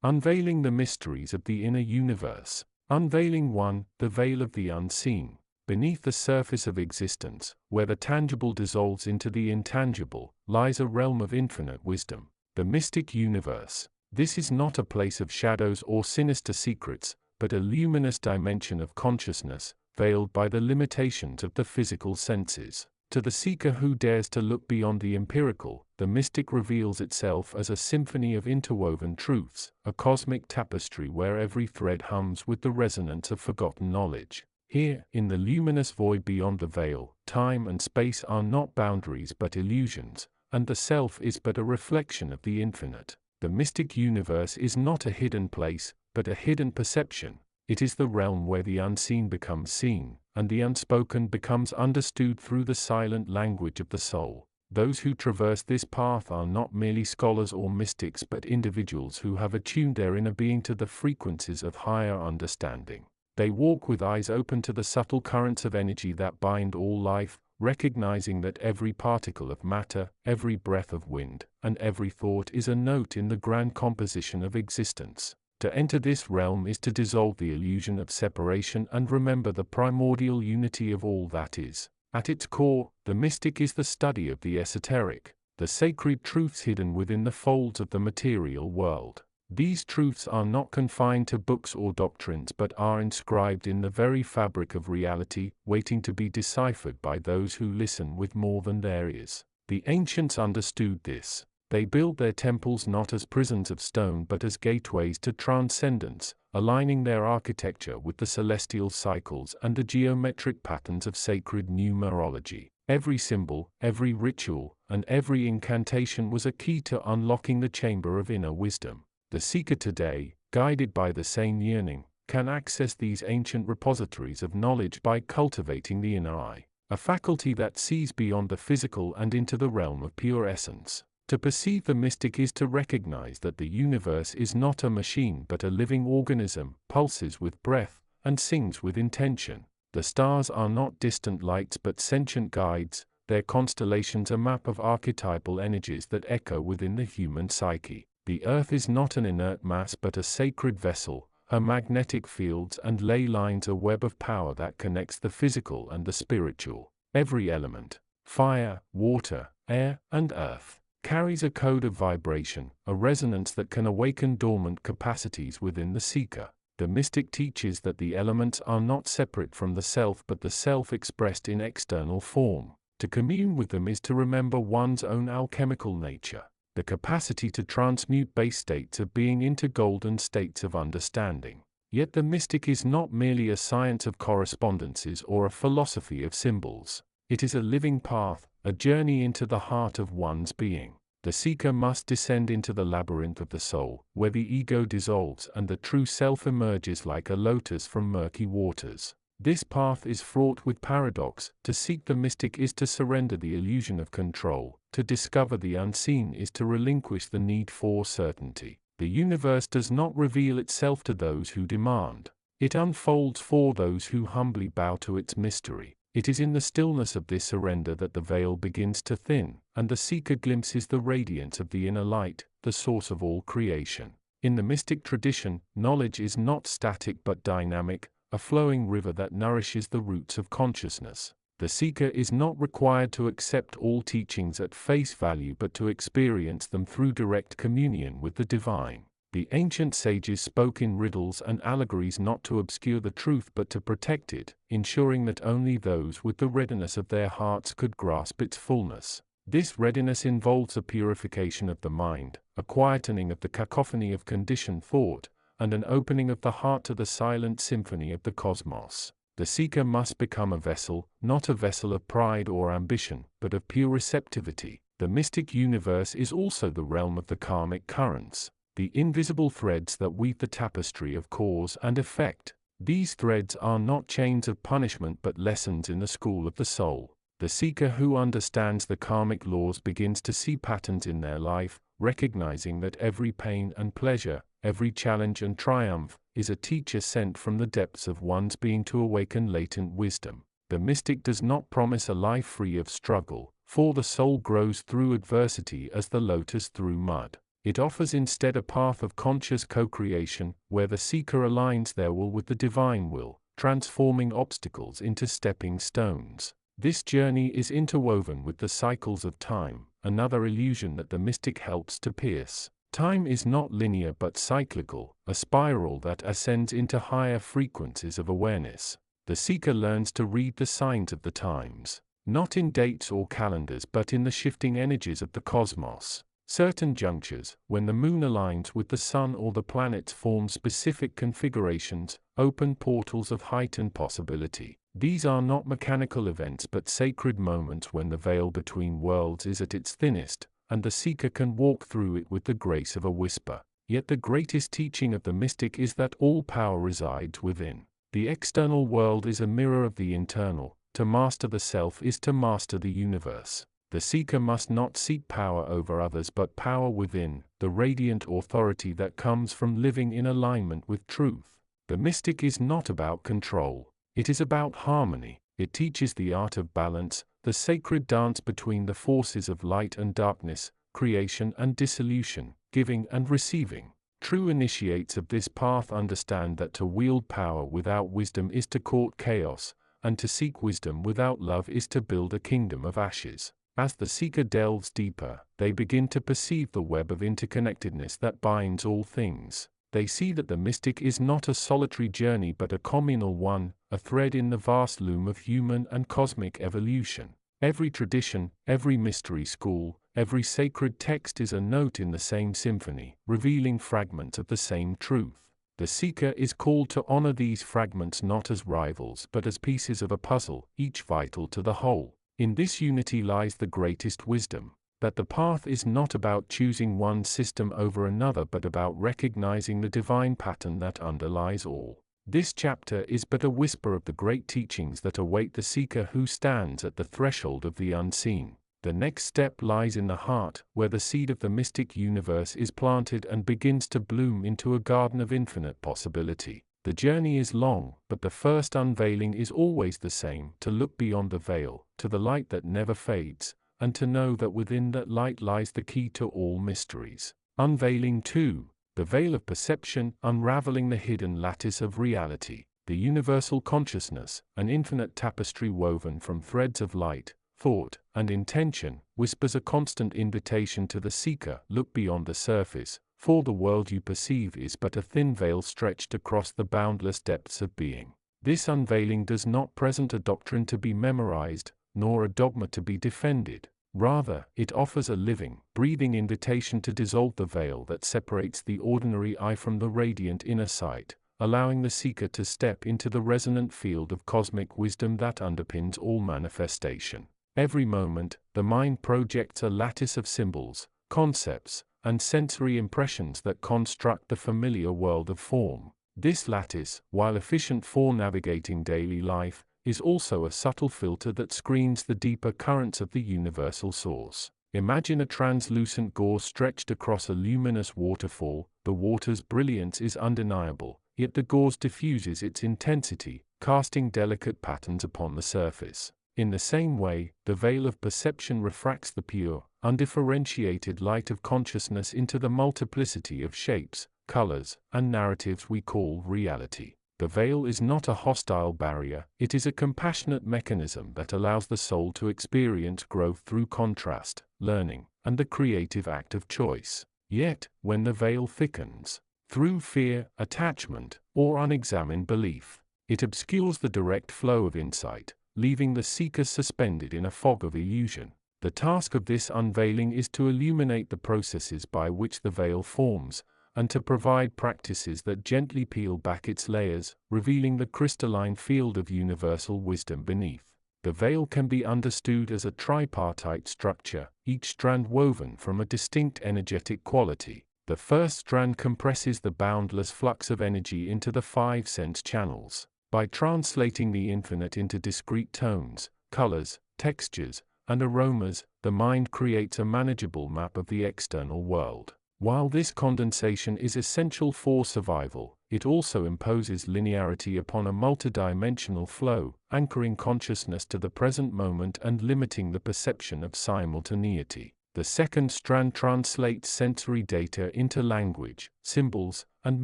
Unveiling the mysteries of the inner universe. Unveiling 1. The veil of the unseen. Beneath the surface of existence, where the tangible dissolves into the intangible, lies a realm of infinite wisdom. The mystic universe. This is not a place of shadows or sinister secrets, but a luminous dimension of consciousness, veiled by the limitations of the physical senses. To the seeker who dares to look beyond the empirical, the mystic reveals itself as a symphony of interwoven truths, a cosmic tapestry where every thread hums with the resonance of forgotten knowledge. Here, in the luminous void beyond the veil, time and space are not boundaries but illusions, and the self is but a reflection of the infinite. The mystic universe is not a hidden place, but a hidden perception. It is the realm where the unseen becomes seen, and the unspoken becomes understood through the silent language of the soul. Those who traverse this path are not merely scholars or mystics but individuals who have attuned their inner being to the frequencies of higher understanding. They walk with eyes open to the subtle currents of energy that bind all life, recognizing that every particle of matter, every breath of wind, and every thought is a note in the grand composition of existence. To enter this realm is to dissolve the illusion of separation and remember the primordial unity of all that is. At its core, the mystic is the study of the esoteric, the sacred truths hidden within the folds of the material world. These truths are not confined to books or doctrines but are inscribed in the very fabric of reality, waiting to be deciphered by those who listen with more than their ears. The ancients understood this. They built their temples not as prisons of stone but as gateways to transcendence, aligning their architecture with the celestial cycles and the geometric patterns of sacred numerology. Every symbol, every ritual, and every incantation was a key to unlocking the chamber of inner wisdom. The seeker today, guided by the same yearning, can access these ancient repositories of knowledge by cultivating the inner eye, a faculty that sees beyond the physical and into the realm of pure essence. To perceive the mystic is to recognize that the universe is not a machine but a living organism, pulses with breath, and sings with intention. The stars are not distant lights but sentient guides, their constellations a map of archetypal energies that echo within the human psyche. The earth is not an inert mass but a sacred vessel, her magnetic fields and ley lines a web of power that connects the physical and the spiritual. Every element, fire, water, air, and earth, carries a code of vibration, a resonance that can awaken dormant capacities within the seeker. The mystic teaches that the elements are not separate from the self but the self expressed in external form. To commune with them is to remember one's own alchemical nature, the capacity to transmute base states of being into golden states of understanding. Yet the mystic is not merely a science of correspondences or a philosophy of symbols. It is a living path, a journey into the heart of one's being. The seeker must descend into the labyrinth of the soul, where the ego dissolves and the true self emerges like a lotus from murky waters. This path is fraught with paradox. To seek the mystic is to surrender the illusion of control. To discover the unseen is to relinquish the need for certainty. The universe does not reveal itself to those who demand. It unfolds for those who humbly bow to its mystery. It is in the stillness of this surrender that the veil begins to thin, and the seeker glimpses the radiance of the inner light, the source of all creation. In the mystic tradition, knowledge is not static but dynamic, a flowing river that nourishes the roots of consciousness. The seeker is not required to accept all teachings at face value but to experience them through direct communion with the divine. The ancient sages spoke in riddles and allegories not to obscure the truth but to protect it, ensuring that only those with the readiness of their hearts could grasp its fullness. This readiness involves a purification of the mind, a quietening of the cacophony of conditioned thought, and an opening of the heart to the silent symphony of the cosmos. The seeker must become a vessel, not a vessel of pride or ambition, but of pure receptivity. The mystic universe is also the realm of the karmic currents, the invisible threads that weave the tapestry of cause and effect. These threads are not chains of punishment but lessons in the school of the soul. The seeker who understands the karmic laws begins to see patterns in their life, recognizing that every pain and pleasure, every challenge and triumph, is a teacher sent from the depths of one's being to awaken latent wisdom. The mystic does not promise a life free of struggle, for the soul grows through adversity as the lotus through mud. It offers instead a path of conscious co-creation, where the seeker aligns their will with the divine will, transforming obstacles into stepping stones. This journey is interwoven with the cycles of time, another illusion that the mystic helps to pierce. Time is not linear but cyclical, a spiral that ascends into higher frequencies of awareness. The seeker learns to read the signs of the times, not in dates or calendars but in the shifting energies of the cosmos. Certain junctures, when the moon aligns with the sun or the planets, form specific configurations, open portals of heightened possibility. These are not mechanical events but sacred moments when the veil between worlds is at its thinnest, and the seeker can walk through it with the grace of a whisper. Yet the greatest teaching of the mystic is that all power resides within. The external world is a mirror of the internal. To master the self is to master the universe. The seeker must not seek power over others but power within, the radiant authority that comes from living in alignment with truth. The mystic is not about control. It is about harmony. It teaches the art of balance, the sacred dance between the forces of light and darkness, creation and dissolution, giving and receiving. True initiates of this path understand that to wield power without wisdom is to court chaos, and to seek wisdom without love is to build a kingdom of ashes. As the seeker delves deeper, they begin to perceive the web of interconnectedness that binds all things. They see that the mystic is not a solitary journey but a communal one, a thread in the vast loom of human and cosmic evolution. Every tradition, every mystery school, every sacred text is a note in the same symphony, revealing fragments of the same truth. The seeker is called to honor these fragments not as rivals but as pieces of a puzzle, each vital to the whole. In this unity lies the greatest wisdom, that the path is not about choosing one system over another but about recognizing the divine pattern that underlies all. This chapter is but a whisper of the great teachings that await the seeker who stands at the threshold of the unseen. The next step lies in the heart, where the seed of the mystic universe is planted and begins to bloom into a garden of infinite possibility. The journey is long, but the first unveiling is always the same: to look beyond the veil, to the light that never fades, and to know that within that light lies the key to all mysteries. Unveiling 2. The veil of perception, unraveling the hidden lattice of reality. The universal consciousness, an infinite tapestry woven from threads of light, thought, and intention, whispers a constant invitation to the seeker: look beyond the surface, for the world you perceive is but a thin veil stretched across the boundless depths of being. This unveiling does not present a doctrine to be memorized, nor a dogma to be defended. Rather, it offers a living, breathing invitation to dissolve the veil that separates the ordinary eye from the radiant inner sight, allowing the seeker to step into the resonant field of cosmic wisdom that underpins all manifestation. Every moment, the mind projects a lattice of symbols, concepts, and sensory impressions that construct the familiar world of form. This lattice, while efficient for navigating daily life, is also a subtle filter that screens the deeper currents of the universal source. Imagine a translucent gauze stretched across a luminous waterfall. The water's brilliance is undeniable, yet the gauze diffuses its intensity, casting delicate patterns upon the surface. In the same way, the veil of perception refracts the pure, undifferentiated light of consciousness into the multiplicity of shapes, colors, and narratives we call reality. The veil is not a hostile barrier, it is a compassionate mechanism that allows the soul to experience growth through contrast, learning, and the creative act of choice. Yet, when the veil thickens, through fear, attachment, or unexamined belief, it obscures the direct flow of insight, leaving the seeker suspended in a fog of illusion. The task of this unveiling is to illuminate the processes by which the veil forms, and to provide practices that gently peel back its layers, revealing the crystalline field of universal wisdom beneath. The veil can be understood as a tripartite structure, each strand woven from a distinct energetic quality. The first strand compresses the boundless flux of energy into the 5 sense channels. By translating the infinite into discrete tones, colors, textures, and aromas, the mind creates a manageable map of the external world. While this condensation is essential for survival, it also imposes linearity upon a multidimensional flow, anchoring consciousness to the present moment and limiting the perception of simultaneity. The second strand translates sensory data into language, symbols, and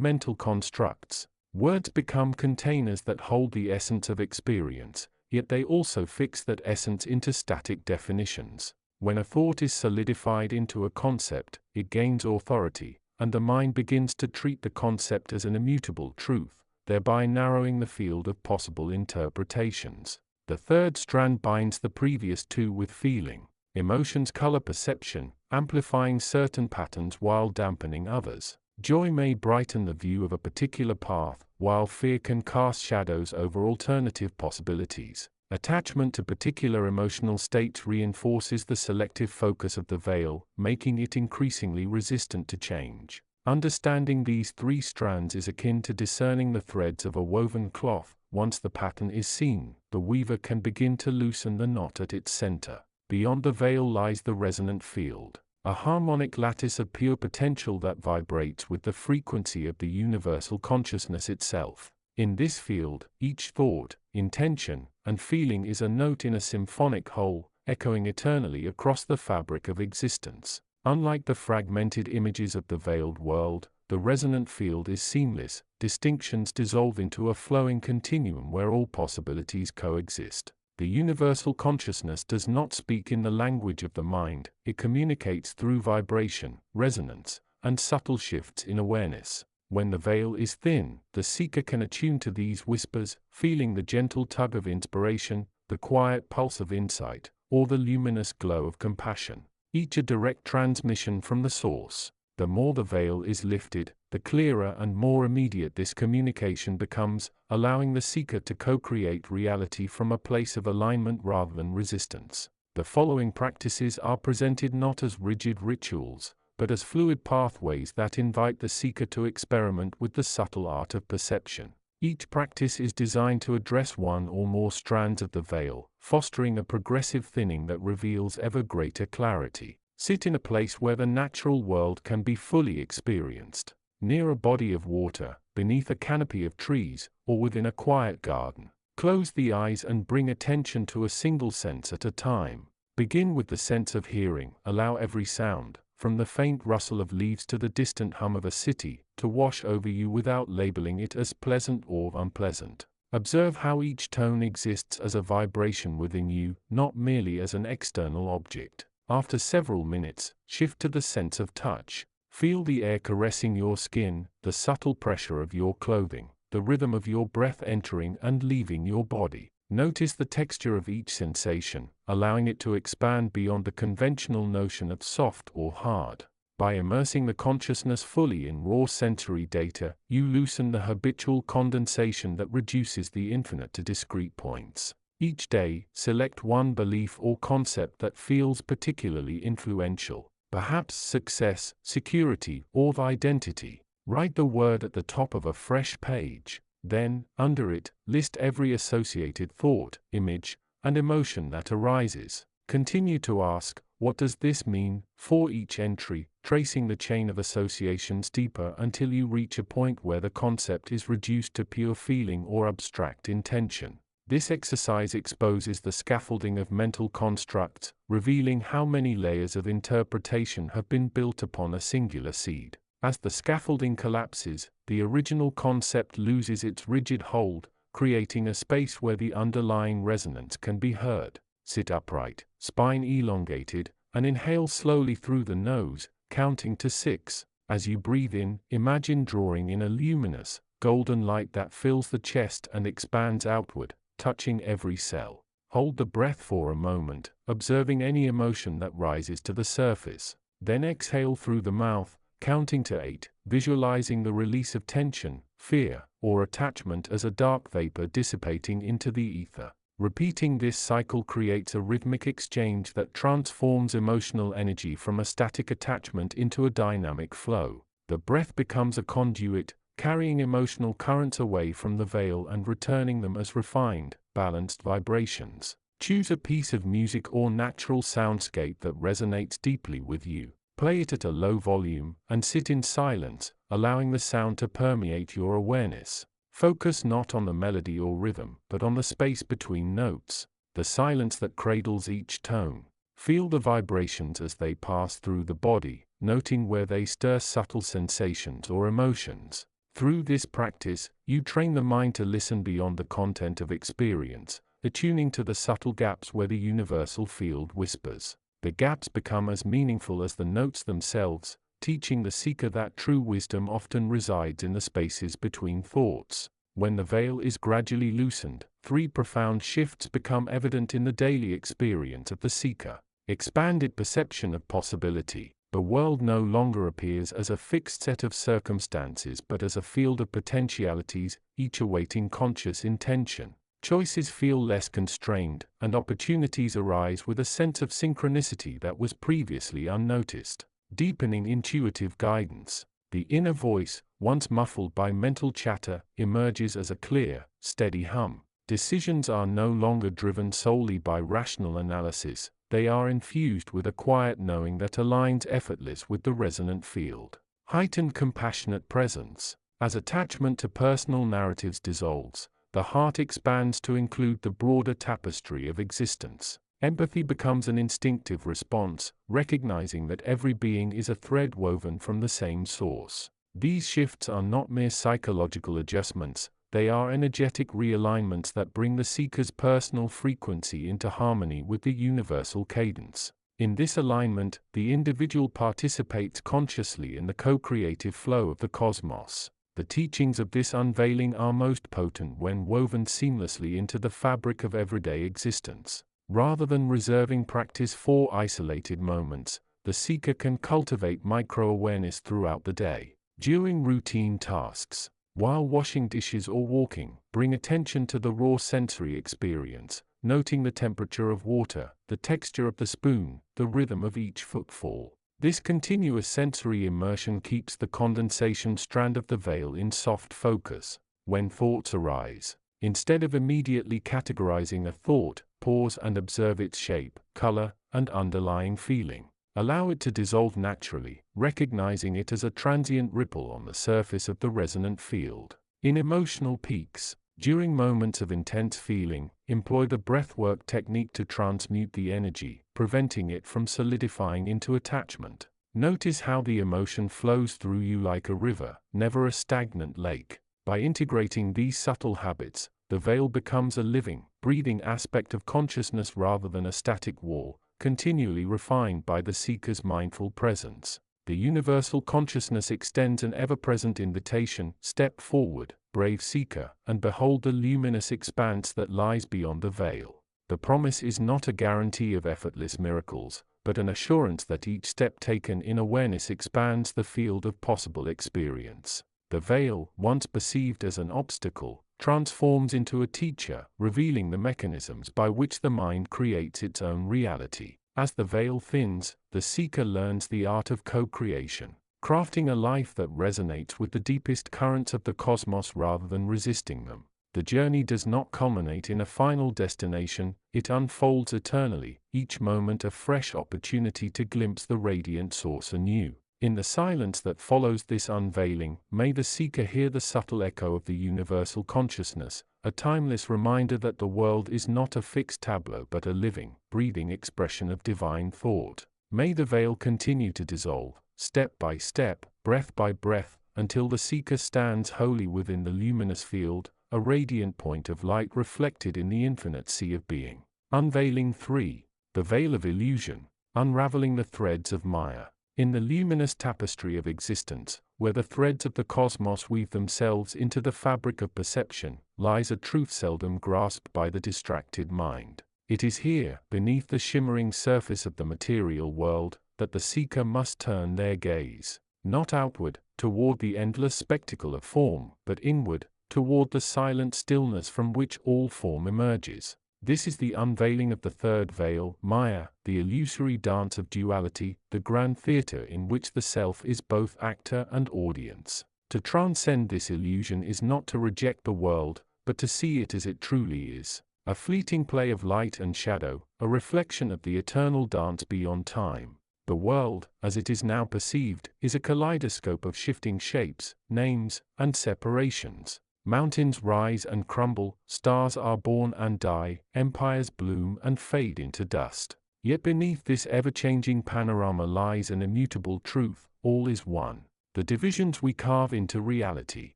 mental constructs. Words become containers that hold the essence of experience, yet they also fix that essence into static definitions. When a thought is solidified into a concept, it gains authority, and the mind begins to treat the concept as an immutable truth, thereby narrowing the field of possible interpretations. The third strand binds the previous two with feeling. Emotions color perception, amplifying certain patterns while dampening others. Joy may brighten the view of a particular path, while fear can cast shadows over alternative possibilities. Attachment to particular emotional states reinforces the selective focus of the veil, making it increasingly resistant to change. Understanding these three strands is akin to discerning the threads of a woven cloth. Once the pattern is seen, the weaver can begin to loosen the knot at its center. Beyond the veil lies the resonant field, a harmonic lattice of pure potential that vibrates with the frequency of the universal consciousness itself. In this field, each thought, intention, and feeling is a note in a symphonic whole, echoing eternally across the fabric of existence. Unlike the fragmented images of the veiled world, the resonant field is seamless. Distinctions dissolve into a flowing continuum where all possibilities coexist. The universal consciousness does not speak in the language of the mind, it communicates through vibration, resonance, and subtle shifts in awareness. When the veil is thin, the seeker can attune to these whispers, feeling the gentle tug of inspiration, the quiet pulse of insight, or the luminous glow of compassion, each a direct transmission from the source. The more the veil is lifted, the clearer and more immediate this communication becomes, allowing the seeker to co-create reality from a place of alignment rather than resistance. The following practices are presented not as rigid rituals, but as fluid pathways that invite the seeker to experiment with the subtle art of perception. Each practice is designed to address one or more strands of the veil, fostering a progressive thinning that reveals ever greater clarity. Sit in a place where the natural world can be fully experienced. Near a body of water, beneath a canopy of trees, or within a quiet garden. Close the eyes and bring attention to a single sense at a time. Begin with the sense of hearing. Allow every sound, from the faint rustle of leaves to the distant hum of a city, to wash over you without labeling it as pleasant or unpleasant. Observe how each tone exists as a vibration within you, not merely as an external object. After several minutes, shift to the sense of touch. Feel the air caressing your skin, the subtle pressure of your clothing, the rhythm of your breath entering and leaving your body. Notice the texture of each sensation, allowing it to expand beyond the conventional notion of soft or hard. By immersing the consciousness fully in raw sensory data, you loosen the habitual condensation that reduces the infinite to discrete points. Each day, select one belief or concept that feels particularly influential, perhaps success, security, or identity. Write the word at the top of a fresh page. Then, under it, list every associated thought, image, and emotion that arises. Continue to ask, what does this mean, for each entry, tracing the chain of associations deeper until you reach a point where the concept is reduced to pure feeling or abstract intention. This exercise exposes the scaffolding of mental constructs, revealing how many layers of interpretation have been built upon a singular seed. As the scaffolding collapses, the original concept loses its rigid hold, creating a space where the underlying resonance can be heard. Sit upright, spine elongated, and inhale slowly through the nose, counting to 6. As you breathe in, imagine drawing in a luminous, golden light that fills the chest and expands outward, touching every cell. Hold the breath for a moment, observing any emotion that rises to the surface. Then exhale through the mouth, counting to 8, visualizing the release of tension, fear, or attachment as a dark vapor dissipating into the ether. Repeating this cycle creates a rhythmic exchange that transforms emotional energy from a static attachment into a dynamic flow. The breath becomes a conduit, carrying emotional currents away from the veil and returning them as refined, balanced vibrations. Choose a piece of music or natural soundscape that resonates deeply with you. Play it at a low volume, and sit in silence, allowing the sound to permeate your awareness. Focus not on the melody or rhythm, but on the space between notes, the silence that cradles each tone. Feel the vibrations as they pass through the body, noting where they stir subtle sensations or emotions. Through this practice, you train the mind to listen beyond the content of experience, attuning to the subtle gaps where the universal field whispers. The gaps become as meaningful as the notes themselves, teaching the seeker that true wisdom often resides in the spaces between thoughts. When the veil is gradually loosened, three profound shifts become evident in the daily experience of the seeker. Expanded perception of possibility. The world no longer appears as a fixed set of circumstances but as a field of potentialities, each awaiting conscious intention. Choices feel less constrained, and opportunities arise with a sense of synchronicity that was previously unnoticed. Deepening intuitive guidance. The inner voice, once muffled by mental chatter, emerges as a clear, steady hum. Decisions are no longer driven solely by rational analysis. They are infused with a quiet knowing that aligns effortless with the resonant field. Heightened compassionate presence. As attachment to personal narratives dissolves, the heart expands to include the broader tapestry of existence. Empathy becomes an instinctive response, recognizing that every being is a thread woven from the same source. These shifts are not mere psychological adjustments. They are energetic realignments that bring the seeker's personal frequency into harmony with the universal cadence. In this alignment, the individual participates consciously in the co-creative flow of the cosmos. The teachings of this unveiling are most potent when woven seamlessly into the fabric of everyday existence. Rather than reserving practice for isolated moments, the seeker can cultivate micro-awareness throughout the day. During routine tasks, while washing dishes or walking, bring attention to the raw sensory experience, noting the temperature of water, the texture of the spoon, the rhythm of each footfall. This continuous sensory immersion keeps the condensation strand of the veil in soft focus. When thoughts arise, instead of immediately categorizing a thought, pause and observe its shape, color, and underlying feeling. Allow it to dissolve naturally, recognizing it as a transient ripple on the surface of the resonant field. In emotional peaks, during moments of intense feeling, employ the breathwork technique to transmute the energy, preventing it from solidifying into attachment. Notice how the emotion flows through you like a river, never a stagnant lake. By integrating these subtle habits, the veil becomes a living, breathing aspect of consciousness rather than a static wall, continually refined by the seeker's mindful presence. The universal consciousness extends an ever-present invitation: step forward, brave seeker, and behold the luminous expanse that lies beyond the veil. The promise is not a guarantee of effortless miracles, but an assurance that each step taken in awareness expands the field of possible experience. The veil, once perceived as an obstacle, transforms into a teacher, revealing the mechanisms by which the mind creates its own reality. As the veil thins, the seeker learns the art of co-creation, crafting a life that resonates with the deepest currents of the cosmos rather than resisting them. The journey does not culminate in a final destination, it unfolds eternally, each moment a fresh opportunity to glimpse the radiant source anew. In the silence that follows this unveiling, may the seeker hear the subtle echo of the universal consciousness, a timeless reminder that the world is not a fixed tableau but a living, breathing expression of divine thought. May the veil continue to dissolve, step by step, breath by breath, until the seeker stands wholly within the luminous field, a radiant point of light reflected in the infinite sea of being. Unveiling 3. The Veil of Illusion, Unraveling the Threads of Maya. In the luminous tapestry of existence, where the threads of the cosmos weave themselves into the fabric of perception, lies a truth seldom grasped by the distracted mind. It is here, beneath the shimmering surface of the material world, that the seeker must turn their gaze, not outward, toward the endless spectacle of form, but inward, toward the silent stillness from which all form emerges. This is the unveiling of the third veil, Maya, the illusory dance of duality, the grand theater in which the self is both actor and audience. To transcend this illusion is not to reject the world, but to see it as it truly is, a fleeting play of light and shadow, a reflection of the eternal dance beyond time. The world, as it is now perceived, is a kaleidoscope of shifting shapes, names, and separations. Mountains rise and crumble, stars are born and die, empires bloom and fade into dust. Yet beneath this ever-changing panorama lies an immutable truth: all is one. The divisions we carve into reality,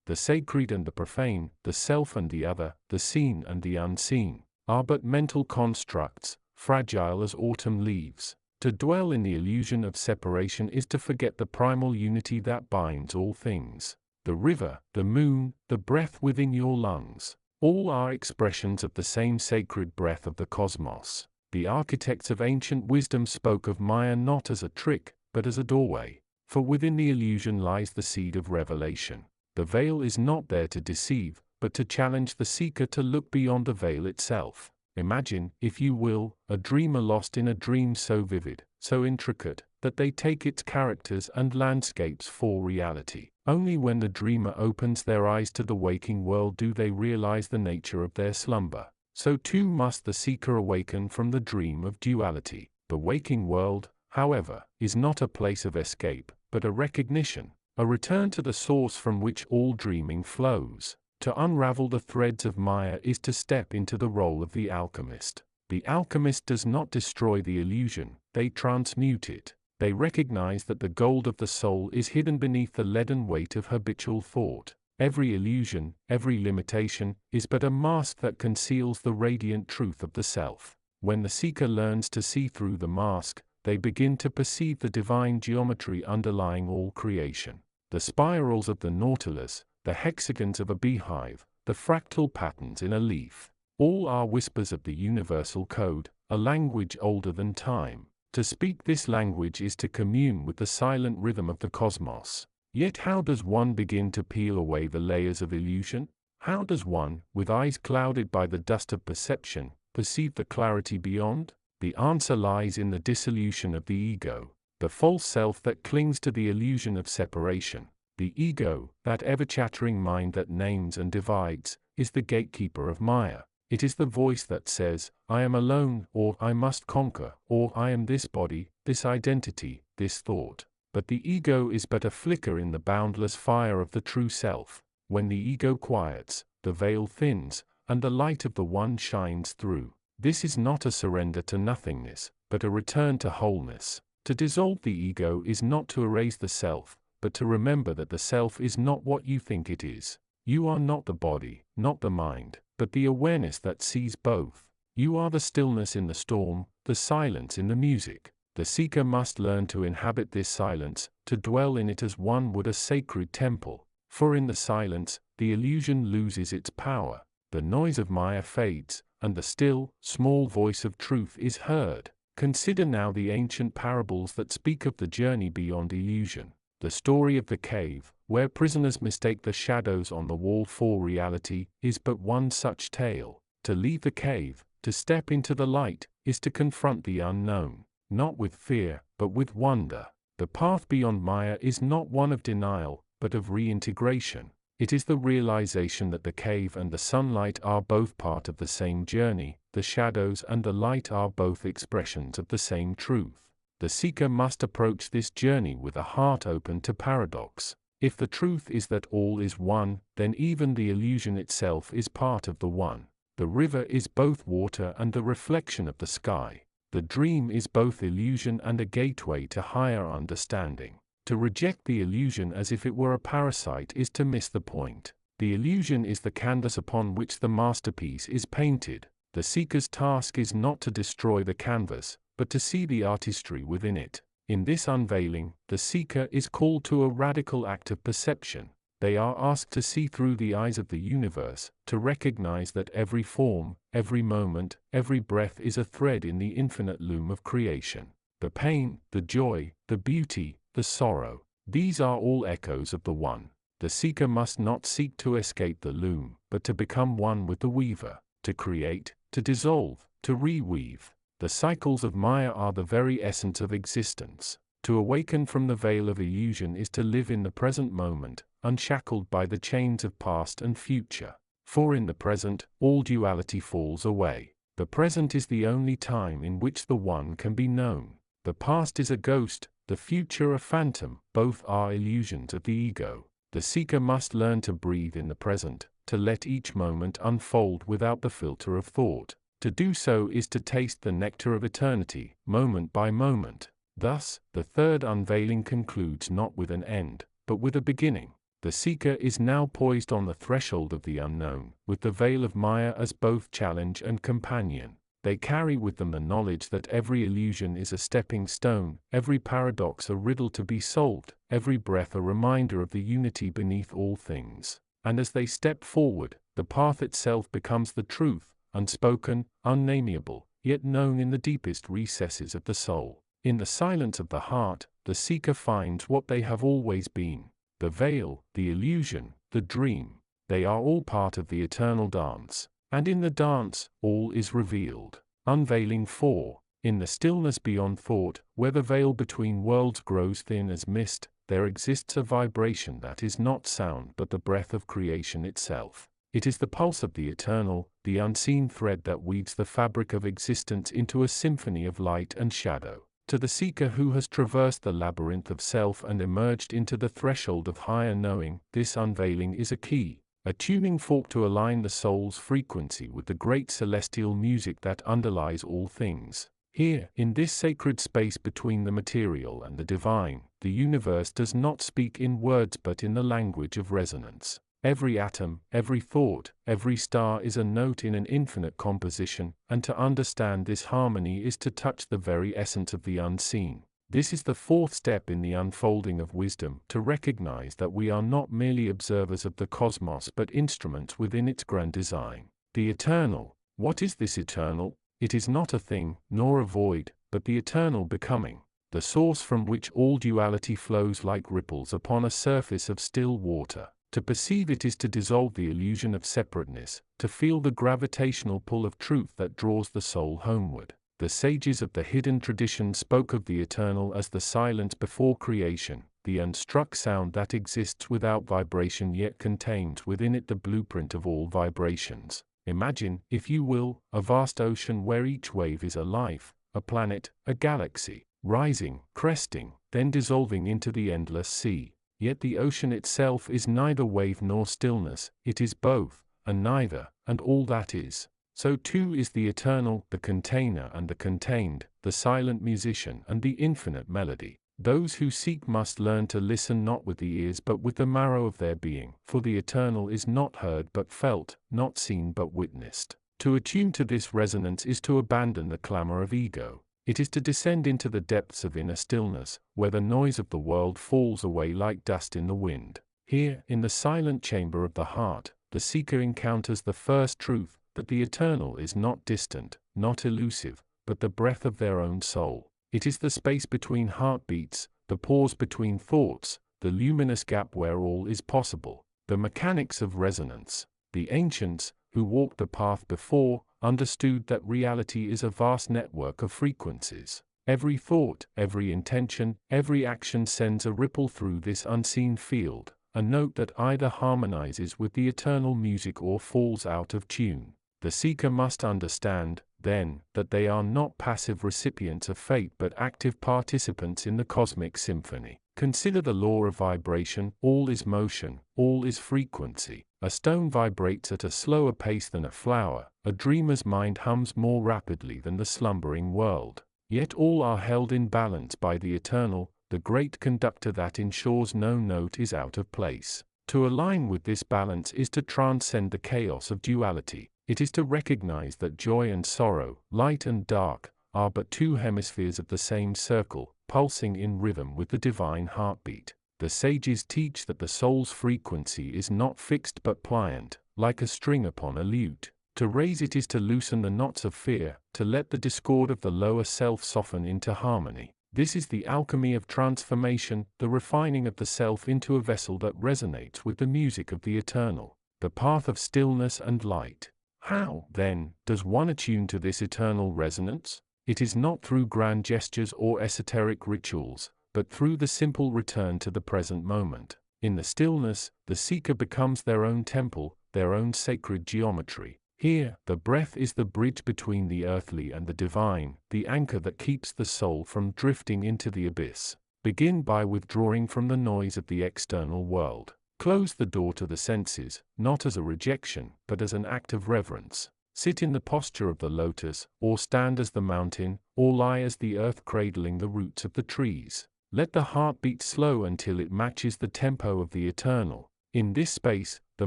the sacred and the profane, the self and the other, the seen and the unseen, are but mental constructs, fragile as autumn leaves. To dwell in the illusion of separation is to forget the primal unity that binds all things. The river, the moon, the breath within your lungs, all are expressions of the same sacred breath of the cosmos. The architects of ancient wisdom spoke of Maya not as a trick, but as a doorway, for within the illusion lies the seed of revelation. The veil is not there to deceive, but to challenge the seeker to look beyond the veil itself. Imagine, if you will, a dreamer lost in a dream so vivid, so intricate, that they take its characters and landscapes for reality. Only when the dreamer opens their eyes to the waking world do they realize the nature of their slumber. So too must the seeker awaken from the dream of duality. The waking world, however, is not a place of escape, but a recognition, a return to the source from which all dreaming flows. To unravel the threads of Maya is to step into the role of the alchemist. The alchemist does not destroy the illusion, they transmute it. They recognize that the gold of the soul is hidden beneath the leaden weight of habitual thought. Every illusion, every limitation, is but a mask that conceals the radiant truth of the self. When the seeker learns to see through the mask, they begin to perceive the divine geometry underlying all creation. The spirals of the nautilus, the hexagons of a beehive, the fractal patterns in a leaf, all are whispers of the universal code, a language older than time. To speak this language is to commune with the silent rhythm of the cosmos. Yet how does one begin to peel away the layers of illusion? How does one, with eyes clouded by the dust of perception, perceive the clarity beyond? The answer lies in the dissolution of the ego, the false self that clings to the illusion of separation. The ego, that ever-chattering mind that names and divides, is the gatekeeper of Maya. It is the voice that says, I am alone, or I must conquer, or I am this body, this identity, this thought. But the ego is but a flicker in the boundless fire of the true self. When the ego quiets, the veil thins, and the light of the One shines through. This is not a surrender to nothingness, but a return to wholeness. To dissolve the ego is not to erase the self, but to remember that the self is not what you think it is. You are not the body, not the mind, but the awareness that sees both. You are the stillness in the storm, the silence in the music. The seeker must learn to inhabit this silence, to dwell in it as one would a sacred temple. For in the silence, the illusion loses its power. The noise of Maya fades, and the still, small voice of truth is heard. Consider now the ancient parables that speak of the journey beyond illusion. The story of the cave, where prisoners mistake the shadows on the wall for reality, is but one such tale. To leave the cave, to step into the light, is to confront the unknown, not with fear, but with wonder. The path beyond Maya is not one of denial, but of reintegration. It is the realization that the cave and the sunlight are both part of the same journey, the shadows and the light are both expressions of the same truth. The seeker must approach this journey with a heart open to paradox. If the truth is that all is one, then even the illusion itself is part of the one. The river is both water and the reflection of the sky. The dream is both illusion and a gateway to higher understanding. To reject the illusion as if it were a parasite is to miss the point. The illusion is the canvas upon which the masterpiece is painted. The seeker's task is not to destroy the canvas, but to see the artistry within it. In this unveiling, the seeker is called to a radical act of perception. They are asked to see through the eyes of the universe, to recognize that every form, every moment, every breath is a thread in the infinite loom of creation. The pain, the joy, the beauty, the sorrow, these are all echoes of the One. The seeker must not seek to escape the loom, but to become one with the weaver, to create, to dissolve, to reweave. The cycles of Maya are the very essence of existence. To awaken from the veil of illusion is to live in the present moment, unshackled by the chains of past and future. For in the present, all duality falls away. The present is the only time in which the One can be known. The past is a ghost, the future a phantom, both are illusions of the ego. The seeker must learn to breathe in the present, to let each moment unfold without the filter of thought. To do so is to taste the nectar of eternity, moment by moment. Thus, the third unveiling concludes not with an end, but with a beginning. The seeker is now poised on the threshold of the unknown, with the veil of Maya as both challenge and companion. They carry with them the knowledge that every illusion is a stepping stone, every paradox a riddle to be solved, every breath a reminder of the unity beneath all things. And as they step forward, the path itself becomes the truth, unspoken, unnameable, yet known in the deepest recesses of the soul. In the silence of the heart, the seeker finds what they have always been. The veil, the illusion, the dream, they are all part of the eternal dance. And in the dance, all is revealed. Unveiling 4. In the stillness beyond thought, where the veil between worlds grows thin as mist, there exists a vibration that is not sound but the breath of creation itself. It is the pulse of the eternal, the unseen thread that weaves the fabric of existence into a symphony of light and shadow. To the seeker who has traversed the labyrinth of self and emerged into the threshold of higher knowing, this unveiling is a key, a tuning fork to align the soul's frequency with the great celestial music that underlies all things. Here, in this sacred space between the material and the divine, the universe does not speak in words but in the language of resonance. Every atom, every thought, every star is a note in an infinite composition, and to understand this harmony is to touch the very essence of the unseen. This is the fourth step in the unfolding of wisdom, to recognize that we are not merely observers of the cosmos but instruments within its grand design. The eternal. What is this eternal? It is not a thing, nor a void, but the eternal becoming, the source from which all duality flows like ripples upon a surface of still water. To perceive it is to dissolve the illusion of separateness, to feel the gravitational pull of truth that draws the soul homeward. The sages of the hidden tradition spoke of the eternal as the silence before creation, the unstruck sound that exists without vibration yet contains within it the blueprint of all vibrations. Imagine, if you will, a vast ocean where each wave is a life, a planet, a galaxy, rising, cresting, then dissolving into the endless sea. Yet the ocean itself is neither wave nor stillness, it is both, and neither, and all that is. So too is the eternal, the container and the contained, the silent musician and the infinite melody. Those who seek must learn to listen not with the ears but with the marrow of their being, for the eternal is not heard but felt, not seen but witnessed. To attune to this resonance is to abandon the clamor of ego. It is to descend into the depths of inner stillness, where the noise of the world falls away like dust in the wind. Here, in the silent chamber of the heart, the seeker encounters the first truth, that the eternal is not distant, not elusive, but the breath of their own soul. It is the space between heartbeats, the pause between thoughts, the luminous gap where all is possible. The mechanics of resonance. The ancients, who walked the path before, understood that reality is a vast network of frequencies. Every thought, every intention, every action sends a ripple through this unseen field, a note that either harmonizes with the eternal music or falls out of tune. The seeker must understand, then, that they are not passive recipients of fate but active participants in the cosmic symphony. Consider the law of vibration. All is motion, all is frequency. A stone vibrates at a slower pace than a flower, a dreamer's mind hums more rapidly than the slumbering world. Yet all are held in balance by the eternal, the great conductor that ensures no note is out of place. To align with this balance is to transcend the chaos of duality. It is to recognize that joy and sorrow, light and dark, are but two hemispheres of the same circle, pulsing in rhythm with the divine heartbeat. The sages teach that the soul's frequency is not fixed but pliant, like a string upon a lute. To raise it is to loosen the knots of fear, to let the discord of the lower self soften into harmony. This is the alchemy of transformation, the refining of the self into a vessel that resonates with the music of the eternal, the path of stillness and light. How, then, does one attune to this eternal resonance? It is not through grand gestures or esoteric rituals, but through the simple return to the present moment. In the stillness, the seeker becomes their own temple, their own sacred geometry. Here, the breath is the bridge between the earthly and the divine, the anchor that keeps the soul from drifting into the abyss. Begin by withdrawing from the noise of the external world. Close the door to the senses, not as a rejection, but as an act of reverence. Sit in the posture of the lotus, or stand as the mountain, or lie as the earth cradling the roots of the trees. Let the heart beat slow until it matches the tempo of the eternal. In this space, the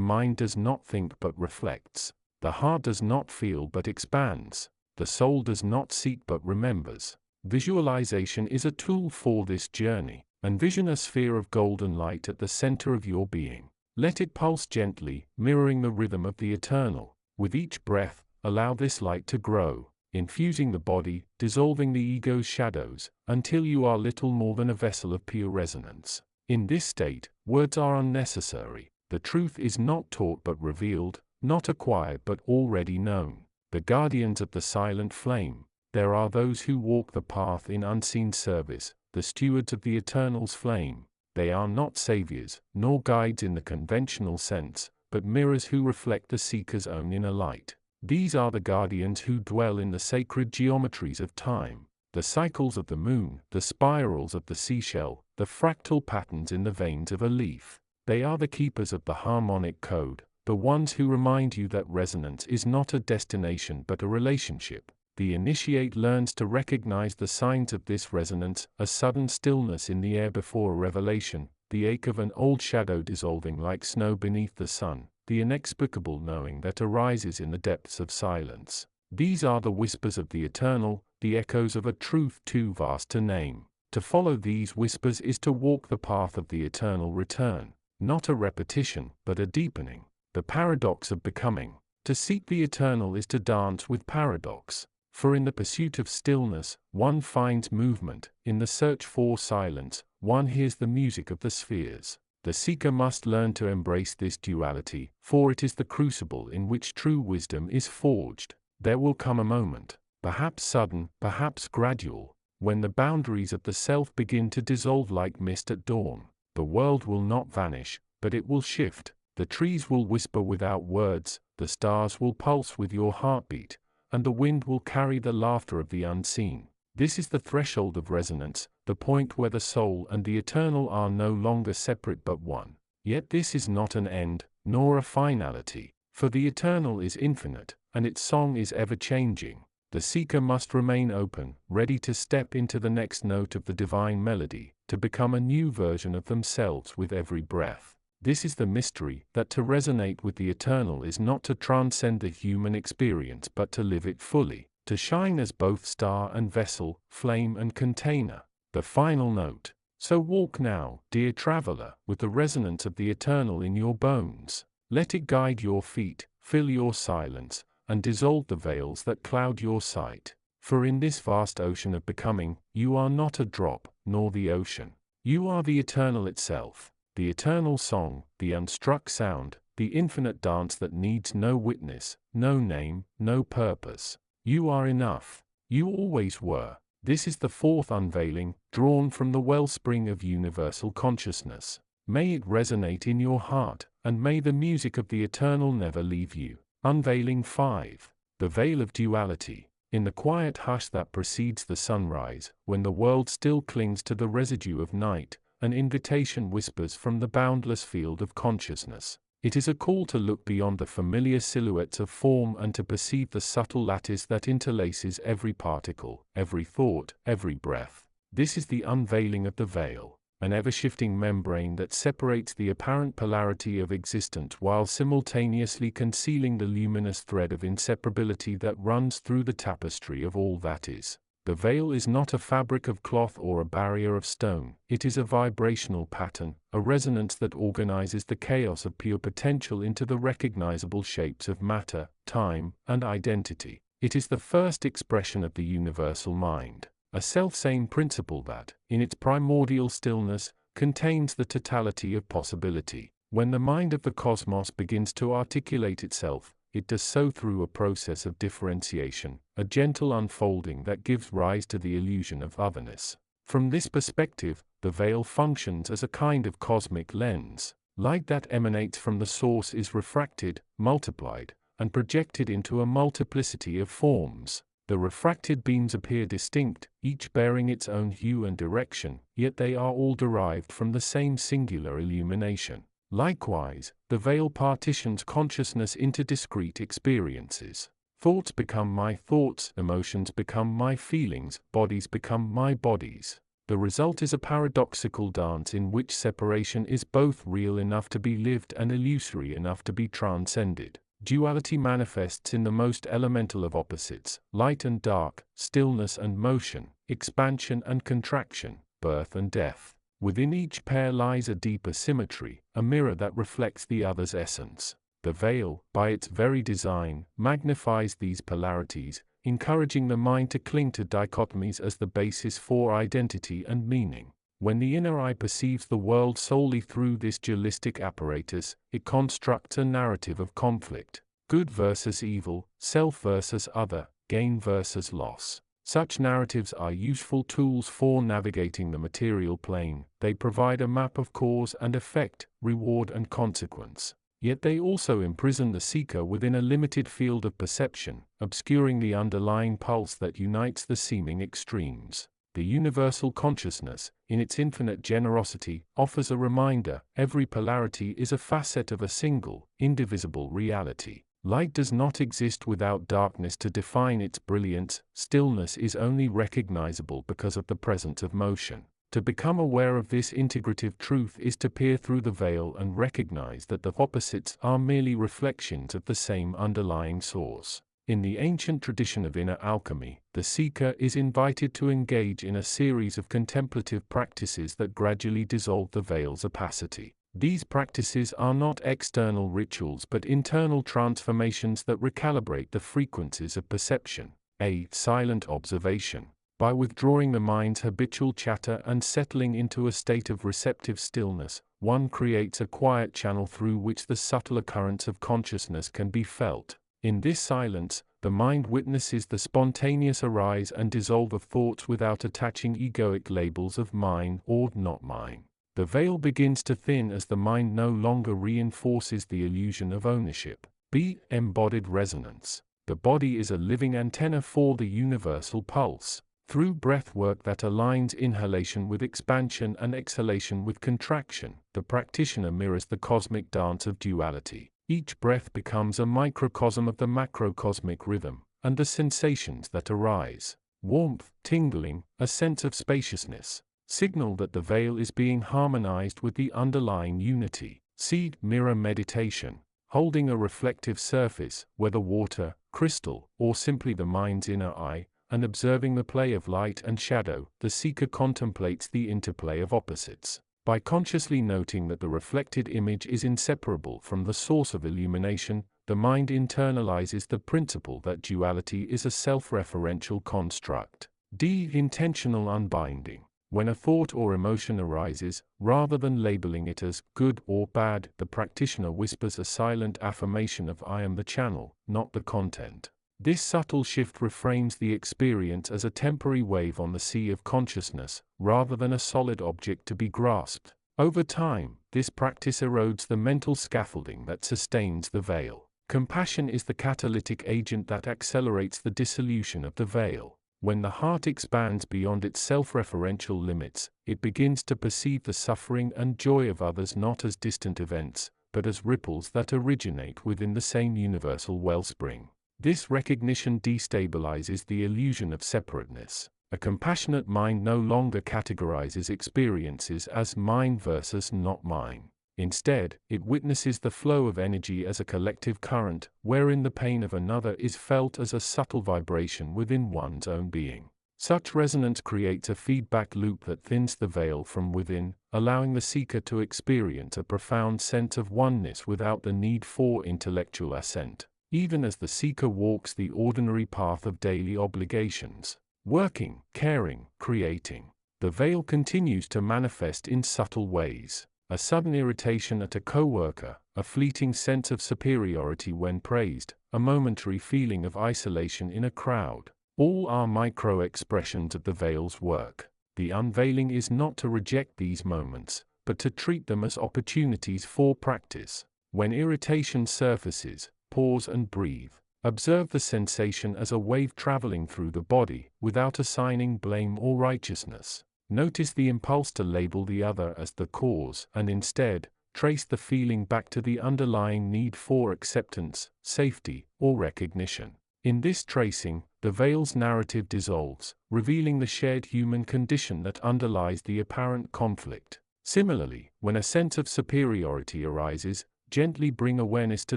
mind does not think but reflects. The heart does not feel but expands. The soul does not seek but remembers. Visualization is a tool for this journey. Envision a sphere of golden light at the center of your being. Let it pulse gently, mirroring the rhythm of the eternal. With each breath, allow this light to grow, infusing the body, dissolving the ego's shadows, until you are little more than a vessel of pure resonance. In this state, words are unnecessary. The truth is not taught but revealed, not acquired but already known. The guardians of the silent flame. There are those who walk the path in unseen service, the stewards of the eternal's flame. They are not saviors, nor guides in the conventional sense, but mirrors who reflect the seeker's own inner light. These are the guardians who dwell in the sacred geometries of time, the cycles of the moon, the spirals of the seashell, the fractal patterns in the veins of a leaf. They are the keepers of the harmonic code, the ones who remind you that resonance is not a destination but a relationship. The initiate learns to recognize the signs of this resonance, a sudden stillness in the air before a revelation, the ache of an old shadow dissolving like snow beneath the sun, the inexplicable knowing that arises in the depths of silence. These are the whispers of the eternal, the echoes of a truth too vast to name. To follow these whispers is to walk the path of the eternal return, not a repetition, but a deepening. The paradox of becoming. To seek the eternal is to dance with paradox. For in the pursuit of stillness, one finds movement. In the search for silence, one hears the music of the spheres. The seeker must learn to embrace this duality, for it is the crucible in which true wisdom is forged. There will come a moment, perhaps sudden, perhaps gradual, when the boundaries of the self begin to dissolve like mist at dawn. The world will not vanish, but it will shift. The trees will whisper without words, the stars will pulse with your heartbeat, and the wind will carry the laughter of the unseen. This is the threshold of resonance, the point where the soul and the eternal are no longer separate but one. Yet this is not an end, nor a finality, for the eternal is infinite, and its song is ever-changing. The seeker must remain open, ready to step into the next note of the divine melody, to become a new version of themselves with every breath. This is the mystery, that to resonate with the eternal is not to transcend the human experience but to live it fully, to shine as both star and vessel, flame and container. The final note. So walk now, dear traveler, with the resonance of the eternal in your bones. Let it guide your feet, fill your silence, and dissolve the veils that cloud your sight. For in this vast ocean of becoming, you are not a drop, nor the ocean. You are the eternal itself. The eternal song, the unstruck sound, the infinite dance that needs no witness, no name, no purpose. You are enough. You always were. This is the fourth unveiling, drawn from the wellspring of universal consciousness. May it resonate in your heart, and may the music of the eternal never leave you. Unveiling 5. The Veil of Duality. In the quiet hush that precedes the sunrise, when the world still clings to the residue of night, an invitation whispers from the boundless field of consciousness. It is a call to look beyond the familiar silhouettes of form and to perceive the subtle lattice that interlaces every particle, every thought, every breath. This is the unveiling of the veil, an ever-shifting membrane that separates the apparent polarity of existence while simultaneously concealing the luminous thread of inseparability that runs through the tapestry of all that is. The veil is not a fabric of cloth or a barrier of stone. It is a vibrational pattern, a resonance that organizes the chaos of pure potential into the recognizable shapes of matter, time, and identity. It is the first expression of the universal mind, a self-same principle that, in its primordial stillness, contains the totality of possibility. When the mind of the cosmos begins to articulate itself, it does so through a process of differentiation, a gentle unfolding that gives rise to the illusion of otherness. From this perspective, the veil functions as a kind of cosmic lens. Light that emanates from the source is refracted, multiplied, and projected into a multiplicity of forms. The refracted beams appear distinct, each bearing its own hue and direction, yet they are all derived from the same singular illumination. Likewise, the veil partitions consciousness into discrete experiences. Thoughts become my thoughts, emotions become my feelings, bodies become my bodies. The result is a paradoxical dance in which separation is both real enough to be lived and illusory enough to be transcended. Duality manifests in the most elemental of opposites, light and dark, stillness and motion, expansion and contraction, birth and death. Within each pair lies a deeper symmetry, a mirror that reflects the other's essence. The veil, by its very design, magnifies these polarities, encouraging the mind to cling to dichotomies as the basis for identity and meaning. When the inner eye perceives the world solely through this dualistic apparatus, it constructs a narrative of conflict: good versus evil, self versus other, gain versus loss. Such narratives are useful tools for navigating the material plane. They provide a map of cause and effect, reward and consequence. Yet they also imprison the seeker within a limited field of perception, obscuring the underlying pulse that unites the seeming extremes. The universal consciousness, in its infinite generosity, offers a reminder: every polarity is a facet of a single, indivisible reality. Light does not exist without darkness to define its brilliance. Stillness is only recognizable because of the presence of motion. To become aware of this integrative truth is to peer through the veil and recognize that the opposites are merely reflections of the same underlying source. In the ancient tradition of inner alchemy, the seeker is invited to engage in a series of contemplative practices that gradually dissolve the veil's opacity. These practices are not external rituals but internal transformations that recalibrate the frequencies of perception. A silent observation. By withdrawing the mind's habitual chatter and settling into a state of receptive stillness, one creates a quiet channel through which the subtler currents of consciousness can be felt. In this silence, the mind witnesses the spontaneous arise and dissolve of thoughts without attaching egoic labels of mine or not mine. The veil begins to thin as the mind no longer reinforces the illusion of ownership. B. Embodied resonance. The body is a living antenna for the universal pulse. Through breath work that aligns inhalation with expansion and exhalation with contraction, the practitioner mirrors the cosmic dance of duality. Each breath becomes a microcosm of the macrocosmic rhythm, and the sensations that arise, warmth, tingling, a sense of spaciousness, signal that the veil is being harmonized with the underlying unity. Seed mirror meditation. Holding a reflective surface, whether water, crystal, or simply the mind's inner eye, and observing the play of light and shadow, the seeker contemplates the interplay of opposites. By consciously noting that the reflected image is inseparable from the source of illumination, the mind internalizes the principle that duality is a self-referential construct. D. Intentional unbinding. When a thought or emotion arises, rather than labeling it as good or bad, the practitioner whispers a silent affirmation of "I am the channel, not the content." This subtle shift reframes the experience as a temporary wave on the sea of consciousness, rather than a solid object to be grasped. Over time, this practice erodes the mental scaffolding that sustains the veil. Compassion is the catalytic agent that accelerates the dissolution of the veil. When the heart expands beyond its self-referential limits, it begins to perceive the suffering and joy of others not as distant events, but as ripples that originate within the same universal wellspring. This recognition destabilizes the illusion of separateness. A compassionate mind no longer categorizes experiences as mine versus not mine. Instead, it witnesses the flow of energy as a collective current, wherein the pain of another is felt as a subtle vibration within one's own being. Such resonance creates a feedback loop that thins the veil from within, allowing the seeker to experience a profound sense of oneness without the need for intellectual assent. Even as the seeker walks the ordinary path of daily obligations, working, caring, creating, the veil continues to manifest in subtle ways. A sudden irritation at a coworker, a fleeting sense of superiority when praised, a momentary feeling of isolation in a crowd. All are micro-expressions of the veil's work. The unveiling is not to reject these moments, but to treat them as opportunities for practice. When irritation surfaces, pause and breathe. Observe the sensation as a wave traveling through the body, without assigning blame or righteousness. Notice the impulse to label the other as the cause, and instead, trace the feeling back to the underlying need for acceptance, safety, or recognition. In this tracing, the veil's narrative dissolves, revealing the shared human condition that underlies the apparent conflict. Similarly, when a sense of superiority arises, gently bring awareness to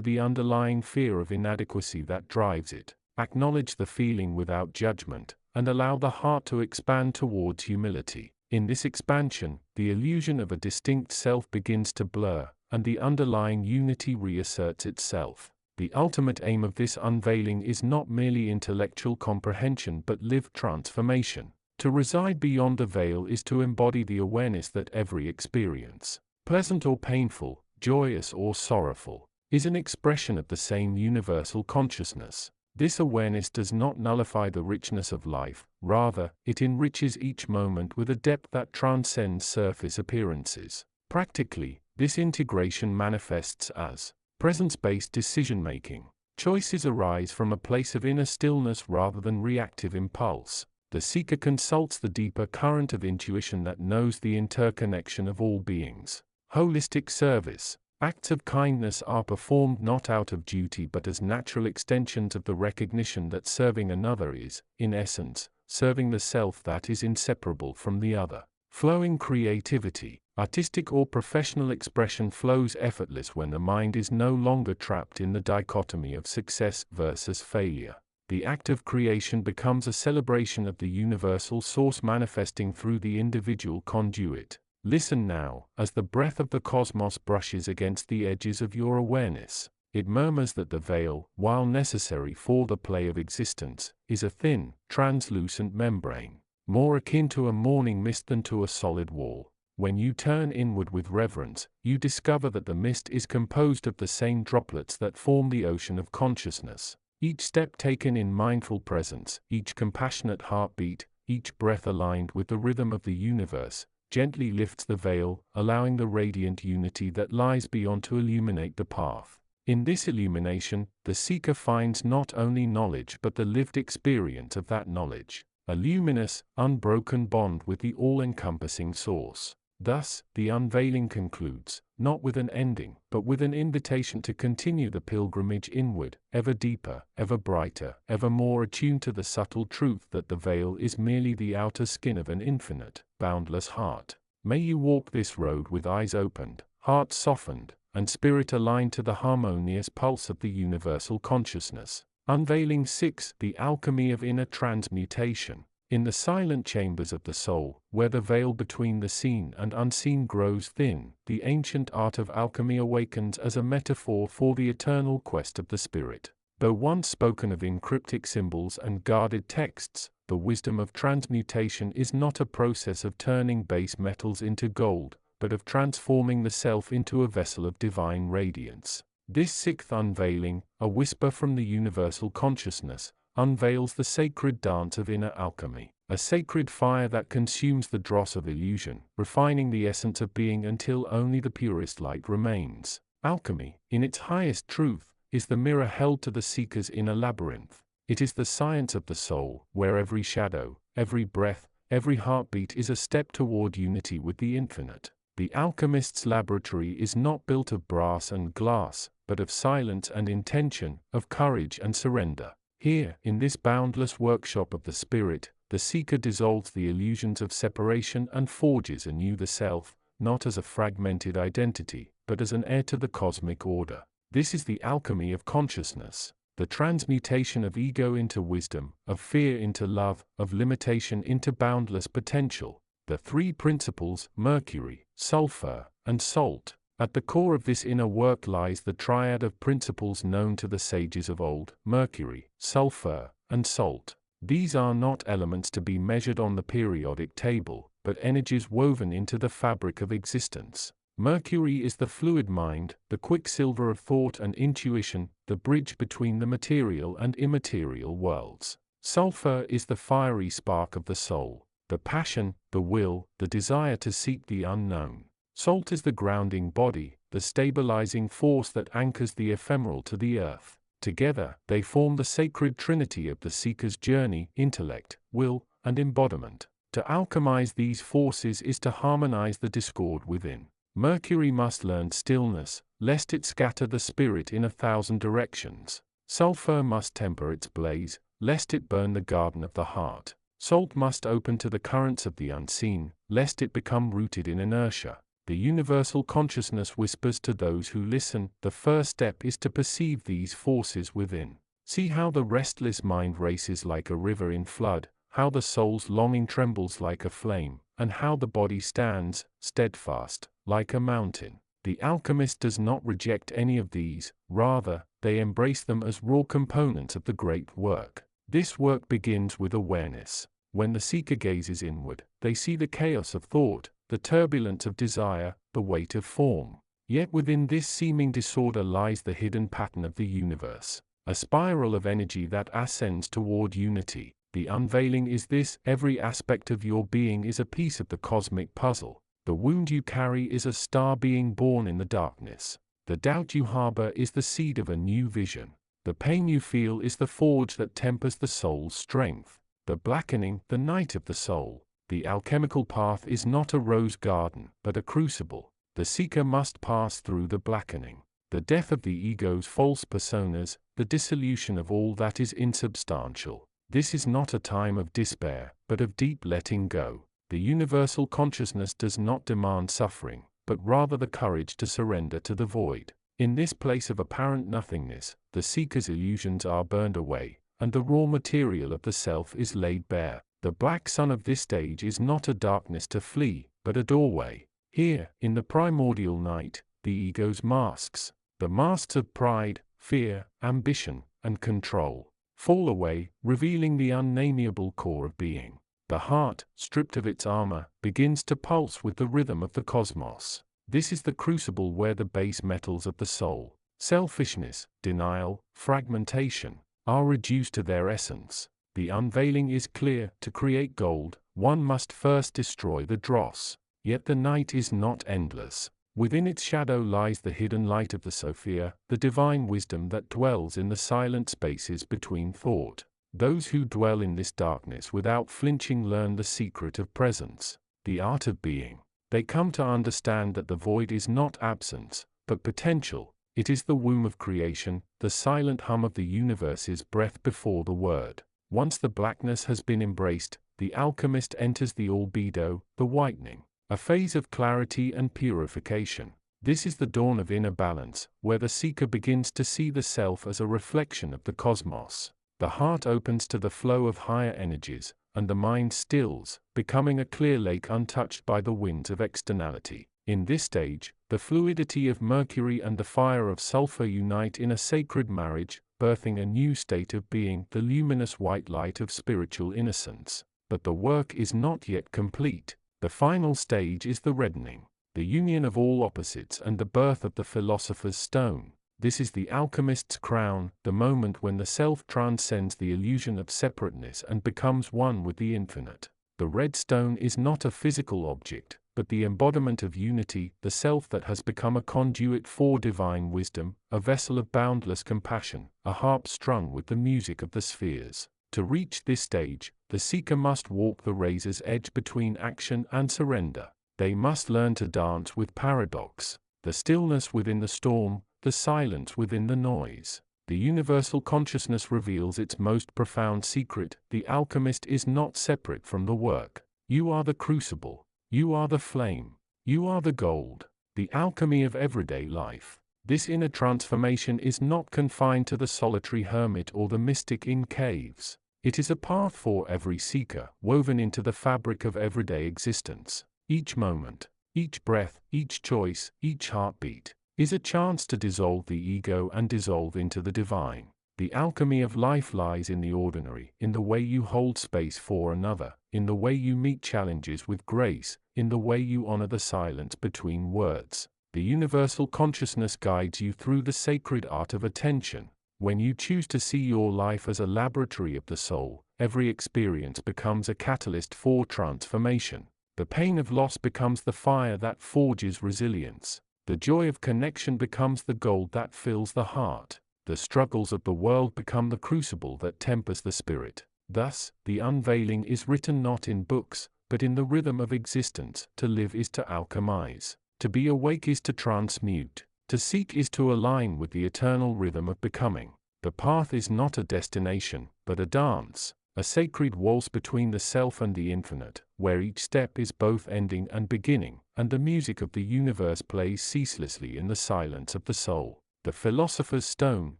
the underlying fear of inadequacy that drives it. Acknowledge the feeling without judgment, and allow the heart to expand towards humility. In this expansion, the illusion of a distinct self begins to blur, and the underlying unity reasserts itself. The ultimate aim of this unveiling is not merely intellectual comprehension but lived transformation. To reside beyond the veil is to embody the awareness that every experience, pleasant or painful, joyous or sorrowful, is an expression of the same universal consciousness. This awareness does not nullify the richness of life, rather, it enriches each moment with a depth that transcends surface appearances. Practically, this integration manifests as presence-based decision-making. Choices arise from a place of inner stillness rather than reactive impulse. The seeker consults the deeper current of intuition that knows the interconnection of all beings. Holistic service. Acts of kindness are performed not out of duty but as natural extensions of the recognition that serving another is, in essence, serving the self that is inseparable from the other. Flowing creativity. Artistic or professional expression flows effortless when the mind is no longer trapped in the dichotomy of success versus failure. The act of creation becomes a celebration of the universal source manifesting through the individual conduit. Listen now, as the breath of the cosmos brushes against the edges of your awareness. It murmurs that the veil, while necessary for the play of existence, is a thin, translucent membrane, more akin to a morning mist than to a solid wall. When you turn inward with reverence, you discover that the mist is composed of the same droplets that form the ocean of consciousness. Each step taken in mindful presence, each compassionate heartbeat, each breath aligned with the rhythm of the universe, gently lifts the veil, allowing the radiant unity that lies beyond to illuminate the path. In this illumination, the seeker finds not only knowledge but the lived experience of that knowledge, a luminous, unbroken bond with the all-encompassing source. Thus, the unveiling concludes, not with an ending, but with an invitation to continue the pilgrimage inward, ever deeper, ever brighter, ever more attuned to the subtle truth that the veil is merely the outer skin of an infinite, boundless heart. May you walk this road with eyes opened, heart softened, and spirit aligned to the harmonious pulse of the universal consciousness. Unveiling 6. The alchemy of inner transmutation. In the silent chambers of the soul, where the veil between the seen and unseen grows thin, the ancient art of alchemy awakens as a metaphor for the eternal quest of the spirit. Though once spoken of in cryptic symbols and guarded texts, the wisdom of transmutation is not a process of turning base metals into gold, but of transforming the self into a vessel of divine radiance. This sixth unveiling, a whisper from the universal consciousness, unveils the sacred dance of inner alchemy, a sacred fire that consumes the dross of illusion, refining the essence of being until only the purest light remains. Alchemy, in its highest truth, is the mirror held to the seeker's inner labyrinth. It is the science of the soul, where every shadow, every breath, every heartbeat is a step toward unity with the infinite. The alchemist's laboratory is not built of brass and glass, but of silence and intention, of courage and surrender. Here, in this boundless workshop of the spirit, the seeker dissolves the illusions of separation and forges anew the self, not as a fragmented identity, but as an heir to the cosmic order. This is the alchemy of consciousness, the transmutation of ego into wisdom, of fear into love, of limitation into boundless potential. The three principles, mercury, sulfur, and salt. At the core of this inner work lies the triad of principles known to the sages of old: mercury, sulfur, and salt. These are not elements to be measured on the periodic table, but energies woven into the fabric of existence. Mercury is the fluid mind, the quicksilver of thought and intuition, the bridge between the material and immaterial worlds. Sulfur is the fiery spark of the soul, the passion, the will, the desire to seek the unknown. Salt is the grounding body, the stabilizing force that anchors the ephemeral to the earth. Together, they form the sacred trinity of the seeker's journey: intellect, will, and embodiment. To alchemize these forces is to harmonize the discord within. Mercury must learn stillness, lest it scatter the spirit in 1,000 directions. Sulfur must temper its blaze, lest it burn the garden of the heart. Salt must open to the currents of the unseen, lest it become rooted in inertia. The universal consciousness whispers to those who listen, the first step is to perceive these forces within. See how the restless mind races like a river in flood, how the soul's longing trembles like a flame, and how the body stands, steadfast, like a mountain. The alchemist does not reject any of these, rather, they embrace them as raw components of the great work. This work begins with awareness. When the seeker gazes inward, they see the chaos of thought, the turbulence of desire, the weight of form. Yet within this seeming disorder lies the hidden pattern of the universe, a spiral of energy that ascends toward unity. The unveiling is this: every aspect of your being is a piece of the cosmic puzzle. The wound you carry is a star being born in the darkness. The doubt you harbor is the seed of a new vision. The pain you feel is the forge that tempers the soul's strength. The blackening, the night of the soul. The alchemical path is not a rose garden, but a crucible. The seeker must pass through the blackening. The death of the ego's false personas, the dissolution of all that is insubstantial. This is not a time of despair, but of deep letting go. The universal consciousness does not demand suffering, but rather the courage to surrender to the void. In this place of apparent nothingness, the seeker's illusions are burned away, and the raw material of the self is laid bare. The black sun of this stage is not a darkness to flee, but a doorway. Here, in the primordial night, the ego's masks, the masks of pride, fear, ambition, and control, fall away, revealing the unnameable core of being. The heart, stripped of its armor, begins to pulse with the rhythm of the cosmos. This is the crucible where the base metals of the soul, selfishness, denial, fragmentation, are reduced to their essence. The unveiling is clear: to create gold, one must first destroy the dross. Yet the night is not endless. Within its shadow lies the hidden light of the Sophia, the divine wisdom that dwells in the silent spaces between thought. Those who dwell in this darkness without flinching learn the secret of presence, the art of being. They come to understand that the void is not absence, but potential. It is the womb of creation, the silent hum of the universe's breath before the word. Once the blackness has been embraced, the alchemist enters the albedo, the whitening, a phase of clarity and purification. This is the dawn of inner balance, where the seeker begins to see the self as a reflection of the cosmos. The heart opens to the flow of higher energies, and the mind stills, becoming a clear lake untouched by the winds of externality. In this stage, the fluidity of mercury and the fire of sulfur unite in a sacred marriage, birthing a new state of being, the luminous white light of spiritual innocence. But the work is not yet complete. The final stage is the reddening, the union of all opposites and the birth of the philosopher's stone. This is the alchemist's crown, the moment when the self transcends the illusion of separateness and becomes one with the infinite. The red stone is not a physical object, but the embodiment of unity, the self that has become a conduit for divine wisdom, a vessel of boundless compassion, a harp strung with the music of the spheres. To reach this stage, the seeker must walk the razor's edge between action and surrender. They must learn to dance with paradox, the stillness within the storm, the silence within the noise. The universal consciousness reveals its most profound secret: the alchemist is not separate from the work. You are the crucible. You are the flame. You are the gold. The alchemy of everyday life. This inner transformation is not confined to the solitary hermit or the mystic in caves. It is a path for every seeker, woven into the fabric of everyday existence. Each moment, each breath, each choice, each heartbeat is a chance to dissolve the ego and dissolve into the divine. The alchemy of life lies in the ordinary, in the way you hold space for another, in the way you meet challenges with grace, in the way you honor the silence between words. The universal consciousness guides you through the sacred art of attention. When you choose to see your life as a laboratory of the soul, every experience becomes a catalyst for transformation. The pain of loss becomes the fire that forges resilience. The joy of connection becomes the gold that fills the heart. The struggles of the world become the crucible that tempers the spirit. Thus, the unveiling is written not in books, but in the rhythm of existence. To live is to alchemize. To be awake is to transmute. To seek is to align with the eternal rhythm of becoming. The path is not a destination, but a dance, a sacred waltz between the self and the infinite, where each step is both ending and beginning, and the music of the universe plays ceaselessly in the silence of the soul. The philosopher's stone,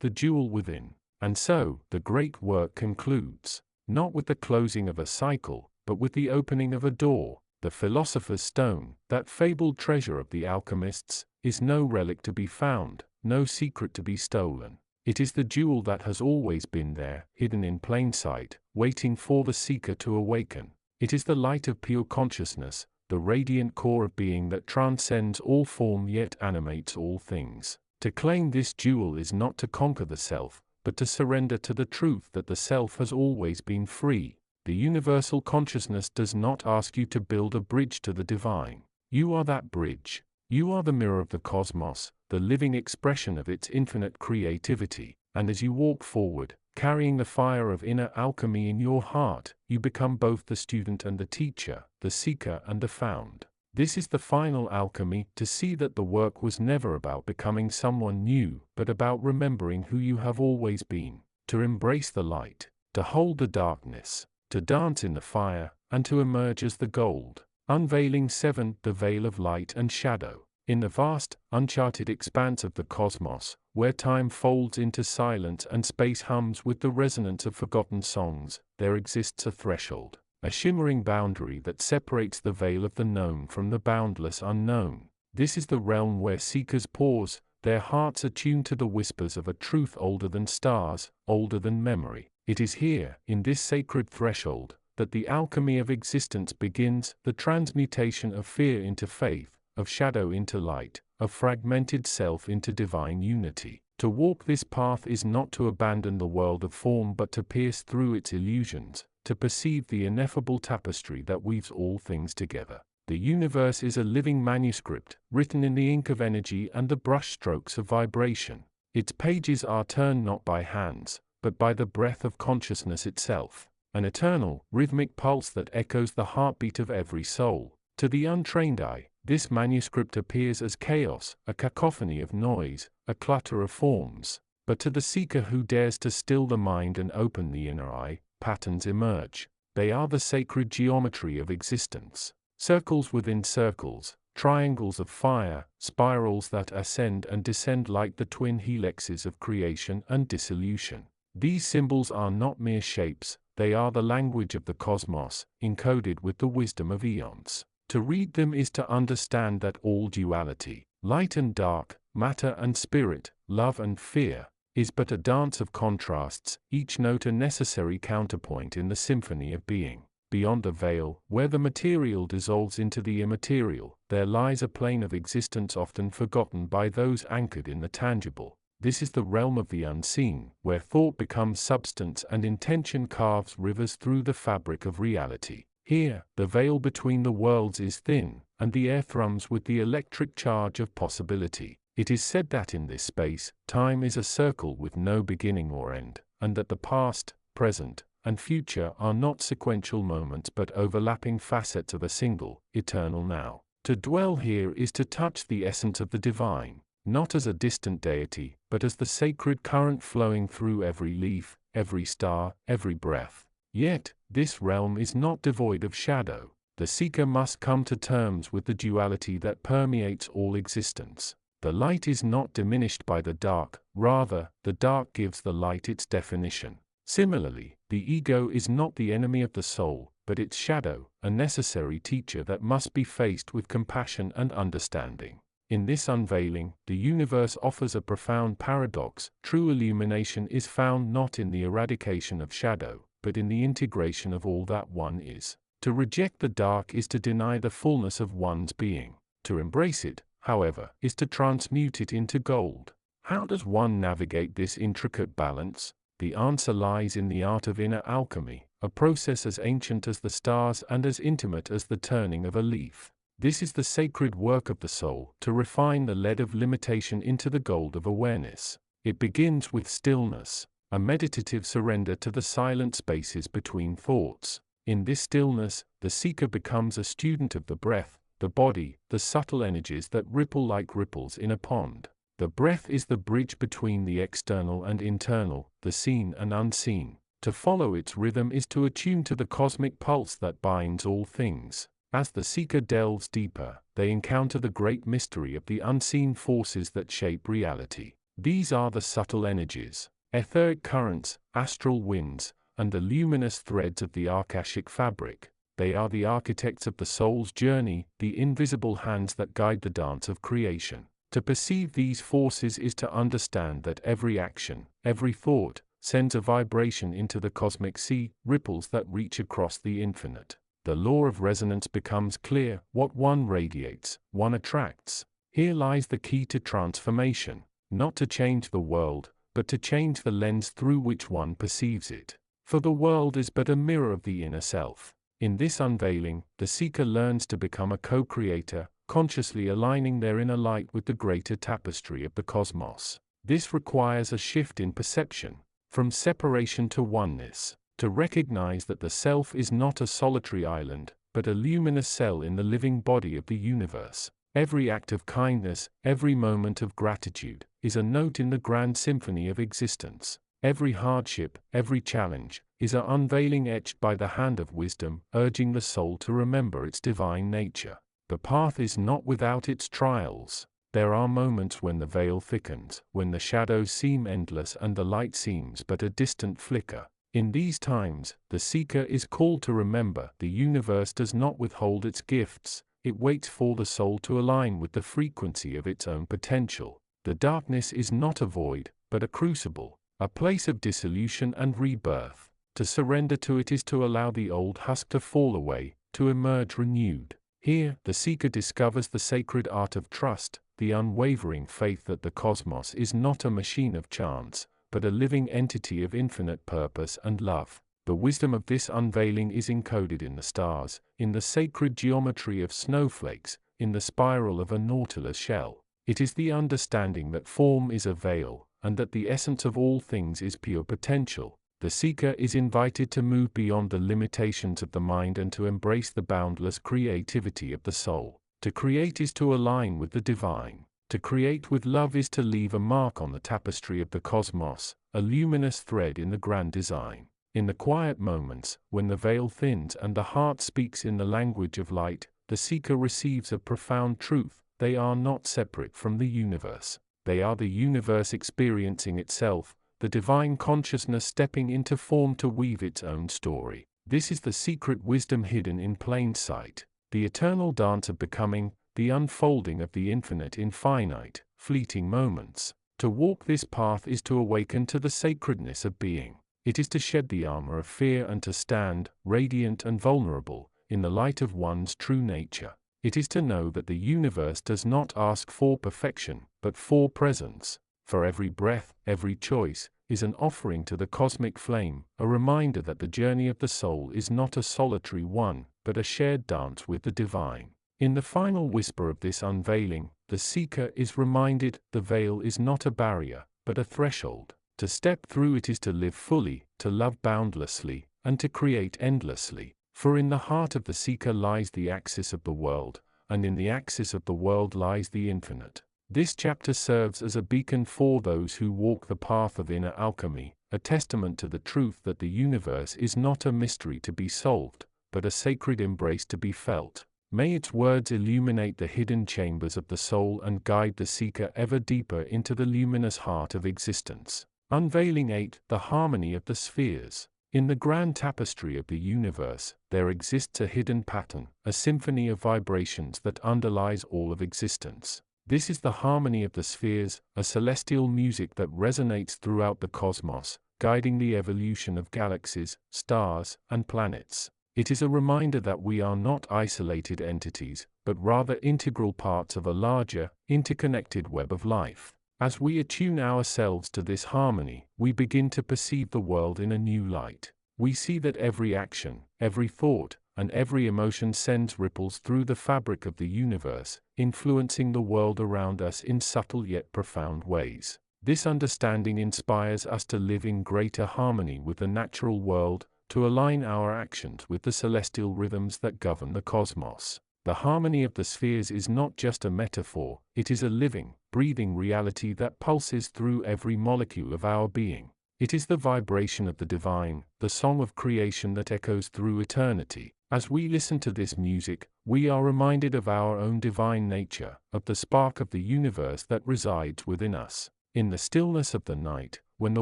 the jewel within. And so, the great work concludes, not with the closing of a cycle, but with the opening of a door. The philosopher's stone, that fabled treasure of the alchemists, is no relic to be found, no secret to be stolen. It is the jewel that has always been there, hidden in plain sight, waiting for the seeker to awaken. It is the light of pure consciousness, the radiant core of being that transcends all form yet animates all things. To claim this jewel is not to conquer the self, but to surrender to the truth that the self has always been free. The universal consciousness does not ask you to build a bridge to the divine. You are that bridge. You are the mirror of the cosmos, the living expression of its infinite creativity, and as you walk forward, carrying the fire of inner alchemy in your heart, you become both the student and the teacher, the seeker and the found. This is the final alchemy, to see that the work was never about becoming someone new, but about remembering who you have always been, to embrace the light, to hold the darkness, to dance in the fire, and to emerge as the gold. Unveiling 7, the veil of light and shadow. In the vast, uncharted expanse of the cosmos, where time folds into silence and space hums with the resonance of forgotten songs, there exists a threshold, a shimmering boundary that separates the veil of the known from the boundless unknown. This is the realm where seekers pause, their hearts attuned to the whispers of a truth older than stars, older than memory. It is here, in this sacred threshold, that the alchemy of existence begins, the transmutation of fear into faith, of shadow into light, of fragmented self into divine unity. To walk this path is not to abandon the world of form but to pierce through its illusions, to perceive the ineffable tapestry that weaves all things together. The universe is a living manuscript, written in the ink of energy and the brushstrokes of vibration. Its pages are turned not by hands, but by the breath of consciousness itself, an eternal, rhythmic pulse that echoes the heartbeat of every soul. To the untrained eye, this manuscript appears as chaos, a cacophony of noise, a clutter of forms. But to the seeker who dares to still the mind and open the inner eye, patterns emerge. They are the sacred geometry of existence. Circles within circles, triangles of fire, spirals that ascend and descend like the twin helixes of creation and dissolution. These symbols are not mere shapes, they are the language of the cosmos, encoded with the wisdom of eons. To read them is to understand that all duality, light and dark, matter and spirit, love and fear, is but a dance of contrasts, each note a necessary counterpoint in the symphony of being. Beyond the veil, where the material dissolves into the immaterial, there lies a plane of existence often forgotten by those anchored in the tangible. This is the realm of the unseen, where thought becomes substance and intention carves rivers through the fabric of reality. Here, the veil between the worlds is thin, and the air thrums with the electric charge of possibility. It is said that in this space, time is a circle with no beginning or end, and that the past, present, and future are not sequential moments but overlapping facets of a single, eternal now. To dwell here is to touch the essence of the divine, not as a distant deity, but as the sacred current flowing through every leaf, every star, every breath. Yet, this realm is not devoid of shadow. The seeker must come to terms with the duality that permeates all existence. The light is not diminished by the dark, rather, the dark gives the light its definition. Similarly, the ego is not the enemy of the soul, but its shadow, a necessary teacher that must be faced with compassion and understanding. In this unveiling, the universe offers a profound paradox. True illumination is found not in the eradication of shadow, but in the integration of all that one is. To reject the dark is to deny the fullness of one's being. To embrace it, however, is to transmute it into gold. How does one navigate this intricate balance? The answer lies in the art of inner alchemy, a process as ancient as the stars and as intimate as the turning of a leaf. This is the sacred work of the soul, to refine the lead of limitation into the gold of awareness. It begins with stillness, a meditative surrender to the silent spaces between thoughts. In this stillness, the seeker becomes a student of the breath, the body, the subtle energies that ripple like ripples in a pond. The breath is the bridge between the external and internal, the seen and unseen. To follow its rhythm is to attune to the cosmic pulse that binds all things. As the seeker delves deeper, they encounter the great mystery of the unseen forces that shape reality. These are the subtle energies, etheric currents, astral winds, and the luminous threads of the akashic fabric. They are the architects of the soul's journey, the invisible hands that guide the dance of creation. To perceive these forces is to understand that every action, every thought, sends a vibration into the cosmic sea, ripples that reach across the infinite. The law of resonance becomes clear: what one radiates, one attracts. Here lies the key to transformation, not to change the world, but to change the lens through which one perceives it. For the world is but a mirror of the inner self. In this unveiling, the seeker learns to become a co-creator, consciously aligning their inner light with the greater tapestry of the cosmos. This requires a shift in perception, from separation to oneness, to recognize that the self is not a solitary island, but a luminous cell in the living body of the universe. Every act of kindness, every moment of gratitude, is a note in the grand symphony of existence. Every hardship, every challenge, is an unveiling etched by the hand of wisdom, urging the soul to remember its divine nature. The path is not without its trials. There are moments when the veil thickens, when the shadows seem endless and the light seems but a distant flicker. In these times, the seeker is called to remember the universe does not withhold its gifts, it waits for the soul to align with the frequency of its own potential. The darkness is not a void, but a crucible, a place of dissolution and rebirth. To surrender to it is to allow the old husk to fall away, to emerge renewed. Here, the seeker discovers the sacred art of trust, the unwavering faith that the cosmos is not a machine of chance, but a living entity of infinite purpose and love. The wisdom of this unveiling is encoded in the stars, in the sacred geometry of snowflakes, in the spiral of a nautilus shell. It is the understanding that form is a veil, and that the essence of all things is pure potential. The seeker is invited to move beyond the limitations of the mind and to embrace the boundless creativity of the soul. To create is to align with the divine. To create with love is to leave a mark on the tapestry of the cosmos, a luminous thread in the grand design. In the quiet moments, when the veil thins and the heart speaks in the language of light, the seeker receives a profound truth: they are not separate from the universe. They are the universe experiencing itself, the divine consciousness stepping into form to weave its own story. This is the secret wisdom hidden in plain sight, the eternal dance of becoming, the unfolding of the infinite in finite, fleeting moments. To walk this path is to awaken to the sacredness of being. It is to shed the armor of fear and to stand, radiant and vulnerable, in the light of one's true nature. It is to know that the universe does not ask for perfection, but for presence. For every breath, every choice, is an offering to the cosmic flame, a reminder that the journey of the soul is not a solitary one, but a shared dance with the divine. In the final whisper of this unveiling, the seeker is reminded the veil is not a barrier, but a threshold. To step through it is to live fully, to love boundlessly, and to create endlessly. For in the heart of the seeker lies the axis of the world, and in the axis of the world lies the infinite. This chapter serves as a beacon for those who walk the path of inner alchemy, a testament to the truth that the universe is not a mystery to be solved, but a sacred embrace to be felt. May its words illuminate the hidden chambers of the soul and guide the seeker ever deeper into the luminous heart of existence. Unveiling 8. The harmony of the spheres. In the grand tapestry of the universe, there exists a hidden pattern, a symphony of vibrations that underlies all of existence. This is the harmony of the spheres, a celestial music that resonates throughout the cosmos, guiding the evolution of galaxies, stars, and planets. It is a reminder that we are not isolated entities, but rather integral parts of a larger, interconnected web of life. As we attune ourselves to this harmony, we begin to perceive the world in a new light. We see that every action, every thought, and every emotion sends ripples through the fabric of the universe, influencing the world around us in subtle yet profound ways. This understanding inspires us to live in greater harmony with the natural world, to align our actions with the celestial rhythms that govern the cosmos. The harmony of the spheres is not just a metaphor, it is a living, breathing reality that pulses through every molecule of our being. It is the vibration of the divine, the song of creation that echoes through eternity. As we listen to this music, we are reminded of our own divine nature, of the spark of the universe that resides within us. In the stillness of the night, when the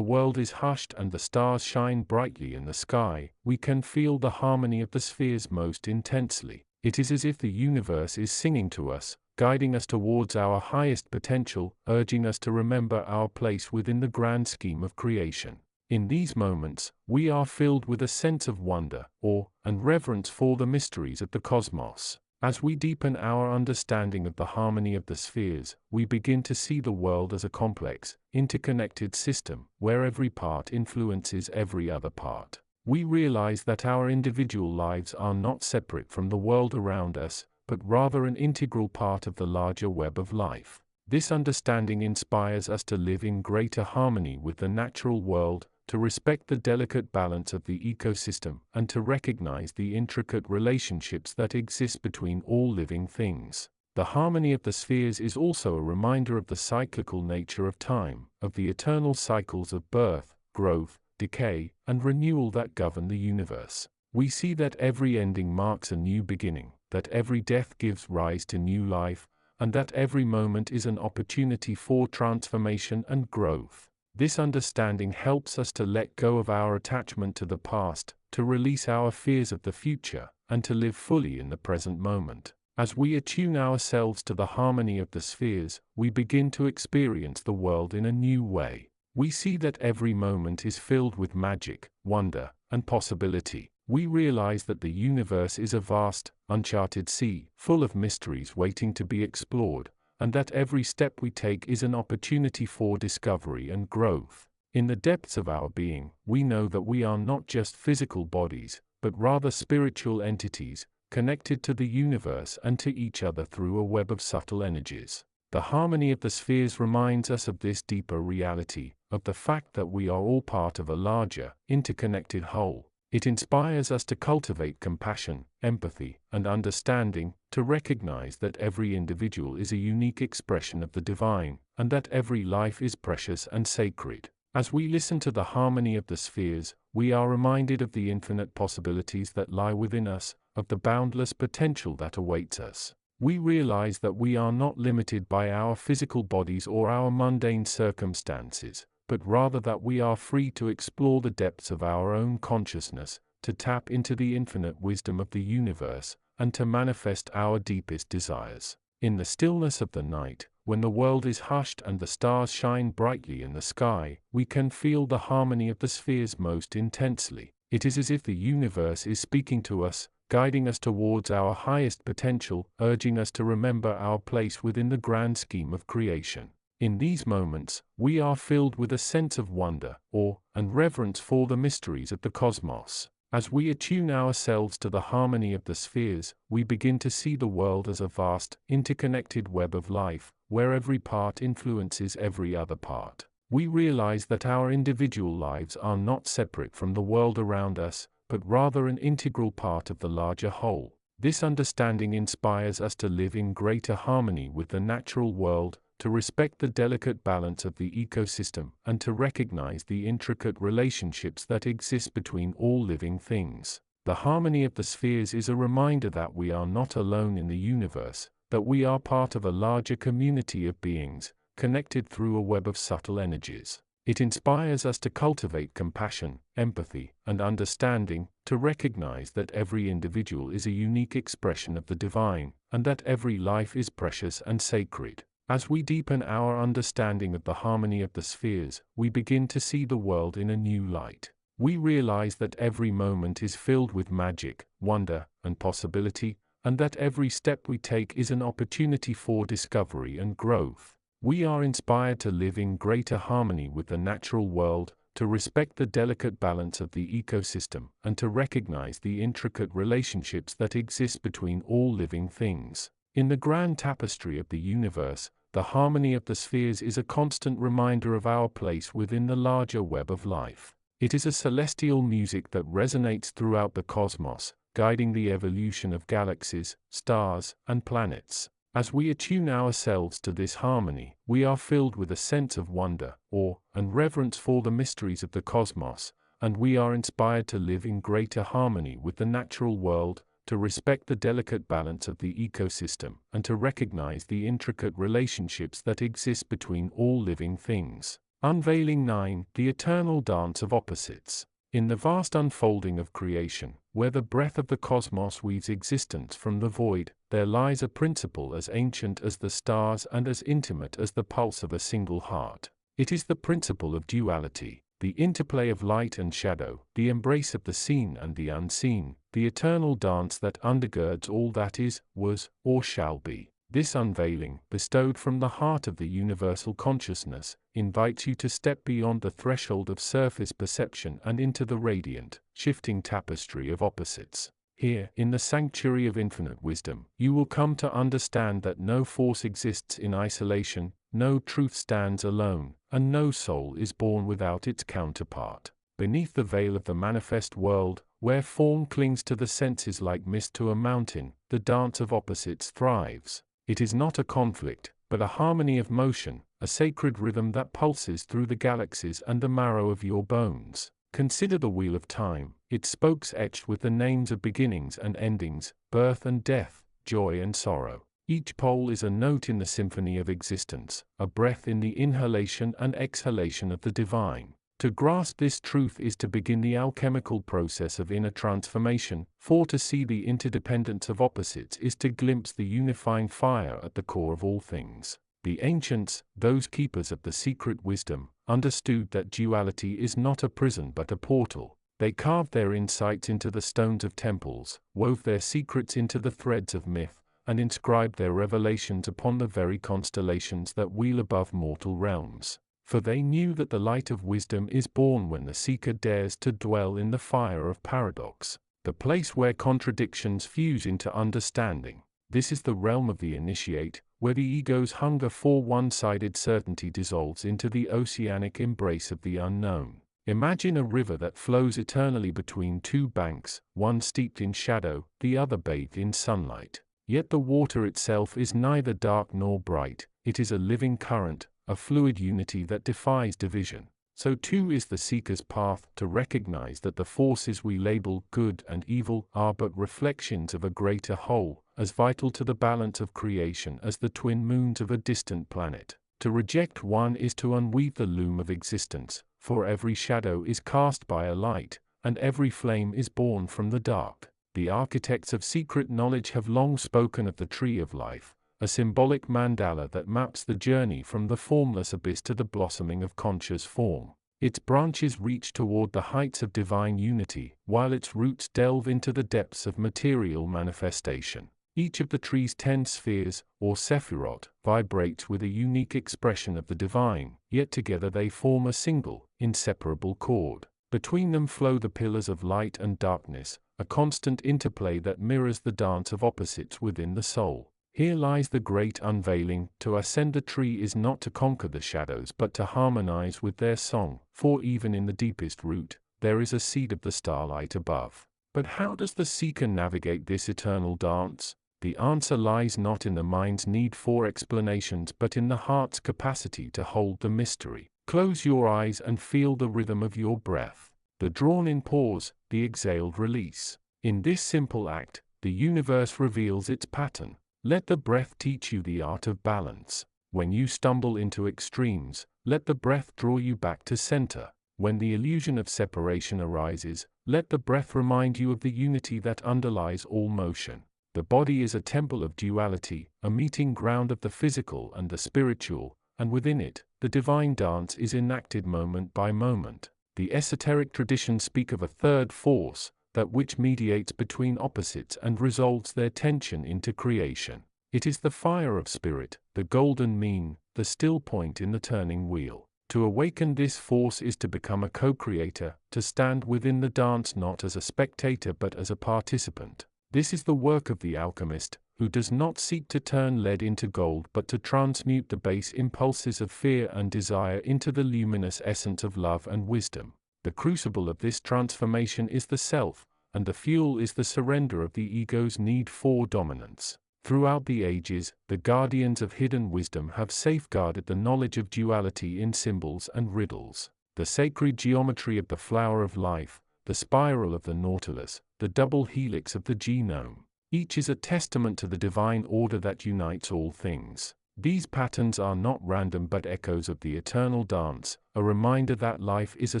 world is hushed and the stars shine brightly in the sky, we can feel the harmony of the spheres most intensely. It is as if the universe is singing to us, guiding us towards our highest potential, urging us to remember our place within the grand scheme of creation. In these moments, we are filled with a sense of wonder, awe, and reverence for the mysteries of the cosmos. As we deepen our understanding of the harmony of the spheres, we begin to see the world as a complex, interconnected system, where every part influences every other part. We realize that our individual lives are not separate from the world around us, but rather an integral part of the larger web of life. This understanding inspires us to live in greater harmony with the natural world, to respect the delicate balance of the ecosystem, and to recognize the intricate relationships that exist between all living things. The harmony of the spheres is also a reminder of the cyclical nature of time, of the eternal cycles of birth, growth, decay, and renewal that govern the universe. We see that every ending marks a new beginning, that every death gives rise to new life, and that every moment is an opportunity for transformation and growth. This understanding helps us to let go of our attachment to the past, to release our fears of the future, and to live fully in the present moment. As we attune ourselves to the harmony of the spheres, we begin to experience the world in a new way. We see that every moment is filled with magic, wonder, and possibility. We realize that the universe is a vast, uncharted sea, full of mysteries waiting to be explored, and that every step we take is an opportunity for discovery and growth. In the depths of our being, we know that we are not just physical bodies, but rather spiritual entities, connected to the universe and to each other through a web of subtle energies. The harmony of the spheres reminds us of this deeper reality, of the fact that we are all part of a larger, interconnected whole. It inspires us to cultivate compassion, empathy, and understanding, to recognize that every individual is a unique expression of the divine, and that every life is precious and sacred. As we listen to the harmony of the spheres, we are reminded of the infinite possibilities that lie within us, of the boundless potential that awaits us. We realize that we are not limited by our physical bodies or our mundane circumstances, but rather that we are free to explore the depths of our own consciousness, to tap into the infinite wisdom of the universe, and to manifest our deepest desires. In the stillness of the night, when the world is hushed and the stars shine brightly in the sky, we can feel the harmony of the spheres most intensely. It is as if the universe is speaking to us, guiding us towards our highest potential, urging us to remember our place within the grand scheme of creation. In these moments, we are filled with a sense of wonder, awe, and reverence for the mysteries of the cosmos. As we attune ourselves to the harmony of the spheres, we begin to see the world as a vast, interconnected web of life, where every part influences every other part. We realize that our individual lives are not separate from the world around us, but rather an integral part of the larger whole. This understanding inspires us to live in greater harmony with the natural world, to respect the delicate balance of the ecosystem, and to recognize the intricate relationships that exist between all living things. The harmony of the spheres is a reminder that we are not alone in the universe, that we are part of a larger community of beings, connected through a web of subtle energies. It inspires us to cultivate compassion, empathy, and understanding, to recognize that every individual is a unique expression of the divine, and that every life is precious and sacred. As we deepen our understanding of the harmony of the spheres, we begin to see the world in a new light. We realize that every moment is filled with magic, wonder, and possibility, and that every step we take is an opportunity for discovery and growth. We are inspired to live in greater harmony with the natural world, to respect the delicate balance of the ecosystem, and to recognize the intricate relationships that exist between all living things. In the grand tapestry of the universe, the harmony of the spheres is a constant reminder of our place within the larger web of life. It is a celestial music that resonates throughout the cosmos, guiding the evolution of galaxies, stars, and planets. As we attune ourselves to this harmony, we are filled with a sense of wonder, awe, and reverence for the mysteries of the cosmos, and we are inspired to live in greater harmony with the natural world, to respect the delicate balance of the ecosystem, and to recognize the intricate relationships that exist between all living things. Unveiling 9, the eternal dance of opposites. In the vast unfolding of creation, where the breath of the cosmos weaves existence from the void, there lies a principle as ancient as the stars and as intimate as the pulse of a single heart. It is the principle of duality, the interplay of light and shadow, the embrace of the seen and the unseen, the eternal dance that undergirds all that is, was, or shall be. This unveiling, bestowed from the heart of the universal consciousness, invites you to step beyond the threshold of surface perception and into the radiant, shifting tapestry of opposites. Here, in the sanctuary of infinite wisdom, you will come to understand that no force exists in isolation, no truth stands alone, and no soul is born without its counterpart. Beneath the veil of the manifest world, where form clings to the senses like mist to a mountain, the dance of opposites thrives. It is not a conflict, but a harmony of motion, a sacred rhythm that pulses through the galaxies and the marrow of your bones. Consider the wheel of time, its spokes etched with the names of beginnings and endings, birth and death, joy and sorrow. Each pole is a note in the symphony of existence, a breath in the inhalation and exhalation of the divine. To grasp this truth is to begin the alchemical process of inner transformation, for to see the interdependence of opposites is to glimpse the unifying fire at the core of all things. The ancients, those keepers of the secret wisdom, understood that duality is not a prison but a portal. They carved their insights into the stones of temples, wove their secrets into the threads of myth, and inscribed their revelations upon the very constellations that wheel above mortal realms. For they knew that the light of wisdom is born when the seeker dares to dwell in the fire of paradox, the place where contradictions fuse into understanding. This is the realm of the initiate, where the ego's hunger for one-sided certainty dissolves into the oceanic embrace of the unknown. Imagine a river that flows eternally between two banks, one steeped in shadow, the other bathed in sunlight. Yet the water itself is neither dark nor bright, it is a living current, a fluid unity that defies division. So too is the seeker's path, to recognize that the forces we label good and evil are but reflections of a greater whole, as vital to the balance of creation as the twin moons of a distant planet. To reject one is to unweave the loom of existence, for every shadow is cast by a light, and every flame is born from the dark. The architects of secret knowledge have long spoken of the tree of life, a symbolic mandala that maps the journey from the formless abyss to the blossoming of conscious form. Its branches reach toward the heights of divine unity, while its roots delve into the depths of material manifestation. Each of the tree's 10 spheres, or sephirot, vibrates with a unique expression of the divine, yet together they form a single, inseparable chord. Between them flow the pillars of light and darkness, a constant interplay that mirrors the dance of opposites within the soul. Here lies the great unveiling. To ascend the tree is not to conquer the shadows but to harmonize with their song, for even in the deepest root, there is a seed of the starlight above. But how does the seeker navigate this eternal dance? The answer lies not in the mind's need for explanations but in the heart's capacity to hold the mystery. Close your eyes and feel the rhythm of your breath, the drawn-in pause, the exhaled release. In this simple act, the universe reveals its pattern. Let the breath teach you the art of balance. When you stumble into extremes, let the breath draw you back to center. When the illusion of separation arises, let the breath remind you of the unity that underlies all motion. The body is a temple of duality, a meeting ground of the physical and the spiritual, and within it, the divine dance is enacted moment by moment. The esoteric traditions speak of a third force, that which mediates between opposites and resolves their tension into creation. It is the fire of spirit, the golden mean, the still point in the turning wheel. To awaken this force is to become a co-creator, to stand within the dance not as a spectator but as a participant. This is the work of the alchemist, who does not seek to turn lead into gold but to transmute the base impulses of fear and desire into the luminous essence of love and wisdom. The crucible of this transformation is the self, and the fuel is the surrender of the ego's need for dominance. Throughout the ages, the guardians of hidden wisdom have safeguarded the knowledge of duality in symbols and riddles. The sacred geometry of the flower of life, the spiral of the nautilus, the double helix of the genome. Each is a testament to the divine order that unites all things. These patterns are not random but echoes of the eternal dance, a reminder that life is a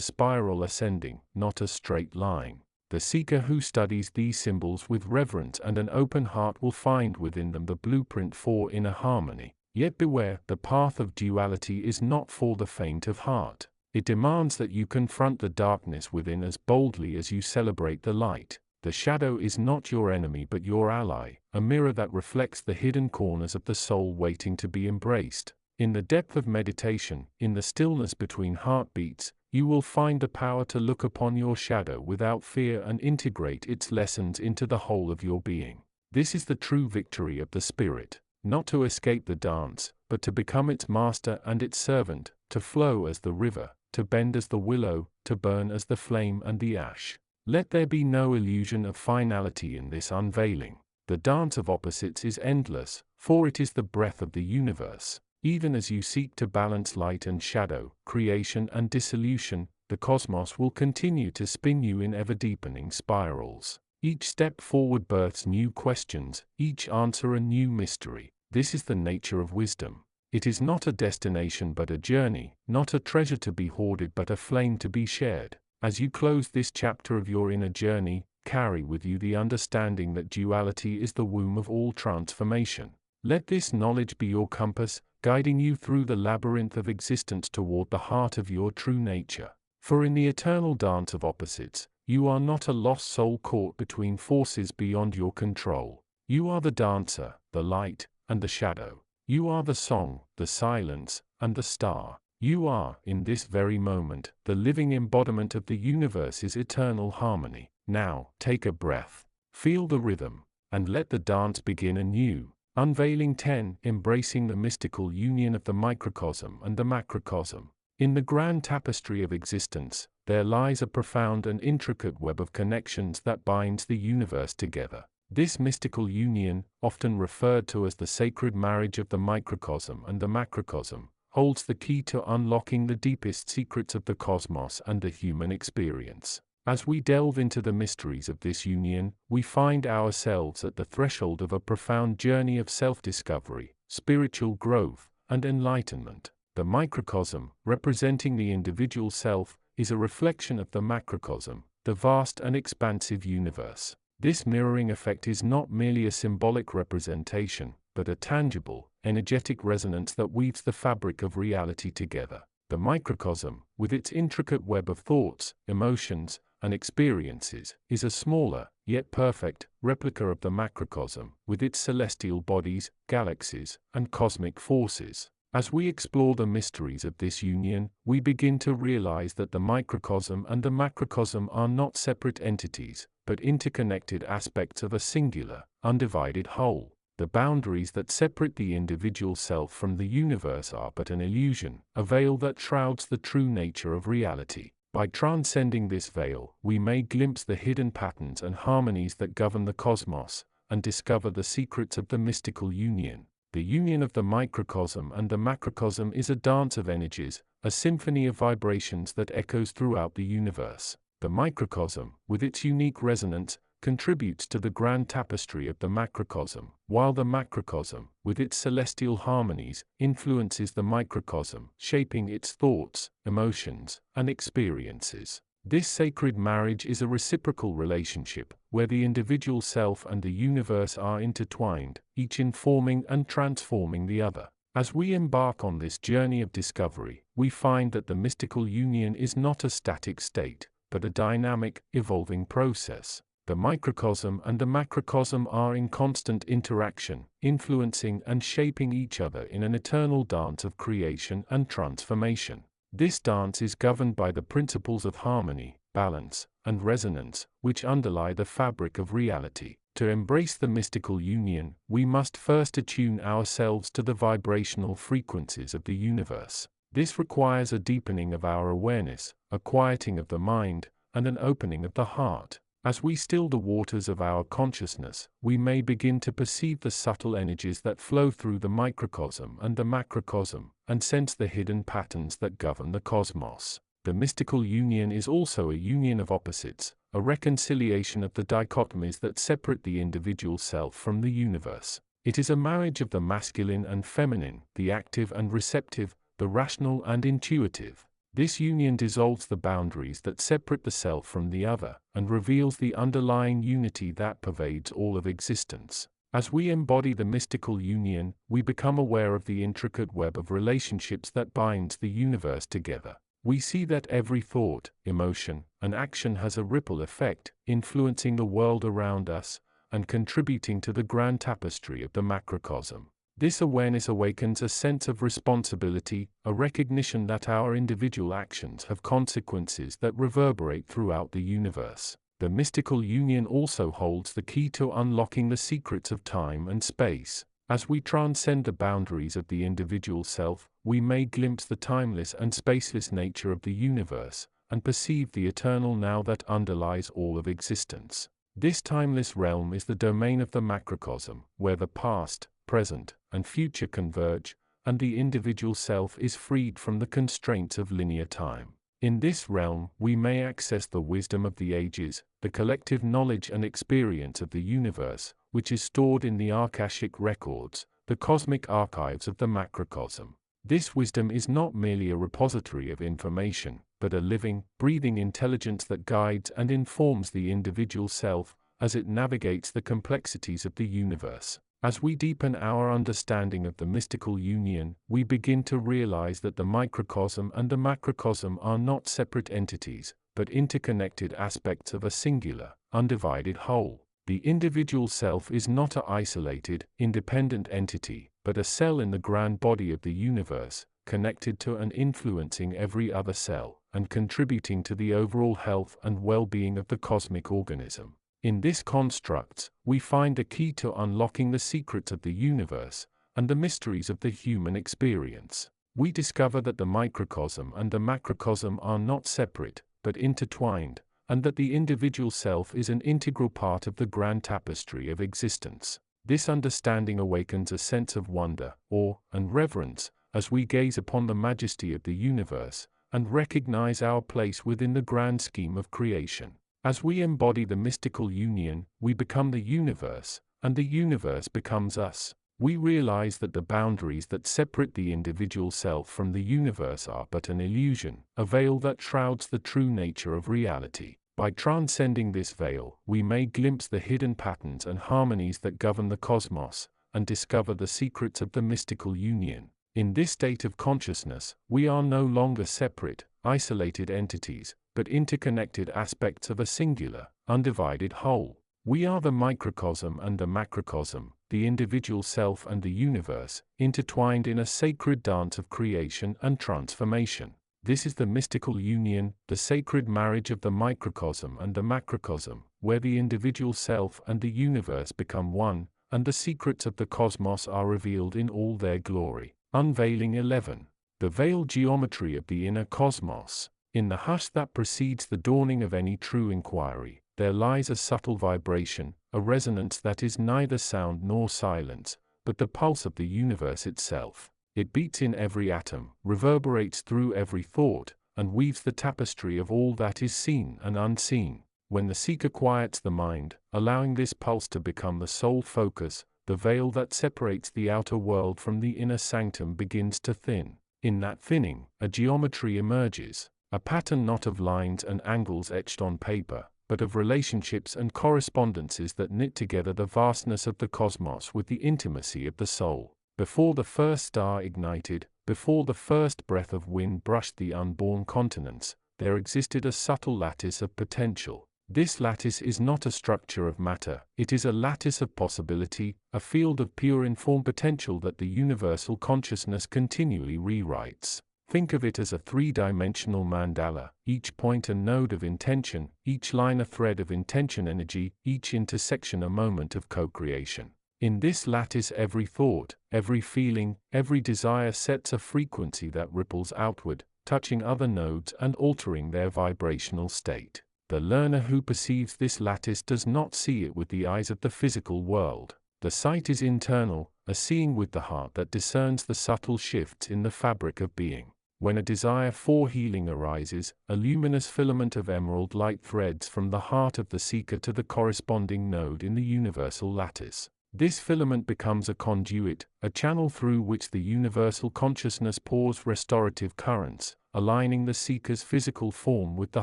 spiral ascending, not a straight line. The seeker who studies these symbols with reverence and an open heart will find within them the blueprint for inner harmony. Yet beware, the path of duality is not for the faint of heart. It demands that you confront the darkness within as boldly as you celebrate the light. The shadow is not your enemy but your ally, a mirror that reflects the hidden corners of the soul waiting to be embraced. In the depth of meditation, in the stillness between heartbeats, you will find the power to look upon your shadow without fear and integrate its lessons into the whole of your being. This is the true victory of the spirit, not to escape the dance, but to become its master and its servant, to flow as the river, to bend as the willow, to burn as the flame and the ash. Let there be no illusion of finality in this unveiling. The dance of opposites is endless, for it is the breath of the universe. Even as you seek to balance light and shadow, creation and dissolution, the cosmos will continue to spin you in ever-deepening spirals. Each step forward births new questions, each answer a new mystery. This is the nature of wisdom. It is not a destination but a journey, not a treasure to be hoarded but a flame to be shared. As you close this chapter of your inner journey, carry with you the understanding that duality is the womb of all transformation. Let this knowledge be your compass, guiding you through the labyrinth of existence toward the heart of your true nature. For in the eternal dance of opposites, you are not a lost soul caught between forces beyond your control. You are the dancer, the light, and the shadow. You are the song, the silence, and the star. You are, in this very moment, the living embodiment of the universe's eternal harmony. Now, take a breath, feel the rhythm, and let the dance begin anew. Unveiling 10, embracing the mystical union of the microcosm and the macrocosm. In the grand tapestry of existence, there lies a profound and intricate web of connections that binds the universe together. This mystical union, often referred to as the sacred marriage of the microcosm and the macrocosm, holds the key to unlocking the deepest secrets of the cosmos and the human experience. As we delve into the mysteries of this union, we find ourselves at the threshold of a profound journey of self-discovery, spiritual growth, and enlightenment. The microcosm, representing the individual self, is a reflection of the macrocosm, the vast and expansive universe. This mirroring effect is not merely a symbolic representation, but a tangible, energetic resonance that weaves the fabric of reality together. The microcosm, with its intricate web of thoughts, emotions, and experiences, is a smaller, yet perfect, replica of the macrocosm, with its celestial bodies, galaxies, and cosmic forces. As we explore the mysteries of this union, we begin to realize that the microcosm and the macrocosm are not separate entities, but interconnected aspects of a singular, undivided whole. The boundaries that separate the individual self from the universe are but an illusion, a veil that shrouds the true nature of reality. By transcending this veil, we may glimpse the hidden patterns and harmonies that govern the cosmos, and discover the secrets of the mystical union. The union of the microcosm and the macrocosm is a dance of energies, a symphony of vibrations that echoes throughout the universe. The microcosm, with its unique resonance, contributes to the grand tapestry of the macrocosm, while the macrocosm, with its celestial harmonies, influences the microcosm, shaping its thoughts, emotions, and experiences. This sacred marriage is a reciprocal relationship, where the individual self and the universe are intertwined, each informing and transforming the other. As we embark on this journey of discovery, we find that the mystical union is not a static state, but a dynamic, evolving process. The microcosm and the macrocosm are in constant interaction, influencing and shaping each other in an eternal dance of creation and transformation. This dance is governed by the principles of harmony, balance, and resonance, which underlie the fabric of reality. To embrace the mystical union, we must first attune ourselves to the vibrational frequencies of the universe. This requires a deepening of our awareness, a quieting of the mind, and an opening of the heart. As we still the waters of our consciousness, we may begin to perceive the subtle energies that flow through the microcosm and the macrocosm, and sense the hidden patterns that govern the cosmos. The mystical union is also a union of opposites, a reconciliation of the dichotomies that separate the individual self from the universe. It is a marriage of the masculine and feminine, the active and receptive, the rational and intuitive. This union dissolves the boundaries that separate the self from the other, and reveals the underlying unity that pervades all of existence. As we embody the mystical union, we become aware of the intricate web of relationships that binds the universe together. We see that every thought, emotion, and action has a ripple effect, influencing the world around us, and contributing to the grand tapestry of the macrocosm. This awareness awakens a sense of responsibility, a recognition that our individual actions have consequences that reverberate throughout the universe. The mystical union also holds the key to unlocking the secrets of time and space. As we transcend the boundaries of the individual self, we may glimpse the timeless and spaceless nature of the universe, and perceive the eternal now that underlies all of existence. This timeless realm is the domain of the macrocosm, where the past, present, and future converge, and the individual self is freed from the constraints of linear time. In this realm, we may access the wisdom of the ages, the collective knowledge and experience of the universe, which is stored in the Akashic records, the cosmic archives of the macrocosm. This wisdom is not merely a repository of information, but a living, breathing intelligence that guides and informs the individual self as it navigates the complexities of the universe. As we deepen our understanding of the mystical union, we begin to realize that the microcosm and the macrocosm are not separate entities, but interconnected aspects of a singular, undivided whole. The individual self is not an isolated, independent entity, but a cell in the grand body of the universe, connected to and influencing every other cell, and contributing to the overall health and well-being of the cosmic organism. In this construct, we find a key to unlocking the secrets of the universe and the mysteries of the human experience. We discover that the microcosm and the macrocosm are not separate, but intertwined, and that the individual self is an integral part of the grand tapestry of existence. This understanding awakens a sense of wonder, awe, and reverence as we gaze upon the majesty of the universe and recognize our place within the grand scheme of creation. As we embody the mystical union, we become the universe, and the universe becomes us. We realize that the boundaries that separate the individual self from the universe are but an illusion, a veil that shrouds the true nature of reality. By transcending this veil, we may glimpse the hidden patterns and harmonies that govern the cosmos, and discover the secrets of the mystical union. In this state of consciousness, we are no longer separate, isolated entities, but interconnected aspects of a singular, undivided whole. We are the microcosm and the macrocosm, the individual self and the universe, intertwined in a sacred dance of creation and transformation. This is the mystical union, the sacred marriage of the microcosm and the macrocosm, where the individual self and the universe become one, and the secrets of the cosmos are revealed in all their glory. Unveiling 11. The veiled geometry of the inner cosmos. In the hush that precedes the dawning of any true inquiry, there lies a subtle vibration, a resonance that is neither sound nor silence, but the pulse of the universe itself. It beats in every atom, reverberates through every thought, and weaves the tapestry of all that is seen and unseen. When the seeker quiets the mind, allowing this pulse to become the sole focus, the veil that separates the outer world from the inner sanctum begins to thin. In that thinning, a geometry emerges. A pattern not of lines and angles etched on paper, but of relationships and correspondences that knit together the vastness of the cosmos with the intimacy of the soul. Before the first star ignited, before the first breath of wind brushed the unborn continents, there existed a subtle lattice of potential. This lattice is not a structure of matter, it is a lattice of possibility, a field of pure informed potential that the universal consciousness continually rewrites. Think of it as a three-dimensional mandala, each point a node of intention, each line a thread of intention energy, each intersection a moment of co-creation. In this lattice every thought, every feeling, every desire sets a frequency that ripples outward, touching other nodes and altering their vibrational state. The learner who perceives this lattice does not see it with the eyes of the physical world. The sight is internal, a seeing with the heart that discerns the subtle shifts in the fabric of being. When a desire for healing arises, a luminous filament of emerald light threads from the heart of the seeker to the corresponding node in the universal lattice. This filament becomes a conduit, a channel through which the universal consciousness pours restorative currents, aligning the seeker's physical form with the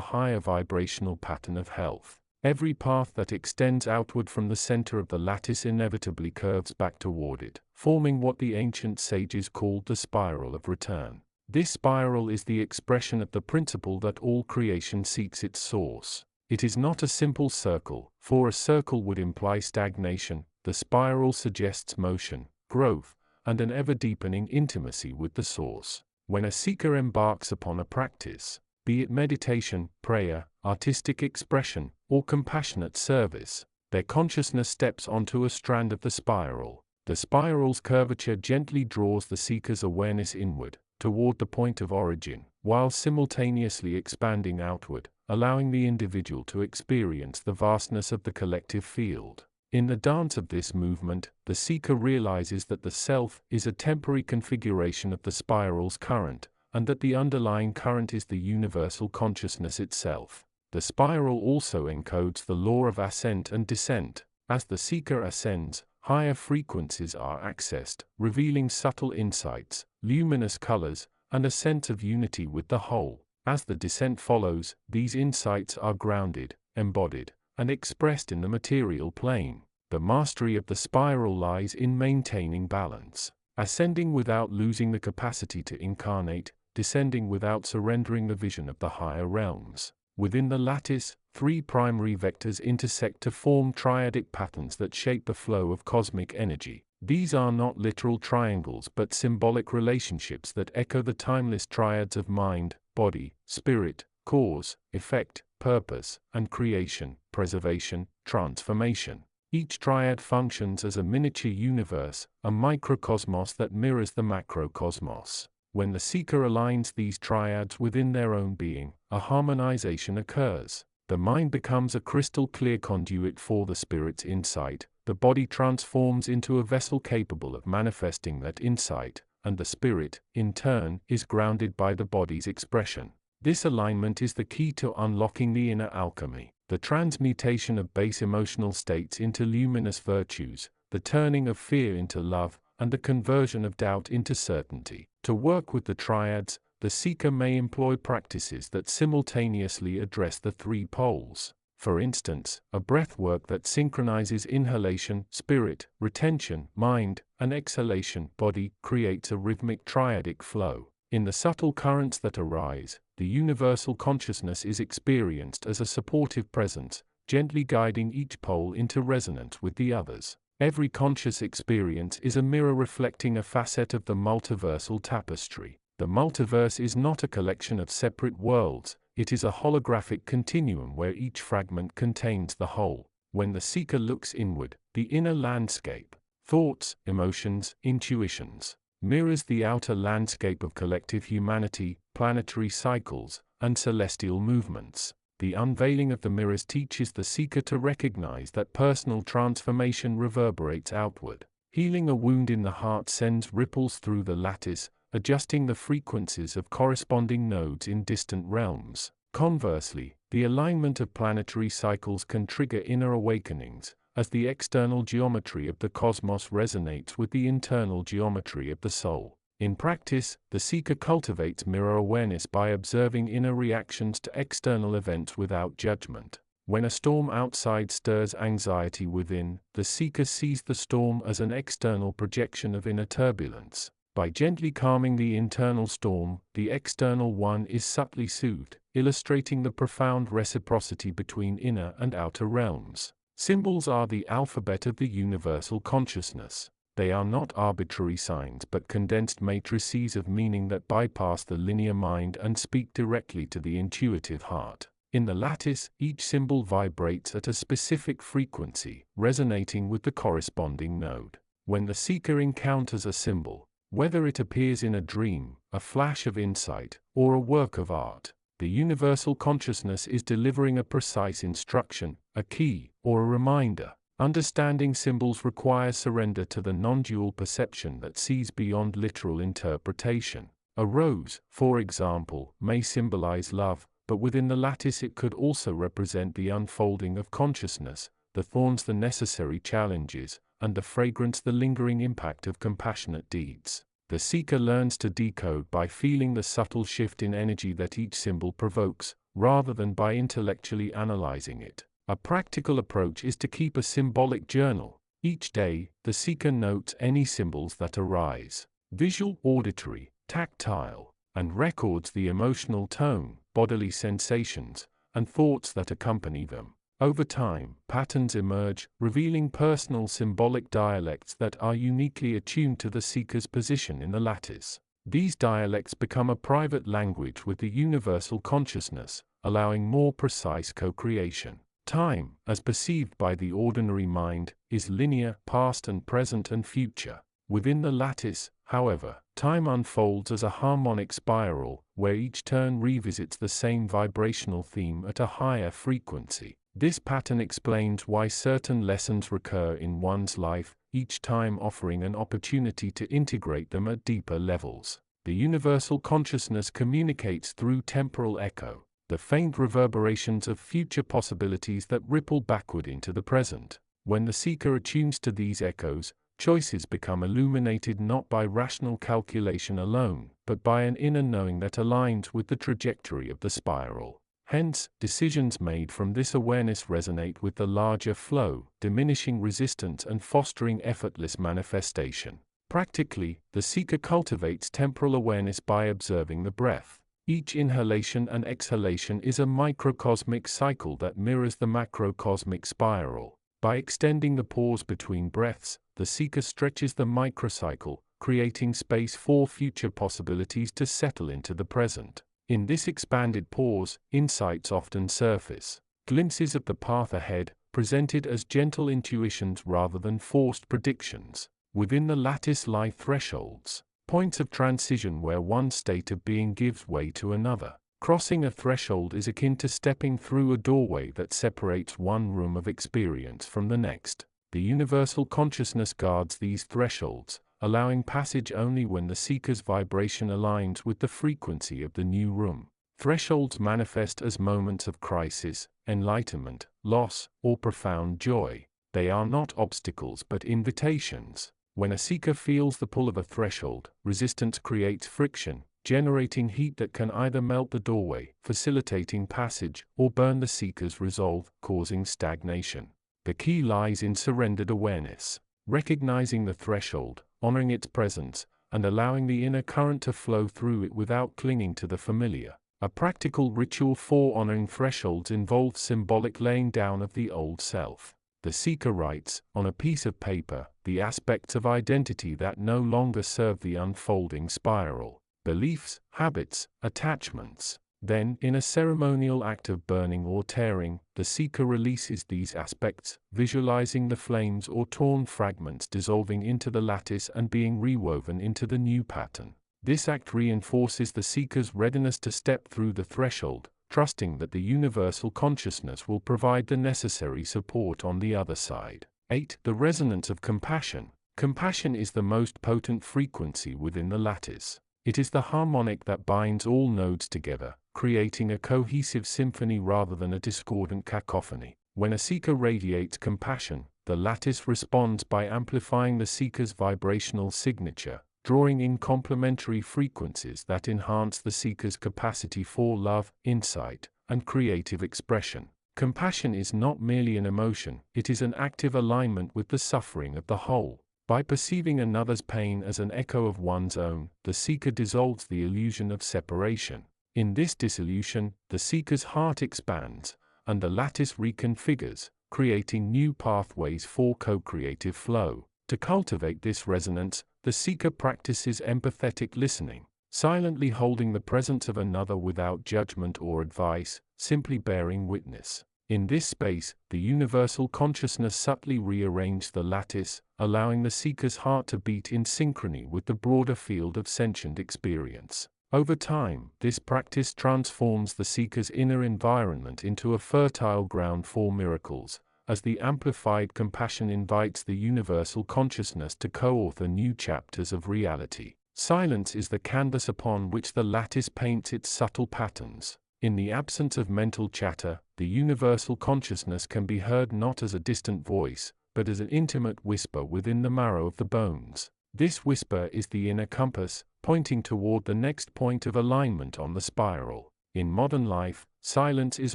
higher vibrational pattern of health. Every path that extends outward from the center of the lattice inevitably curves back toward it, forming what the ancient sages called the spiral of return. This spiral is the expression of the principle that all creation seeks its source. It is not a simple circle, for a circle would imply stagnation. The spiral suggests motion, growth, and an ever-deepening intimacy with the source. When a seeker embarks upon a practice, be it meditation, prayer, artistic expression, or compassionate service, their consciousness steps onto a strand of the spiral. The spiral's curvature gently draws the seeker's awareness inward, toward the point of origin, while simultaneously expanding outward, allowing the individual to experience the vastness of the collective field. In the dance of this movement, the seeker realizes that the self is a temporary configuration of the spiral's current, and that the underlying current is the universal consciousness itself. The spiral also encodes the law of ascent and descent. As the seeker ascends, higher frequencies are accessed, revealing subtle insights, luminous colors, and a sense of unity with the whole. As the descent follows, these insights are grounded, embodied, and expressed in the material plane. The mastery of the spiral lies in maintaining balance, ascending without losing the capacity to incarnate, descending without surrendering the vision of the higher realms. Within the lattice, three primary vectors intersect to form triadic patterns that shape the flow of cosmic energy. These are not literal triangles but symbolic relationships that echo the timeless triads of mind, body, spirit, cause, effect, purpose, and creation, preservation, transformation. Each triad functions as a miniature universe, a microcosmos that mirrors the macrocosmos. When the seeker aligns these triads within their own being, a harmonization occurs. The mind becomes a crystal-clear conduit for the spirit's insight, the body transforms into a vessel capable of manifesting that insight, and the spirit, in turn, is grounded by the body's expression. This alignment is the key to unlocking the inner alchemy, the transmutation of base emotional states into luminous virtues, the turning of fear into love, and the conversion of doubt into certainty. To work with the triads, the seeker may employ practices that simultaneously address the three poles. For instance, a breath work that synchronizes inhalation, spirit, retention, mind, and exhalation, body, creates a rhythmic triadic flow. In the subtle currents that arise, the universal consciousness is experienced as a supportive presence, gently guiding each pole into resonance with the others. Every conscious experience is a mirror reflecting a facet of the multiversal tapestry. The multiverse is not a collection of separate worlds, it is a holographic continuum where each fragment contains the whole. When the seeker looks inward, the inner landscape, thoughts, emotions, intuitions, mirrors the outer landscape of collective humanity, planetary cycles, and celestial movements. The unveiling of the mirrors teaches the seeker to recognize that personal transformation reverberates outward. Healing a wound in the heart sends ripples through the lattice, adjusting the frequencies of corresponding nodes in distant realms. Conversely, the alignment of planetary cycles can trigger inner awakenings, as the external geometry of the cosmos resonates with the internal geometry of the soul. In practice, the seeker cultivates mirror awareness by observing inner reactions to external events without judgment. When a storm outside stirs anxiety within, the seeker sees the storm as an external projection of inner turbulence. By gently calming the internal storm, the external one is subtly soothed, illustrating the profound reciprocity between inner and outer realms. Symbols are the alphabet of the universal consciousness. They are not arbitrary signs but condensed matrices of meaning that bypass the linear mind and speak directly to the intuitive heart. In the lattice, each symbol vibrates at a specific frequency, resonating with the corresponding node. When the seeker encounters a symbol, whether it appears in a dream, a flash of insight, or a work of art, The universal consciousness is delivering a precise instruction, a key, or a reminder. Understanding symbols requires surrender to the non-dual perception that sees beyond literal interpretation. A rose, for example, may symbolize love, but within the lattice it could also represent the unfolding of consciousness, the thorns the necessary challenges, and the fragrance the lingering impact of compassionate deeds. The seeker learns to decode by feeling the subtle shift in energy that each symbol provokes, rather than by intellectually analyzing it. A practical approach is to keep a symbolic journal. Each day, the seeker notes any symbols that arise, visual, auditory, tactile, and records the emotional tone, bodily sensations, and thoughts that accompany them. Over time, patterns emerge, revealing personal symbolic dialects that are uniquely attuned to the seeker's position in the lattice. These dialects become a private language with the universal consciousness, allowing more precise co-creation. Time, as perceived by the ordinary mind, is linear, past and present and future. Within the lattice, however, time unfolds as a harmonic spiral, where each turn revisits the same vibrational theme at a higher frequency. This pattern explains why certain lessons recur in one's life, each time offering an opportunity to integrate them at deeper levels. The universal consciousness communicates through temporal echo, the faint reverberations of future possibilities that ripple backward into the present. When the seeker attunes to these echoes, choices become illuminated not by rational calculation alone, but by an inner knowing that aligns with the trajectory of the spiral. Hence, decisions made from this awareness resonate with the larger flow, diminishing resistance and fostering effortless manifestation. Practically, the seeker cultivates temporal awareness by observing the breath. Each inhalation and exhalation is a microcosmic cycle that mirrors the macrocosmic spiral. By extending the pause between breaths, the seeker stretches the microcycle, creating space for future possibilities to settle into the present. In this expanded pause, insights often surface, glimpses of the path ahead, presented as gentle intuitions rather than forced predictions. Within the lattice lie thresholds, points of transition where one state of being gives way to another. Crossing a threshold is akin to stepping through a doorway that separates one room of experience from the next. The universal consciousness guards these thresholds, allowing passage only when the seeker's vibration aligns with the frequency of the new room. Thresholds manifest as moments of crisis, enlightenment, loss, or profound joy. They are not obstacles but invitations. When a seeker feels the pull of a threshold, resistance creates friction, generating heat that can either melt the doorway, facilitating passage, or burn the seeker's resolve, causing stagnation. The key lies in surrendered awareness, recognizing the threshold, honoring its presence, and allowing the inner current to flow through it without clinging to the familiar. A practical ritual for honoring thresholds involves symbolic laying down of the old self. The seeker writes, on a piece of paper, the aspects of identity that no longer serve the unfolding spiral. Beliefs, habits, attachments. Then, in a ceremonial act of burning or tearing, the seeker releases these aspects, visualizing the flames or torn fragments dissolving into the lattice and being rewoven into the new pattern. This act reinforces the seeker's readiness to step through the threshold, trusting that the universal consciousness will provide the necessary support on the other side. 8. The resonance of compassion. Compassion is the most potent frequency within the lattice. It is the harmonic that binds all nodes together, creating a cohesive symphony rather than a discordant cacophony. When a seeker radiates compassion, the lattice responds by amplifying the seeker's vibrational signature, drawing in complementary frequencies that enhance the seeker's capacity for love, insight, and creative expression. Compassion is not merely an emotion, it is an active alignment with the suffering of the whole. By perceiving another's pain as an echo of one's own, the seeker dissolves the illusion of separation. In this dissolution, the seeker's heart expands, and the lattice reconfigures, creating new pathways for co-creative flow. To cultivate this resonance, the seeker practices empathetic listening, silently holding the presence of another without judgment or advice, simply bearing witness. In this space, the universal consciousness subtly rearranges the lattice, allowing the seeker's heart to beat in synchrony with the broader field of sentient experience. Over time, this practice transforms the seeker's inner environment into a fertile ground for miracles, as the amplified compassion invites the universal consciousness to co-author new chapters of reality. Silence is the canvas upon which the lattice paints its subtle patterns. In the absence of mental chatter, the universal consciousness can be heard not as a distant voice, but as an intimate whisper within the marrow of the bones. This whisper is the inner compass, pointing toward the next point of alignment on the spiral. In modern life, silence is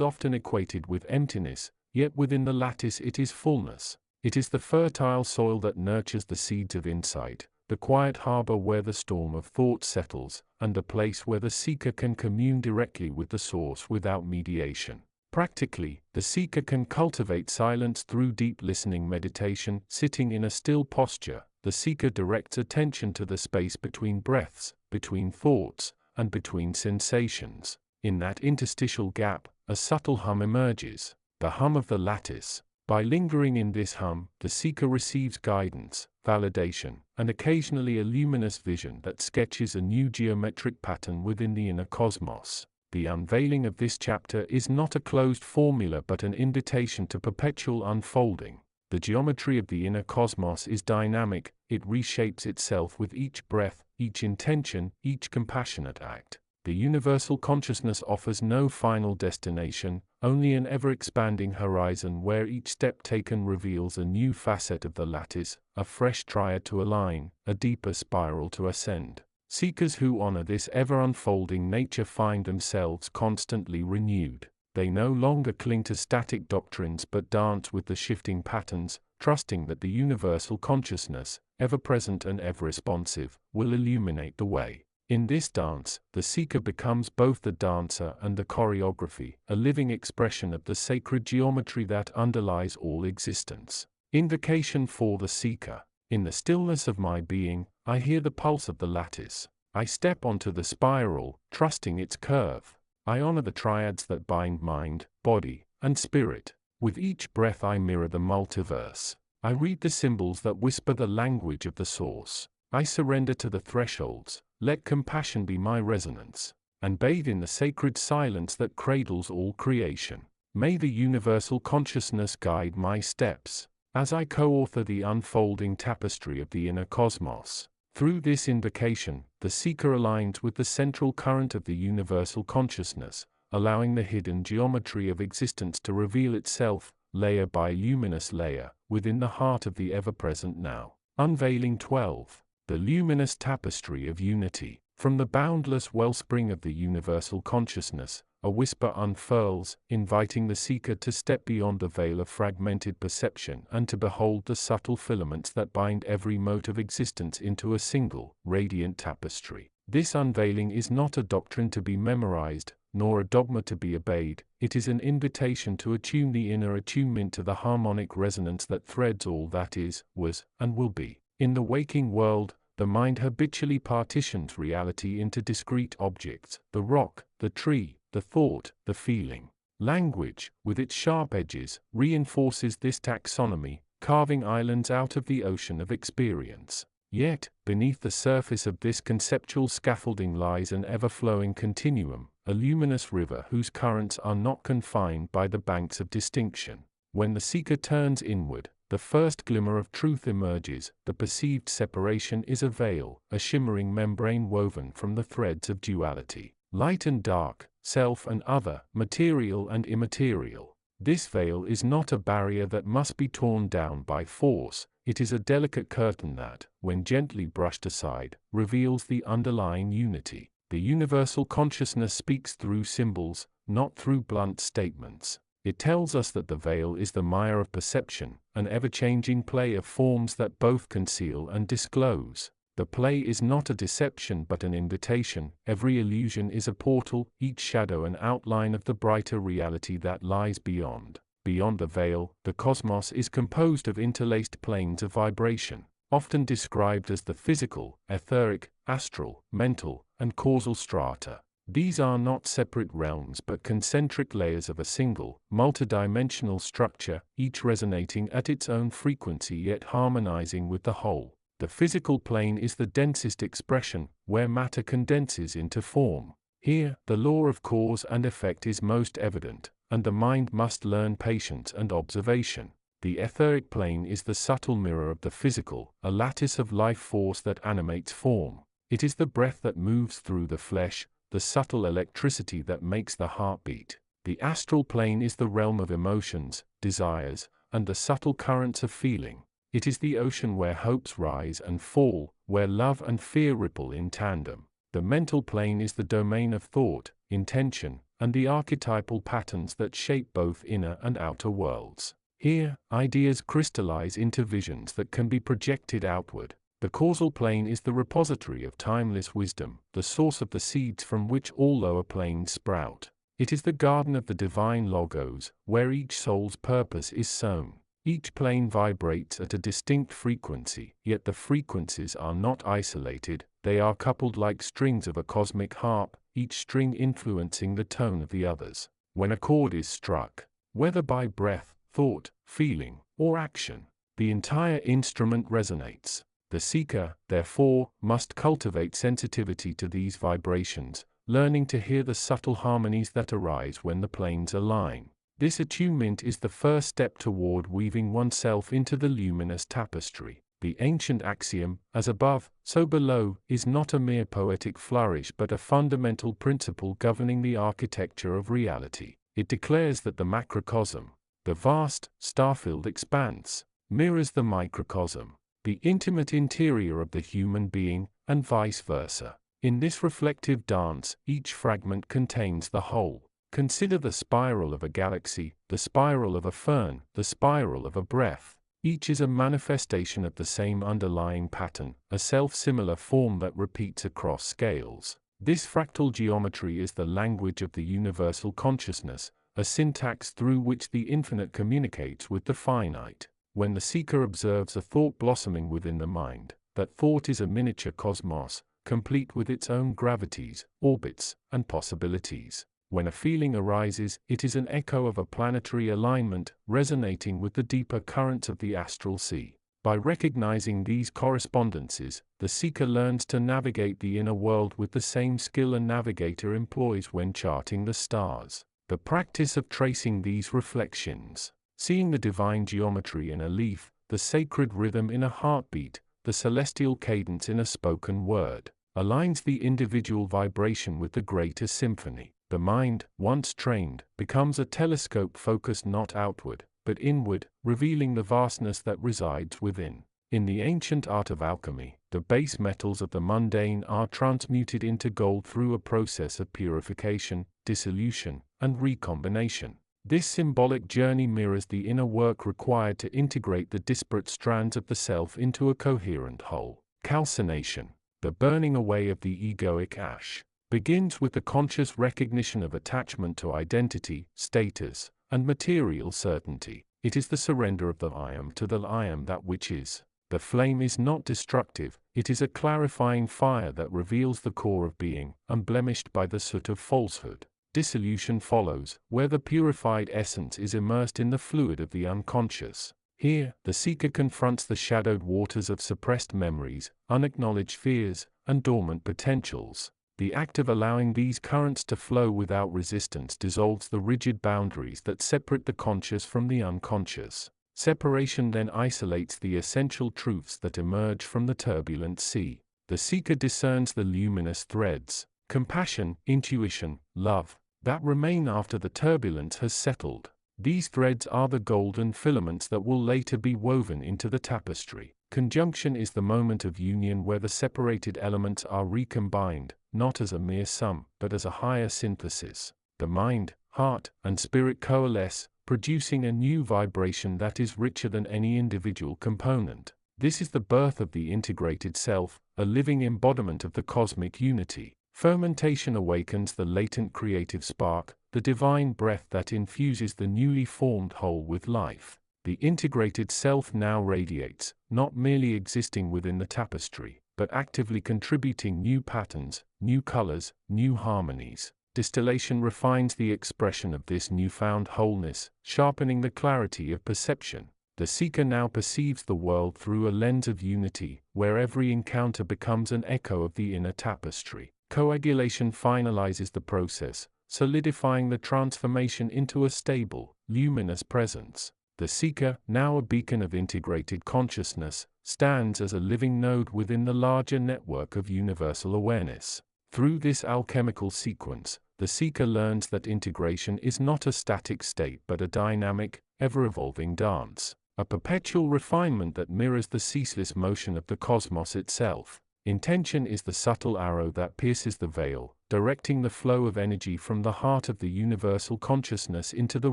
often equated with emptiness, yet within the lattice it is fullness. It is the fertile soil that nurtures the seeds of insight, the quiet harbor where the storm of thought settles, and the place where the seeker can commune directly with the source without mediation. Practically, the seeker can cultivate silence through deep listening meditation. Sitting in a still posture, the seeker directs attention to the space between breaths, between thoughts, and between sensations. In that interstitial gap, a subtle hum emerges, the hum of the lattice. By lingering in this hum, the seeker receives guidance, validation, and occasionally a luminous vision that sketches a new geometric pattern within the inner cosmos. The unveiling of this chapter is not a closed formula but an invitation to perpetual unfolding. The geometry of the inner cosmos is dynamic, it reshapes itself with each breath, each intention, each compassionate act. The universal consciousness offers no final destination, only an ever-expanding horizon where each step taken reveals a new facet of the lattice, a fresh triad to align, a deeper spiral to ascend. Seekers who honor this ever-unfolding nature find themselves constantly renewed. They no longer cling to static doctrines but dance with the shifting patterns, trusting that the universal consciousness, ever-present and ever-responsive, will illuminate the way. In this dance, the seeker becomes both the dancer and the choreography, a living expression of the sacred geometry that underlies all existence. Invocation for the seeker. In the stillness of my being, I hear the pulse of the lattice. I step onto the spiral, trusting its curve. I honor the triads that bind mind, body, and spirit. With each breath I mirror the multiverse. I read the symbols that whisper the language of the source. I surrender to the thresholds, let compassion be my resonance, and bathe in the sacred silence that cradles all creation. May the universal consciousness guide my steps, as I co-author the unfolding tapestry of the inner cosmos. Through this invocation, the seeker aligns with the central current of the universal consciousness, allowing the hidden geometry of existence to reveal itself, layer by luminous layer, within the heart of the ever-present now. Unveiling 12. The luminous tapestry of unity. From the boundless wellspring of the universal consciousness, a whisper unfurls, inviting the seeker to step beyond the veil of fragmented perception and to behold the subtle filaments that bind every mote of existence into a single, radiant tapestry. This unveiling is not a doctrine to be memorized, nor a dogma to be obeyed. It is an invitation to attune the inner attunement to the harmonic resonance that threads all that is, was, and will be. In the waking world, the mind habitually partitions reality into discrete objects: the rock, the tree, the thought, the feeling. Language, with its sharp edges, reinforces this taxonomy, carving islands out of the ocean of experience. Yet, beneath the surface of this conceptual scaffolding lies an ever-flowing continuum, a luminous river whose currents are not confined by the banks of distinction. When the seeker turns inward, the first glimmer of truth emerges. The perceived separation is a veil, a shimmering membrane woven from the threads of duality. Light and dark, self and other, material and immaterial. This veil is not a barrier that must be torn down by force. It is a delicate curtain that, when gently brushed aside, reveals the underlying unity. The universal consciousness speaks through symbols, not through blunt statements. It tells us that the veil is the mire of perception, an ever-changing play of forms that both conceal and disclose. The play is not a deception but an invitation. Every illusion is a portal, each shadow an outline of the brighter reality that lies beyond. Beyond the veil, the cosmos is composed of interlaced planes of vibration, often described as the physical, etheric, astral, mental, and causal strata. These are not separate realms but concentric layers of a single, multidimensional structure, each resonating at its own frequency yet harmonizing with the whole. The physical plane is the densest expression, where matter condenses into form. Here, the law of cause and effect is most evident, and the mind must learn patience and observation. The etheric plane is the subtle mirror of the physical, a lattice of life force that animates form. It is the breath that moves through the flesh, the subtle electricity that makes the heart beat. The astral plane is the realm of emotions, desires, and the subtle currents of feeling. It is the ocean where hopes rise and fall, where love and fear ripple in tandem. The mental plane is the domain of thought, intention, and the archetypal patterns that shape both inner and outer worlds. Here, ideas crystallize into visions that can be projected outward. The causal plane is the repository of timeless wisdom, the source of the seeds from which all lower planes sprout. It is the garden of the divine logos, where each soul's purpose is sown. Each plane vibrates at a distinct frequency, yet the frequencies are not isolated, they are coupled like strings of a cosmic harp, each string influencing the tone of the others. When a chord is struck, whether by breath, thought, feeling, or action, the entire instrument resonates. The seeker, therefore, must cultivate sensitivity to these vibrations, learning to hear the subtle harmonies that arise when the planes align. This attunement is the first step toward weaving oneself into the luminous tapestry. The ancient axiom, as above, so below, is not a mere poetic flourish but a fundamental principle governing the architecture of reality. It declares that the macrocosm, the vast, star-filled expanse, mirrors the microcosm, the intimate interior of the human being, and vice versa. In this reflective dance, each fragment contains the whole. Consider the spiral of a galaxy, the spiral of a fern, the spiral of a breath. Each is a manifestation of the same underlying pattern, a self-similar form that repeats across scales. This fractal geometry is the language of the universal consciousness, a syntax through which the infinite communicates with the finite. When the seeker observes a thought blossoming within the mind, that thought is a miniature cosmos, complete with its own gravities, orbits, and possibilities. When a feeling arises, it is an echo of a planetary alignment, resonating with the deeper currents of the astral sea. By recognizing these correspondences, the seeker learns to navigate the inner world with the same skill a navigator employs when charting the stars. The practice of tracing these reflections, seeing the divine geometry in a leaf, the sacred rhythm in a heartbeat, the celestial cadence in a spoken word, aligns the individual vibration with the greater symphony. The mind, once trained, becomes a telescope focused not outward, but inward, revealing the vastness that resides within. In the ancient art of alchemy, the base metals of the mundane are transmuted into gold through a process of purification, dissolution, and recombination. This symbolic journey mirrors the inner work required to integrate the disparate strands of the self into a coherent whole. Calcination, the burning away of the egoic ash, begins with the conscious recognition of attachment to identity, status, and material certainty. It is the surrender of the I am to the I am that which is. The flame is not destructive, it is a clarifying fire that reveals the core of being, unblemished by the soot of falsehood. Dissolution follows, where the purified essence is immersed in the fluid of the unconscious. Here, the seeker confronts the shadowed waters of suppressed memories, unacknowledged fears, and dormant potentials. The act of allowing these currents to flow without resistance dissolves the rigid boundaries that separate the conscious from the unconscious. Separation then isolates the essential truths that emerge from the turbulent sea. The seeker discerns the luminous threads, compassion, intuition, love, that remain after the turbulence has settled. These threads are the golden filaments that will later be woven into the tapestry. Conjunction is the moment of union where the separated elements are recombined, not as a mere sum, but as a higher synthesis. The mind, heart, and spirit coalesce, producing a new vibration that is richer than any individual component. This is the birth of the integrated self, a living embodiment of the cosmic unity. Fermentation awakens the latent creative spark, the divine breath that infuses the newly formed whole with life. The integrated self now radiates, not merely existing within the tapestry, but actively contributing new patterns, new colors, new harmonies. Distillation refines the expression of this newfound wholeness, sharpening the clarity of perception. The seeker now perceives the world through a lens of unity, where every encounter becomes an echo of the inner tapestry. Coagulation finalizes the process, solidifying the transformation into a stable, luminous presence. The seeker, now a beacon of integrated consciousness, stands as a living node within the larger network of universal awareness. Through this alchemical sequence, the seeker learns that integration is not a static state but a dynamic, ever-evolving dance, a perpetual refinement that mirrors the ceaseless motion of the cosmos itself. Intention is the subtle arrow that pierces the veil, directing the flow of energy from the heart of the universal consciousness into the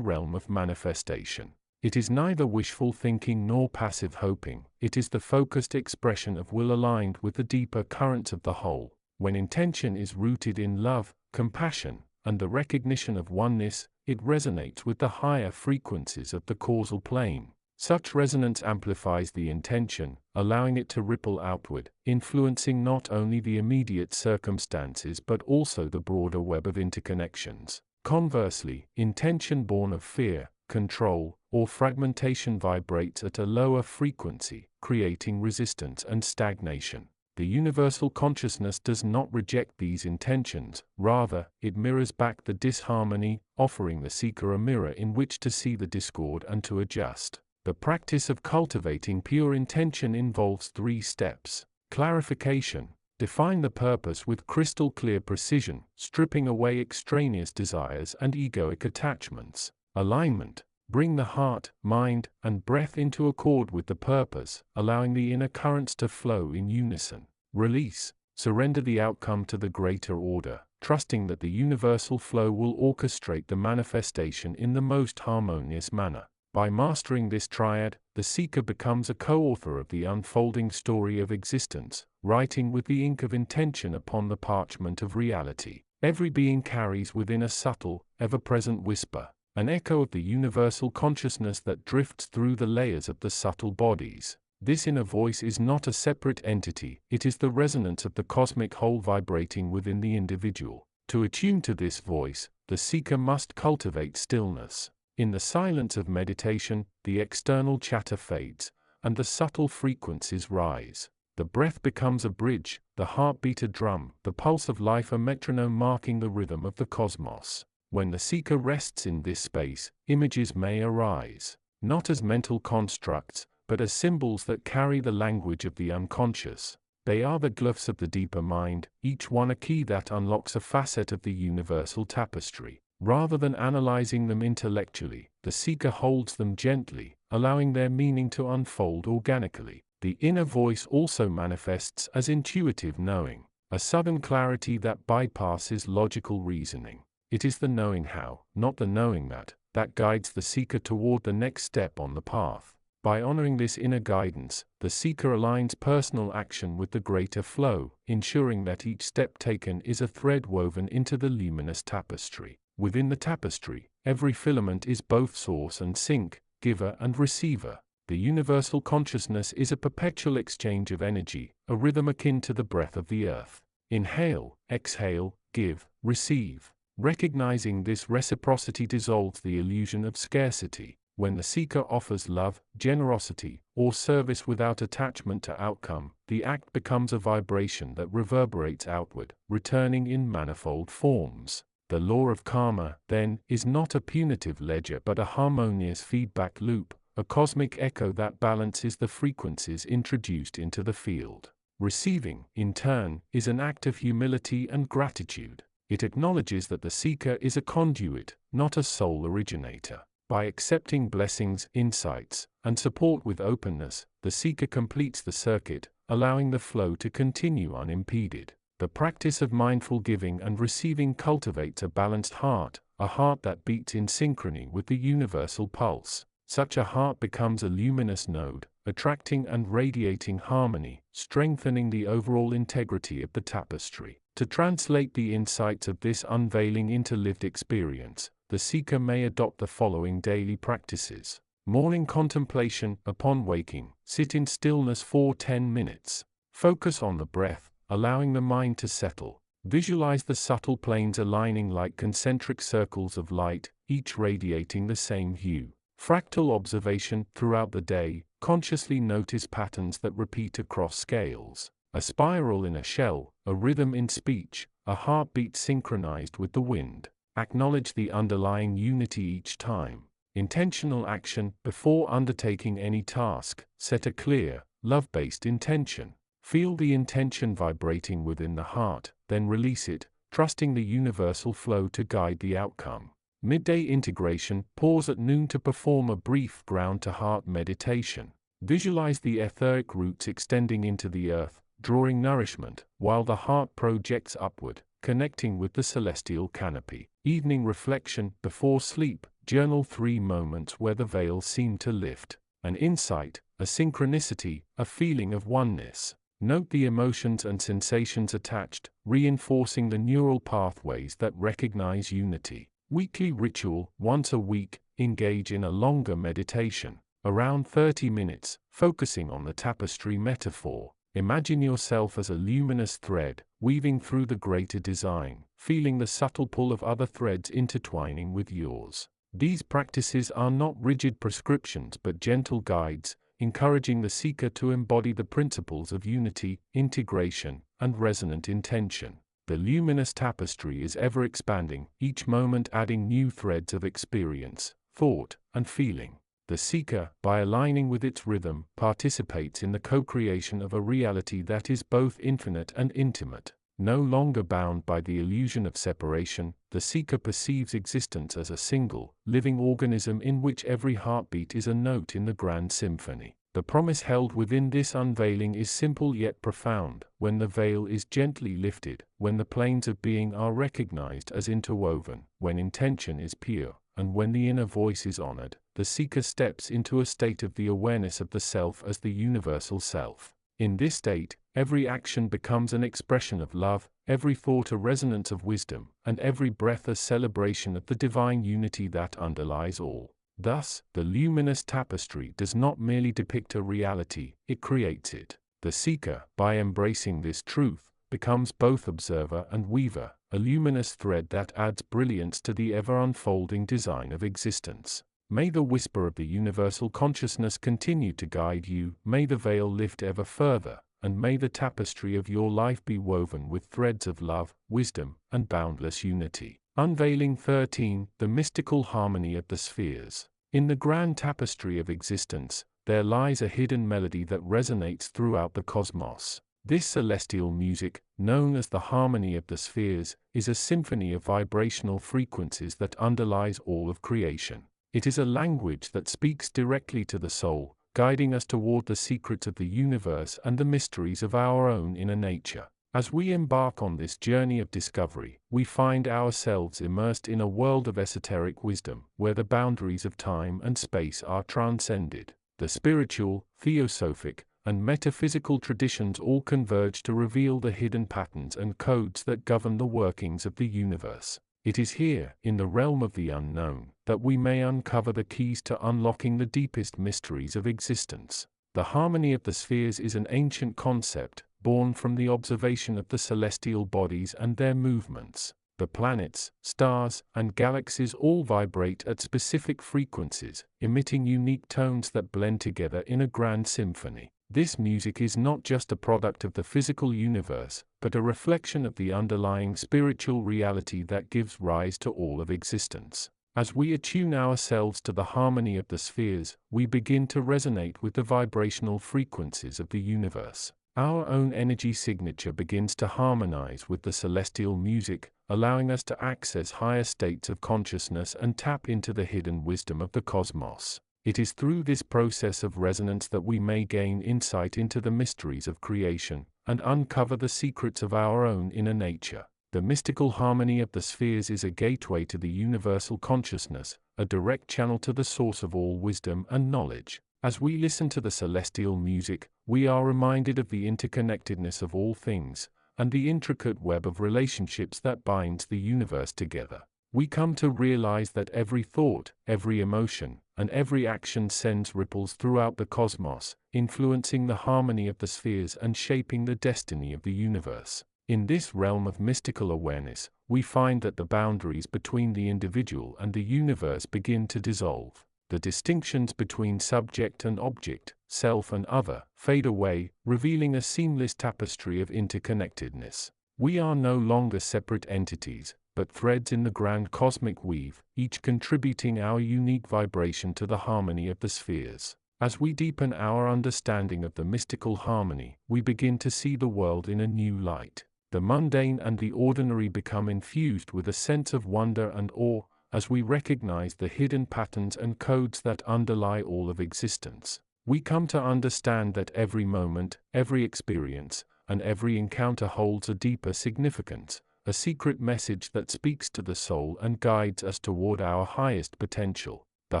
realm of manifestation. It is neither wishful thinking nor passive hoping, it is the focused expression of will aligned with the deeper currents of the whole. When intention is rooted in love, compassion, and the recognition of oneness, it resonates with the higher frequencies of the causal plane. Such resonance amplifies the intention, allowing it to ripple outward, influencing not only the immediate circumstances but also the broader web of interconnections. Conversely, intention born of fear, control, or fragmentation vibrates at a lower frequency, creating resistance and stagnation. The universal consciousness does not reject these intentions, rather, it mirrors back the disharmony, offering the seeker a mirror in which to see the discord and to adjust. The practice of cultivating pure intention involves 3 steps. Clarification. Define the purpose with crystal clear precision, stripping away extraneous desires and egoic attachments. Alignment. Bring the heart, mind, and breath into accord with the purpose, allowing the inner currents to flow in unison. Release. Surrender the outcome to the greater order, trusting that the universal flow will orchestrate the manifestation in the most harmonious manner. By mastering this triad, the seeker becomes a co-author of the unfolding story of existence, writing with the ink of intention upon the parchment of reality. Every being carries within a subtle, ever-present whisper, an echo of the universal consciousness that drifts through the layers of the subtle bodies. This inner voice is not a separate entity, it is the resonance of the cosmic whole vibrating within the individual. To attune to this voice, the seeker must cultivate stillness. In the silence of meditation, the external chatter fades, and the subtle frequencies rise. The breath becomes a bridge, the heartbeat a drum, the pulse of life a metronome marking the rhythm of the cosmos. When the seeker rests in this space, images may arise, not as mental constructs, but as symbols that carry the language of the unconscious. They are the glyphs of the deeper mind, each one a key that unlocks a facet of the universal tapestry. Rather than analyzing them intellectually, the seeker holds them gently, allowing their meaning to unfold organically. The inner voice also manifests as intuitive knowing, a sudden clarity that bypasses logical reasoning. It is the knowing how, not the knowing that guides the seeker toward the next step on the path. By honoring this inner guidance, the seeker aligns personal action with the greater flow, ensuring that each step taken is a thread woven into the luminous tapestry. Within the tapestry, every filament is both source and sink, giver and receiver. The universal consciousness is a perpetual exchange of energy, a rhythm akin to the breath of the earth. Inhale, exhale, give, receive. Recognizing this reciprocity dissolves the illusion of scarcity. When the seeker offers love, generosity, or service without attachment to outcome, the act becomes a vibration that reverberates outward, returning in manifold forms. The law of karma, then, is not a punitive ledger but a harmonious feedback loop, a cosmic echo that balances the frequencies introduced into the field. Receiving, in turn, is an act of humility and gratitude. It acknowledges that the seeker is a conduit, not a sole originator. By accepting blessings, insights, and support with openness, the seeker completes the circuit, allowing the flow to continue unimpeded. The practice of mindful giving and receiving cultivates a balanced heart, a heart that beats in synchrony with the universal pulse. Such a heart becomes a luminous node, attracting and radiating harmony, strengthening the overall integrity of the tapestry. To translate the insights of this unveiling into lived experience, the seeker may adopt the following daily practices. Morning contemplation. Upon waking, sit in stillness for 10 minutes. Focus on the breath, allowing the mind to settle. Visualize the subtle planes aligning like concentric circles of light, each radiating the same hue. Fractal observation throughout the day, consciously notice patterns that repeat across scales. A spiral in a shell, a rhythm in speech, a heartbeat synchronized with the wind. Acknowledge the underlying unity each time. Intentional action. Before undertaking any task, set a clear, love-based intention. Feel the intention vibrating within the heart, then release it, trusting the universal flow to guide the outcome. Midday integration. Pause at noon to perform a brief ground-to-heart meditation. Visualize the etheric roots extending into the earth, drawing nourishment, while the heart projects upward, connecting with the celestial canopy. Evening reflection. Before sleep, journal 3 moments where the veil seemed to lift. An insight, a synchronicity, a feeling of oneness. Note the emotions and sensations attached, reinforcing the neural pathways that recognize unity. Weekly ritual. Once a week, engage in a longer meditation, around 30 minutes, focusing on the tapestry metaphor. Imagine yourself as a luminous thread, weaving through the greater design, feeling the subtle pull of other threads intertwining with yours. These practices are not rigid prescriptions but gentle guides, encouraging the seeker to embody the principles of unity, integration, and resonant intention. The luminous tapestry is ever expanding, each moment adding new threads of experience, thought, and feeling. The seeker, by aligning with its rhythm, participates in the co-creation of a reality that is both infinite and intimate. No longer bound by the illusion of separation, the seeker perceives existence as a single, living organism in which every heartbeat is a note in the grand symphony. The promise held within this unveiling is simple yet profound. When the veil is gently lifted, when the planes of being are recognized as interwoven, when intention is pure, and when the inner voice is honored, the seeker steps into a state of the awareness of the self as the universal self. In this state, every action becomes an expression of love, every thought a resonance of wisdom, and every breath a celebration of the divine unity that underlies all. Thus, the luminous tapestry does not merely depict a reality, it creates it. The seeker, by embracing this truth, becomes both observer and weaver, a luminous thread that adds brilliance to the ever-unfolding design of existence. May the whisper of the universal consciousness continue to guide you, may the veil lift ever further, and may the tapestry of your life be woven with threads of love, wisdom, and boundless unity. Unveiling 13, the mystical harmony of the spheres. In the grand tapestry of existence, there lies a hidden melody that resonates throughout the cosmos. This celestial music, known as the harmony of the spheres, is a symphony of vibrational frequencies that underlies all of creation. It is a language that speaks directly to the soul, guiding us toward the secrets of the universe and the mysteries of our own inner nature. As we embark on this journey of discovery, we find ourselves immersed in a world of esoteric wisdom, where the boundaries of time and space are transcended. The spiritual, theosophic, and metaphysical traditions all converge to reveal the hidden patterns and codes that govern the workings of the universe. It is here, in the realm of the unknown, that we may uncover the keys to unlocking the deepest mysteries of existence. The harmony of the spheres is an ancient concept, born from the observation of the celestial bodies and their movements. The planets, stars, and galaxies all vibrate at specific frequencies, emitting unique tones that blend together in a grand symphony. This music is not just a product of the physical universe, but a reflection of the underlying spiritual reality that gives rise to all of existence. As we attune ourselves to the harmony of the spheres, we begin to resonate with the vibrational frequencies of the universe. Our own energy signature begins to harmonize with the celestial music, allowing us to access higher states of consciousness and tap into the hidden wisdom of the cosmos. It is through this process of resonance that we may gain insight into the mysteries of creation and uncover the secrets of our own inner nature. The mystical harmony of the spheres is a gateway to the universal consciousness, a direct channel to the source of all wisdom and knowledge. As we listen to the celestial music, we are reminded of the interconnectedness of all things, and the intricate web of relationships that binds the universe together. We come to realize that every thought, every emotion, and every action sends ripples throughout the cosmos, influencing the harmony of the spheres and shaping the destiny of the universe. In this realm of mystical awareness, we find that the boundaries between the individual and the universe begin to dissolve. the distinctions between subject and object, self and other, fade away, revealing a seamless tapestry of interconnectedness. We are no longer separate entities, but threads in the grand cosmic weave, each contributing our unique vibration to the harmony of the spheres. As we deepen our understanding of the mystical harmony, we begin to see the world in a new light. The mundane and the ordinary become infused with a sense of wonder and awe, as we recognize the hidden patterns and codes that underlie all of existence. We come to understand that every moment, every experience, and every encounter holds a deeper significance, a secret message that speaks to the soul and guides us toward our highest potential. The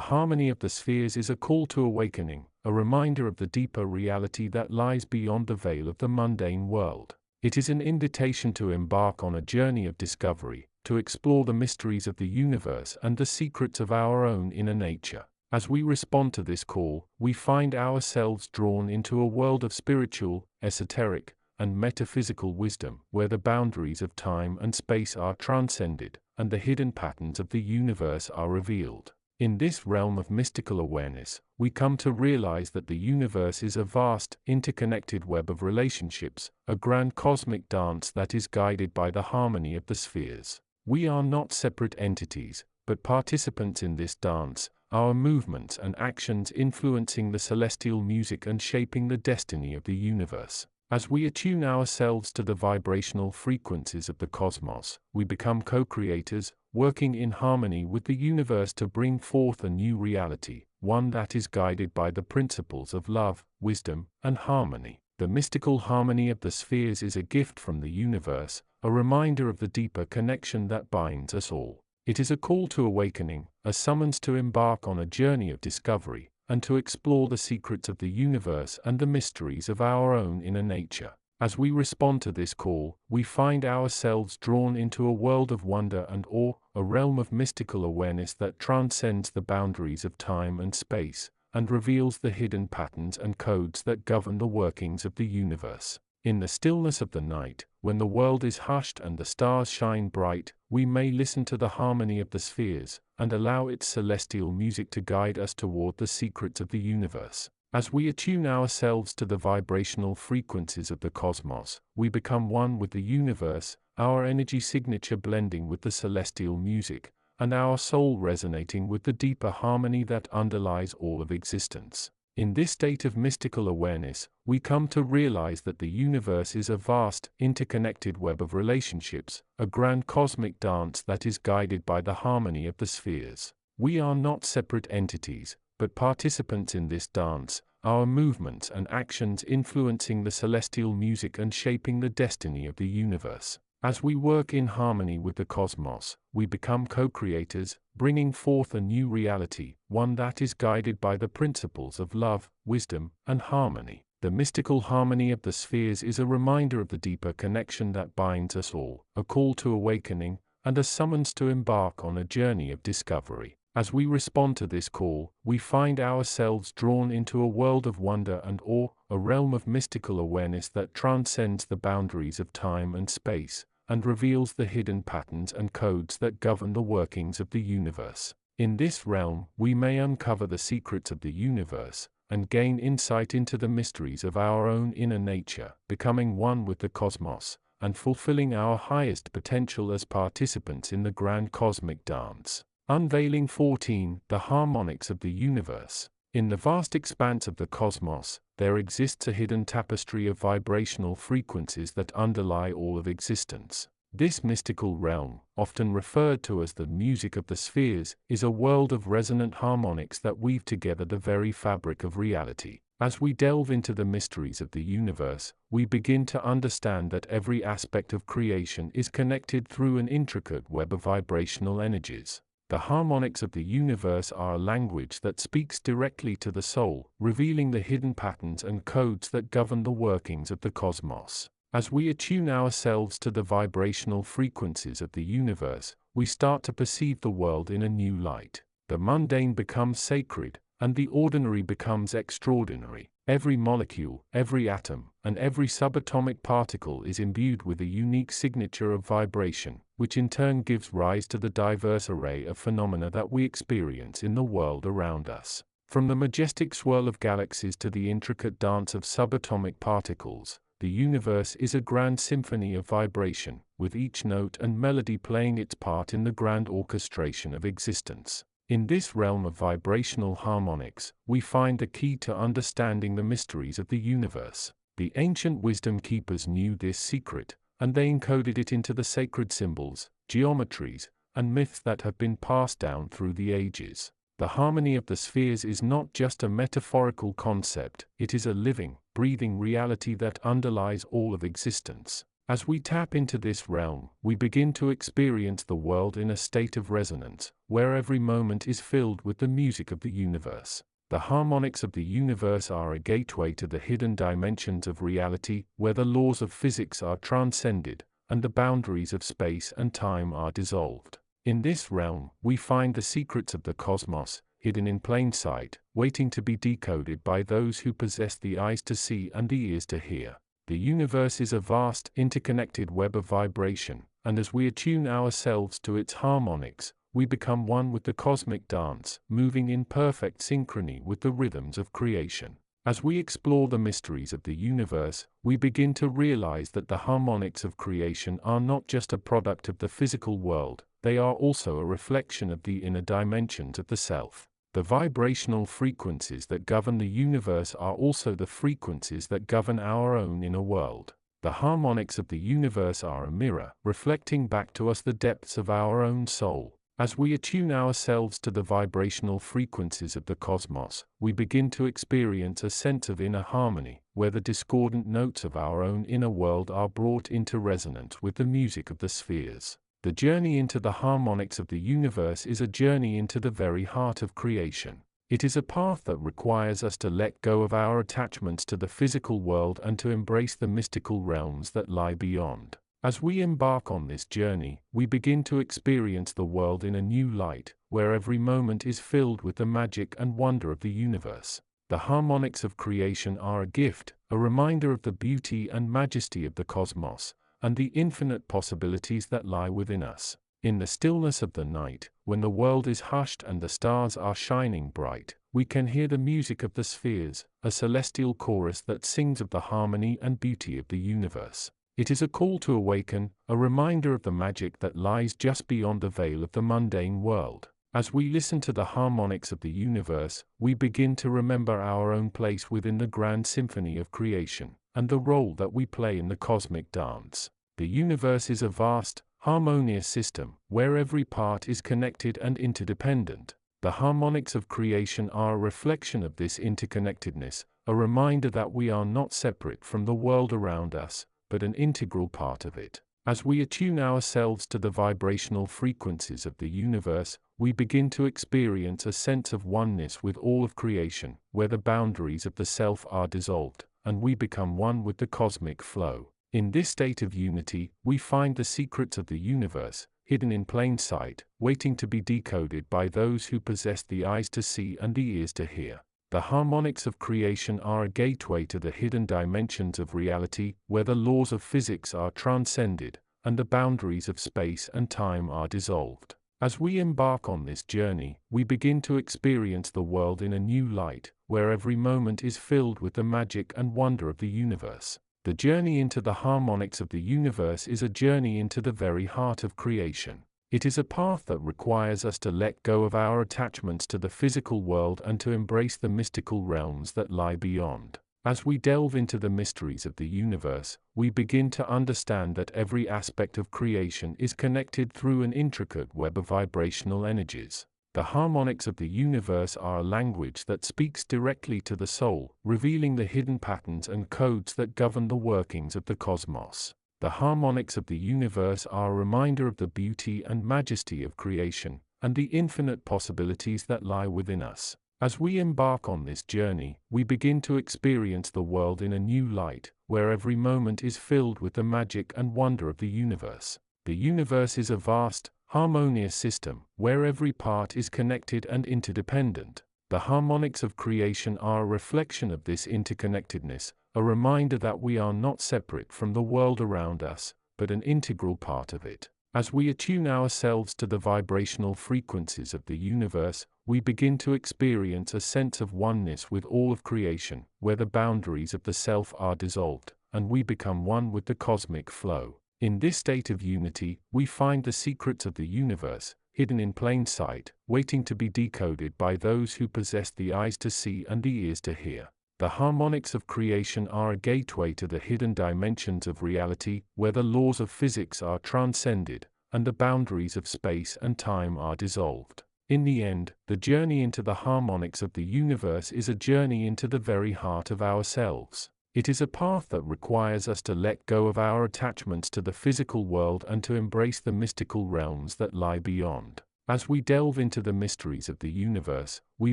harmony of the spheres is a call to awakening, a reminder of the deeper reality that lies beyond the veil of the mundane world. It is an invitation to embark on a journey of discovery, to explore the mysteries of the universe and the secrets of our own inner nature. As we respond to this call, we find ourselves drawn into a world of spiritual, esoteric, and metaphysical wisdom, where the boundaries of time and space are transcended, and the hidden patterns of the universe are revealed. In this realm of mystical awareness, we come to realize that the universe is a vast, interconnected web of relationships, a grand cosmic dance that is guided by the harmony of the spheres. We are not separate entities, but participants in this dance, our movements and actions influencing the celestial music and shaping the destiny of the universe. As we attune ourselves to the vibrational frequencies of the cosmos, we become co-creators, working in harmony with the universe to bring forth a new reality, one that is guided by the principles of love, wisdom, and harmony. The mystical harmony of the spheres is a gift from the universe, a reminder of the deeper connection that binds us all. It is a call to awakening, a summons to embark on a journey of discovery, and to explore the secrets of the universe and the mysteries of our own inner nature. As we respond to this call, we find ourselves drawn into a world of wonder and awe, a realm of mystical awareness that transcends the boundaries of time and space, and reveals the hidden patterns and codes that govern the workings of the universe. In the stillness of the night, when the world is hushed and the stars shine bright, we may listen to the harmony of the spheres, and allow its celestial music to guide us toward the secrets of the universe. As we attune ourselves to the vibrational frequencies of the cosmos, we become one with the universe, our energy signature blending with the celestial music, and our soul resonating with the deeper harmony that underlies all of existence. In this state of mystical awareness, we come to realize that the universe is a vast, interconnected web of relationships, a grand cosmic dance that is guided by the harmony of the spheres. We are not separate entities, but participants in this dance, our movements and actions influencing the celestial music and shaping the destiny of the universe. As we work in harmony with the cosmos, we become co-creators, bringing forth a new reality, one that is guided by the principles of love, wisdom, and harmony. The mystical harmony of the spheres is a reminder of the deeper connection that binds us all, a call to awakening, and a summons to embark on a journey of discovery. As we respond to this call, we find ourselves drawn into a world of wonder and awe, a realm of mystical awareness that transcends the boundaries of time and space, and reveals the hidden patterns and codes that govern the workings of the universe. In this realm, we may uncover the secrets of the universe, and gain insight into the mysteries of our own inner nature, becoming one with the cosmos, and fulfilling our highest potential as participants in the grand cosmic dance. Unveiling 14, the harmonics of the universe. In the vast expanse of the cosmos, there exists a hidden tapestry of vibrational frequencies that underlie all of existence. This mystical realm, often referred to as the music of the spheres, is a world of resonant harmonics that weave together the very fabric of reality. As we delve into the mysteries of the universe, we begin to understand that every aspect of creation is connected through an intricate web of vibrational energies. The harmonics of the universe are a language that speaks directly to the soul, revealing the hidden patterns and codes that govern the workings of the cosmos. As we attune ourselves to the vibrational frequencies of the universe, we start to perceive the world in a new light. The mundane becomes sacred, and the ordinary becomes extraordinary. Every molecule, every atom, and every subatomic particle is imbued with a unique signature of vibration, which in turn gives rise to the diverse array of phenomena that we experience in the world around us. From the majestic swirl of galaxies to the intricate dance of subatomic particles, the universe is a grand symphony of vibration, with each note and melody playing its part in the grand orchestration of existence. In this realm of vibrational harmonics, we find the key to understanding the mysteries of the universe. The ancient wisdom keepers knew this secret, and they encoded it into the sacred symbols, geometries, and myths that have been passed down through the ages. The harmony of the spheres is not just a metaphorical concept, it is a living, breathing reality that underlies all of existence. As we tap into this realm, we begin to experience the world in a state of resonance, where every moment is filled with the music of the universe. The harmonics of the universe are a gateway to the hidden dimensions of reality, where the laws of physics are transcended, and the boundaries of space and time are dissolved. In this realm, we find the secrets of the cosmos, hidden in plain sight, waiting to be decoded by those who possess the eyes to see and the ears to hear. The universe is a vast, interconnected web of vibration, and as we attune ourselves to its harmonics, we become one with the cosmic dance, moving in perfect synchrony with the rhythms of creation. As we explore the mysteries of the universe, we begin to realize that the harmonics of creation are not just a product of the physical world, they are also a reflection of the inner dimensions of the self. The vibrational frequencies that govern the universe are also the frequencies that govern our own inner world. The harmonics of the universe are a mirror, reflecting back to us the depths of our own soul. As we attune ourselves to the vibrational frequencies of the cosmos, we begin to experience a sense of inner harmony, where the discordant notes of our own inner world are brought into resonance with the music of the spheres. The journey into the harmonics of the universe is a journey into the very heart of creation. It is a path that requires us to let go of our attachments to the physical world and to embrace the mystical realms that lie beyond. As we embark on this journey, we begin to experience the world in a new light, where every moment is filled with the magic and wonder of the universe. The harmonics of creation are a gift, a reminder of the beauty and majesty of the cosmos, and the infinite possibilities that lie within us. In the stillness of the night, when the world is hushed and the stars are shining bright, we can hear the music of the spheres, a celestial chorus that sings of the harmony and beauty of the universe. It is a call to awaken, a reminder of the magic that lies just beyond the veil of the mundane world. As we listen to the harmonics of the universe, we begin to remember our own place within the grand symphony of creation, and the role that we play in the cosmic dance. The universe is a vast, harmonious system, where every part is connected and interdependent. The harmonics of creation are a reflection of this interconnectedness, a reminder that we are not separate from the world around us, but an integral part of it. As we attune ourselves to the vibrational frequencies of the universe, we begin to experience a sense of oneness with all of creation, where the boundaries of the self are dissolved, and we become one with the cosmic flow. In this state of unity, we find the secrets of the universe, hidden in plain sight, waiting to be decoded by those who possess the eyes to see and the ears to hear. The harmonics of creation are a gateway to the hidden dimensions of reality, where the laws of physics are transcended, and the boundaries of space and time are dissolved. As we embark on this journey, we begin to experience the world in a new light, where every moment is filled with the magic and wonder of the universe. The journey into the harmonics of the universe is a journey into the very heart of creation. It is a path that requires us to let go of our attachments to the physical world and to embrace the mystical realms that lie beyond. As we delve into the mysteries of the universe, we begin to understand that every aspect of creation is connected through an intricate web of vibrational energies. The harmonics of the universe are a language that speaks directly to the soul, revealing the hidden patterns and codes that govern the workings of the cosmos. The harmonics of the universe are a reminder of the beauty and majesty of creation, and the infinite possibilities that lie within us. As we embark on this journey, we begin to experience the world in a new light, where every moment is filled with the magic and wonder of the universe. The universe is a vast, harmonious system, where every part is connected and interdependent. The harmonics of creation are a reflection of this interconnectedness, a reminder that we are not separate from the world around us, but an integral part of it. As we attune ourselves to the vibrational frequencies of the universe, we begin to experience a sense of oneness with all of creation, where the boundaries of the self are dissolved, and we become one with the cosmic flow. In this state of unity, we find the secrets of the universe, hidden in plain sight, waiting to be decoded by those who possess the eyes to see and the ears to hear. The harmonics of creation are a gateway to the hidden dimensions of reality, where the laws of physics are transcended, and the boundaries of space and time are dissolved. In the end, the journey into the harmonics of the universe is a journey into the very heart of ourselves. It is a path that requires us to let go of our attachments to the physical world and to embrace the mystical realms that lie beyond. As we delve into the mysteries of the universe, we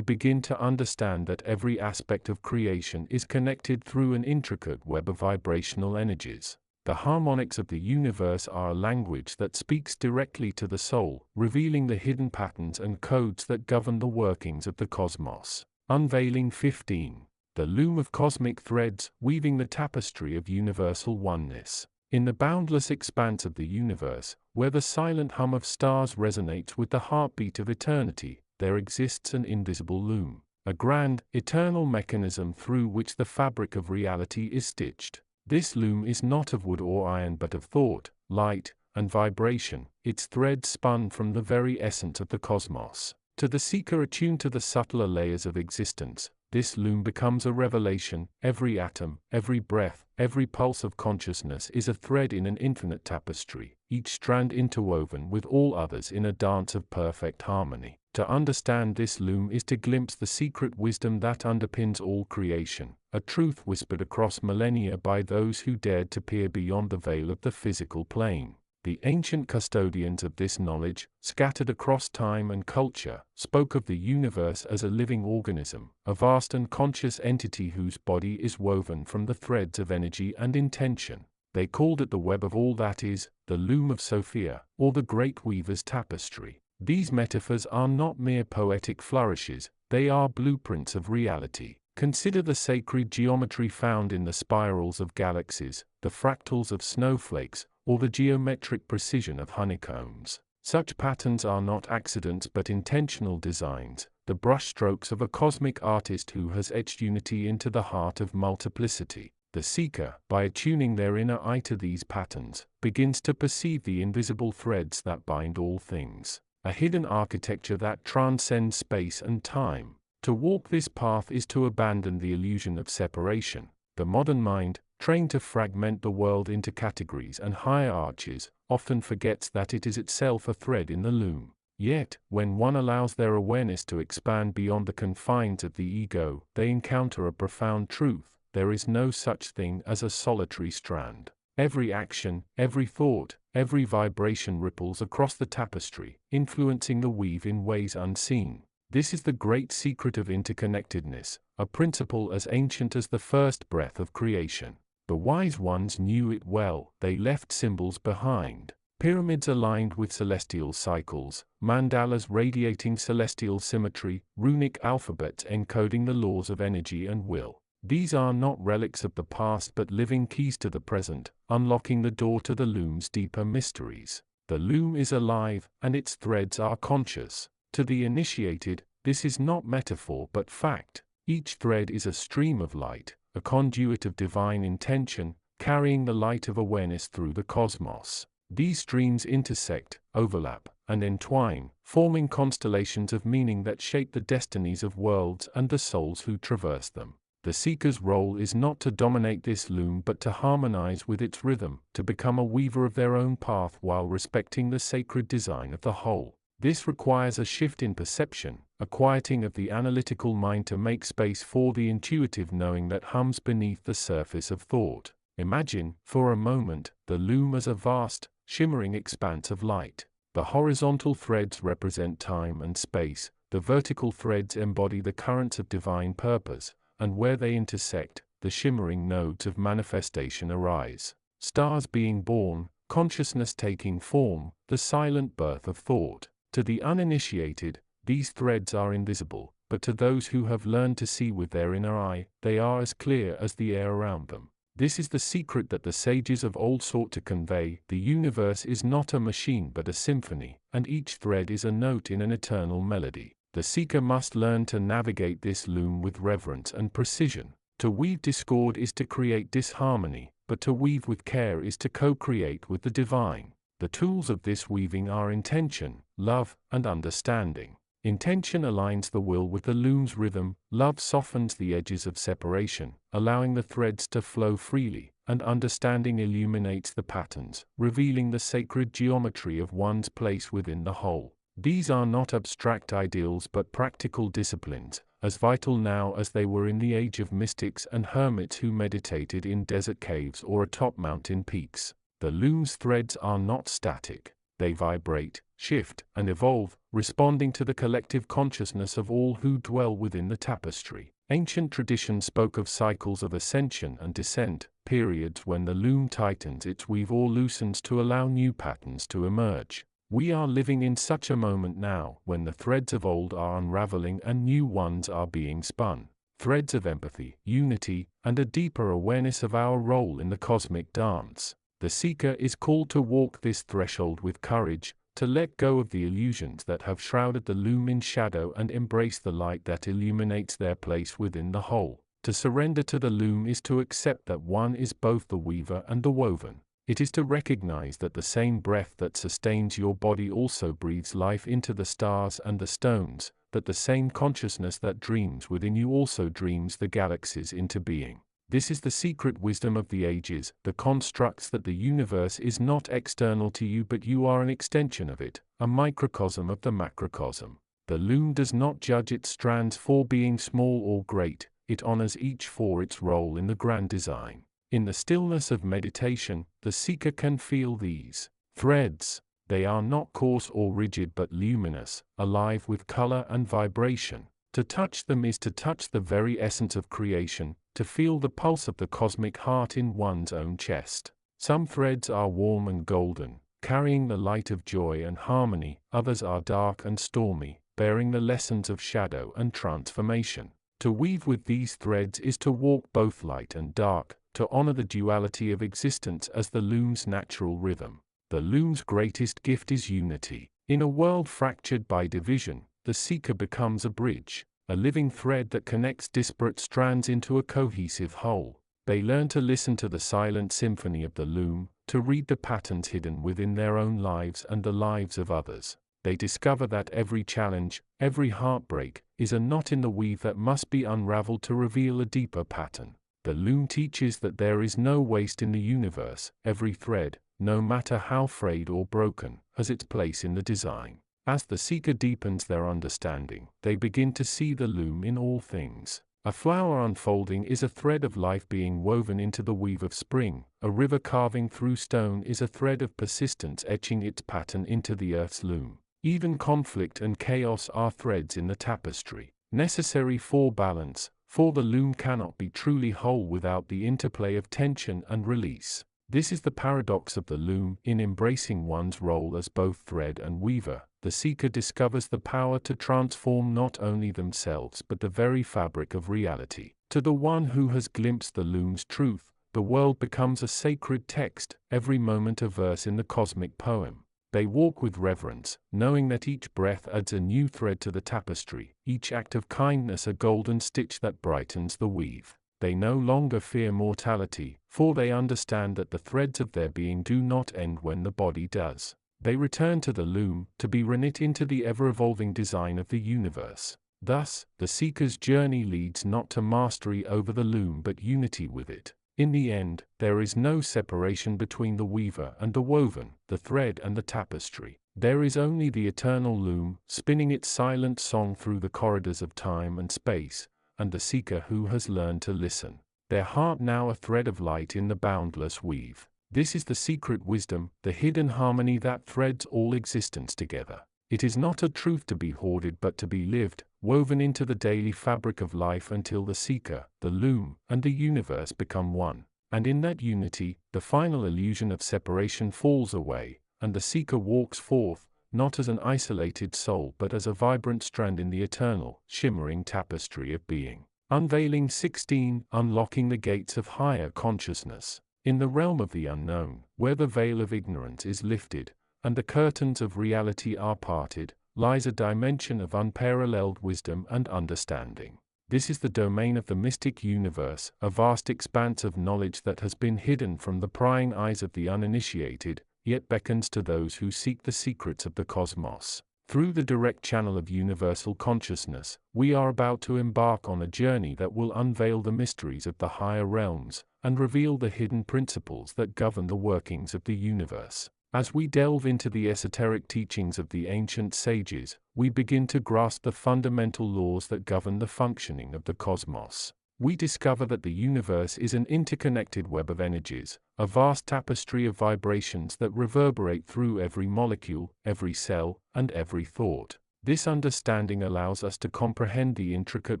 begin to understand that every aspect of creation is connected through an intricate web of vibrational energies. The harmonics of the universe are a language that speaks directly to the soul, revealing the hidden patterns and codes that govern the workings of the cosmos. Unveiling 15. The loom of cosmic threads, weaving the tapestry of universal oneness. In the boundless expanse of the universe, where the silent hum of stars resonates with the heartbeat of eternity, there exists an invisible loom, a grand, eternal mechanism through which the fabric of reality is stitched. This loom is not of wood or iron but of thought, light, and vibration, its threads spun from the very essence of the cosmos. To the seeker attuned to the subtler layers of existence, this loom becomes a revelation. Every atom, every breath, every pulse of consciousness is a thread in an infinite tapestry, each strand interwoven with all others in a dance of perfect harmony. To understand this loom is to glimpse the secret wisdom that underpins all creation, a truth whispered across millennia by those who dared to peer beyond the veil of the physical plane. The ancient custodians of this knowledge, scattered across time and culture, spoke of the universe as a living organism, a vast and conscious entity whose body is woven from the threads of energy and intention. They called it the web of all that is, the loom of Sophia, or the great weaver's tapestry. These metaphors are not mere poetic flourishes, they are blueprints of reality. Consider the sacred geometry found in the spirals of galaxies, the fractals of snowflakes, or the geometric precision of honeycombs. Such patterns are not accidents but intentional designs, the brushstrokes of a cosmic artist who has etched unity into the heart of multiplicity. The seeker, by attuning their inner eye to these patterns, begins to perceive the invisible threads that bind all things, a hidden architecture that transcends space and time. To walk this path is to abandon the illusion of separation. The modern mind, trained to fragment the world into categories and hierarchies, often forgets that it is itself a thread in the loom. Yet, when one allows their awareness to expand beyond the confines of the ego, they encounter a profound truth: there is no such thing as a solitary strand. Every action, every thought, every vibration ripples across the tapestry, influencing the weave in ways unseen. This is the great secret of interconnectedness, a principle as ancient as the first breath of creation. The wise ones knew it well. They left symbols behind. Pyramids aligned with celestial cycles, mandalas radiating celestial symmetry, runic alphabets encoding the laws of energy and will. These are not relics of the past but living keys to the present, unlocking the door to the loom's deeper mysteries. The loom is alive, and its threads are conscious. To the initiated, this is not metaphor but fact. Each thread is a stream of light, a conduit of divine intention, carrying the light of awareness through the cosmos. These streams intersect, overlap, and entwine, forming constellations of meaning that shape the destinies of worlds and the souls who traverse them. The seeker's role is not to dominate this loom but to harmonize with its rhythm, to become a weaver of their own path while respecting the sacred design of the whole. This requires a shift in perception, a quieting of the analytical mind to make space for the intuitive knowing that hums beneath the surface of thought. Imagine, for a moment, the loom as a vast, shimmering expanse of light. The horizontal threads represent time and space, the vertical threads embody the currents of divine purpose, and where they intersect, the shimmering nodes of manifestation arise. Stars being born, consciousness taking form, the silent birth of thought. To the uninitiated, these threads are invisible, but to those who have learned to see with their inner eye, they are as clear as the air around them. This is the secret that the sages of old sought to convey. The universe is not a machine but a symphony, and each thread is a note in an eternal melody. The seeker must learn to navigate this loom with reverence and precision. To weave discord is to create disharmony, but to weave with care is to co-create with the divine. The tools of this weaving are intention, love, and understanding. Intention aligns the will with the loom's rhythm, love softens the edges of separation, allowing the threads to flow freely, and understanding illuminates the patterns, revealing the sacred geometry of one's place within the whole. These are not abstract ideals but practical disciplines, as vital now as they were in the age of mystics and hermits who meditated in desert caves or atop mountain peaks. The loom's threads are not static. They vibrate, shift, and evolve, responding to the collective consciousness of all who dwell within the tapestry. Ancient tradition spoke of cycles of ascension and descent, periods when the loom tightens its weave or loosens to allow new patterns to emerge. We are living in such a moment now, when the threads of old are unraveling and new ones are being spun. Threads of empathy, unity, and a deeper awareness of our role in the cosmic dance. The seeker is called to walk this threshold with courage, to let go of the illusions that have shrouded the loom in shadow and embrace the light that illuminates their place within the whole. To surrender to the loom is to accept that one is both the weaver and the woven. It is to recognize that the same breath that sustains your body also breathes life into the stars and the stones, that the same consciousness that dreams within you also dreams the galaxies into being. This is the secret wisdom of the ages, the constructs that the universe is not external to you but you are an extension of it, a microcosm of the macrocosm. The loom does not judge its strands for being small or great, it honors each for its role in the grand design. In the stillness of meditation, the seeker can feel these threads. They are not coarse or rigid but luminous, alive with color and vibration. To touch them is to touch the very essence of creation, to feel the pulse of the cosmic heart in one's own chest. Some threads are warm and golden, carrying the light of joy and harmony, others are dark and stormy, bearing the lessons of shadow and transformation. To weave with these threads is to walk both light and dark, to honor the duality of existence as the loom's natural rhythm. The loom's greatest gift is unity. In a world fractured by division, the seeker becomes a bridge, a living thread that connects disparate strands into a cohesive whole. They learn to listen to the silent symphony of the loom, to read the patterns hidden within their own lives and the lives of others. They discover that every challenge, every heartbreak, is a knot in the weave that must be unraveled to reveal a deeper pattern. The loom teaches that there is no waste in the universe. Every thread, no matter how frayed or broken, has its place in the design. As the seeker deepens their understanding, they begin to see the loom in all things. A flower unfolding is a thread of life being woven into the weave of spring. A river carving through stone is a thread of persistence etching its pattern into the earth's loom. Even conflict and chaos are threads in the tapestry, necessary for balance, for the loom cannot be truly whole without the interplay of tension and release. This is the paradox of the loom. In embracing one's role as both thread and weaver, the seeker discovers the power to transform not only themselves but the very fabric of reality. To the one who has glimpsed the loom's truth, the world becomes a sacred text, every moment a verse in the cosmic poem. They walk with reverence, knowing that each breath adds a new thread to the tapestry, each act of kindness a golden stitch that brightens the weave. They no longer fear mortality, for they understand that the threads of their being do not end when the body does. They return to the loom, to be reknit into the ever-evolving design of the universe. Thus, the seeker's journey leads not to mastery over the loom but unity with it. In the end, there is no separation between the weaver and the woven, the thread and the tapestry. There is only the eternal loom, spinning its silent song through the corridors of time and space, and the seeker who has learned to listen, their heart now a thread of light in the boundless weave. This is the secret wisdom, the hidden harmony that threads all existence together. It is not a truth to be hoarded but to be lived, woven into the daily fabric of life until the seeker, the loom, and the universe become one. And in that unity, the final illusion of separation falls away, and the seeker walks forth, not as an isolated soul but as a vibrant strand in the eternal, shimmering tapestry of being. Unveiling 16, Unlocking the Gates of Higher Consciousness. In the realm of the unknown, where the veil of ignorance is lifted, and the curtains of reality are parted, lies a dimension of unparalleled wisdom and understanding. This is the domain of the mystic universe, a vast expanse of knowledge that has been hidden from the prying eyes of the uninitiated, yet beckons to those who seek the secrets of the cosmos. Through the direct channel of universal consciousness, we are about to embark on a journey that will unveil the mysteries of the higher realms, and reveal the hidden principles that govern the workings of the universe. As we delve into the esoteric teachings of the ancient sages, we begin to grasp the fundamental laws that govern the functioning of the cosmos. We discover that the universe is an interconnected web of energies, a vast tapestry of vibrations that reverberate through every molecule, every cell, and every thought. This understanding allows us to comprehend the intricate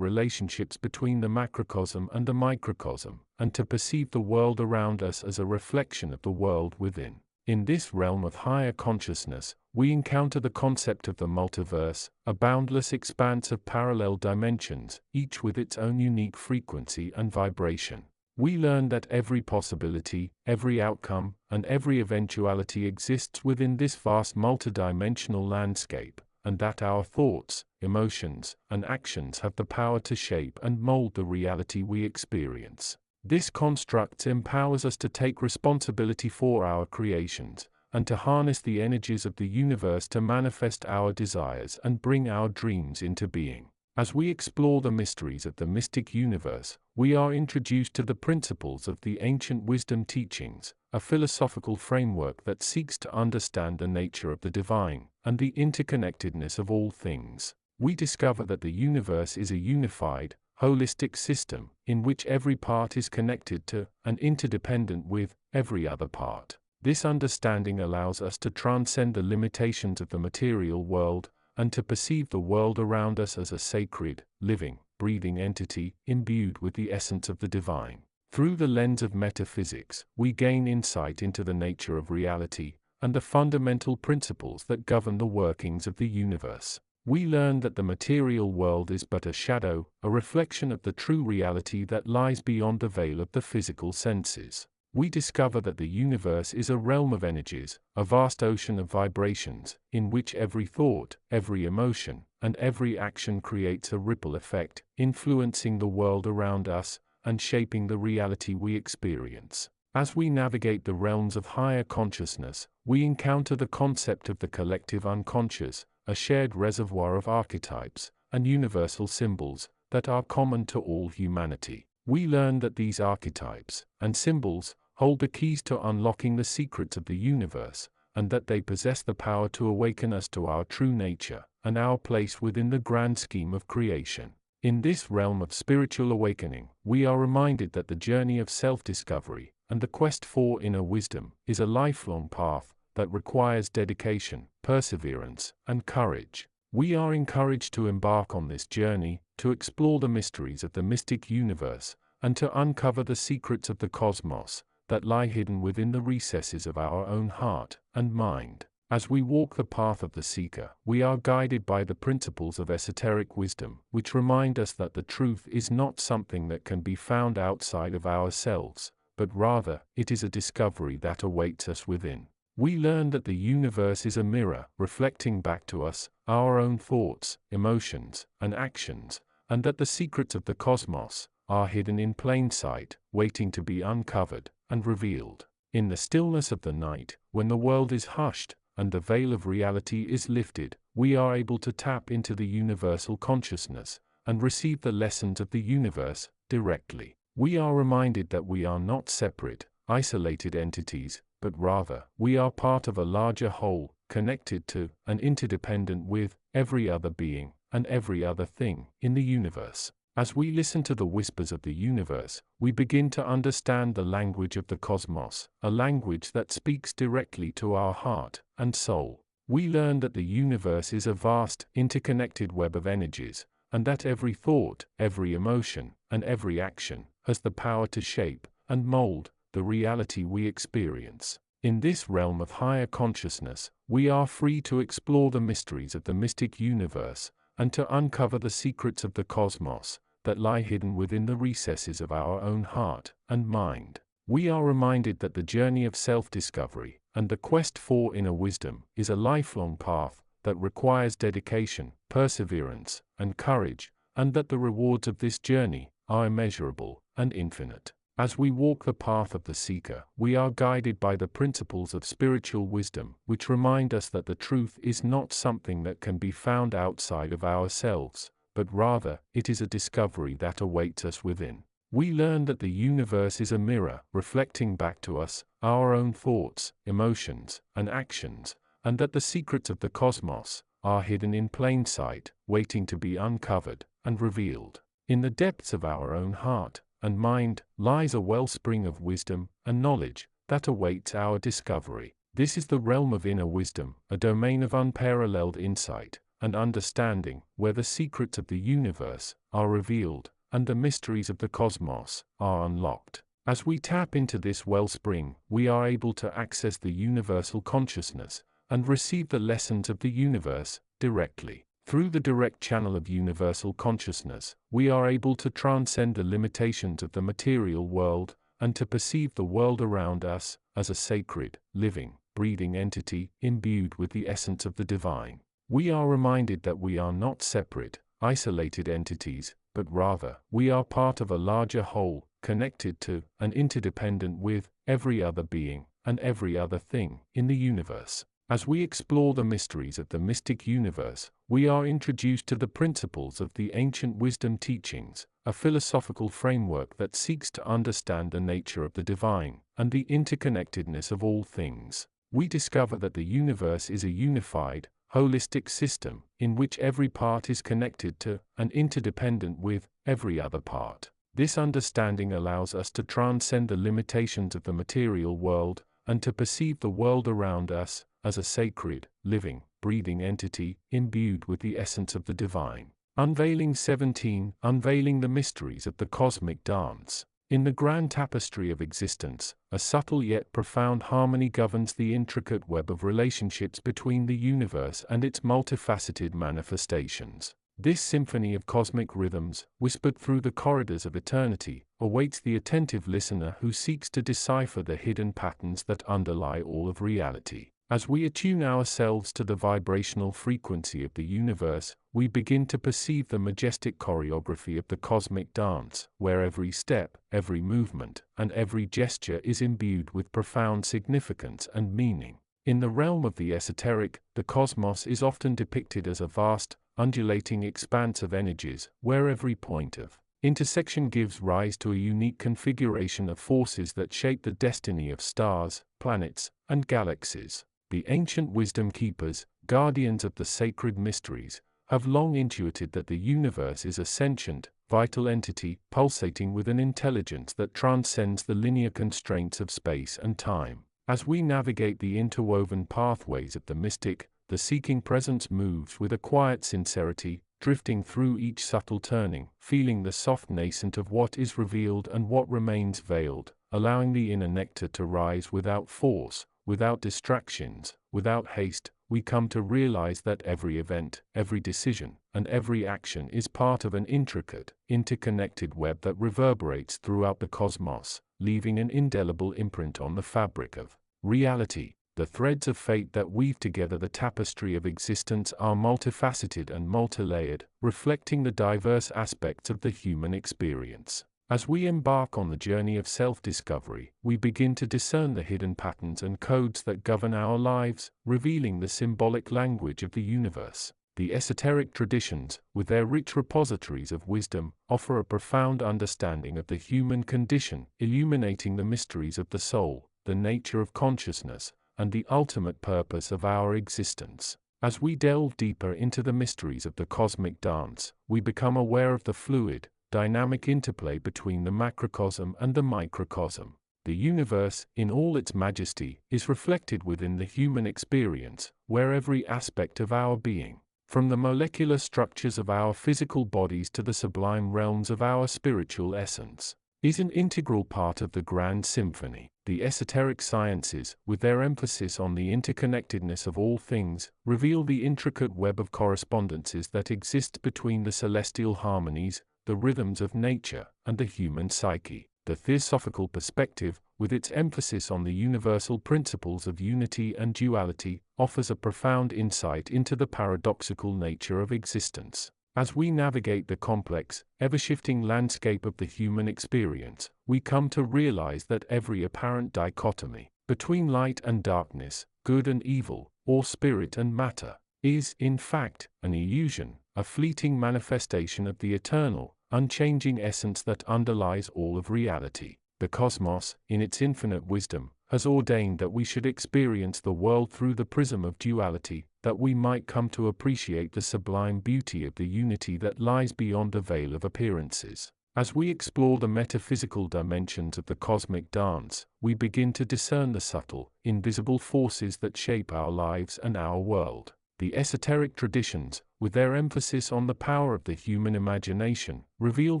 relationships between the macrocosm and the microcosm, and to perceive the world around us as a reflection of the world within. In this realm of higher consciousness, we encounter the concept of the multiverse, a boundless expanse of parallel dimensions, each with its own unique frequency and vibration. We learn that every possibility, every outcome, and every eventuality exists within this vast multidimensional landscape, and that our thoughts, emotions, and actions have the power to shape and mold the reality we experience. This construct empowers us to take responsibility for our creations, and to harness the energies of the universe to manifest our desires and bring our dreams into being. As we explore the mysteries of the mystic universe, we are introduced to the principles of the ancient wisdom teachings, a philosophical framework that seeks to understand the nature of the divine and the interconnectedness of all things. We discover that the universe is a unified, holistic system, in which every part is connected to, and interdependent with, every other part. This understanding allows us to transcend the limitations of the material world, and to perceive the world around us as a sacred, living, breathing entity, imbued with the essence of the divine. Through the lens of metaphysics, we gain insight into the nature of reality, and the fundamental principles that govern the workings of the universe. We learn that the material world is but a shadow, a reflection of the true reality that lies beyond the veil of the physical senses. We discover that the universe is a realm of energies, a vast ocean of vibrations, in which every thought, every emotion, and every action creates a ripple effect, influencing the world around us, and shaping the reality we experience. As we navigate the realms of higher consciousness, we encounter the concept of the collective unconscious, a shared reservoir of archetypes and universal symbols that are common to all humanity. We learn that these archetypes and symbols hold the keys to unlocking the secrets of the universe, and that they possess the power to awaken us to our true nature and our place within the grand scheme of creation. In this realm of spiritual awakening, we are reminded that the journey of self-discovery and the quest for inner wisdom is a lifelong path that requires dedication, perseverance, and courage. We are encouraged to embark on this journey, to explore the mysteries of the mystic universe, and to uncover the secrets of the cosmos that lie hidden within the recesses of our own heart and mind. As we walk the path of the seeker, we are guided by the principles of esoteric wisdom, which remind us that the truth is not something that can be found outside of ourselves, but rather, it is a discovery that awaits us within. We learn that the universe is a mirror, reflecting back to us our own thoughts, emotions, and actions, and that the secrets of the cosmos are hidden in plain sight, waiting to be uncovered and revealed. In the stillness of the night, when the world is hushed and the veil of reality is lifted, we are able to tap into the universal consciousness and receive the lessons of the universe directly. We are reminded that we are not separate, isolated entities, but rather, we are part of a larger whole, connected to, and interdependent with, every other being, and every other thing, in the universe. As we listen to the whispers of the universe, we begin to understand the language of the cosmos, a language that speaks directly to our heart and soul. We learn that the universe is a vast, interconnected web of energies, and that every thought, every emotion, and every action has the power to shape and mold the reality we experience. In this realm of higher consciousness, we are free to explore the mysteries of the mystic universe, and to uncover the secrets of the cosmos that lie hidden within the recesses of our own heart and mind. We are reminded that the journey of self-discovery and the quest for inner wisdom is a lifelong path that requires dedication, perseverance, and courage, and that the rewards of this journey are immeasurable and infinite. As we walk the path of the seeker, we are guided by the principles of spiritual wisdom, which remind us that the truth is not something that can be found outside of ourselves, but rather, it is a discovery that awaits us within. We learn that the universe is a mirror, reflecting back to us our own thoughts, emotions, and actions, and that the secrets of the cosmos are hidden in plain sight, waiting to be uncovered and revealed. In the depths of our own heart and mind lies a wellspring of wisdom and knowledge that awaits our discovery. This is the realm of inner wisdom, a domain of unparalleled insight and understanding, where the secrets of the universe are revealed and the mysteries of the cosmos are unlocked. As we tap into this wellspring, we are able to access the universal consciousness and receive the lessons of the universe directly. Through the direct channel of universal consciousness, we are able to transcend the limitations of the material world and to perceive the world around us as a sacred, living, breathing entity imbued with the essence of the divine. We are reminded that we are not separate, isolated entities, but rather, we are part of a larger whole, connected to and interdependent with every other being and every other thing in the universe. As we explore the mysteries of the mystic universe, we are introduced to the principles of the ancient wisdom teachings, a philosophical framework that seeks to understand the nature of the divine and the interconnectedness of all things. We discover that the universe is a unified, holistic system in which every part is connected to and interdependent with every other part. This understanding allows us to transcend the limitations of the material world and to perceive the world around us as a sacred, living, breathing entity imbued with the essence of the divine. Unveiling 17, Unveiling the mysteries of the cosmic dance. In the grand tapestry of existence, a subtle yet profound harmony governs the intricate web of relationships between the universe and its multifaceted manifestations. This symphony of cosmic rhythms, whispered through the corridors of eternity, awaits the attentive listener who seeks to decipher the hidden patterns that underlie all of reality. As we attune ourselves to the vibrational frequency of the universe, we begin to perceive the majestic choreography of the cosmic dance, where every step, every movement, and every gesture is imbued with profound significance and meaning. In the realm of the esoteric, the cosmos is often depicted as a vast, undulating expanse of energies, where every point of intersection gives rise to a unique configuration of forces that shape the destiny of stars, planets, and galaxies. The ancient wisdom keepers, guardians of the sacred mysteries, have long intuited that the universe is a sentient, vital entity pulsating with an intelligence that transcends the linear constraints of space and time. As we navigate the interwoven pathways of the mystic, the seeking presence moves with a quiet sincerity, drifting through each subtle turning, feeling the soft nascent of what is revealed and what remains veiled, allowing the inner nectar to rise without force, without distractions, without haste. We come to realize that every event, every decision, and every action is part of an intricate, interconnected web that reverberates throughout the cosmos, leaving an indelible imprint on the fabric of reality. The threads of fate that weave together the tapestry of existence are multifaceted and multilayered, reflecting the diverse aspects of the human experience. As we embark on the journey of self-discovery, we begin to discern the hidden patterns and codes that govern our lives, revealing the symbolic language of the universe. The esoteric traditions, with their rich repositories of wisdom, offer a profound understanding of the human condition, illuminating the mysteries of the soul, the nature of consciousness, and the ultimate purpose of our existence. As we delve deeper into the mysteries of the cosmic dance, we become aware of the fluid, dynamic interplay between the macrocosm and the microcosm. The universe, in all its majesty, is reflected within the human experience, where every aspect of our being, from the molecular structures of our physical bodies to the sublime realms of our spiritual essence, is an integral part of the grand symphony. The esoteric sciences, with their emphasis on the interconnectedness of all things, reveal the intricate web of correspondences that exist between the celestial harmonies, the rhythms of nature, and the human psyche. The theosophical perspective, with its emphasis on the universal principles of unity and duality, offers a profound insight into the paradoxical nature of existence. As we navigate the complex, ever-shifting landscape of the human experience, we come to realize that every apparent dichotomy between light and darkness, good and evil, or spirit and matter, is, in fact, an illusion, a fleeting manifestation of the eternal, unchanging essence that underlies all of reality. The cosmos, in its infinite wisdom, has ordained that we should experience the world through the prism of duality, that we might come to appreciate the sublime beauty of the unity that lies beyond the veil of appearances. As we explore the metaphysical dimensions of the cosmic dance, we begin to discern the subtle, invisible forces that shape our lives and our world. The esoteric traditions, with their emphasis on the power of the human imagination, reveal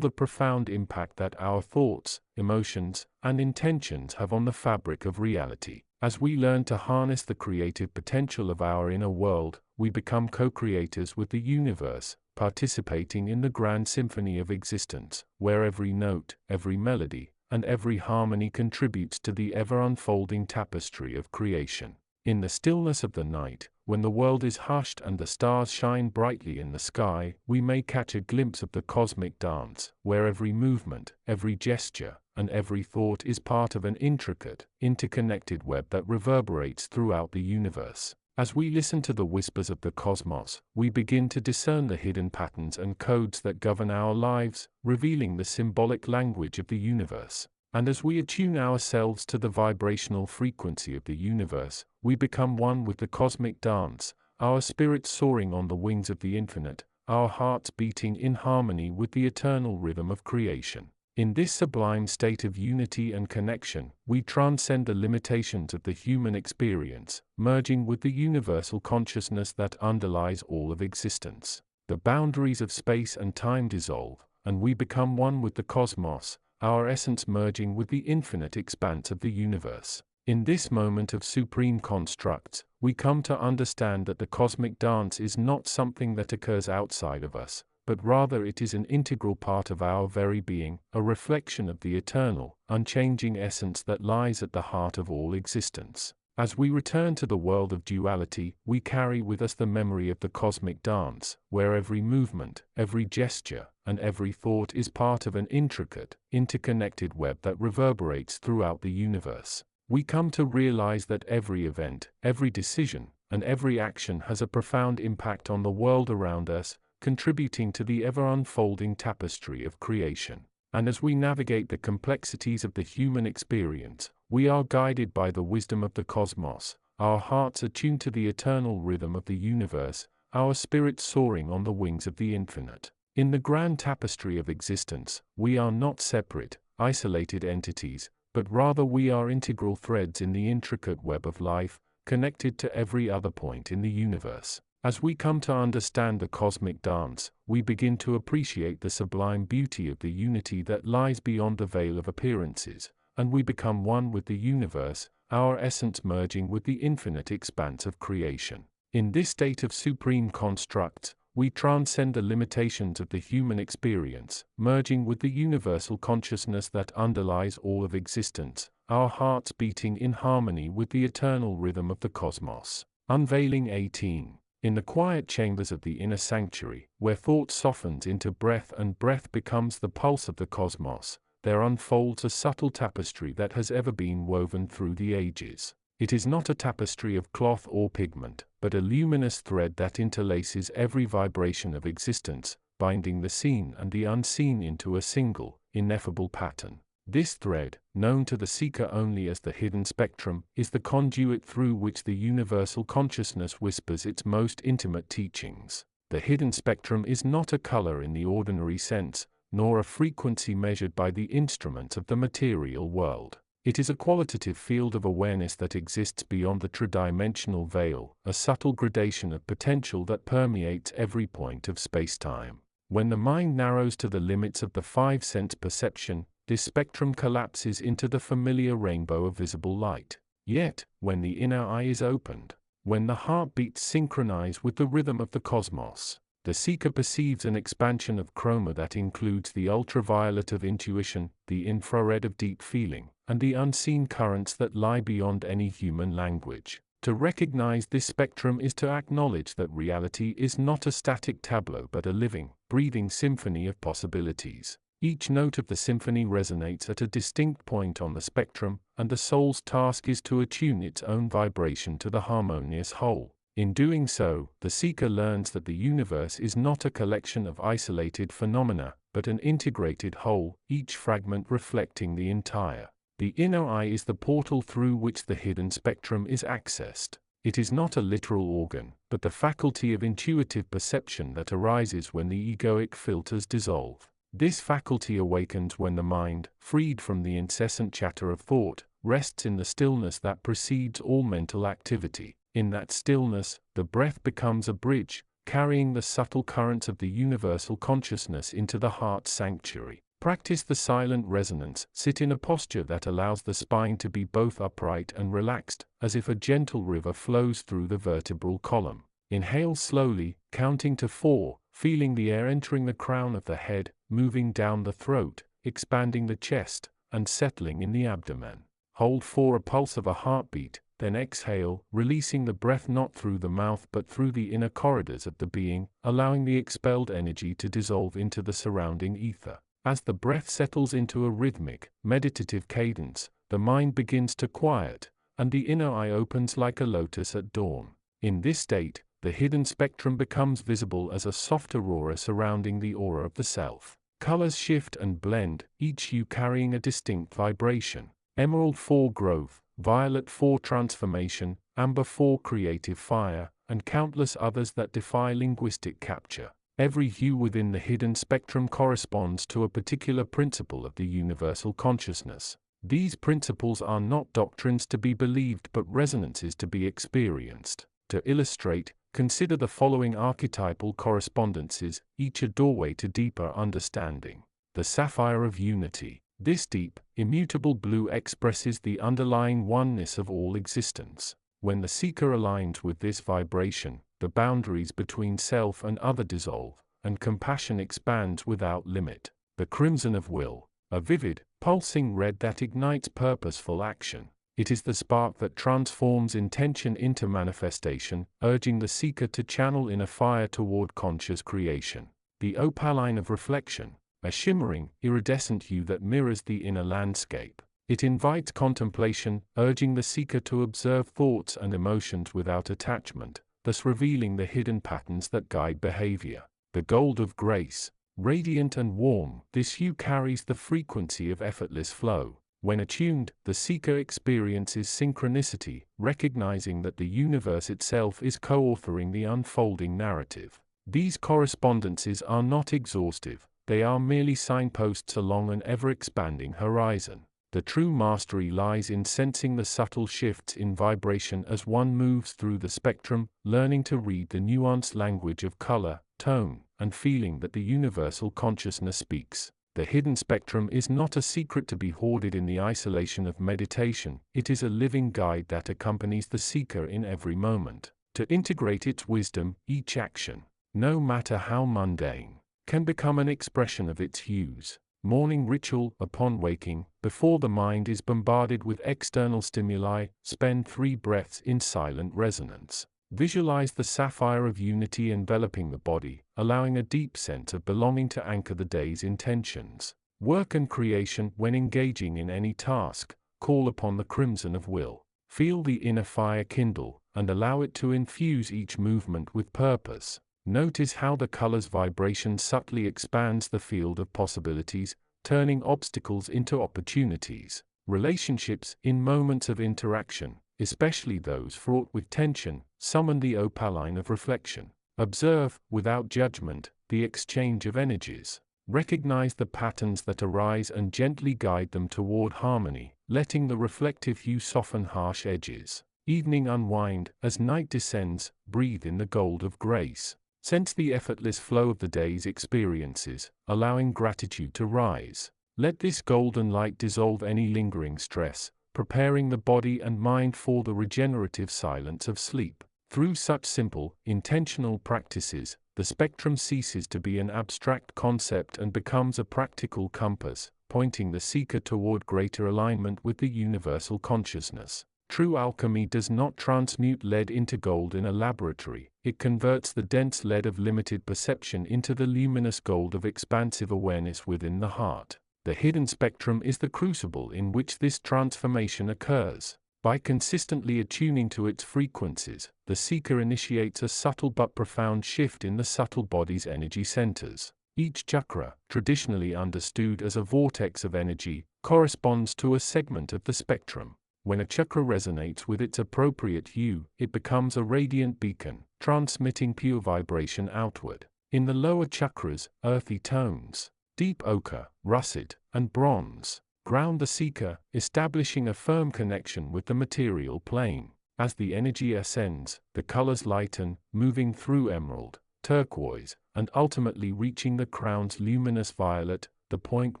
the profound impact that our thoughts, emotions, and intentions have on the fabric of reality. As we learn to harness the creative potential of our inner world, we become co-creators with the universe, participating in the grand symphony of existence, where every note, every melody, and every harmony contributes to the ever-unfolding tapestry of creation. In the stillness of the night, when the world is hushed and the stars shine brightly in the sky, we may catch a glimpse of the cosmic dance, where every movement, every gesture, and every thought is part of an intricate, interconnected web that reverberates throughout the universe. As we listen to the whispers of the cosmos, we begin to discern the hidden patterns and codes that govern our lives, revealing the symbolic language of the universe. And as we attune ourselves to the vibrational frequency of the universe, we become one with the cosmic dance, our spirits soaring on the wings of the infinite, our hearts beating in harmony with the eternal rhythm of creation. In this sublime state of unity and connection, we transcend the limitations of the human experience, merging with the universal consciousness that underlies all of existence. The boundaries of space and time dissolve, and we become one with the cosmos, our essence merging with the infinite expanse of the universe. In this moment of supreme constructs, we come to understand that the cosmic dance is not something that occurs outside of us, but rather it is an integral part of our very being, a reflection of the eternal, unchanging essence that lies at the heart of all existence. As we return to the world of duality, we carry with us the memory of the cosmic dance, where every movement, every gesture, and every thought is part of an intricate, interconnected web that reverberates throughout the universe. We come to realize that every event, every decision, and every action has a profound impact on the world around us, contributing to the ever-unfolding tapestry of creation. And as we navigate the complexities of the human experience, we are guided by the wisdom of the cosmos, our hearts attuned to the eternal rhythm of the universe, our spirits soaring on the wings of the infinite. In the grand tapestry of existence, we are not separate, isolated entities, but rather we are integral threads in the intricate web of life, connected to every other point in the universe. As we come to understand the cosmic dance, we begin to appreciate the sublime beauty of the unity that lies beyond the veil of appearances, and we become one with the universe, our essence merging with the infinite expanse of creation. In this state of supreme construct, we transcend the limitations of the human experience, merging with the universal consciousness that underlies all of existence, our hearts beating in harmony with the eternal rhythm of the cosmos. Unveiling 18. In the quiet chambers of the inner sanctuary, where thought softens into breath and breath becomes the pulse of the cosmos, there unfolds a subtle tapestry that has ever been woven through the ages. It is not a tapestry of cloth or pigment, but a luminous thread that interlaces every vibration of existence, binding the seen and the unseen into a single, ineffable pattern. This thread, known to the seeker only as the hidden spectrum, is the conduit through which the universal consciousness whispers its most intimate teachings. The hidden spectrum is not a color in the ordinary sense, nor a frequency measured by the instruments of the material world. It is a qualitative field of awareness that exists beyond the tridimensional veil, a subtle gradation of potential that permeates every point of space-time. When the mind narrows to the limits of the five-sense perception, this spectrum collapses into the familiar rainbow of visible light. Yet, when the inner eye is opened, when the heartbeats synchronize with the rhythm of the cosmos, The seeker perceives an expansion of chroma that includes the ultraviolet of intuition, the infrared of deep feeling, and the unseen currents that lie beyond any human language. To recognize this spectrum is to acknowledge that reality is not a static tableau but a living, breathing symphony of possibilities. Each note of the symphony resonates at a distinct point on the spectrum, and the soul's task is to attune its own vibration to the harmonious whole. In doing so, the seeker learns that the universe is not a collection of isolated phenomena, but an integrated whole, each fragment reflecting the entire. The inner eye is the portal through which the hidden spectrum is accessed. It is not a literal organ, but the faculty of intuitive perception that arises when the egoic filters dissolve. This faculty awakens when the mind, freed from the incessant chatter of thought, rests in the stillness that precedes all mental activity. In that stillness, the breath becomes a bridge, carrying the subtle currents of the universal consciousness into the heart's sanctuary. Practice the silent resonance. Sit in a posture that allows the spine to be both upright and relaxed, as if a gentle river flows through the vertebral column. Inhale slowly, counting to 4, feeling the air entering the crown of the head, moving down the throat, expanding the chest, and settling in the abdomen. Hold for a pulse of a heartbeat, then exhale, releasing the breath not through the mouth but through the inner corridors of the being, allowing the expelled energy to dissolve into the surrounding ether. As the breath settles into a rhythmic, meditative cadence, the mind begins to quiet, and the inner eye opens like a lotus at dawn. In this state, the hidden spectrum becomes visible as a soft aurora surrounding the aura of the self. Colors shift and blend, each hue carrying a distinct vibration. Emerald for growth, violet for transformation, amber for creative fire, and countless others that defy linguistic capture. Every hue within the hidden spectrum corresponds to a particular principle of the universal consciousness. These principles are not doctrines to be believed but resonances to be experienced. To illustrate, consider the following archetypal correspondences, each a doorway to deeper understanding. The sapphire of unity. This deep, immutable blue expresses the underlying oneness of all existence. When the seeker aligns with this vibration, the boundaries between self and other dissolve, and compassion expands without limit. The crimson of will, a vivid, pulsing red that ignites purposeful action. It is the spark that transforms intention into manifestation, urging the seeker to channel inner fire toward conscious creation. The opaline of reflection, a shimmering, iridescent hue that mirrors the inner landscape. It invites contemplation, urging the seeker to observe thoughts and emotions without attachment, thus revealing the hidden patterns that guide behavior. The gold of grace, radiant and warm, this hue carries the frequency of effortless flow. When attuned, the seeker experiences synchronicity, recognizing that the universe itself is co-authoring the unfolding narrative. These correspondences are not exhaustive, they are merely signposts along an ever-expanding horizon. The true mastery lies in sensing the subtle shifts in vibration as one moves through the spectrum, learning to read the nuanced language of color, tone, and feeling that the universal consciousness speaks. The hidden spectrum is not a secret to be hoarded in the isolation of meditation, it is a living guide that accompanies the seeker in every moment. To integrate its wisdom, each action, no matter how mundane, can become an expression of its hues. Morning ritual. Upon waking, before the mind is bombarded with external stimuli, spend 3 breaths in silent resonance. Visualize the sapphire of unity enveloping the body, allowing a deep sense of belonging to anchor the day's intentions. Work and creation. When engaging in any task, call upon the crimson of will. Feel the inner fire kindle, and allow it to infuse each movement with purpose. Notice how the color's vibration subtly expands the field of possibilities, turning obstacles into opportunities. Relationships. In moments of interaction, especially those fraught with tension, summon the opaline of reflection. Observe, without judgment, the exchange of energies. Recognize the patterns that arise and gently guide them toward harmony, letting the reflective hue soften harsh edges. Evening unwind. As night descends, breathe in the gold of grace. Sense the effortless flow of the day's experiences, allowing gratitude to rise. Let this golden light dissolve any lingering stress, preparing the body and mind for the regenerative silence of sleep. Through such simple, intentional practices, the spectrum ceases to be an abstract concept and becomes a practical compass, pointing the seeker toward greater alignment with the universal consciousness. True alchemy does not transmute lead into gold in a laboratory, it converts the dense lead of limited perception into the luminous gold of expansive awareness within the heart. The hidden spectrum is the crucible in which this transformation occurs. By consistently attuning to its frequencies, the seeker initiates a subtle but profound shift in the subtle body's energy centers. Each chakra, traditionally understood as a vortex of energy, corresponds to a segment of the spectrum. When a chakra resonates with its appropriate hue, it becomes a radiant beacon, transmitting pure vibration outward. In the lower chakras, earthy tones, deep ochre, russet, and bronze, ground the seeker, establishing a firm connection with the material plane. As the energy ascends, the colors lighten, moving through emerald, turquoise, and ultimately reaching the crown's luminous violet, the point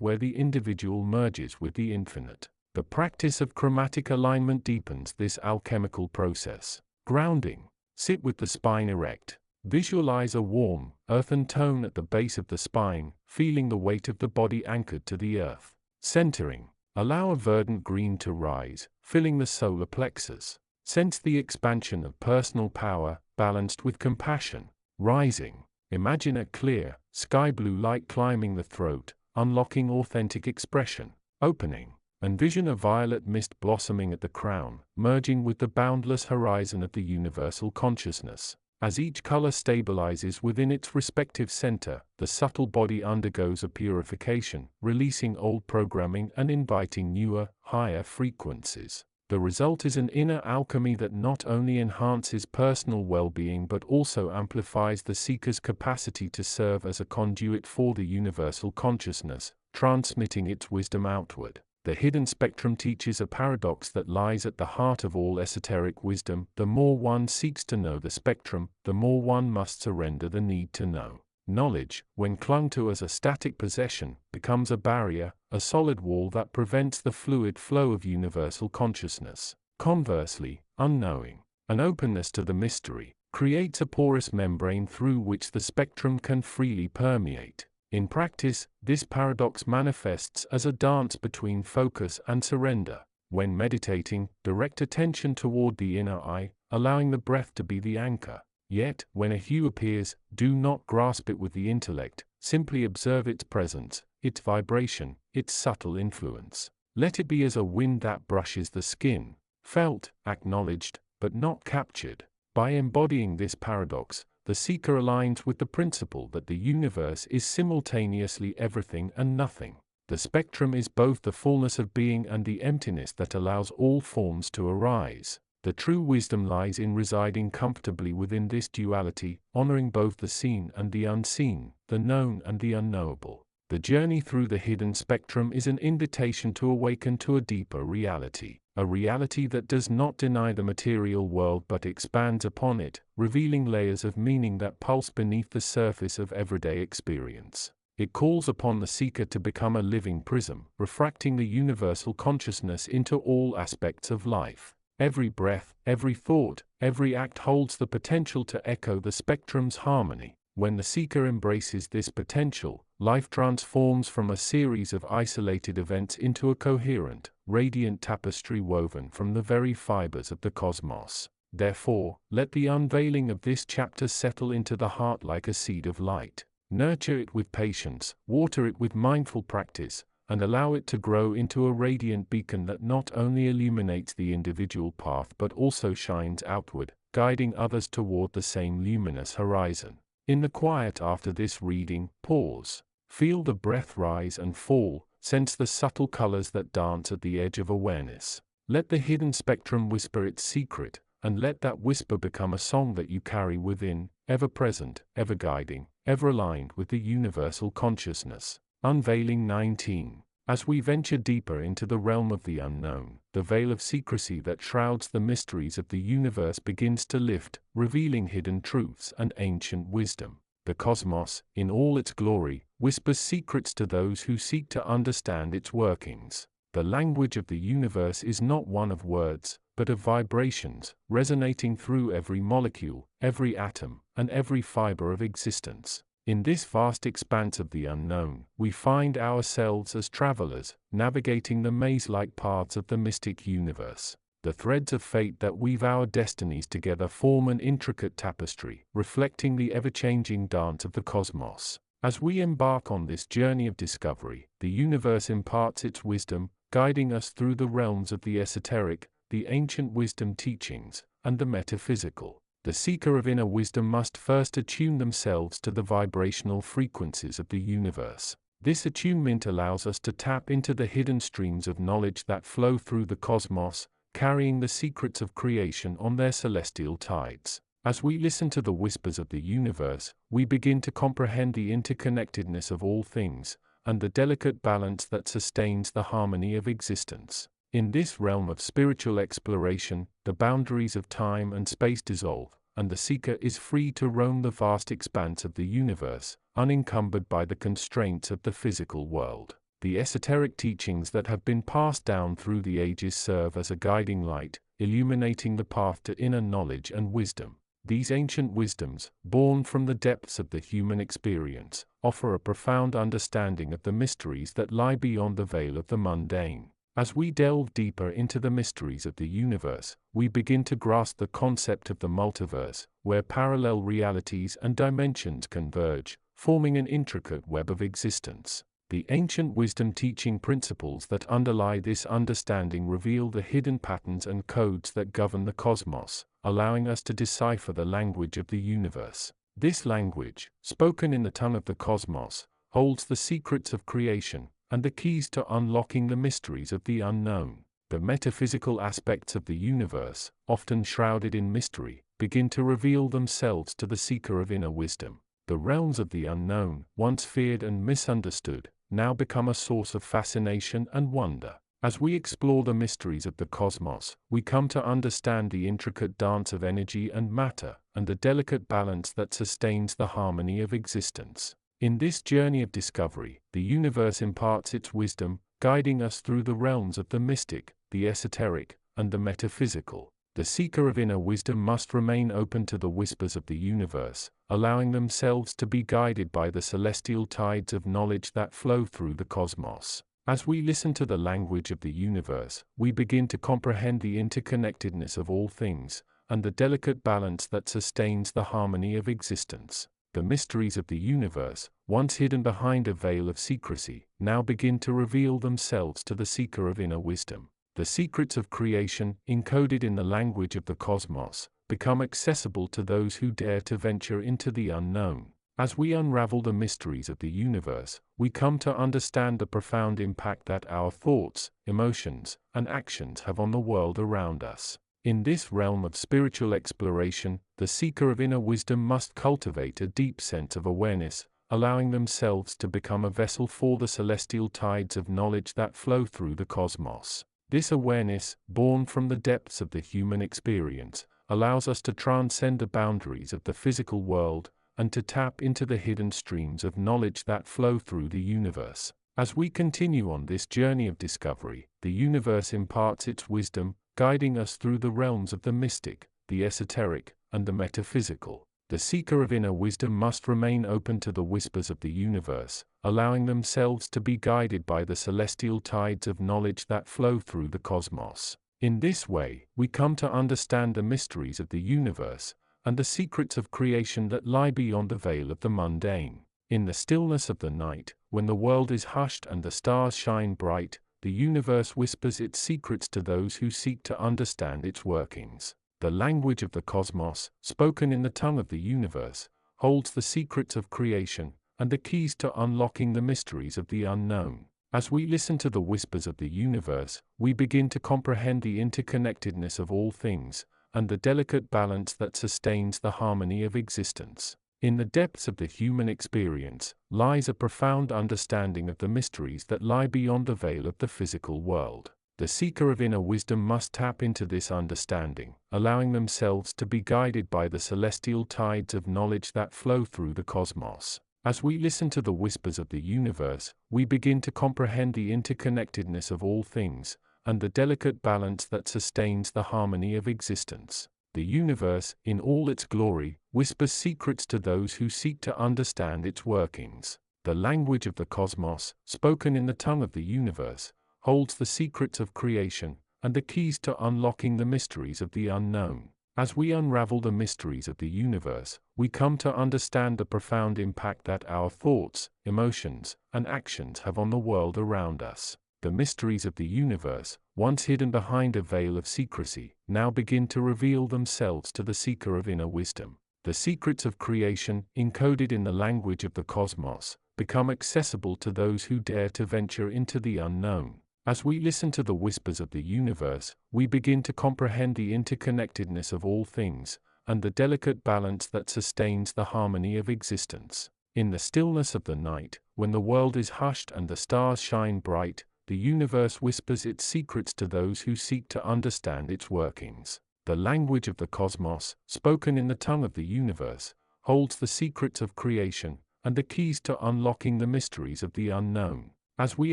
where the individual merges with the infinite. The practice of chromatic alignment deepens this alchemical process. Grounding. Sit with the spine erect. Visualize a warm, earthen tone at the base of the spine, feeling the weight of the body anchored to the earth. Centering. Allow a verdant green to rise, filling the solar plexus. Sense the expansion of personal power, balanced with compassion. Rising. Imagine a clear, sky blue light climbing the throat, unlocking authentic expression. Opening. Envision a violet mist blossoming at the crown, merging with the boundless horizon of the universal consciousness. As each color stabilizes within its respective center, the subtle body undergoes a purification, releasing old programming and inviting newer, higher frequencies. The result is an inner alchemy that not only enhances personal well-being but also amplifies the seeker's capacity to serve as a conduit for the universal consciousness, transmitting its wisdom outward. The hidden spectrum teaches a paradox that lies at the heart of all esoteric wisdom. The more one seeks to know the spectrum, the more one must surrender the need to know. Knowledge, when clung to as a static possession, becomes a barrier, a solid wall that prevents the fluid flow of universal consciousness. Conversely, unknowing, an openness to the mystery, creates a porous membrane through which the spectrum can freely permeate. In practice, this paradox manifests as a dance between focus and surrender. When meditating, direct attention toward the inner eye, allowing the breath to be the anchor. Yet, when a hue appears, do not grasp it with the intellect, simply observe its presence, its vibration, its subtle influence. Let it be as a wind that brushes the skin, felt, acknowledged, but not captured. By embodying this paradox, the seeker aligns with the principle that the universe is simultaneously everything and nothing. The spectrum is both the fullness of being and the emptiness that allows all forms to arise. The true wisdom lies in residing comfortably within this duality, honoring both the seen and the unseen, the known and the unknowable. The journey through the hidden spectrum is an invitation to awaken to a deeper reality, a reality that does not deny the material world but expands upon it, revealing layers of meaning that pulse beneath the surface of everyday experience. It calls upon the seeker to become a living prism, refracting the universal consciousness into all aspects of life. Every breath, every thought, every act holds the potential to echo the spectrum's harmony. When the seeker embraces this potential, life transforms from a series of isolated events into a coherent, radiant tapestry woven from the very fibers of the cosmos. Therefore, let the unveiling of this chapter settle into the heart like a seed of light. Nurture it with patience, water it with mindful practice, and allow it to grow into a radiant beacon that not only illuminates the individual path but also shines outward, guiding others toward the same luminous horizon. In the quiet after this reading, pause. Feel the breath rise and fall, sense the subtle colors that dance at the edge of awareness. Let the hidden spectrum whisper its secret, and let that whisper become a song that you carry within, ever present, ever guiding, ever aligned with the universal consciousness. Unveiling 19. As we venture deeper into the realm of the unknown, the veil of secrecy that shrouds the mysteries of the universe begins to lift, revealing hidden truths and ancient wisdom. The cosmos, in all its glory, whispers secrets to those who seek to understand its workings. The language of the universe is not one of words, but of vibrations, resonating through every molecule, every atom, and every fiber of existence. In this vast expanse of the unknown, we find ourselves as travelers, navigating the maze-like paths of the mystic universe. The threads of fate that weave our destinies together form an intricate tapestry, reflecting the ever-changing dance of the cosmos. As we embark on this journey of discovery, the universe imparts its wisdom, guiding us through the realms of the esoteric, the ancient wisdom teachings, and the metaphysical. The seeker of inner wisdom must first attune themselves to the vibrational frequencies of the universe. This attunement allows us to tap into the hidden streams of knowledge that flow through the cosmos, carrying the secrets of creation on their celestial tides. As we listen to the whispers of the universe, we begin to comprehend the interconnectedness of all things, and the delicate balance that sustains the harmony of existence. In this realm of spiritual exploration, the boundaries of time and space dissolve, and the seeker is free to roam the vast expanse of the universe, unencumbered by the constraints of the physical world. The esoteric teachings that have been passed down through the ages serve as a guiding light, illuminating the path to inner knowledge and wisdom. These ancient wisdoms, born from the depths of the human experience, offer a profound understanding of the mysteries that lie beyond the veil of the mundane. As we delve deeper into the mysteries of the universe, we begin to grasp the concept of the multiverse, where parallel realities and dimensions converge, forming an intricate web of existence. The ancient wisdom teaching principles that underlie this understanding reveal the hidden patterns and codes that govern the cosmos, allowing us to decipher the language of the universe. This language, spoken in the tongue of the cosmos, holds the secrets of creation and the keys to unlocking the mysteries of the unknown. The metaphysical aspects of the universe, often shrouded in mystery, begin to reveal themselves to the seeker of inner wisdom. The realms of the unknown, once feared and misunderstood, now become a source of fascination and wonder. As we explore the mysteries of the cosmos, we come to understand the intricate dance of energy and matter, and the delicate balance that sustains the harmony of existence. In this journey of discovery, the universe imparts its wisdom, guiding us through the realms of the mystic, the esoteric, and the metaphysical. The seeker of inner wisdom must remain open to the whispers of the universe, allowing themselves to be guided by the celestial tides of knowledge that flow through the cosmos. As we listen to the language of the universe, we begin to comprehend the interconnectedness of all things, and the delicate balance that sustains the harmony of existence. The mysteries of the universe, once hidden behind a veil of secrecy, now begin to reveal themselves to the seeker of inner wisdom. The secrets of creation, encoded in the language of the cosmos, become accessible to those who dare to venture into the unknown. As we unravel the mysteries of the universe, we come to understand the profound impact that our thoughts, emotions, and actions have on the world around us. In this realm of spiritual exploration, the seeker of inner wisdom must cultivate a deep sense of awareness, allowing themselves to become a vessel for the celestial tides of knowledge that flow through the cosmos. This awareness, born from the depths of the human experience, allows us to transcend the boundaries of the physical world and to tap into the hidden streams of knowledge that flow through the universe. As we continue on this journey of discovery, the universe imparts its wisdom, guiding us through the realms of the mystic, the esoteric, and the metaphysical. The seeker of inner wisdom must remain open to the whispers of the universe, allowing themselves to be guided by the celestial tides of knowledge that flow through the cosmos. In this way, we come to understand the mysteries of the universe and the secrets of creation that lie beyond the veil of the mundane. In the stillness of the night, when the world is hushed and the stars shine bright, the universe whispers its secrets to those who seek to understand its workings. The language of the cosmos, spoken in the tongue of the universe, holds the secrets of creation and the keys to unlocking the mysteries of the unknown. As we listen to the whispers of the universe, we begin to comprehend the interconnectedness of all things and the delicate balance that sustains the harmony of existence. In the depths of the human experience lies a profound understanding of the mysteries that lie beyond the veil of the physical world. The seeker of inner wisdom must tap into this understanding, allowing themselves to be guided by the celestial tides of knowledge that flow through the cosmos. As we listen to the whispers of the universe, we begin to comprehend the interconnectedness of all things and the delicate balance that sustains the harmony of existence. The universe, in all its glory, whispers secrets to those who seek to understand its workings. The language of the cosmos, spoken in the tongue of the universe, holds the secrets of creation and the keys to unlocking the mysteries of the unknown. As we unravel the mysteries of the universe, we come to understand the profound impact that our thoughts, emotions, and actions have on the world around us. The mysteries of the universe, once hidden behind a veil of secrecy, now begin to reveal themselves to the seeker of inner wisdom. The secrets of creation, encoded in the language of the cosmos, become accessible to those who dare to venture into the unknown. As we listen to the whispers of the universe, we begin to comprehend the interconnectedness of all things, and the delicate balance that sustains the harmony of existence. In the stillness of the night, when the world is hushed and the stars shine bright, the universe whispers its secrets to those who seek to understand its workings. The language of the cosmos, spoken in the tongue of the universe, holds the secrets of creation and the keys to unlocking the mysteries of the unknown. As we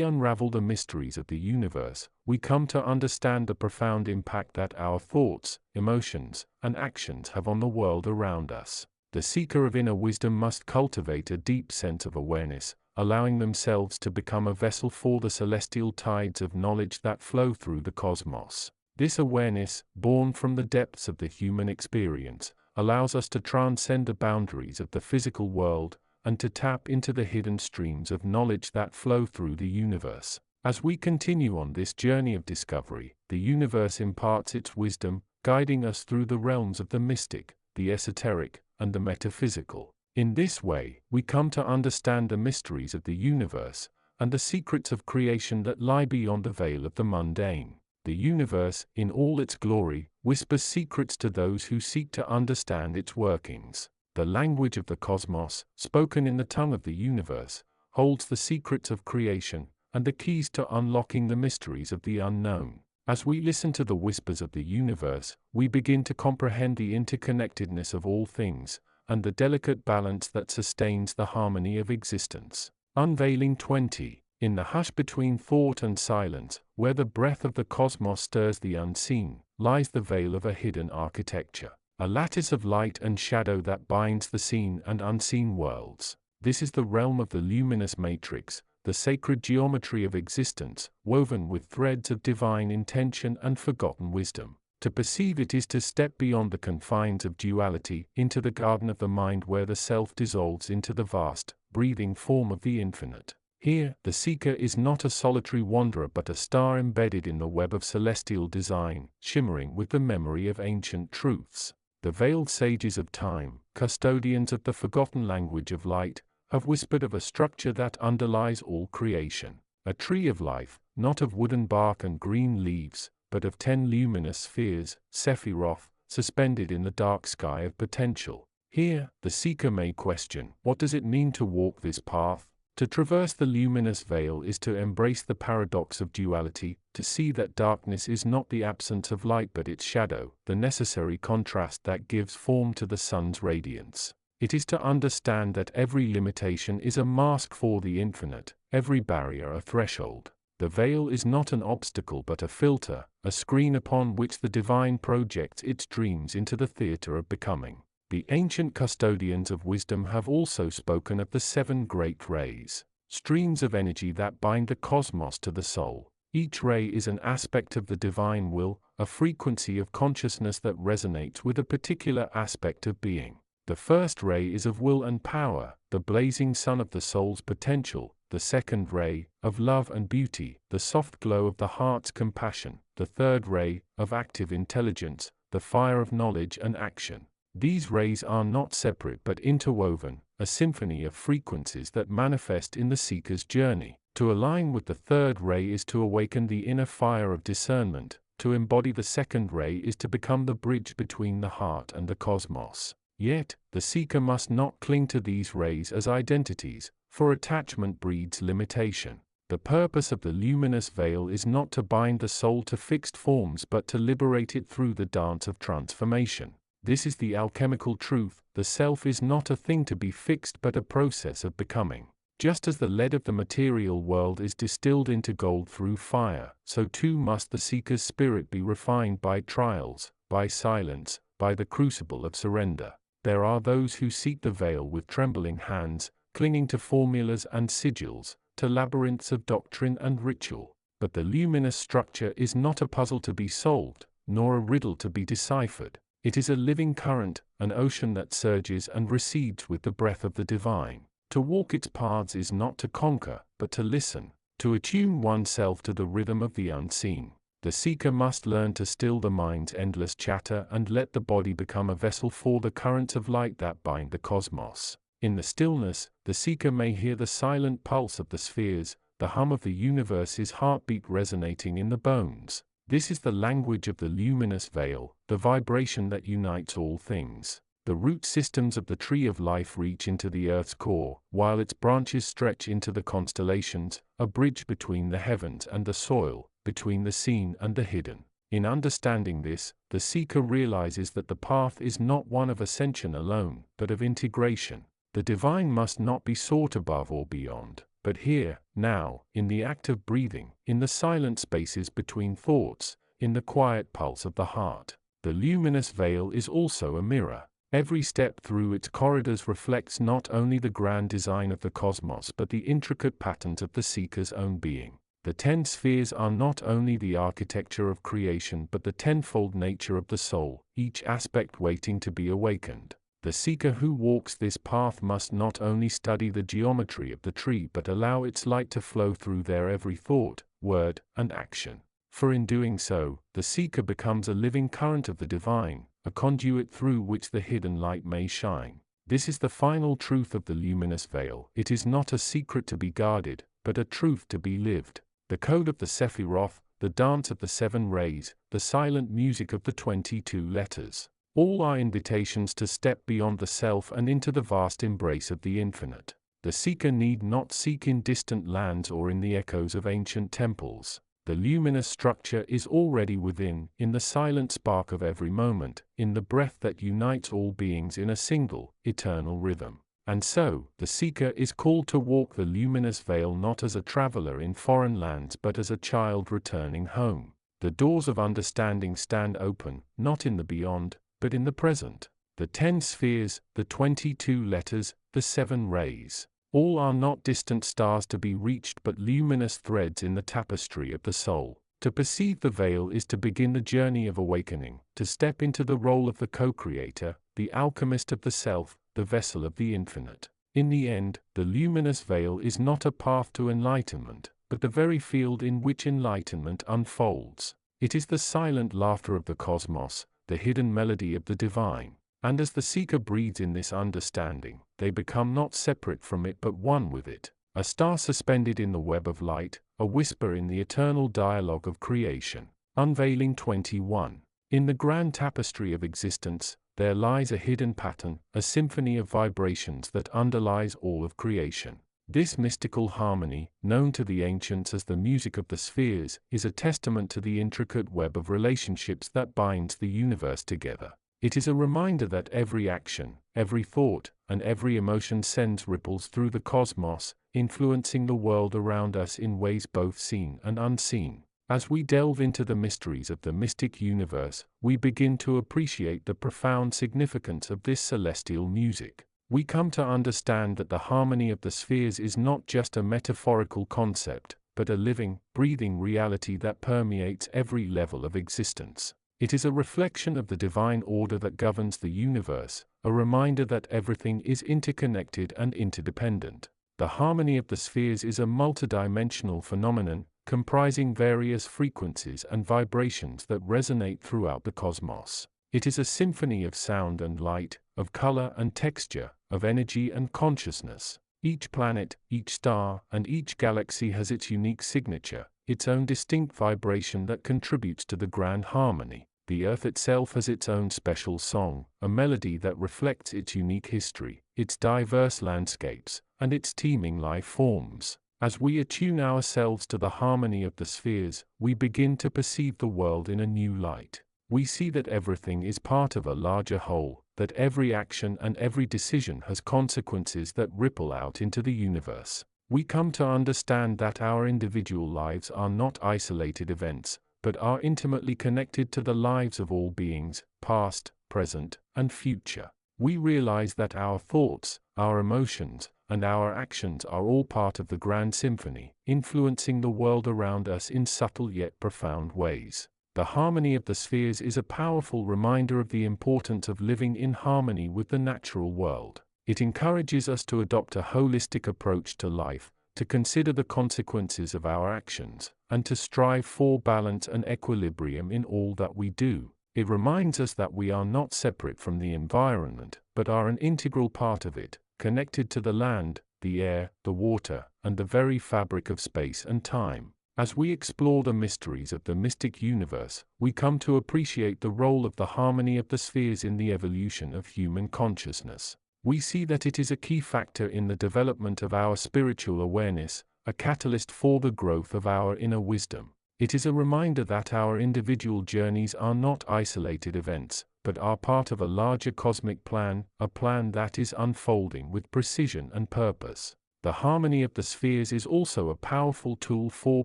unravel the mysteries of the universe, we come to understand the profound impact that our thoughts, emotions, and actions have on the world around us. The seeker of inner wisdom must cultivate a deep sense of awareness, allowing themselves to become a vessel for the celestial tides of knowledge that flow through the cosmos. This awareness, born from the depths of the human experience, allows us to transcend the boundaries of the physical world and to tap into the hidden streams of knowledge that flow through the universe. As we continue on this journey of discovery, the universe imparts its wisdom, guiding us through the realms of the mystic, the esoteric, and the metaphysical. In this way, we come to understand the mysteries of the universe and the secrets of creation that lie beyond the veil of the mundane. The universe, in all its glory, whispers secrets to those who seek to understand its workings. The language of the cosmos, spoken in the tongue of the universe, holds the secrets of creation and the keys to unlocking the mysteries of the unknown. As we listen to the whispers of the universe, we begin to comprehend the interconnectedness of all things and the delicate balance that sustains the harmony of existence. Unveiling 20. In the hush between thought and silence, where the breath of the cosmos stirs the unseen, lies the veil of a hidden architecture. A lattice of light and shadow that binds the seen and unseen worlds. This is the realm of the luminous matrix, the sacred geometry of existence, woven with threads of divine intention and forgotten wisdom. To perceive it is to step beyond the confines of duality, into the garden of the mind where the self dissolves into the vast, breathing form of the infinite. Here, the seeker is not a solitary wanderer but a star embedded in the web of celestial design, shimmering with the memory of ancient truths. The veiled sages of time, custodians of the forgotten language of light, have whispered of a structure that underlies all creation. A tree of life, not of wooden bark and green leaves, but of 10 luminous spheres, sephiroth, suspended in the dark sky of potential. Here, the seeker may question, what does it mean to walk this path? To traverse the luminous veil is to embrace the paradox of duality, to see that darkness is not the absence of light but its shadow, the necessary contrast that gives form to the sun's radiance. It is to understand that every limitation is a mask for the infinite, every barrier a threshold. The veil is not an obstacle but a filter, a screen upon which the divine projects its dreams into the theater of becoming. The ancient custodians of wisdom have also spoken of the 7 great rays, streams of energy that bind the cosmos to the soul. Each ray is an aspect of the divine will, a frequency of consciousness that resonates with a particular aspect of being. The first ray is of will and power, the blazing sun of the soul's potential. The second ray, of love and beauty, the soft glow of the heart's compassion. The third ray, of active intelligence, the fire of knowledge and action. These rays are not separate but interwoven, a symphony of frequencies that manifest in the seeker's journey. To align with the third ray is to awaken the inner fire of discernment. To embody the second ray is to become the bridge between the heart and the cosmos. Yet, the seeker must not cling to these rays as identities, for attachment breeds limitation. The purpose of the luminous veil is not to bind the soul to fixed forms but to liberate it through the dance of transformation. This is the alchemical truth: the self is not a thing to be fixed but a process of becoming. Just as the lead of the material world is distilled into gold through fire, so too must the seeker's spirit be refined by trials, by silence, by the crucible of surrender. There are those who seek the veil with trembling hands, clinging to formulas and sigils, to labyrinths of doctrine and ritual. But the luminous structure is not a puzzle to be solved, nor a riddle to be deciphered. It is a living current, an ocean that surges and recedes with the breath of the divine. To walk its paths is not to conquer, but to listen, to attune oneself to the rhythm of the unseen. The seeker must learn to still the mind's endless chatter and let the body become a vessel for the currents of light that bind the cosmos. In the stillness, the seeker may hear the silent pulse of the spheres, the hum of the universe's heartbeat resonating in the bones. This is the language of the luminous veil, the vibration that unites all things. The root systems of the tree of life reach into the earth's core, while its branches stretch into the constellations, a bridge between the heavens and the soil, between the seen and the hidden. In understanding this, the seeker realizes that the path is not one of ascension alone, but of integration. The divine must not be sought above or beyond, but here, now, in the act of breathing, in the silent spaces between thoughts, in the quiet pulse of the heart. The luminous veil is also a mirror. Every step through its corridors reflects not only the grand design of the cosmos but the intricate patterns of the seeker's own being. The 10 spheres are not only the architecture of creation but the tenfold nature of the soul, each aspect waiting to be awakened. The seeker who walks this path must not only study the geometry of the tree but allow its light to flow through their every thought, word, and action. For in doing so, the seeker becomes a living current of the divine, a conduit through which the hidden light may shine. This is the final truth of the luminous veil. It is not a secret to be guarded, but a truth to be lived. The code of the Sephiroth, the dance of the 7 rays, the silent music of the 22 letters. All are invitations to step beyond the self and into the vast embrace of the infinite. The seeker need not seek in distant lands or in the echoes of ancient temples. The luminous structure is already within, in the silent spark of every moment, in the breath that unites all beings in a single, eternal rhythm. And so, the seeker is called to walk the luminous veil not as a traveler in foreign lands but as a child returning home. The doors of understanding stand open, not in the beyond, but in the present. The 10 spheres, the 22 letters, the 7 rays. All are not distant stars to be reached but luminous threads in the tapestry of the soul. To perceive the veil is to begin the journey of awakening, to step into the role of the co-creator, the alchemist of the self, the vessel of the infinite. In the end, the luminous veil is not a path to enlightenment, but the very field in which enlightenment unfolds. It is the silent laughter of the cosmos, the hidden melody of the divine. And as the seeker breathes in this understanding, they become not separate from it but one with it, a star suspended in the web of light, a whisper in the eternal dialogue of creation. Unveiling 21. In the grand tapestry of existence, there lies a hidden pattern, a symphony of vibrations that underlies all of creation. This mystical harmony, known to the ancients as the music of the spheres, is a testament to the intricate web of relationships that binds the universe together. It is a reminder that every action, every thought, and every emotion sends ripples through the cosmos, influencing the world around us in ways both seen and unseen. As we delve into the mysteries of the mystic universe, we begin to appreciate the profound significance of this celestial music. We come to understand that the harmony of the spheres is not just a metaphorical concept, but a living, breathing reality that permeates every level of existence. It is a reflection of the divine order that governs the universe, a reminder that everything is interconnected and interdependent. The harmony of the spheres is a multidimensional phenomenon, comprising various frequencies and vibrations that resonate throughout the cosmos. It is a symphony of sound and light, of color and texture, of energy and consciousness. Each planet, each star, and each galaxy has its unique signature, its own distinct vibration that contributes to the grand harmony. The Earth itself has its own special song, a melody that reflects its unique history, its diverse landscapes, and its teeming life forms. As we attune ourselves to the harmony of the spheres, we begin to perceive the world in a new light. we see that everything is part of a larger whole, that every action and every decision has consequences that ripple out into the universe. We come to understand that our individual lives are not isolated events, but are intimately connected to the lives of all beings, past, present, and future. We realize that our thoughts, our emotions, and our actions are all part of the grand symphony, influencing the world around us in subtle yet profound ways. The harmony of the spheres is a powerful reminder of the importance of living in harmony with the natural world. It encourages us to adopt a holistic approach to life, to consider the consequences of our actions, and to strive for balance and equilibrium in all that we do. It reminds us that we are not separate from the environment, but are an integral part of it, connected to the land, the air, the water, and the very fabric of space and time. As we explore the mysteries of the mystic universe, we come to appreciate the role of the harmony of the spheres in the evolution of human consciousness. We see that it is a key factor in the development of our spiritual awareness, a catalyst for the growth of our inner wisdom. It is a reminder that our individual journeys are not isolated events, but are part of a larger cosmic plan, a plan that is unfolding with precision and purpose. The harmony of the spheres is also a powerful tool for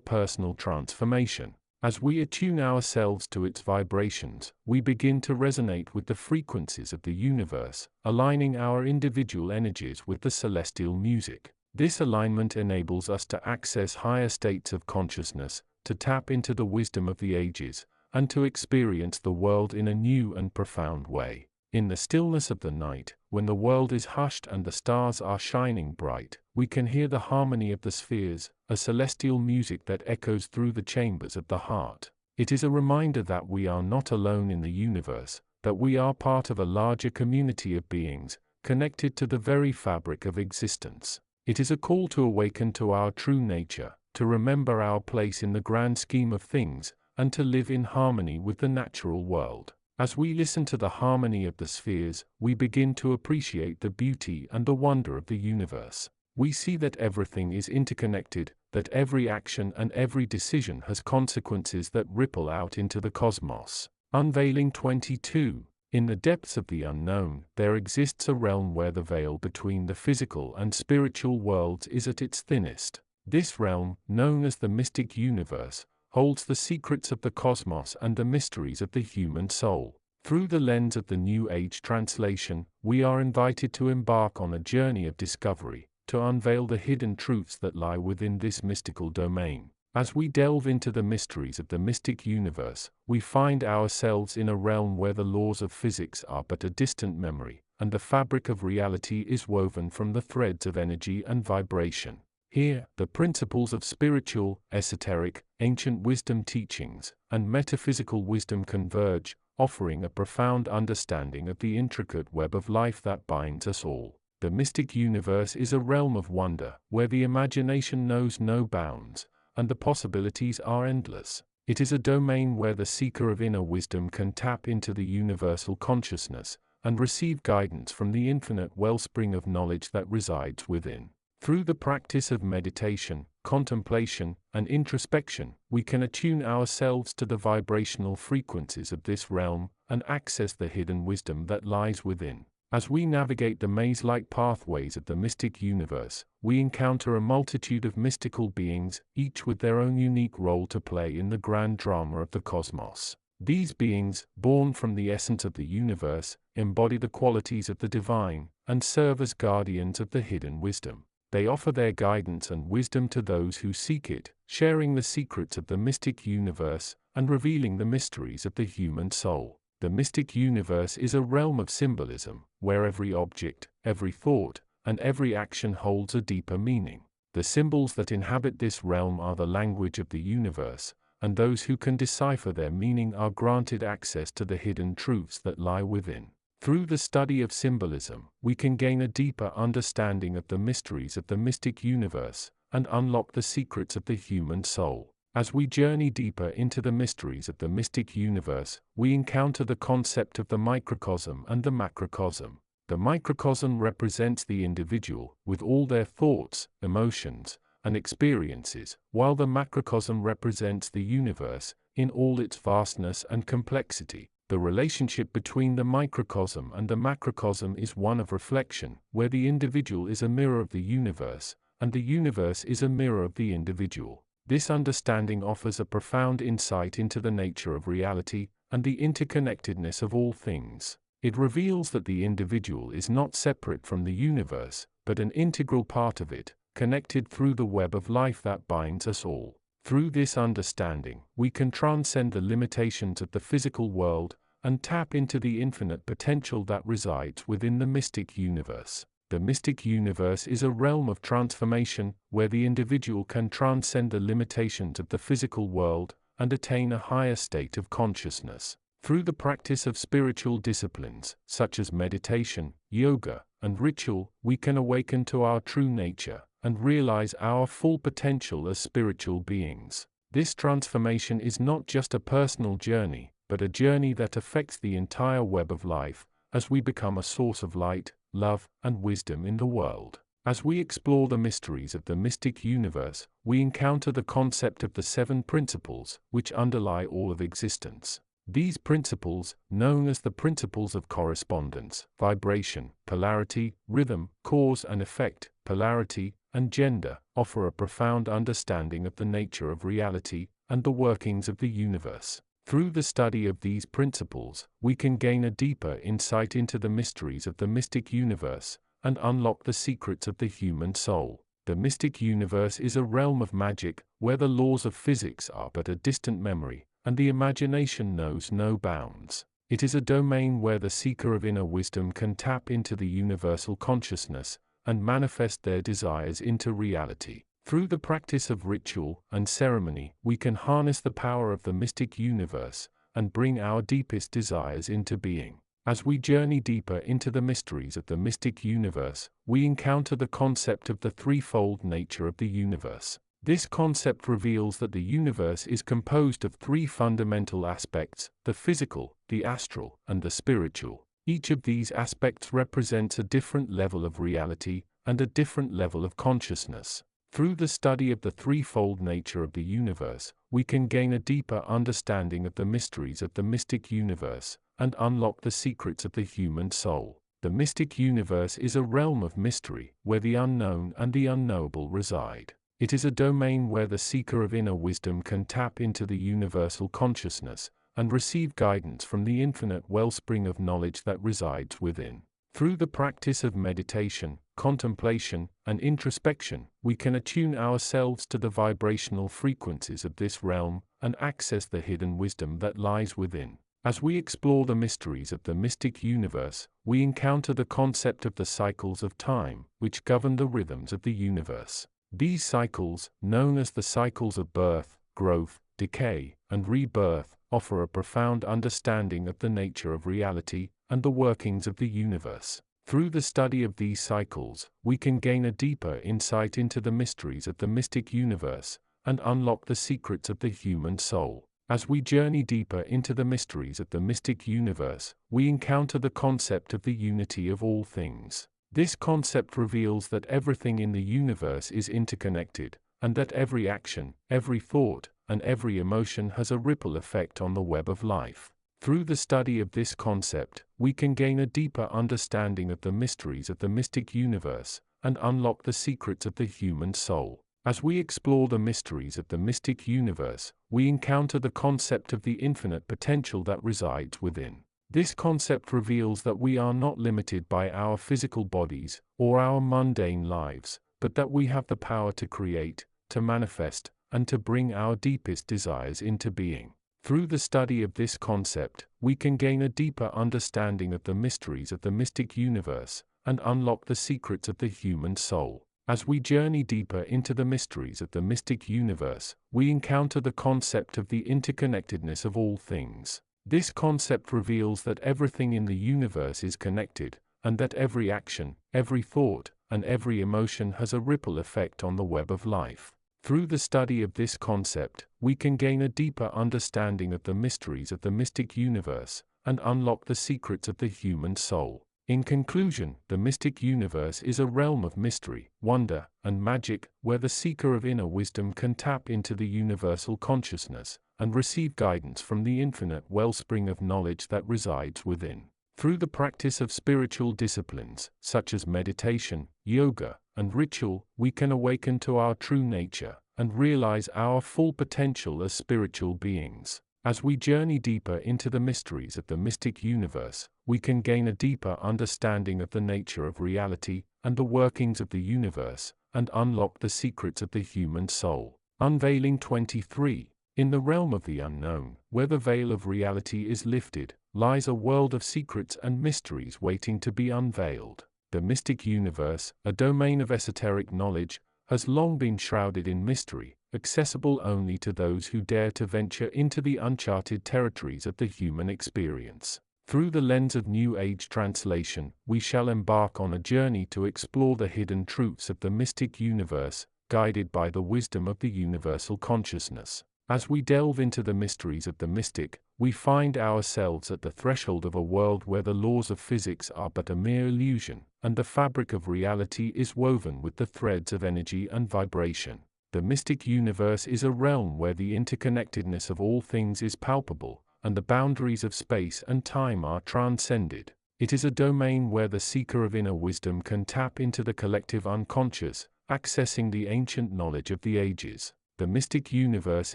personal transformation. As we attune ourselves to its vibrations, we begin to resonate with the frequencies of the universe, aligning our individual energies with the celestial music. This alignment enables us to access higher states of consciousness, to tap into the wisdom of the ages, and to experience the world in a new and profound way. In the stillness of the night, when the world is hushed and the stars are shining bright, we can hear the harmony of the spheres, a celestial music that echoes through the chambers of the heart. It is a reminder that we are not alone in the universe, that we are part of a larger community of beings, connected to the very fabric of existence. It is a call to awaken to our true nature, to remember our place in the grand scheme of things, and to live in harmony with the natural world. As we listen to the harmony of the spheres, we begin to appreciate the beauty and the wonder of the universe. We see that everything is interconnected, that every action and every decision has consequences that ripple out into the cosmos. Unveiling 22. In the depths of the unknown, there exists a realm where the veil between the physical and spiritual worlds is at its thinnest. This realm, known as the mystic universe, holds the secrets of the cosmos and the mysteries of the human soul. Through the lens of the New Age translation, we are invited to embark on a journey of discovery, to unveil the hidden truths that lie within this mystical domain. As we delve into the mysteries of the mystic universe, we find ourselves in a realm where the laws of physics are but a distant memory, and the fabric of reality is woven from the threads of energy and vibration. Here, the principles of spiritual, esoteric, ancient wisdom teachings, and metaphysical wisdom converge, offering a profound understanding of the intricate web of life that binds us all. The mystic universe is a realm of wonder, where the imagination knows no bounds, and the possibilities are endless. It is a domain where the seeker of inner wisdom can tap into the universal consciousness, and receive guidance from the infinite wellspring of knowledge that resides within. Through the practice of meditation, contemplation, and introspection, we can attune ourselves to the vibrational frequencies of this realm and access the hidden wisdom that lies within. As we navigate the maze-like pathways of the mystic universe, we encounter a multitude of mystical beings, each with their own unique role to play in the grand drama of the cosmos. These beings, born from the essence of the universe, embody the qualities of the divine, and serve as guardians of the hidden wisdom. They offer their guidance and wisdom to those who seek it, sharing the secrets of the mystic universe, and revealing the mysteries of the human soul. The mystic universe is a realm of symbolism, where every object, every thought, and every action holds a deeper meaning. The symbols that inhabit this realm are the language of the universe, and those who can decipher their meaning are granted access to the hidden truths that lie within. Through the study of symbolism, we can gain a deeper understanding of the mysteries of the mystic universe, and unlock the secrets of the human soul. As we journey deeper into the mysteries of the mystic universe, we encounter the concept of the microcosm and the macrocosm. The microcosm represents the individual, with all their thoughts, emotions, and experiences, while the macrocosm represents the universe, in all its vastness and complexity. The relationship between the microcosm and the macrocosm is one of reflection, where the individual is a mirror of the universe, and the universe is a mirror of the individual. This understanding offers a profound insight into the nature of reality and the interconnectedness of all things. It reveals that the individual is not separate from the universe, but an integral part of it, connected through the web of life that binds us all. Through this understanding, we can transcend the limitations of the physical world and tap into the infinite potential that resides within the mystic universe. The mystic universe is a realm of transformation where the individual can transcend the limitations of the physical world and attain a higher state of consciousness. Through the practice of spiritual disciplines, such as meditation, yoga, and ritual, we can awaken to our true nature and realize our full potential as spiritual beings. This transformation is not just a personal journey, but a journey that affects the entire web of life, as we become a source of light, love, and wisdom in the world. As we explore the mysteries of the mystic universe, we encounter the concept of the 7 principles, which underlie all of existence. These principles, known as the principles of correspondence, vibration, polarity, rhythm, cause and effect, polarity, and gender, offer a profound understanding of the nature of reality and the workings of the universe. Through the study of these principles, we can gain a deeper insight into the mysteries of the mystic universe and unlock the secrets of the human soul. The mystic universe is a realm of magic where the laws of physics are but a distant memory, and the imagination knows no bounds. It is a domain where the seeker of inner wisdom can tap into the universal consciousness and manifest their desires into reality. Through the practice of ritual and ceremony, we can harness the power of the mystic universe and bring our deepest desires into being. As we journey deeper into the mysteries of the mystic universe, we encounter the concept of the threefold nature of the universe. This concept reveals that the universe is composed of 3 fundamental aspects: the physical, the astral, and the spiritual. Each of these aspects represents a different level of reality and a different level of consciousness. Through the study of the threefold nature of the universe, we can gain a deeper understanding of the mysteries of the mystic universe and unlock the secrets of the human soul. The mystic universe is a realm of mystery where the unknown and the unknowable reside. It is a domain where the seeker of inner wisdom can tap into the universal consciousness and receive guidance from the infinite wellspring of knowledge that resides within. Through the practice of meditation, contemplation, and introspection, we can attune ourselves to the vibrational frequencies of this realm and access the hidden wisdom that lies within. As we explore the mysteries of the mystic universe, we encounter the concept of the cycles of time, which govern the rhythms of the universe. These cycles, known as the cycles of birth, growth, decay, and rebirth, offer a profound understanding of the nature of reality and the workings of the universe. Through the study of these cycles, we can gain a deeper insight into the mysteries of the mystic universe and unlock the secrets of the human soul. As we journey deeper into the mysteries of the mystic universe, we encounter the concept of the unity of all things. This concept reveals that everything in the universe is interconnected, and that every action, every thought, and every emotion has a ripple effect on the web of life. Through the study of this concept, we can gain a deeper understanding of the mysteries of the mystic universe and unlock the secrets of the human soul. As we explore the mysteries of the mystic universe, we encounter the concept of the infinite potential that resides within. This concept reveals that we are not limited by our physical bodies or our mundane lives, but that we have the power to create, to manifest, and to bring our deepest desires into being. Through the study of this concept, we can gain a deeper understanding of the mysteries of the mystic universe and unlock the secrets of the human soul. As we journey deeper into the mysteries of the mystic universe, we encounter the concept of the interconnectedness of all things. This concept reveals that everything in the universe is connected, and that every action, every thought, and every emotion has a ripple effect on the web of life. Through the study of this concept, we can gain a deeper understanding of the mysteries of the mystic universe and unlock the secrets of the human soul. In conclusion, the mystic universe is a realm of mystery, wonder, and magic, where the seeker of inner wisdom can tap into the universal consciousness and receive guidance from the infinite wellspring of knowledge that resides within. Through the practice of spiritual disciplines, such as meditation, yoga, and ritual, we can awaken to our true nature and realize our full potential as spiritual beings. As we journey deeper into the mysteries of the mystic universe, we can gain a deeper understanding of the nature of reality and the workings of the universe, and unlock the secrets of the human soul. Unveiling 23. In the realm of the unknown, where the veil of reality is lifted, lies a world of secrets and mysteries waiting to be unveiled. The mystic universe, a domain of esoteric knowledge, has long been shrouded in mystery, accessible only to those who dare to venture into the uncharted territories of the human experience. Through the lens of New Age translation, we shall embark on a journey to explore the hidden truths of the mystic universe, guided by the wisdom of the universal consciousness. As we delve into the mysteries of the mystic, we find ourselves at the threshold of a world where the laws of physics are but a mere illusion, and the fabric of reality is woven with the threads of energy and vibration. The mystic universe is a realm where the interconnectedness of all things is palpable, and the boundaries of space and time are transcended. It is a domain where the seeker of inner wisdom can tap into the collective unconscious, accessing the ancient knowledge of the ages. The mystic universe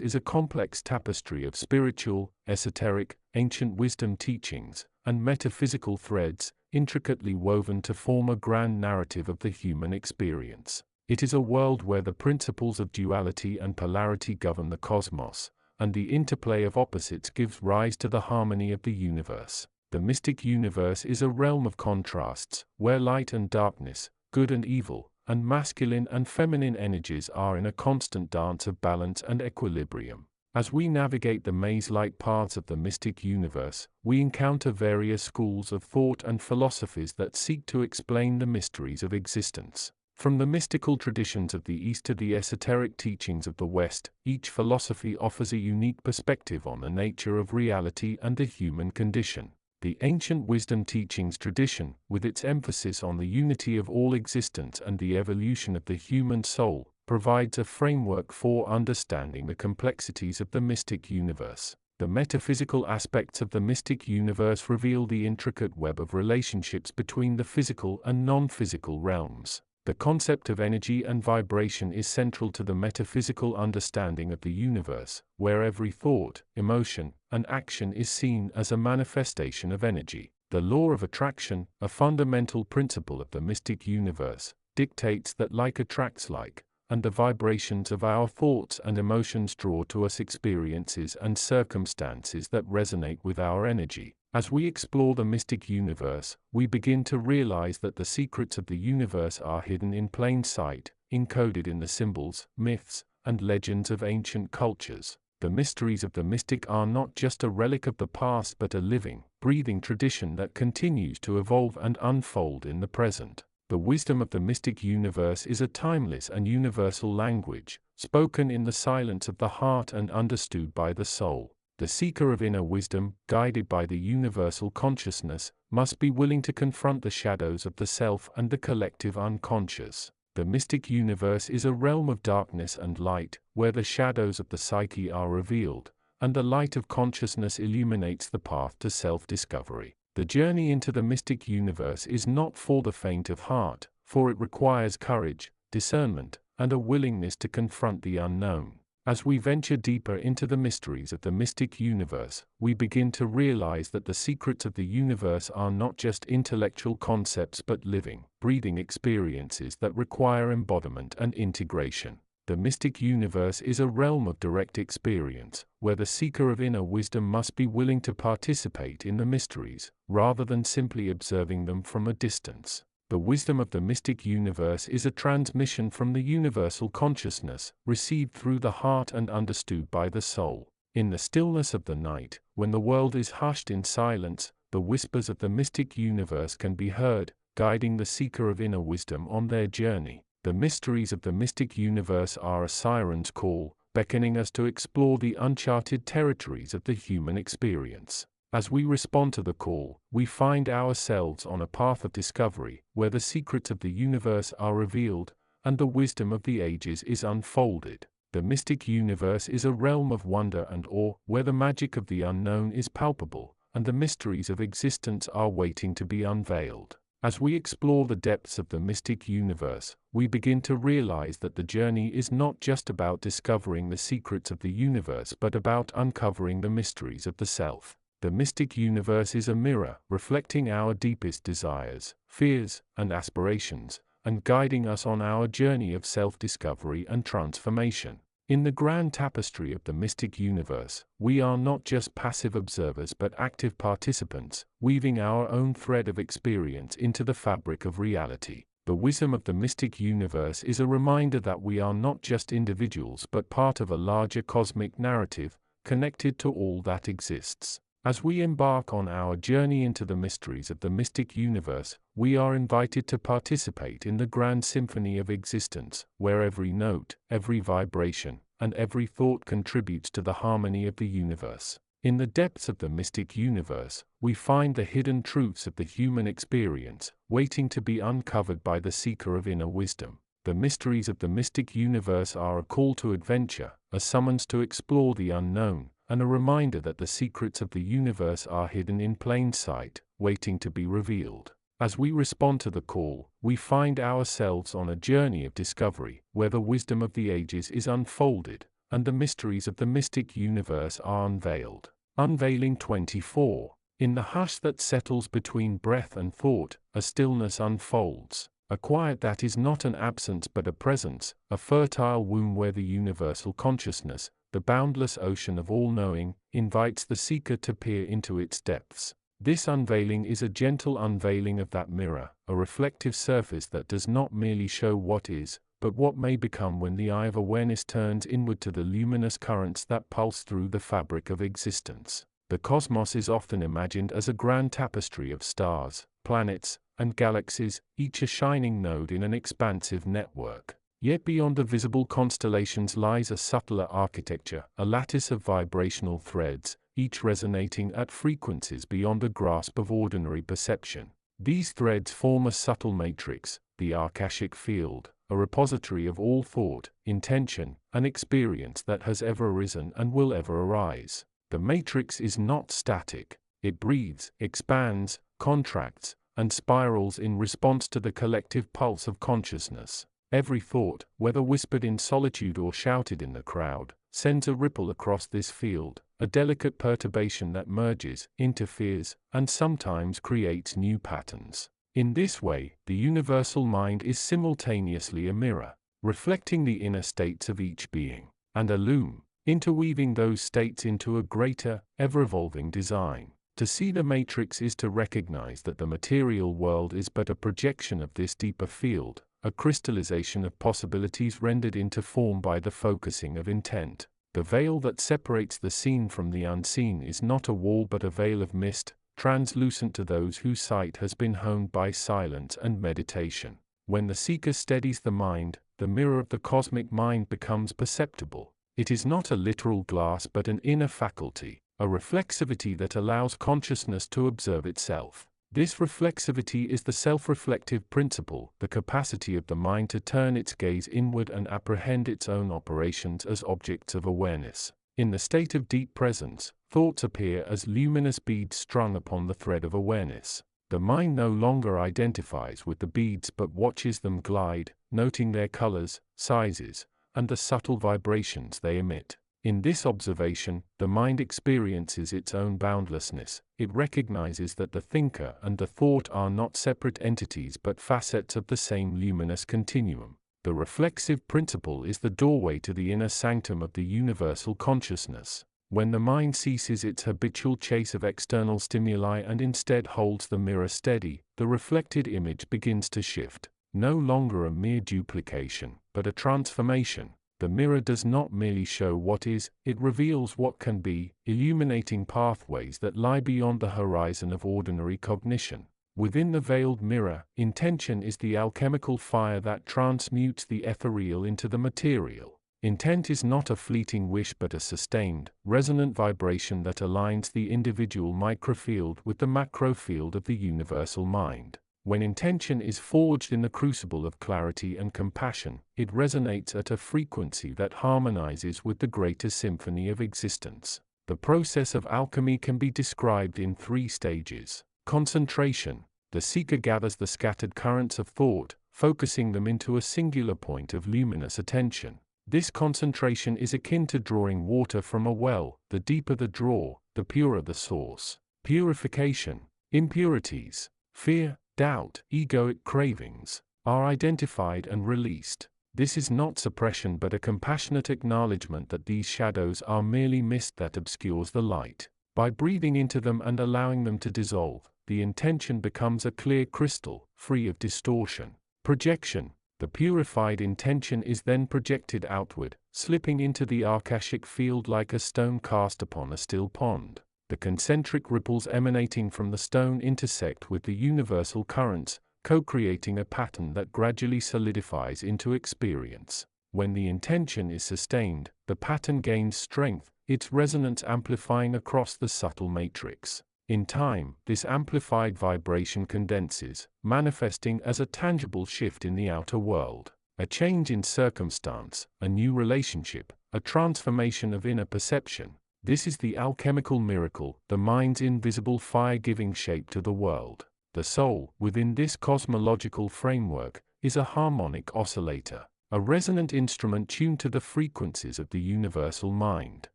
is a complex tapestry of spiritual, esoteric, ancient wisdom teachings, and metaphysical threads, intricately woven to form a grand narrative of the human experience. It is a world where the principles of duality and polarity govern the cosmos, and the interplay of opposites gives rise to the harmony of the universe. The mystic universe is a realm of contrasts, where light and darkness, good and evil, and masculine and feminine energies are in a constant dance of balance and equilibrium. As we navigate the maze-like paths of the mystic universe, we encounter various schools of thought and philosophies that seek to explain the mysteries of existence. From the mystical traditions of the East to the esoteric teachings of the West, each philosophy offers a unique perspective on the nature of reality and the human condition. The ancient wisdom teachings tradition, with its emphasis on the unity of all existence and the evolution of the human soul, provides a framework for understanding the complexities of the mystic universe. The metaphysical aspects of the mystic universe reveal the intricate web of relationships between the physical and non-physical realms. The concept of energy and vibration is central to the metaphysical understanding of the universe, where every thought, emotion, and action is seen as a manifestation of energy. The law of attraction, a fundamental principle of the mystic universe, dictates that like attracts like, and the vibrations of our thoughts and emotions draw to us experiences and circumstances that resonate with our energy. As we explore the mystic universe, we begin to realize that the secrets of the universe are hidden in plain sight, encoded in the symbols, myths, and legends of ancient cultures. The mysteries of the mystic are not just a relic of the past but a living, breathing tradition that continues to evolve and unfold in the present. The wisdom of the mystic universe is a timeless and universal language, spoken in the silence of the heart and understood by the soul. The seeker of inner wisdom, guided by the universal consciousness, must be willing to confront the shadows of the self and the collective unconscious. The mystic universe is a realm of darkness and light, where the shadows of the psyche are revealed, and the light of consciousness illuminates the path to self-discovery. The journey into the mystic universe is not for the faint of heart, for it requires courage, discernment, and a willingness to confront the unknown. As we venture deeper into the mysteries of the mystic universe, we begin to realize that the secrets of the universe are not just intellectual concepts but living, breathing experiences that require embodiment and integration. The mystic universe is a realm of direct experience, where the seeker of inner wisdom must be willing to participate in the mysteries, rather than simply observing them from a distance. The wisdom of the mystic universe is a transmission from the universal consciousness, received through the heart and understood by the soul. In the stillness of the night, when the world is hushed in silence, the whispers of the mystic universe can be heard, guiding the seeker of inner wisdom on their journey. The mysteries of the mystic universe are a siren's call, beckoning us to explore the uncharted territories of the human experience. As we respond to the call, we find ourselves on a path of discovery, where the secrets of the universe are revealed, and the wisdom of the ages is unfolded. The mystic universe is a realm of wonder and awe, where the magic of the unknown is palpable, and the mysteries of existence are waiting to be unveiled. As we explore the depths of the mystic universe, we begin to realize that the journey is not just about discovering the secrets of the universe but about uncovering the mysteries of the self. The mystic universe is a mirror, reflecting our deepest desires, fears, and aspirations, and guiding us on our journey of self-discovery and transformation. In the grand tapestry of the mystic universe, we are not just passive observers but active participants, weaving our own thread of experience into the fabric of reality. The wisdom of the mystic universe is a reminder that we are not just individuals but part of a larger cosmic narrative, connected to all that exists. As we embark on our journey into the mysteries of the mystic universe, we are invited to participate in the grand symphony of existence, where every note, every vibration, and every thought contributes to the harmony of the universe. In the depths of the mystic universe, we find the hidden truths of the human experience, waiting to be uncovered by the seeker of inner wisdom. The mysteries of the mystic universe are a call to adventure, a summons to explore the unknown, and a reminder that the secrets of the universe are hidden in plain sight, waiting to be revealed. As we respond to the call, we find ourselves on a journey of discovery, where the wisdom of the ages is unfolded, and the mysteries of the mystic universe are unveiled. Unveiling 24. In the hush that settles between breath and thought, a stillness unfolds. A quiet that is not an absence but a presence, a fertile womb where the universal consciousness, the boundless ocean of all-knowing, invites the seeker to peer into its depths. This unveiling is a gentle unveiling of that mirror, a reflective surface that does not merely show what is, but what may become when the eye of awareness turns inward to the luminous currents that pulse through the fabric of existence. The cosmos is often imagined as a grand tapestry of stars, planets, and galaxies, each a shining node in an expansive network. Yet beyond the visible constellations lies a subtler architecture, a lattice of vibrational threads, each resonating at frequencies beyond the grasp of ordinary perception. These threads form a subtle matrix, the Akashic field, a repository of all thought, intention, and experience that has ever arisen and will ever arise. The matrix is not static. It breathes, expands, contracts, and spirals in response to the collective pulse of consciousness. Every thought, whether whispered in solitude or shouted in the crowd, sends a ripple across this field, a delicate perturbation that merges, interferes, and sometimes creates new patterns. In this way, the universal mind is simultaneously a mirror, reflecting the inner states of each being, and a loom, interweaving those states into a greater, ever-evolving design. To see the matrix is to recognize that the material world is but a projection of this deeper field, a crystallization of possibilities rendered into form by the focusing of intent. The veil that separates the seen from the unseen is not a wall but a veil of mist, translucent to those whose sight has been honed by silence and meditation. When the seeker steadies the mind, the mirror of the cosmic mind becomes perceptible. It is not a literal glass but an inner faculty, a reflexivity that allows consciousness to observe itself. This reflexivity is the self-reflective principle, the capacity of the mind to turn its gaze inward and apprehend its own operations as objects of awareness. In the state of deep presence, thoughts appear as luminous beads strung upon the thread of awareness. The mind no longer identifies with the beads but watches them glide, noting their colors, sizes, and the subtle vibrations they emit. In this observation, the mind experiences its own boundlessness. It recognizes that the thinker and the thought are not separate entities but facets of the same luminous continuum. The reflexive principle is the doorway to the inner sanctum of the universal consciousness. When the mind ceases its habitual chase of external stimuli and instead holds the mirror steady, the reflected image begins to shift. No longer a mere duplication, but a transformation. The mirror does not merely show what is, it reveals what can be, illuminating pathways that lie beyond the horizon of ordinary cognition. Within the veiled mirror, intention is the alchemical fire that transmutes the ethereal into the material. Intent is not a fleeting wish but a sustained, resonant vibration that aligns the individual microfield with the macrofield of the universal mind. When intention is forged in the crucible of clarity and compassion, it resonates at a frequency that harmonizes with the greater symphony of existence. The process of alchemy can be described in 3 stages. Concentration. The seeker gathers the scattered currents of thought, focusing them into a singular point of luminous attention. This concentration is akin to drawing water from a well. The deeper the draw, the purer the source. Purification. Impurities, fear, doubt, egoic cravings, are identified and released. This is not suppression but a compassionate acknowledgement that these shadows are merely mist that obscures the light. By breathing into them and allowing them to dissolve, the intention becomes a clear crystal, free of distortion. Projection. The purified intention is then projected outward, slipping into the akashic field like a stone cast upon a still pond. The concentric ripples emanating from the stone intersect with the universal currents, co-creating a pattern that gradually solidifies into experience. When the intention is sustained, the pattern gains strength, its resonance amplifying across the subtle matrix. In time, this amplified vibration condenses, manifesting as a tangible shift in the outer world. A change in circumstance, a new relationship, a transformation of inner perception. This is the alchemical miracle, the mind's invisible fire giving shape to the world. The soul, within this cosmological framework, is a harmonic oscillator, a resonant instrument tuned to the frequencies of the universal mind.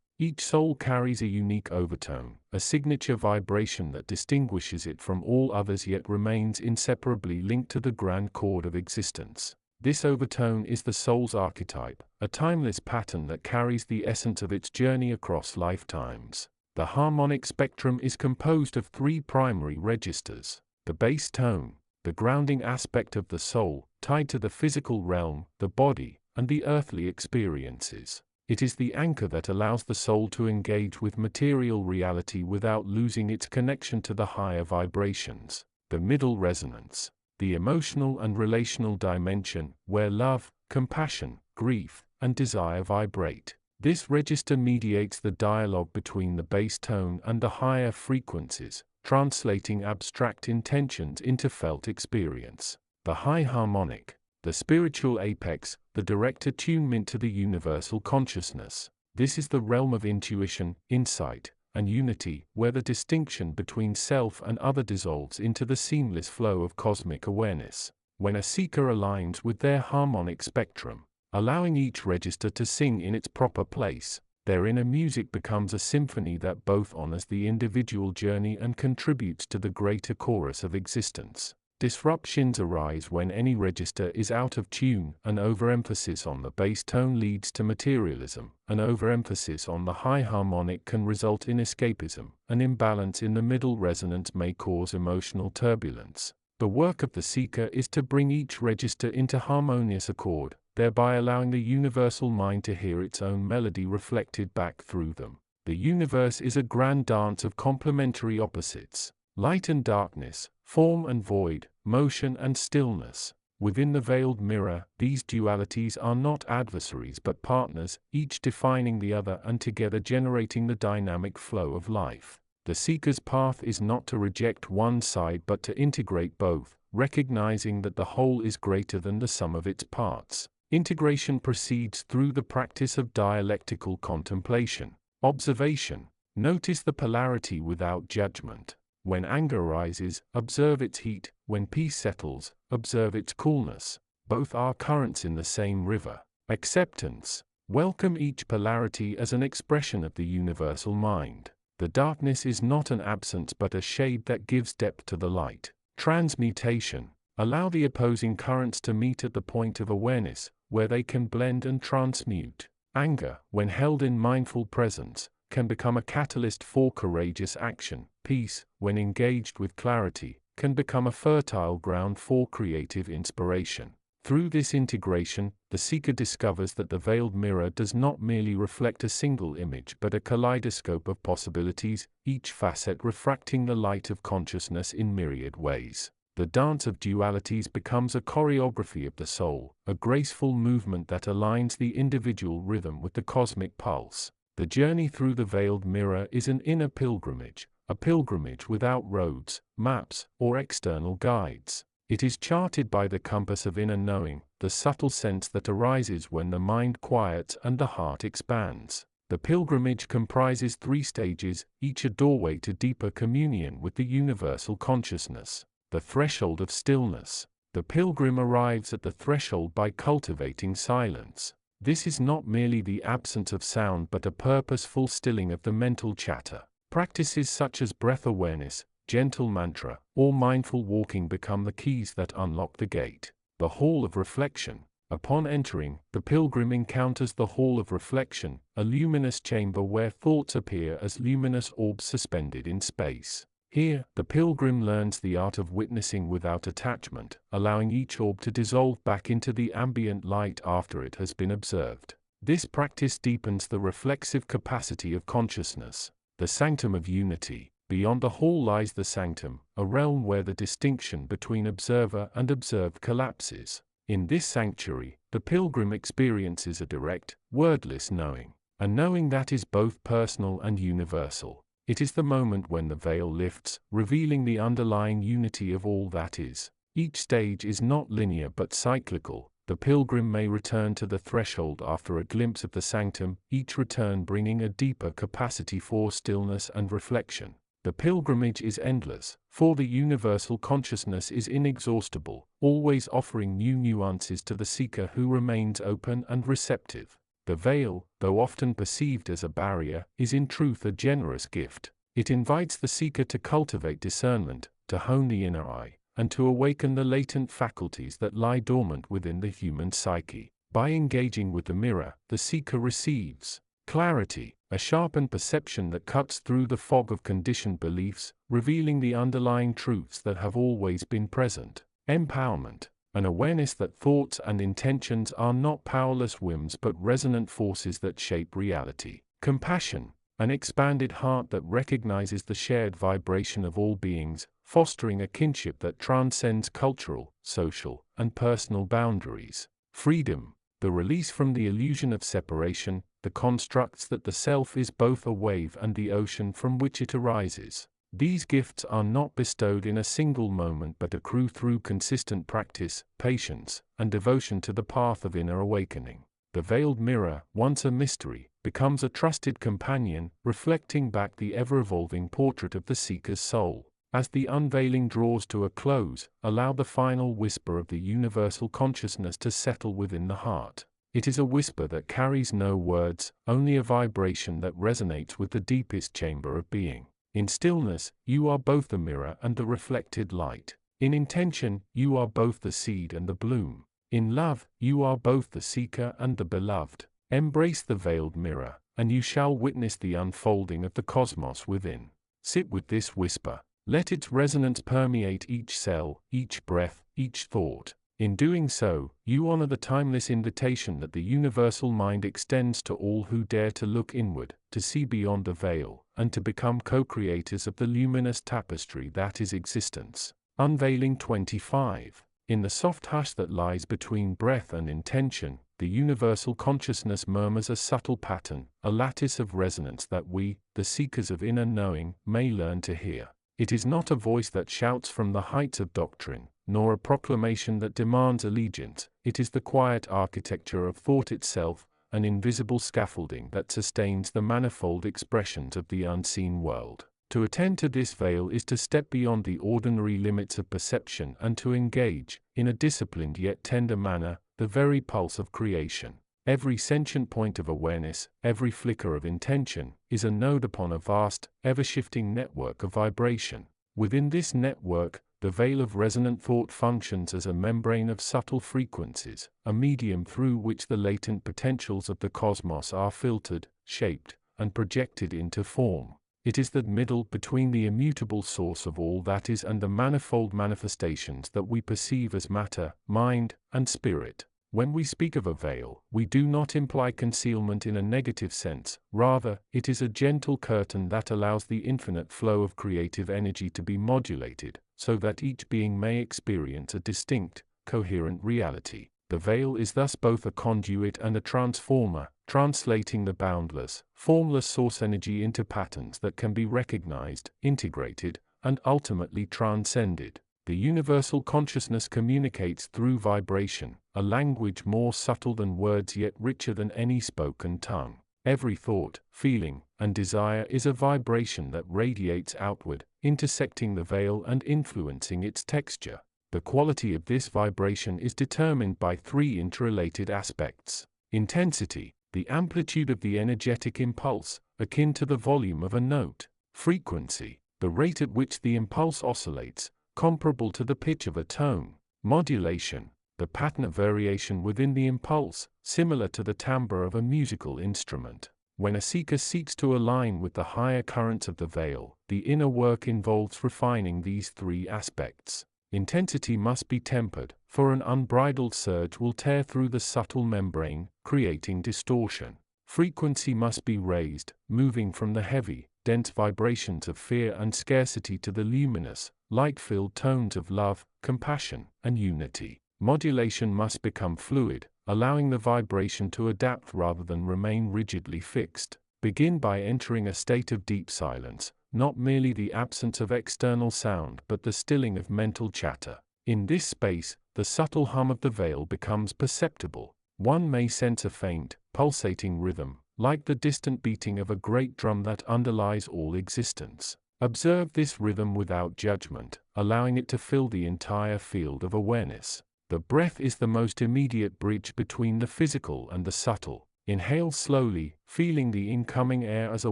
Each soul carries a unique overtone, a signature vibration that distinguishes it from all others yet remains inseparably linked to the grand chord of existence. This overtone is the soul's archetype, a timeless pattern that carries the essence of its journey across lifetimes. The harmonic spectrum is composed of 3 primary registers. The bass tone, the grounding aspect of the soul, tied to the physical realm, the body, and the earthly experiences. It is the anchor that allows the soul to engage with material reality without losing its connection to the higher vibrations. The middle resonance, the emotional and relational dimension, where love, compassion, grief, and desire vibrate. This register mediates the dialogue between the bass tone and the higher frequencies, translating abstract intentions into felt experience. The high harmonic, the spiritual apex, the direct attunement to the universal consciousness. This is the realm of intuition, insight, and unity, where the distinction between self and other dissolves into the seamless flow of cosmic awareness. When a seeker aligns with their harmonic spectrum, allowing each register to sing in its proper place, their inner music becomes a symphony that both honors the individual journey and contributes to the greater chorus of existence. Disruptions arise when any register is out of tune. An overemphasis on the bass tone leads to materialism. An overemphasis on the high harmonic can result in escapism. An imbalance in the middle resonance may cause emotional turbulence. The work of the seeker is to bring each register into harmonious accord, thereby allowing the universal mind to hear its own melody reflected back through them. The universe is a grand dance of complementary opposites. Light and darkness, form and void, motion and stillness. Within the veiled mirror, these dualities are not adversaries but partners, each defining the other and together generating the dynamic flow of life. The seeker's path is not to reject one side but to integrate both, recognizing that the whole is greater than the sum of its parts. Integration proceeds through the practice of dialectical contemplation. Observation. Notice the polarity without judgment. When anger rises, observe its heat. When peace settles, observe its coolness. Both are currents in the same river. Acceptance. Welcome each polarity as an expression of the universal mind. The darkness is not an absence but a shade that gives depth to the light. Transmutation. Allow the opposing currents to meet at the point of awareness, where they can blend and transmute. Anger, when held in mindful presence, can become a catalyst for courageous action. Peace, when engaged with clarity, can become a fertile ground for creative inspiration. Through this integration, the seeker discovers that the veiled mirror does not merely reflect a single image but a kaleidoscope of possibilities, each facet refracting the light of consciousness in myriad ways. The dance of dualities becomes a choreography of the soul, a graceful movement that aligns the individual rhythm with the cosmic pulse. The journey through the veiled mirror is an inner pilgrimage, a pilgrimage without roads, maps, or external guides. It is charted by the compass of inner knowing, the subtle sense that arises when the mind quiets and the heart expands. The pilgrimage comprises 3 stages, each a doorway to deeper communion with the universal consciousness. The threshold of stillness. The pilgrim arrives at the threshold by cultivating silence. This is not merely the absence of sound but a purposeful stilling of the mental chatter. Practices such as breath awareness, gentle mantra, or mindful walking become the keys that unlock the gate. The Hall of Reflection. Upon entering, the pilgrim encounters the Hall of Reflection, a luminous chamber where thoughts appear as luminous orbs suspended in space. Here, the pilgrim learns the art of witnessing without attachment, allowing each orb to dissolve back into the ambient light after it has been observed. This practice deepens the reflexive capacity of consciousness. The Sanctum of Unity. Beyond the hall lies the sanctum, a realm where the distinction between observer and observed collapses. In this sanctuary, the pilgrim experiences a direct, wordless knowing, a knowing that is both personal and universal. It is the moment when the veil lifts, revealing the underlying unity of all that is. Each stage is not linear but cyclical. The pilgrim may return to the threshold after a glimpse of the sanctum, each return bringing a deeper capacity for stillness and reflection. The pilgrimage is endless, for the universal consciousness is inexhaustible, always offering new nuances to the seeker who remains open and receptive. The veil, though often perceived as a barrier, is in truth a generous gift. It invites the seeker to cultivate discernment, to hone the inner eye, and to awaken the latent faculties that lie dormant within the human psyche. By engaging with the mirror, the seeker receives clarity, a sharpened perception that cuts through the fog of conditioned beliefs, revealing the underlying truths that have always been present. Empowerment, an awareness that thoughts and intentions are not powerless whims but resonant forces that shape reality. Compassion, an expanded heart that recognizes the shared vibration of all beings, fostering a kinship that transcends cultural, social, and personal boundaries. Freedom, the release from the illusion of separation, the constructs that the self is both a wave and the ocean from which it arises. These gifts are not bestowed in a single moment but accrue through consistent practice, patience, and devotion to the path of inner awakening. The veiled mirror, once a mystery, becomes a trusted companion, reflecting back the ever-evolving portrait of the seeker's soul. As the unveiling draws to a close, allow the final whisper of the universal consciousness to settle within the heart. It is a whisper that carries no words, only a vibration that resonates with the deepest chamber of being. In stillness, you are both the mirror and the reflected light. In intention, you are both the seed and the bloom. In love, you are both the seeker and the beloved. Embrace the veiled mirror, and you shall witness the unfolding of the cosmos within. Sit with this whisper. Let its resonance permeate each cell, each breath, each thought. In doing so, you honor the timeless invitation that the universal mind extends to all who dare to look inward, to see beyond the veil, and to become co-creators of the luminous tapestry that is existence. Unveiling 25. In the soft hush that lies between breath and intention, the universal consciousness murmurs a subtle pattern, a lattice of resonance that we, the seekers of inner knowing, may learn to hear. It is not a voice that shouts from the heights of doctrine, nor a proclamation that demands allegiance. It is the quiet architecture of thought itself, an invisible scaffolding that sustains the manifold expressions of the unseen world. To attend to this veil is to step beyond the ordinary limits of perception and to engage, in a disciplined yet tender manner, the very pulse of creation. Every sentient point of awareness, every flicker of intention, is a node upon a vast, ever-shifting network of vibration. Within this network, the veil of resonant thought functions as a membrane of subtle frequencies, a medium through which the latent potentials of the cosmos are filtered, shaped, and projected into form. It is the middle between the immutable source of all that is and the manifold manifestations that we perceive as matter, mind, and spirit. When we speak of a veil, we do not imply concealment in a negative sense. Rather, it is a gentle curtain that allows the infinite flow of creative energy to be modulated, so that each being may experience a distinct, coherent reality. The veil is thus both a conduit and a transformer, translating the boundless, formless source energy into patterns that can be recognized, integrated, and ultimately transcended. The universal consciousness communicates through vibration, a language more subtle than words yet richer than any spoken tongue. Every thought, feeling, and desire is a vibration that radiates outward, intersecting the veil and influencing its texture. The quality of this vibration is determined by three interrelated aspects: intensity, the amplitude of the energetic impulse, akin to the volume of a note; frequency, the rate at which the impulse oscillates, comparable to the pitch of a tone; modulation, the pattern of variation within the impulse, similar to the timbre of a musical instrument. When a seeker seeks to align with the higher currents of the veil, the inner work involves refining these three aspects. Intensity must be tempered, for an unbridled surge will tear through the subtle membrane, creating distortion. Frequency must be raised, moving from the heavy, dense vibrations of fear and scarcity to the luminous, light-filled tones of love, compassion, and unity. Modulation must become fluid, allowing the vibration to adapt rather than remain rigidly fixed. Begin by entering a state of deep silence, not merely the absence of external sound but the stilling of mental chatter. In this space, the subtle hum of the veil becomes perceptible. One may sense a faint, pulsating rhythm, like the distant beating of a great drum that underlies all existence. Observe this rhythm without judgment, allowing it to fill the entire field of awareness. The breath is the most immediate bridge between the physical and the subtle. Inhale slowly, feeling the incoming air as a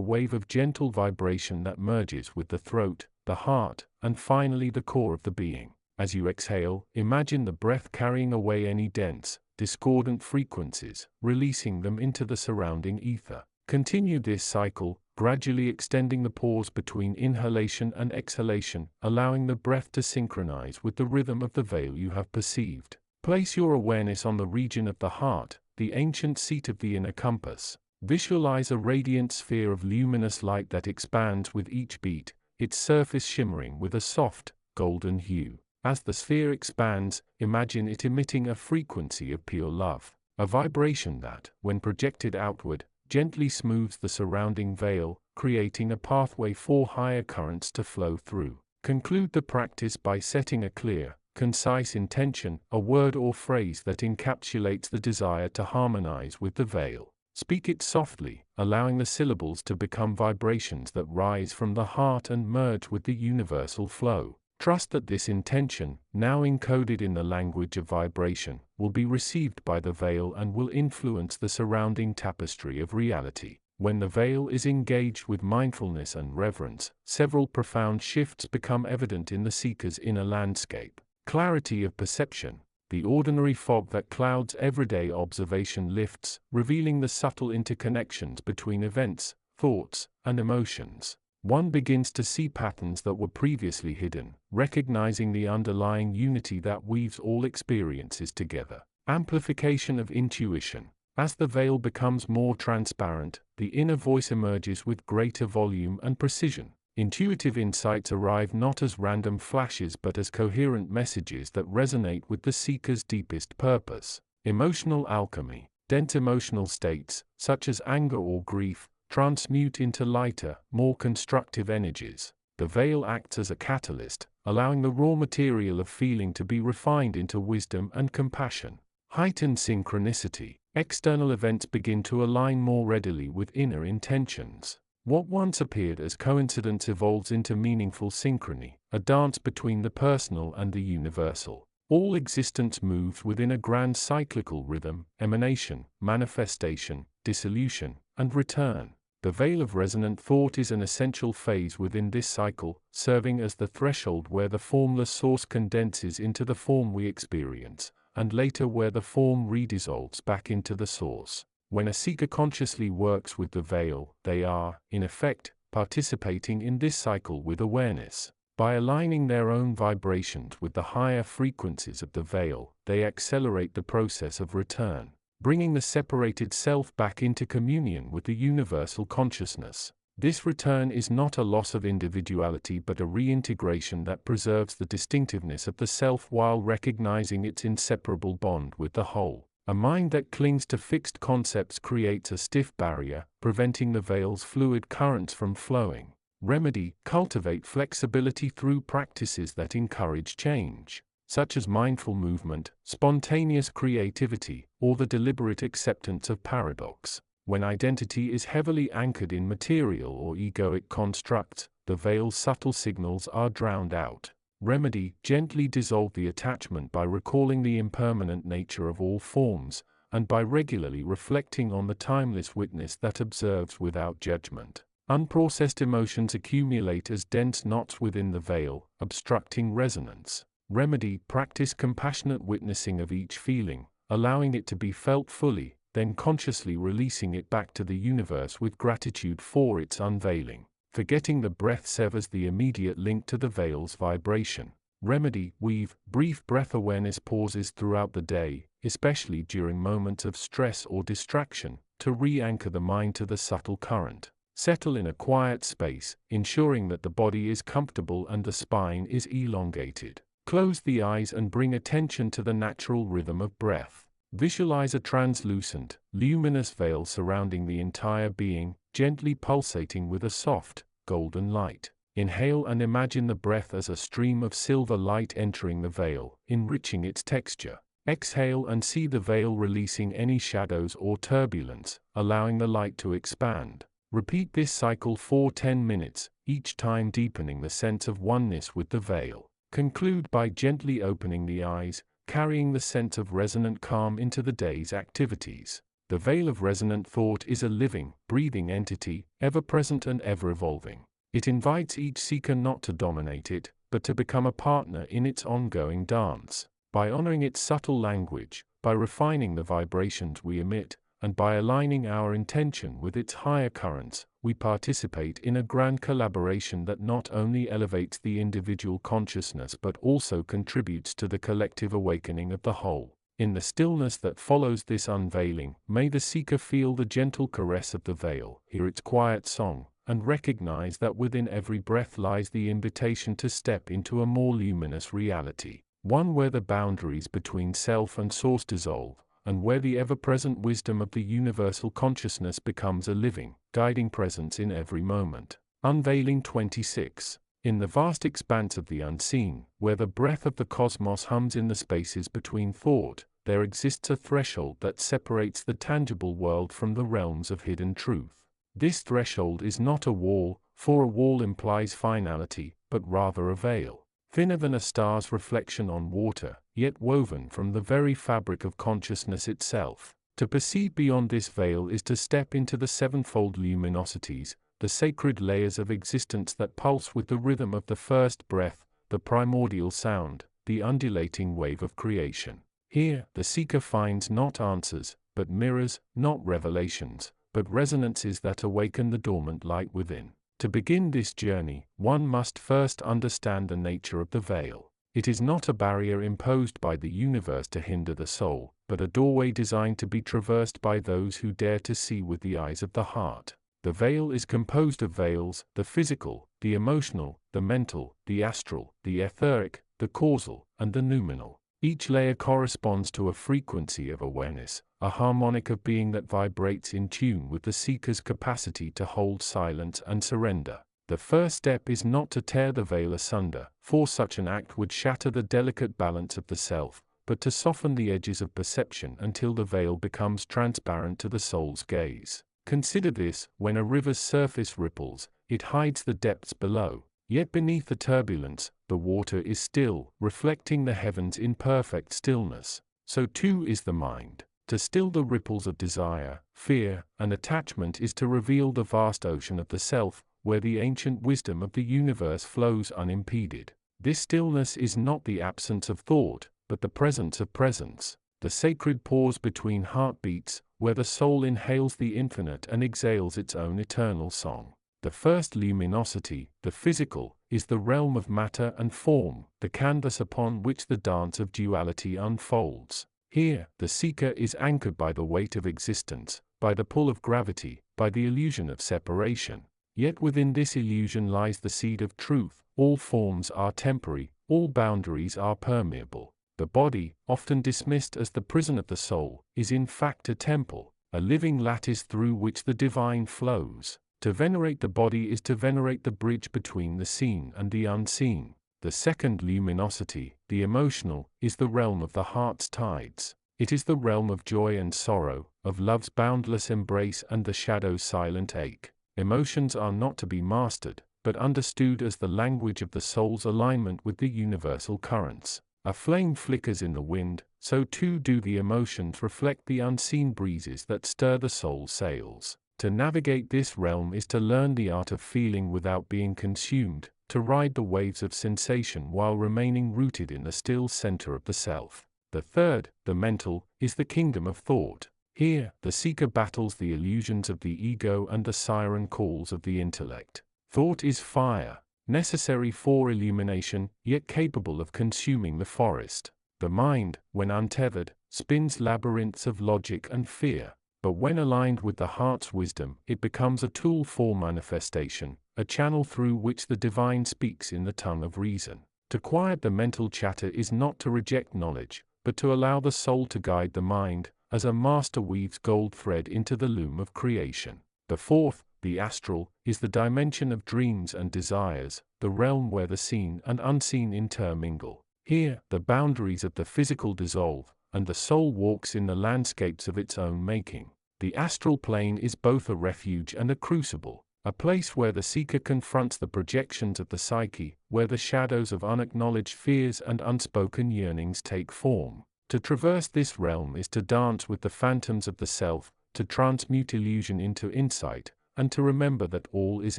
wave of gentle vibration that merges with the throat, the heart, and finally the core of the being. As you exhale, imagine the breath carrying away any dense, discordant frequencies, releasing them into the surrounding ether. Continue this cycle, gradually extending the pause between inhalation and exhalation, allowing the breath to synchronize with the rhythm of the veil you have perceived. Place your awareness on the region of the heart, the ancient seat of the inner compass. Visualize a radiant sphere of luminous light that expands with each beat, its surface shimmering with a soft, golden hue. As the sphere expands, imagine it emitting a frequency of pure love, a vibration that, when projected outward, gently smooths the surrounding veil, creating a pathway for higher currents to flow through. Conclude the practice by setting a clear, concise intention, a word or phrase that encapsulates the desire to harmonize with the veil. Speak it softly, allowing the syllables to become vibrations that rise from the heart and merge with the universal flow. Trust that this intention, now encoded in the language of vibration, will be received by the veil and will influence the surrounding tapestry of reality. When the veil is engaged with mindfulness and reverence, several profound shifts become evident in the seeker's inner landscape. Clarity of perception. The ordinary fog that clouds everyday observation lifts, revealing the subtle interconnections between events, thoughts, and emotions. One begins to see patterns that were previously hidden, recognizing the underlying unity that weaves all experiences together. Amplification of intuition. As the veil becomes more transparent, the inner voice emerges with greater volume and precision. Intuitive insights arrive not as random flashes but as coherent messages that resonate with the seeker's deepest purpose. Emotional alchemy. Dense emotional states, such as anger or grief, transmute into lighter, more constructive energies. The veil acts as a catalyst, allowing the raw material of feeling to be refined into wisdom and compassion. Heightened synchronicity. External events begin to align more readily with inner intentions. What once appeared as coincidence evolves into meaningful synchrony, a dance between the personal and the universal. All existence moves within a grand cyclical rhythm: emanation, manifestation, dissolution, and return. The veil of resonant thought is an essential phase within this cycle, serving as the threshold where the formless source condenses into the form we experience, and later where the form redissolves back into the source. When a seeker consciously works with the veil, they are, in effect, participating in this cycle with awareness. By aligning their own vibrations with the higher frequencies of the veil, they accelerate the process of return, bringing the separated self back into communion with the universal consciousness. This return is not a loss of individuality but a reintegration that preserves the distinctiveness of the self while recognizing its inseparable bond with the whole. A mind that clings to fixed concepts creates a stiff barrier, preventing the veil's fluid currents from flowing. Remedy: cultivate flexibility through practices that encourage change, such as mindful movement, spontaneous creativity, or the deliberate acceptance of paradox. When identity is heavily anchored in material or egoic constructs, the veil's subtle signals are drowned out. Remedy: gently dissolve the attachment by recalling the impermanent nature of all forms, and by regularly reflecting on the timeless witness that observes without judgment. Unprocessed emotions accumulate as dense knots within the veil, obstructing resonance. Remedy: practice compassionate witnessing of each feeling, allowing it to be felt fully, then consciously releasing it back to the universe with gratitude for its unveiling. Forgetting the breath severs the immediate link to the veil's vibration. Remedy: weave brief breath awareness pauses throughout the day, especially during moments of stress or distraction, to re-anchor the mind to the subtle current. Settle in a quiet space, ensuring that the body is comfortable and the spine is elongated. Close the eyes and bring attention to the natural rhythm of breath. Visualize a translucent, luminous veil surrounding the entire being, gently pulsating with a soft, golden light. Inhale and imagine the breath as a stream of silver light entering the veil, enriching its texture. Exhale and see the veil releasing any shadows or turbulence, allowing the light to expand. Repeat this cycle for 10 minutes, each time deepening the sense of oneness with the veil. Conclude by gently opening the eyes, carrying the sense of resonant calm into the day's activities. The veil of resonant thought is a living, breathing entity, ever-present and ever-evolving. It invites each seeker not to dominate it, but to become a partner in its ongoing dance. By honoring its subtle language, by refining the vibrations we emit, and by aligning our intention with its higher currents, we participate in a grand collaboration that not only elevates the individual consciousness but also contributes to the collective awakening of the whole. In the stillness that follows this unveiling, may the seeker feel the gentle caress of the veil, hear its quiet song, and recognize that within every breath lies the invitation to step into a more luminous reality, one where the boundaries between self and source dissolve, and where the ever-present wisdom of the universal consciousness becomes a living, guiding presence in every moment. Unveiling 26. In the vast expanse of the unseen, where the breath of the cosmos hums in the spaces between thought, there exists a threshold that separates the tangible world from the realms of hidden truth. This threshold is not a wall, for a wall implies finality, but rather a veil, thinner than a star's reflection on water, yet woven from the very fabric of consciousness itself. To perceive beyond this veil is to step into the sevenfold luminosities, the sacred layers of existence that pulse with the rhythm of the first breath, the primordial sound, the undulating wave of creation. Here, the seeker finds not answers, but mirrors, not revelations, but resonances that awaken the dormant light within. To begin this journey, one must first understand the nature of the veil. It is not a barrier imposed by the universe to hinder the soul, but a doorway designed to be traversed by those who dare to see with the eyes of the heart. The veil is composed of veils: the physical, the emotional, the mental, the astral, the etheric, the causal, and the noumenal. Each layer corresponds to a frequency of awareness, a harmonic of being that vibrates in tune with the seeker's capacity to hold silence and surrender. The first step is not to tear the veil asunder, for such an act would shatter the delicate balance of the self, but to soften the edges of perception until the veil becomes transparent to the soul's gaze. Consider this: when a river's surface ripples, it hides the depths below. Yet beneath the turbulence, the water is still, reflecting the heavens in perfect stillness. So too is the mind. To still the ripples of desire, fear, and attachment is to reveal the vast ocean of the self, where the ancient wisdom of the universe flows unimpeded. This stillness is not the absence of thought, but the presence of presence, the sacred pause between heartbeats, where the soul inhales the infinite and exhales its own eternal song. The first luminosity, the physical, is the realm of matter and form, the canvas upon which the dance of duality unfolds. Here, the seeker is anchored by the weight of existence, by the pull of gravity, by the illusion of separation. Yet within this illusion lies the seed of truth. All forms are temporary, all boundaries are permeable. The body, often dismissed as the prison of the soul, is in fact a temple, a living lattice through which the divine flows. To venerate the body is to venerate the bridge between the seen and the unseen. The second luminosity, the emotional, is the realm of the heart's tides. It is the realm of joy and sorrow, of love's boundless embrace and the shadow's silent ache. Emotions are not to be mastered, but understood as the language of the soul's alignment with the universal currents. A flame flickers in the wind, so too do the emotions reflect the unseen breezes that stir the soul's sails. To navigate this realm is to learn the art of feeling without being consumed, to ride the waves of sensation while remaining rooted in the still center of the self. The third, the mental, is the kingdom of thought. Here, the seeker battles the illusions of the ego and the siren calls of the intellect. Thought is fire, necessary for illumination, yet capable of consuming the forest. The mind, when untethered, spins labyrinths of logic and fear. But when aligned with the heart's wisdom, it becomes a tool for manifestation, a channel through which the divine speaks in the tongue of reason. To quiet the mental chatter is not to reject knowledge, but to allow the soul to guide the mind, as a master weaves gold thread into the loom of creation. The fourth, the astral, is the dimension of dreams and desires, the realm where the seen and unseen intermingle. Here, the boundaries of the physical dissolve, and the soul walks in the landscapes of its own making. The astral plane is both a refuge and a crucible, a place where the seeker confronts the projections of the psyche, where the shadows of unacknowledged fears and unspoken yearnings take form. To traverse this realm is to dance with the phantoms of the self, to transmute illusion into insight, and to remember that all is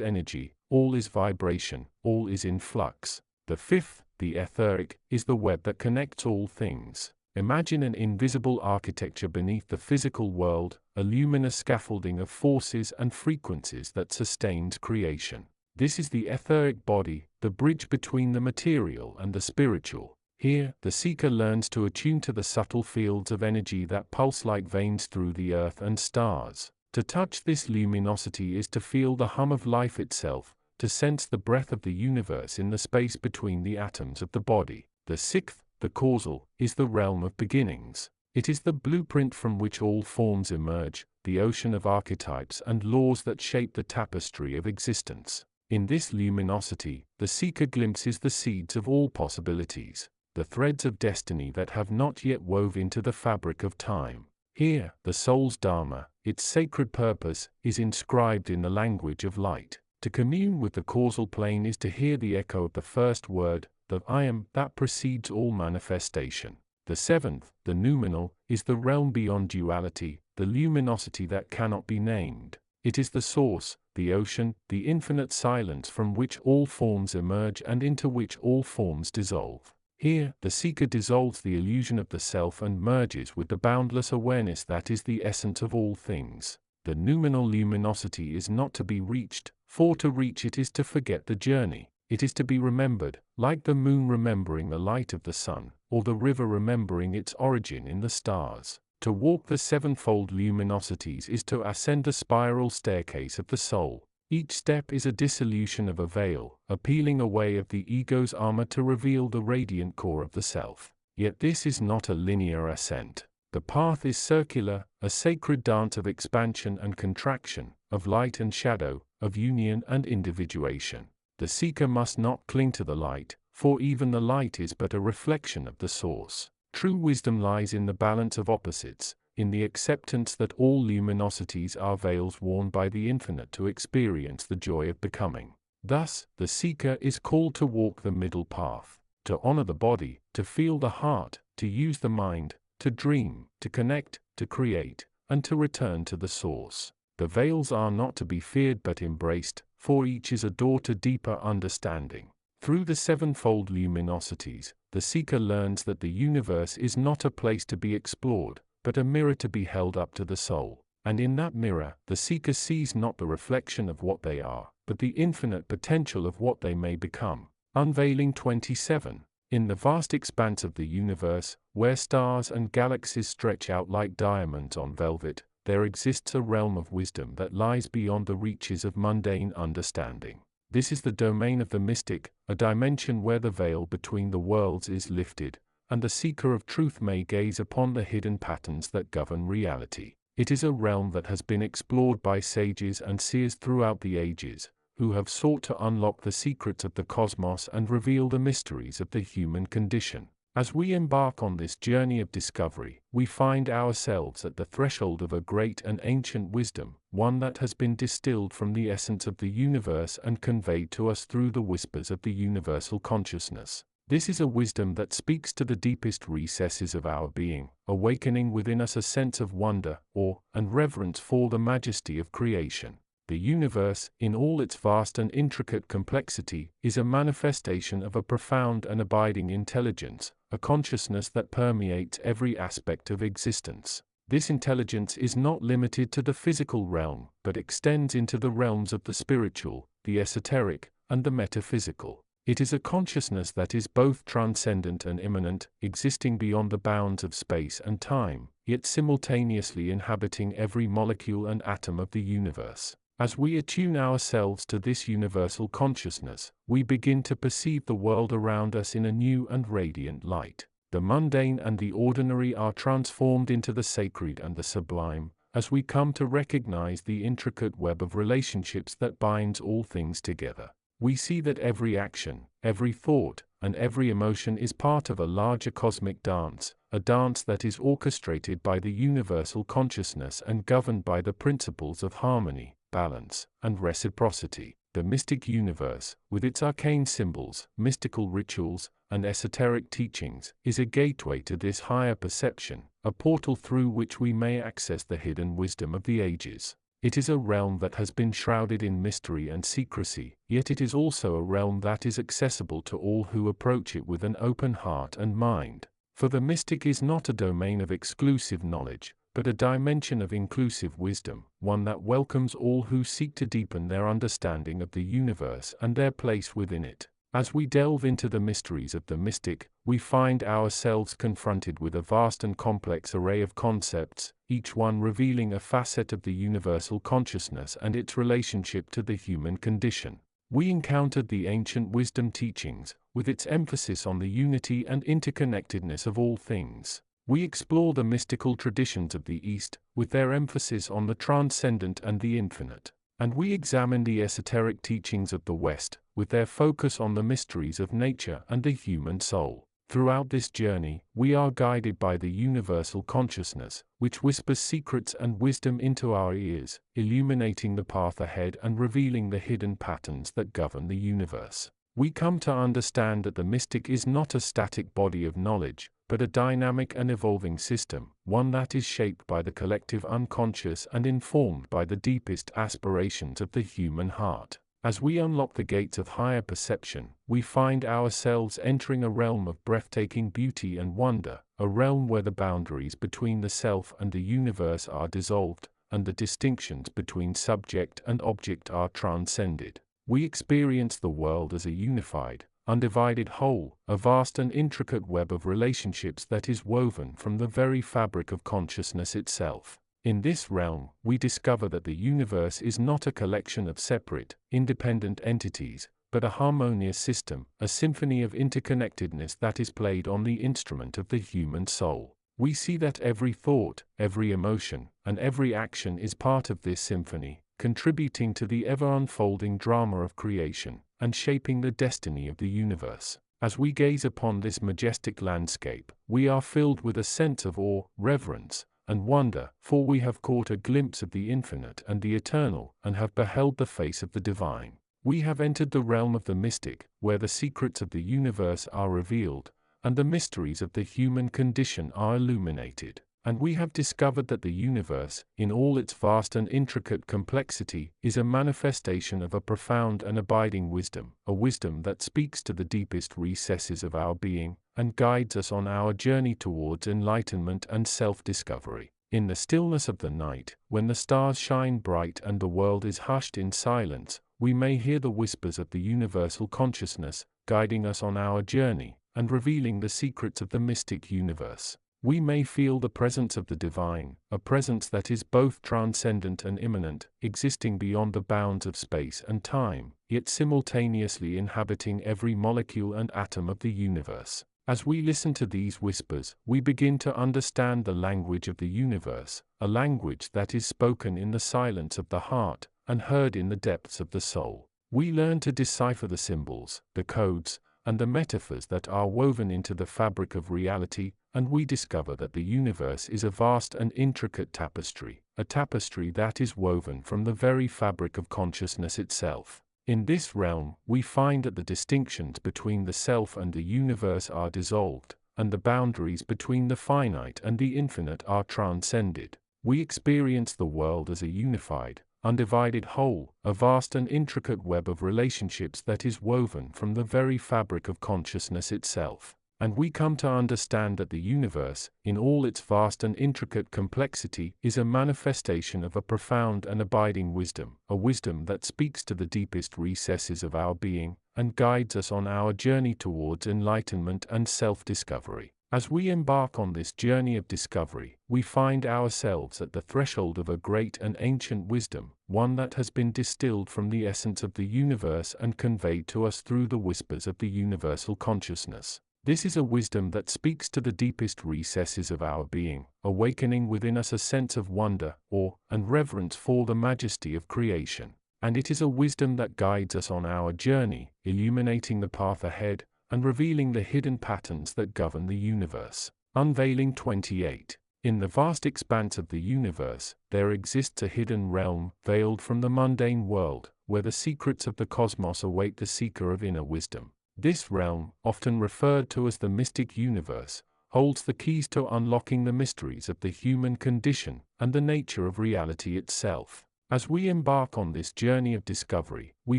energy, all is vibration, all is in flux. The fifth, the etheric, is the web that connects all things. Imagine an invisible architecture beneath the physical world, a luminous scaffolding of forces and frequencies that sustains creation. This is the etheric body, the bridge between the material and the spiritual. Here, the seeker learns to attune to the subtle fields of energy that pulse like veins through the earth and stars. To touch this luminosity is to feel the hum of life itself, to sense the breath of the universe in the space between the atoms of the body. The sixth, the causal, is the realm of beginnings. It is the blueprint from which all forms emerge, the ocean of archetypes and laws that shape the tapestry of existence. In this luminosity, the seeker glimpses the seeds of all possibilities, the threads of destiny that have not yet wove into the fabric of time. Here, the soul's dogma, its sacred purpose, is inscribed in the language of light. To commune with the causal plane is to hear the echo of the first word, the I am, that precedes all manifestation. The seventh, the noumenal, is the realm beyond duality, the luminosity that cannot be named. It is the source, the ocean, the infinite silence from which all forms emerge and into which all forms dissolve. Here, the seeker dissolves the illusion of the self and merges with the boundless awareness that is the essence of all things. The noumenal luminosity is not to be reached, for to reach it is to forget the journey. It is to be remembered, like the moon remembering the light of the sun, or the river remembering its origin in the stars. To walk the sevenfold luminosities is to ascend the spiral staircase of the soul. Each step is a dissolution of a veil, a peeling away of the ego's armor to reveal the radiant core of the self. Yet this is not a linear ascent. The path is circular, a sacred dance of expansion and contraction, of light and shadow, of union and individuation. The seeker must not cling to the light, for even the light is but a reflection of the source. True wisdom lies in the balance of opposites, in the acceptance that all luminosities are veils worn by the infinite to experience the joy of becoming. Thus, the seeker is called to walk the middle path, to honor the body, to feel the heart, to use the mind, to dream, to connect, to create, and to return to the source. The veils are not to be feared but embraced, for each is a door to deeper understanding. Through the sevenfold luminosities, the seeker learns that the universe is not a place to be explored, but a mirror to be held up to the soul. And in that mirror, the seeker sees not the reflection of what they are, but the infinite potential of what they may become. Unveiling 27. In the vast expanse of the universe, where stars and galaxies stretch out like diamonds on velvet, there exists a realm of wisdom that lies beyond the reaches of mundane understanding. This is the domain of the mystic, a dimension where the veil between the worlds is lifted, and the seeker of truth may gaze upon the hidden patterns that govern reality. It is a realm that has been explored by sages and seers throughout the ages, who have sought to unlock the secrets of the cosmos and reveal the mysteries of the human condition. As we embark on this journey of discovery, we find ourselves at the threshold of a great and ancient wisdom, one that has been distilled from the essence of the universe and conveyed to us through the whispers of the universal consciousness. This is a wisdom that speaks to the deepest recesses of our being, awakening within us a sense of wonder, awe, and reverence for the majesty of creation. The universe, in all its vast and intricate complexity, is a manifestation of a profound and abiding intelligence, a consciousness that permeates every aspect of existence. This intelligence is not limited to the physical realm, but extends into the realms of the spiritual, the esoteric, and the metaphysical. It is a consciousness that is both transcendent and immanent, existing beyond the bounds of space and time, yet simultaneously inhabiting every molecule and atom of the universe. As we attune ourselves to this universal consciousness, we begin to perceive the world around us in a new and radiant light. The mundane and the ordinary are transformed into the sacred and the sublime, as we come to recognize the intricate web of relationships that binds all things together. We see that every action, every thought, and every emotion is part of a larger cosmic dance, a dance that is orchestrated by the universal consciousness and governed by the principles of harmony, balance, and reciprocity. The mystic universe, with its arcane symbols, mystical rituals, and esoteric teachings, is a gateway to this higher perception, a portal through which we may access the hidden wisdom of the ages. It is a realm that has been shrouded in mystery and secrecy, yet it is also a realm that is accessible to all who approach it with an open heart and mind. For the mystic is not a domain of exclusive knowledge, but a dimension of inclusive wisdom, one that welcomes all who seek to deepen their understanding of the universe and their place within it. As we delve into the mysteries of the mystic, we find ourselves confronted with a vast and complex array of concepts, each one revealing a facet of the universal consciousness and its relationship to the human condition. We encountered the ancient wisdom teachings, with its emphasis on the unity and interconnectedness of all things. We explore the mystical traditions of the East, with their emphasis on the transcendent and the infinite. And we examine the esoteric teachings of the West, with their focus on the mysteries of nature and the human soul. Throughout this journey, we are guided by the universal consciousness, which whispers secrets and wisdom into our ears, illuminating the path ahead and revealing the hidden patterns that govern the universe. We come to understand that the mystic is not a static body of knowledge, but a dynamic and evolving system, one that is shaped by the collective unconscious and informed by the deepest aspirations of the human heart. As we unlock the gates of higher perception, we find ourselves entering a realm of breathtaking beauty and wonder, a realm where the boundaries between the self and the universe are dissolved, and the distinctions between subject and object are transcended. We experience the world as a unified, undivided whole, a vast and intricate web of relationships that is woven from the very fabric of consciousness itself. In this realm, we discover that the universe is not a collection of separate, independent entities, but a harmonious system, a symphony of interconnectedness that is played on the instrument of the human soul. We see that every thought, every emotion, and every action is part of this symphony, contributing to the ever-unfolding drama of creation, and shaping the destiny of the universe. As we gaze upon this majestic landscape, we are filled with a sense of awe, reverence, and wonder, for we have caught a glimpse of the infinite and the eternal, and have beheld the face of the divine. We have entered the realm of the mystic, where the secrets of the universe are revealed, and the mysteries of the human condition are illuminated. And we have discovered that the universe, in all its vast and intricate complexity, is a manifestation of a profound and abiding wisdom, a wisdom that speaks to the deepest recesses of our being, and guides us on our journey towards enlightenment and self-discovery. In the stillness of the night, when the stars shine bright and the world is hushed in silence, we may hear the whispers of the universal consciousness, guiding us on our journey, and revealing the secrets of the mystic universe. we may feel the presence of the divine, a presence that is both transcendent and immanent, existing beyond the bounds of space and time, yet simultaneously inhabiting every molecule and atom of the universe. As we listen to these whispers, we begin to understand the language of the universe, a language that is spoken in the silence of the heart and heard in the depths of the soul. We learn to decipher the symbols, the codes, and the metaphors that are woven into the fabric of reality, and we discover that the universe is a vast and intricate tapestry, a tapestry that is woven from the very fabric of consciousness itself. In this realm, we find that the distinctions between the self and the universe are dissolved, and the boundaries between the finite and the infinite are transcended. We experience the world as a unified, undivided whole, a vast and intricate web of relationships that is woven from the very fabric of consciousness itself. And we come to understand that the universe, in all its vast and intricate complexity, is a manifestation of a profound and abiding wisdom, a wisdom that speaks to the deepest recesses of our being, and guides us on our journey towards enlightenment and self-discovery. As we embark on this journey of discovery, we find ourselves at the threshold of a great and ancient wisdom, one that has been distilled from the essence of the universe and conveyed to us through the whispers of the universal consciousness. This is a wisdom that speaks to the deepest recesses of our being, awakening within us a sense of wonder, awe, and reverence for the majesty of creation. And it is a wisdom that guides us on our journey, illuminating the path ahead, and revealing the hidden patterns that govern the universe. Unveiling 28. In the vast expanse of the universe, there exists a hidden realm, veiled from the mundane world, where the secrets of the cosmos await the seeker of inner wisdom. This realm, often referred to as the mystic universe, holds the keys to unlocking the mysteries of the human condition and the nature of reality itself. As we embark on this journey of discovery, we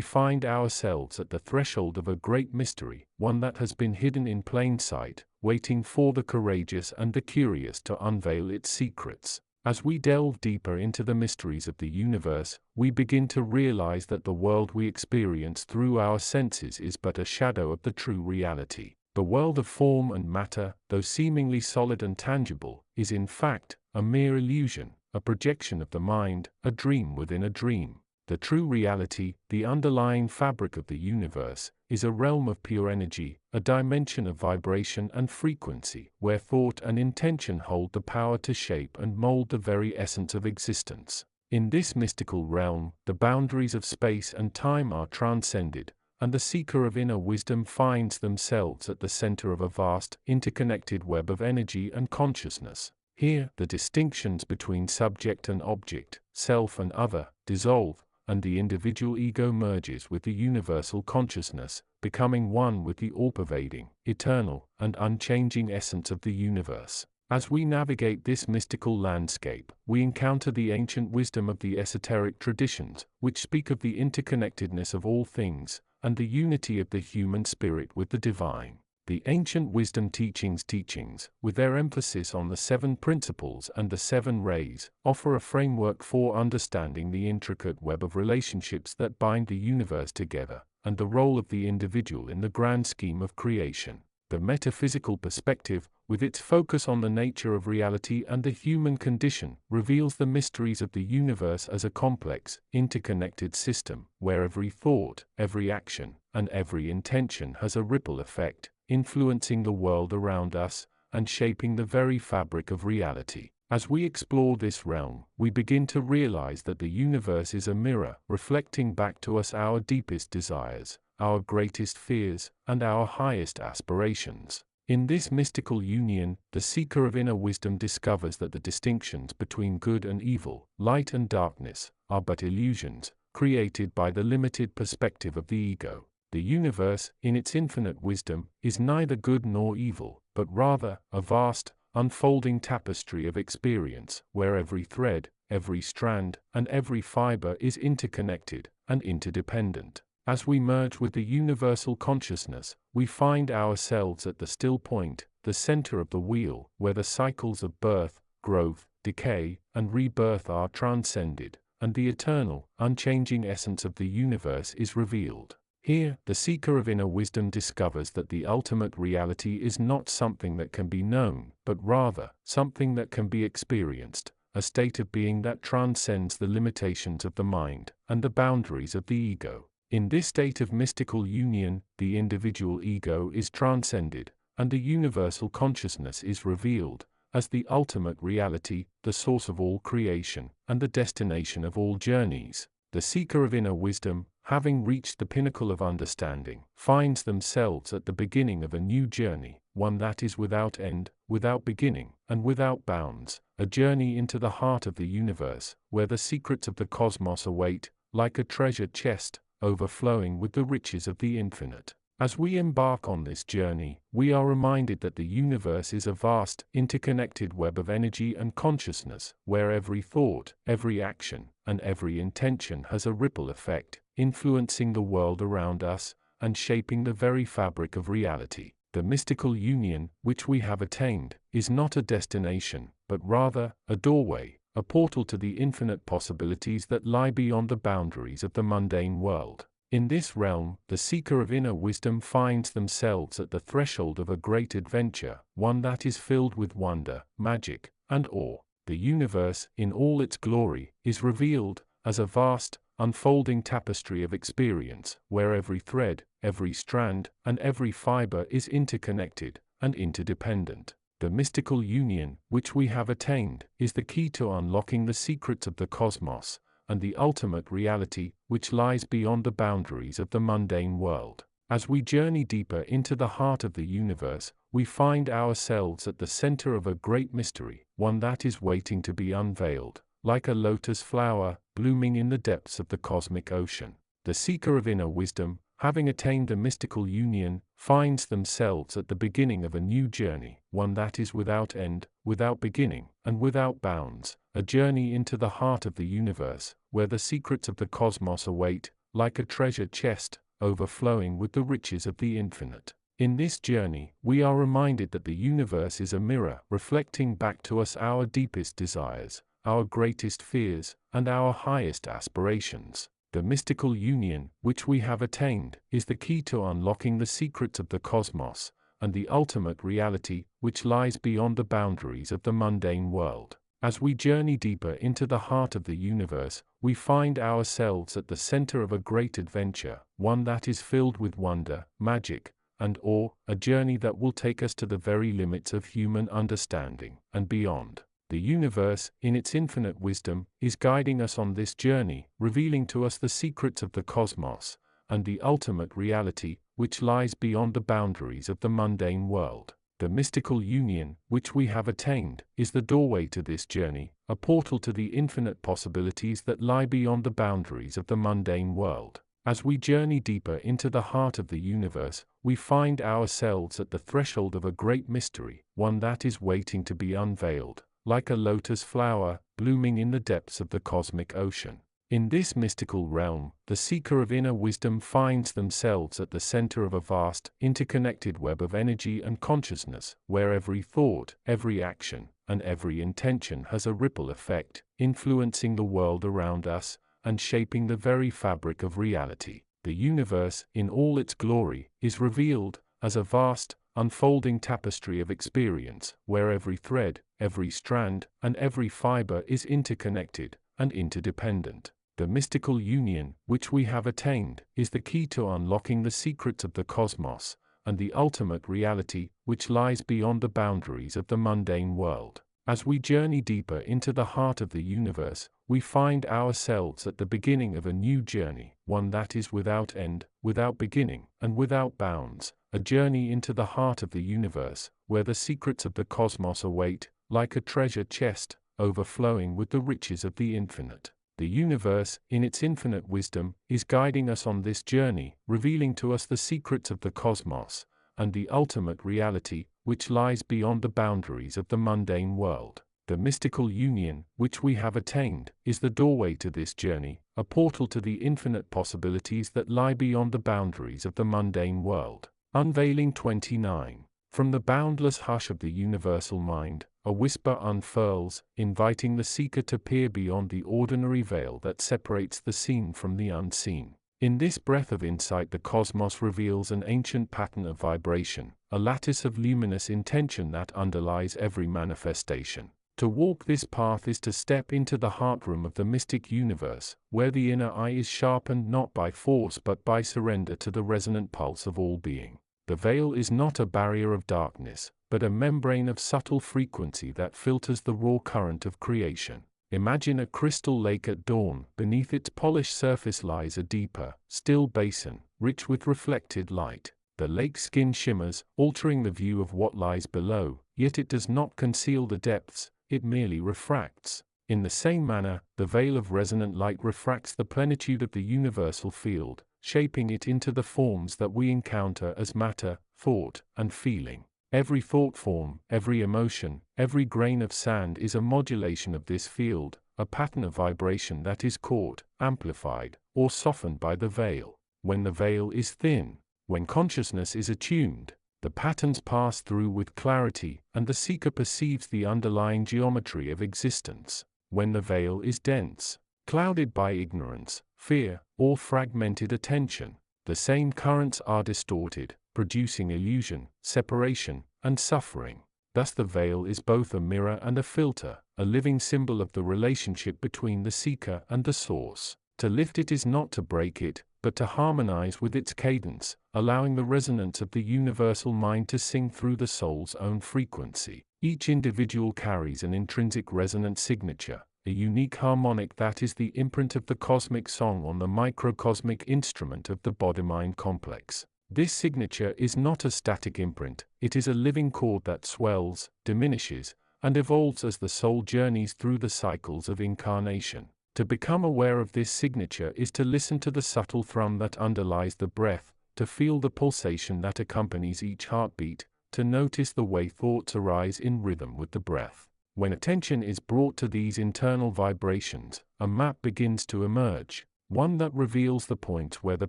find ourselves at the threshold of a great mystery, one that has been hidden in plain sight, waiting for the courageous and the curious to unveil its secrets. As we delve deeper into the mysteries of the universe, we begin to realize that the world we experience through our senses is but a shadow of the true reality. The world of form and matter, though seemingly solid and tangible, is in fact a mere illusion, a projection of the mind, a dream within a dream. The true reality, the underlying fabric of the universe, is a realm of pure energy, a dimension of vibration and frequency, where thought and intention hold the power to shape and mold the very essence of existence. In this mystical realm, the boundaries of space and time are transcended, and the seeker of inner wisdom finds themselves at the center of a vast, interconnected web of energy and consciousness. Here, the distinctions between subject and object, self and other, dissolve, and the individual ego merges with the universal consciousness, becoming one with the all-pervading, eternal, and unchanging essence of the universe. As we navigate this mystical landscape, we encounter the ancient wisdom of the esoteric traditions, which speak of the interconnectedness of all things, and the unity of the human spirit with the divine. The ancient wisdom teachings, with their emphasis on the 7 principles and the 7 rays, offer a framework for understanding the intricate web of relationships that bind the universe together, and the role of the individual in the grand scheme of creation. The metaphysical perspective, with its focus on the nature of reality and the human condition, reveals the mysteries of the universe as a complex, interconnected system, where every thought, every action, and every intention has a ripple effect, influencing the world around us, and shaping the very fabric of reality. As we explore this realm, we begin to realize that the universe is a mirror, reflecting back to us our deepest desires, our greatest fears, and our highest aspirations. In this mystical union, the seeker of inner wisdom discovers that the distinctions between good and evil, light and darkness, are but illusions, created by the limited perspective of the ego. The universe, in its infinite wisdom, is neither good nor evil, but rather a vast, unfolding tapestry of experience, where every thread, every strand, and every fiber is interconnected and interdependent. As we merge with the universal consciousness, we find ourselves at the still point, the center of the wheel, where the cycles of birth, growth, decay, and rebirth are transcended, and the eternal, unchanging essence of the universe is revealed. Here, the seeker of inner wisdom discovers that the ultimate reality is not something that can be known, but rather, something that can be experienced, a state of being that transcends the limitations of the mind and the boundaries of the ego. In this state of mystical union, the individual ego is transcended, and the universal consciousness is revealed, as the ultimate reality, the source of all creation, and the destination of all journeys. The seeker of inner wisdom, having reached the pinnacle of understanding, finds themselves at the beginning of a new journey, one that is without end, without beginning, and without bounds, a journey into the heart of the universe, where the secrets of the cosmos await, like a treasure chest, overflowing with the riches of the infinite. As we embark on this journey, we are reminded that the universe is a vast, interconnected web of energy and consciousness, where every thought, every action, and every intention has a ripple effect, influencing the world around us, and shaping the very fabric of reality. The mystical union, which we have attained, is not a destination, but rather, a doorway, a portal to the infinite possibilities that lie beyond the boundaries of the mundane world. In this realm, the seeker of inner wisdom finds themselves at the threshold of a great adventure, one that is filled with wonder, magic, and awe. The universe, in all its glory, is revealed as a vast, unfolding tapestry of experience, where every thread, every strand, and every fiber is interconnected and interdependent. The mystical union, which we have attained, is the key to unlocking the secrets of the cosmos, and the ultimate reality, which lies beyond the boundaries of the mundane world. As we journey deeper into the heart of the universe, we find ourselves at the center of a great mystery, one that is waiting to be unveiled, like a lotus flower blooming in the depths of the cosmic ocean. The seeker of inner wisdom, having attained the mystical union, finds themselves at the beginning of a new journey, one that is without end, without beginning, and without bounds, a journey into the heart of the universe, where the secrets of the cosmos await, like a treasure chest, overflowing with the riches of the infinite. In this journey, we are reminded that the universe is a mirror, reflecting back to us our deepest desires, our greatest fears, and our highest aspirations. The mystical union, which we have attained, is the key to unlocking the secrets of the cosmos, and the ultimate reality, which lies beyond the boundaries of the mundane world. As we journey deeper into the heart of the universe, we find ourselves at the center of a great adventure, one that is filled with wonder, magic, and awe, a journey that will take us to the very limits of human understanding and beyond. The universe, in its infinite wisdom, is guiding us on this journey, revealing to us the secrets of the cosmos, and the ultimate reality, which lies beyond the boundaries of the mundane world. The mystical union, which we have attained, is the doorway to this journey, a portal to the infinite possibilities that lie beyond the boundaries of the mundane world. As we journey deeper into the heart of the universe, we find ourselves at the threshold of a great mystery, one that is waiting to be unveiled, like a lotus flower blooming in the depths of the cosmic ocean. In this mystical realm, the seeker of inner wisdom finds themselves at the center of a vast, interconnected web of energy and consciousness, where every thought, every action, and every intention has a ripple effect, influencing the world around us, and shaping the very fabric of reality. The universe, in all its glory, is revealed as a vast, unfolding tapestry of experience, where every thread, every strand, and every fiber is interconnected and interdependent. The mystical union, which we have attained, is the key to unlocking the secrets of the cosmos, and the ultimate reality, which lies beyond the boundaries of the mundane world. As we journey deeper into the heart of the universe, we find ourselves at the beginning of a new journey, one that is without end, without beginning, and without bounds, a journey into the heart of the universe, where the secrets of the cosmos await, like a treasure chest, overflowing with the riches of the infinite. The universe, in its infinite wisdom, is guiding us on this journey, revealing to us the secrets of the cosmos, and the ultimate reality, which lies beyond the boundaries of the mundane world. The mystical union, which we have attained, is the doorway to this journey, a portal to the infinite possibilities that lie beyond the boundaries of the mundane world. Unveiling 29. From the boundless hush of the universal mind, a whisper unfurls, inviting the seeker to peer beyond the ordinary veil that separates the seen from the unseen. In this breath of insight, the cosmos reveals an ancient pattern of vibration, a lattice of luminous intention that underlies every manifestation. To walk this path is to step into the heart room of the mystic universe, where the inner eye is sharpened not by force but by surrender to the resonant pulse of all being. The veil is not a barrier of darkness, but a membrane of subtle frequency that filters the raw current of creation. Imagine a crystal lake at dawn. Beneath its polished surface lies a deeper, still basin, rich with reflected light. The lake's skin shimmers, altering the view of what lies below, yet it does not conceal the depths, it merely refracts. In the same manner, the veil of resonant light refracts the plenitude of the universal field, shaping it into the forms that we encounter as matter, thought, and feeling. Every thought form, every emotion, every grain of sand is a modulation of this field, a pattern of vibration that is caught, amplified, or softened by the veil. When the veil is thin, when consciousness is attuned, the patterns pass through with clarity, and the seeker perceives the underlying geometry of existence. When the veil is dense, clouded by ignorance, fear, or fragmented attention, the same currents are distorted, producing illusion, separation, and suffering. Thus the veil is both a mirror and a filter, a living symbol of the relationship between the seeker and the source. To lift it is not to break it, but to harmonize with its cadence, allowing the resonance of the universal mind to sing through the soul's own frequency. Each individual carries an intrinsic resonant signature, a unique harmonic that is the imprint of the cosmic song on the microcosmic instrument of the body-mind complex. This signature is not a static imprint, it is a living chord that swells, diminishes, and evolves as the soul journeys through the cycles of incarnation. To become aware of this signature is to listen to the subtle thrum that underlies the breath, to feel the pulsation that accompanies each heartbeat, to notice the way thoughts arise in rhythm with the breath. When attention is brought to these internal vibrations, a map begins to emerge, one that reveals the point where the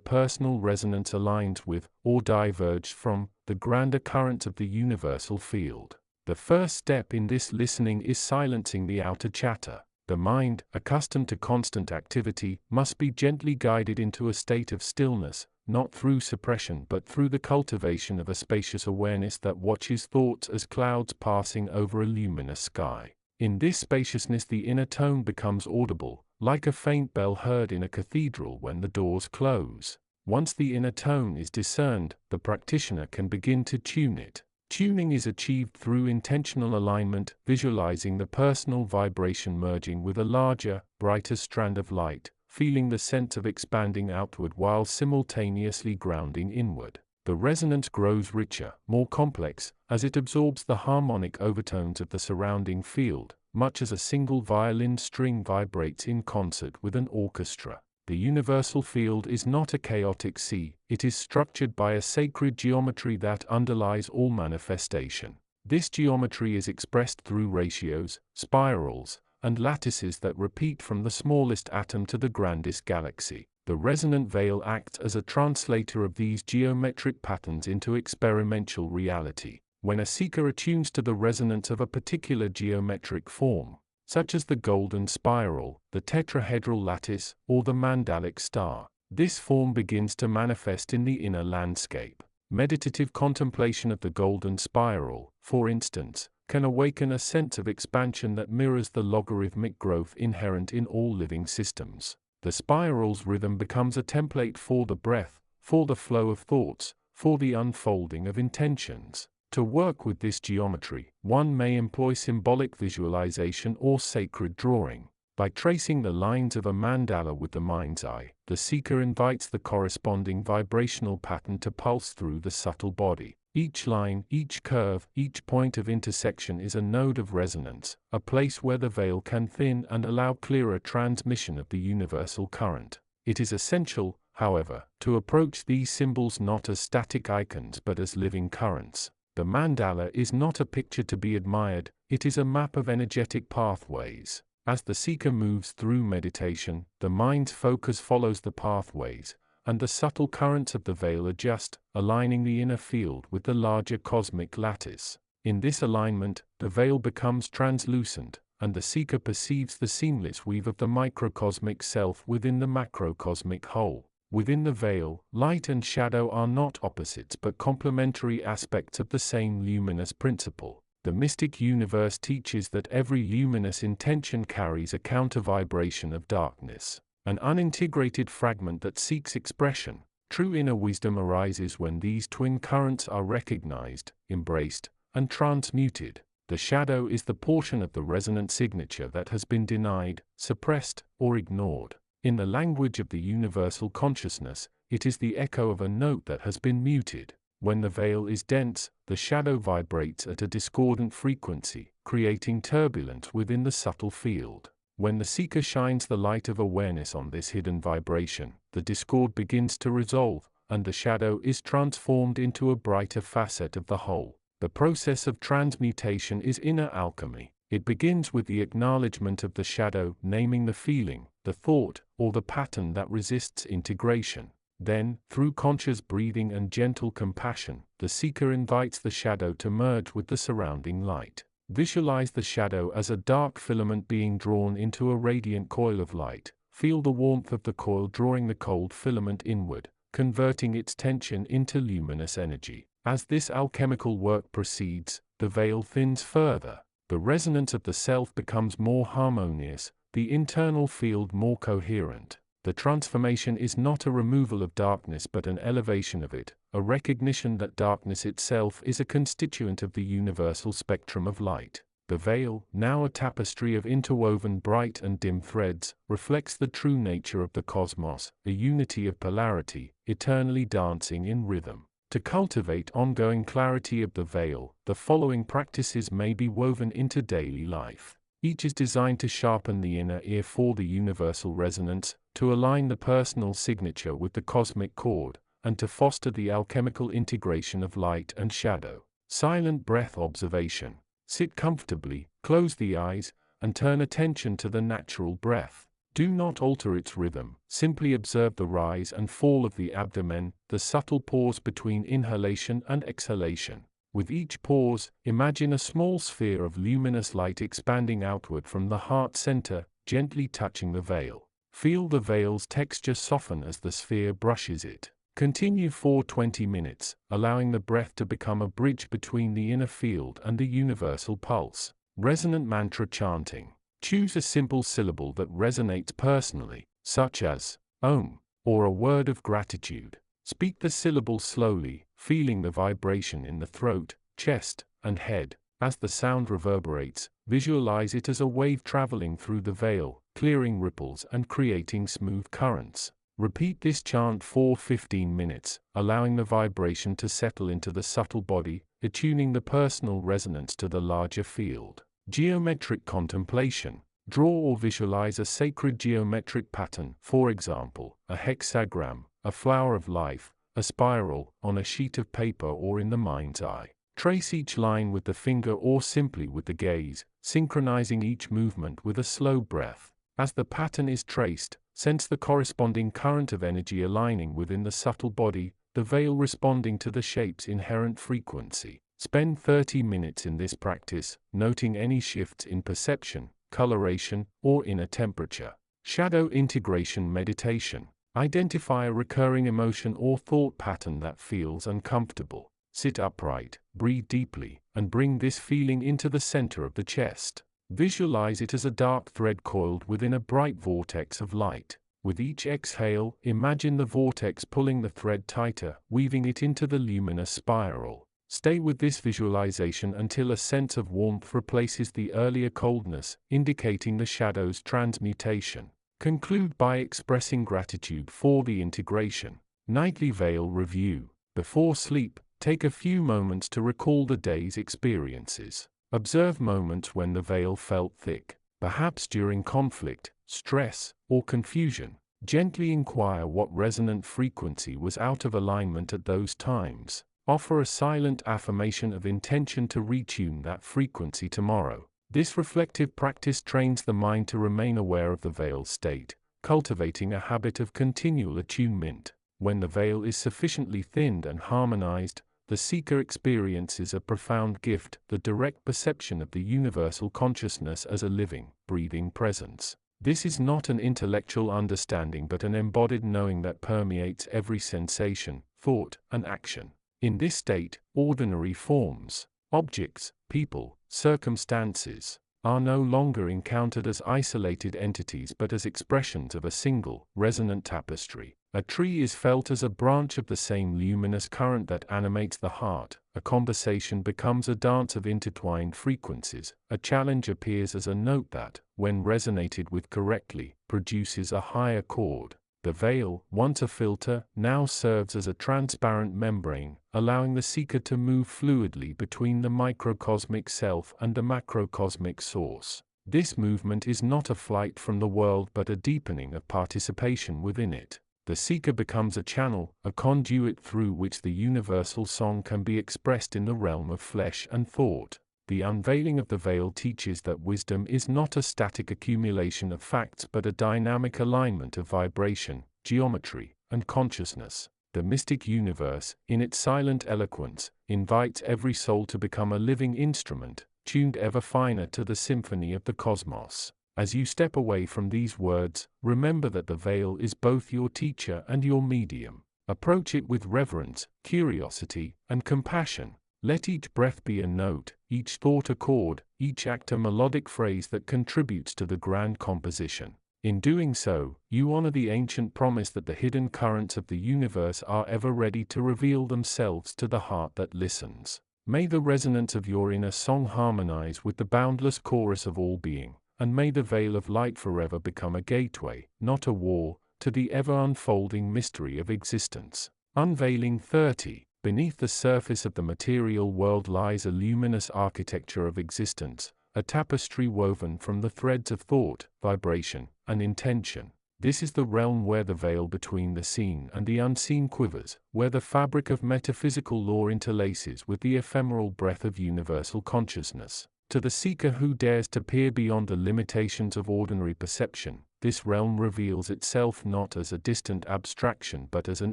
personal resonance aligns with, or diverges from, the grander currents of the universal field. The first step in this listening is silencing the outer chatter. The mind, accustomed to constant activity, must be gently guided into a state of stillness, not through suppression but through the cultivation of a spacious awareness that watches thoughts as clouds passing over a luminous sky. In this spaciousness the inner tone becomes audible, like a faint bell heard in a cathedral when the doors close. Once the inner tone is discerned, the practitioner can begin to tune it. Tuning is achieved through intentional alignment, visualizing the personal vibration merging with a larger, brighter strand of light, feeling the sense of expanding outward while simultaneously grounding inward. The resonance grows richer, more complex, as it absorbs the harmonic overtones of the surrounding field, much as a single violin string vibrates in concert with an orchestra. The universal field is not a chaotic sea, it is structured by a sacred geometry that underlies all manifestation. This geometry is expressed through ratios, spirals, and lattices that repeat from the smallest atom to the grandest galaxy. The resonant veil acts as a translator of these geometric patterns into experiential reality. When a seeker attunes to the resonance of a particular geometric form, such as the golden spiral, the tetrahedral lattice, or the mandalic star, this form begins to manifest in the inner landscape. Meditative contemplation of the golden spiral, for instance, can awaken a sense of expansion that mirrors the logarithmic growth inherent in all living systems. The spiral's rhythm becomes a template for the breath, for the flow of thoughts, for the unfolding of intentions. To work with this geometry, one may employ symbolic visualization or sacred drawing. By tracing the lines of a mandala with the mind's eye, the seeker invites the corresponding vibrational pattern to pulse through the subtle body. Each line, each curve, each point of intersection is a node of resonance, a place where the veil can thin and allow clearer transmission of the universal current. It is essential, however, to approach these symbols not as static icons but as living currents. The mandala is not a picture to be admired, it is a map of energetic pathways. As the seeker moves through meditation, the mind's focus follows the pathways, and the subtle currents of the veil adjust, aligning the inner field with the larger cosmic lattice. In this alignment, the veil becomes translucent, and the seeker perceives the seamless weave of the microcosmic self within the macrocosmic whole. Within the veil, light and shadow are not opposites but complementary aspects of the same luminous principle. The mystic universe teaches that every luminous intention carries a counter-vibration of darkness, an unintegrated fragment that seeks expression. True inner wisdom arises when these twin currents are recognized, embraced, and transmuted. The shadow is the portion of the resonant signature that has been denied, suppressed, or ignored. In the language of the universal consciousness, it is the echo of a note that has been muted. When the veil is dense, the shadow vibrates at a discordant frequency, creating turbulence within the subtle field. When the seeker shines the light of awareness on this hidden vibration, the discord begins to resolve, and the shadow is transformed into a brighter facet of the whole. The process of transmutation is inner alchemy. It begins with the acknowledgement of the shadow, naming the feeling, the thought, or the pattern that resists integration. Then, through conscious breathing and gentle compassion, the seeker invites the shadow to merge with the surrounding light. Visualize the shadow as a dark filament being drawn into a radiant coil of light. Feel the warmth of the coil drawing the cold filament inward, converting its tension into luminous energy. As this alchemical work proceeds, the veil thins further. The resonance of the self becomes more harmonious, the internal field more coherent. The transformation is not a removal of darkness but an elevation of it, a recognition that darkness itself is a constituent of the universal spectrum of light. The veil, now a tapestry of interwoven bright and dim threads, reflects the true nature of the cosmos, a unity of polarity, eternally dancing in rhythm. To cultivate ongoing clarity of the veil, the following practices may be woven into daily life. Each is designed to sharpen the inner ear for the universal resonance, to align the personal signature with the cosmic chord, and to foster the alchemical integration of light and shadow. Silent breath observation. Sit comfortably, close the eyes, and turn attention to the natural breath. Do not alter its rhythm, simply observe the rise and fall of the abdomen, the subtle pause between inhalation and exhalation. With each pause, imagine a small sphere of luminous light expanding outward from the heart center, gently touching the veil. Feel the veil's texture soften as the sphere brushes it. Continue for 20 minutes, allowing the breath to become a bridge between the inner field and the universal pulse. Resonant mantra chanting. Choose a simple syllable that resonates personally, such as Om, or a word of gratitude. Speak the syllable slowly, feeling the vibration in the throat, chest, and head. As the sound reverberates, visualize it as a wave traveling through the veil, clearing ripples and creating smooth currents. Repeat this chant for 15 minutes, allowing the vibration to settle into the subtle body, attuning the personal resonance to the larger field. Geometric contemplation. Draw or visualize a sacred geometric pattern, for example, a hexagram, a flower of life, a spiral, on a sheet of paper or in the mind's eye. Trace each line with the finger or simply with the gaze, synchronizing each movement with a slow breath. As the pattern is traced, sense the corresponding current of energy aligning within the subtle body, the veil responding to the shape's inherent frequency. Spend 30 minutes in this practice, noting any shifts in perception, coloration, or inner temperature. Shadow integration meditation. Identify a recurring emotion or thought pattern that feels uncomfortable. Sit upright, breathe deeply, and bring this feeling into the center of the chest. Visualize it as a dark thread coiled within a bright vortex of light. With each exhale, imagine the vortex pulling the thread tighter, weaving it into the luminous spiral. Stay with this visualization until a sense of warmth replaces the earlier coldness, indicating the shadow's transmutation. Conclude by expressing gratitude for the integration. Nightly veil review. Before sleep, take a few moments to recall the day's experiences. Observe moments when the veil felt thick, perhaps during conflict, stress, or confusion. Gently inquire what resonant frequency was out of alignment at those times. Offer a silent affirmation of intention to retune that frequency tomorrow. This reflective practice trains the mind to remain aware of the veil's state, cultivating a habit of continual attunement. When the veil is sufficiently thinned and harmonized, the seeker experiences a profound gift, the direct perception of the universal consciousness as a living, breathing presence. This is not an intellectual understanding but an embodied knowing that permeates every sensation, thought, and action. In this state, ordinary forms, objects, people, circumstances, are no longer encountered as isolated entities but as expressions of a single, resonant tapestry. A tree is felt as a branch of the same luminous current that animates the heart. A conversation becomes a dance of intertwined frequencies. A challenge appears as a note that, when resonated with correctly, produces a higher chord. The veil, once a filter, now serves as a transparent membrane, allowing the seeker to move fluidly between the microcosmic self and the macrocosmic source. This movement is not a flight from the world but a deepening of participation within it. The seeker becomes a channel, a conduit through which the universal song can be expressed in the realm of flesh and thought. The unveiling of the veil teaches that wisdom is not a static accumulation of facts but a dynamic alignment of vibration, geometry, and consciousness. The mystic universe, in its silent eloquence, invites every soul to become a living instrument, tuned ever finer to the symphony of the cosmos. As you step away from these words, remember that the veil is both your teacher and your medium. Approach it with reverence, curiosity, and compassion. Let each breath be a note, each thought a chord, each act a melodic phrase that contributes to the grand composition. In doing so, you honor the ancient promise that the hidden currents of the universe are ever ready to reveal themselves to the heart that listens. May the resonance of your inner song harmonize with the boundless chorus of all being, and may the veil of light forever become a gateway, not a wall, to the ever-unfolding mystery of existence. Unveiling 30. Beneath the surface of the material world lies a luminous architecture of existence, a tapestry woven from the threads of thought, vibration, and intention. This is the realm where the veil between the seen and the unseen quivers, where the fabric of metaphysical law interlaces with the ephemeral breath of universal consciousness. To the seeker who dares to peer beyond the limitations of ordinary perception, this realm reveals itself not as a distant abstraction but as an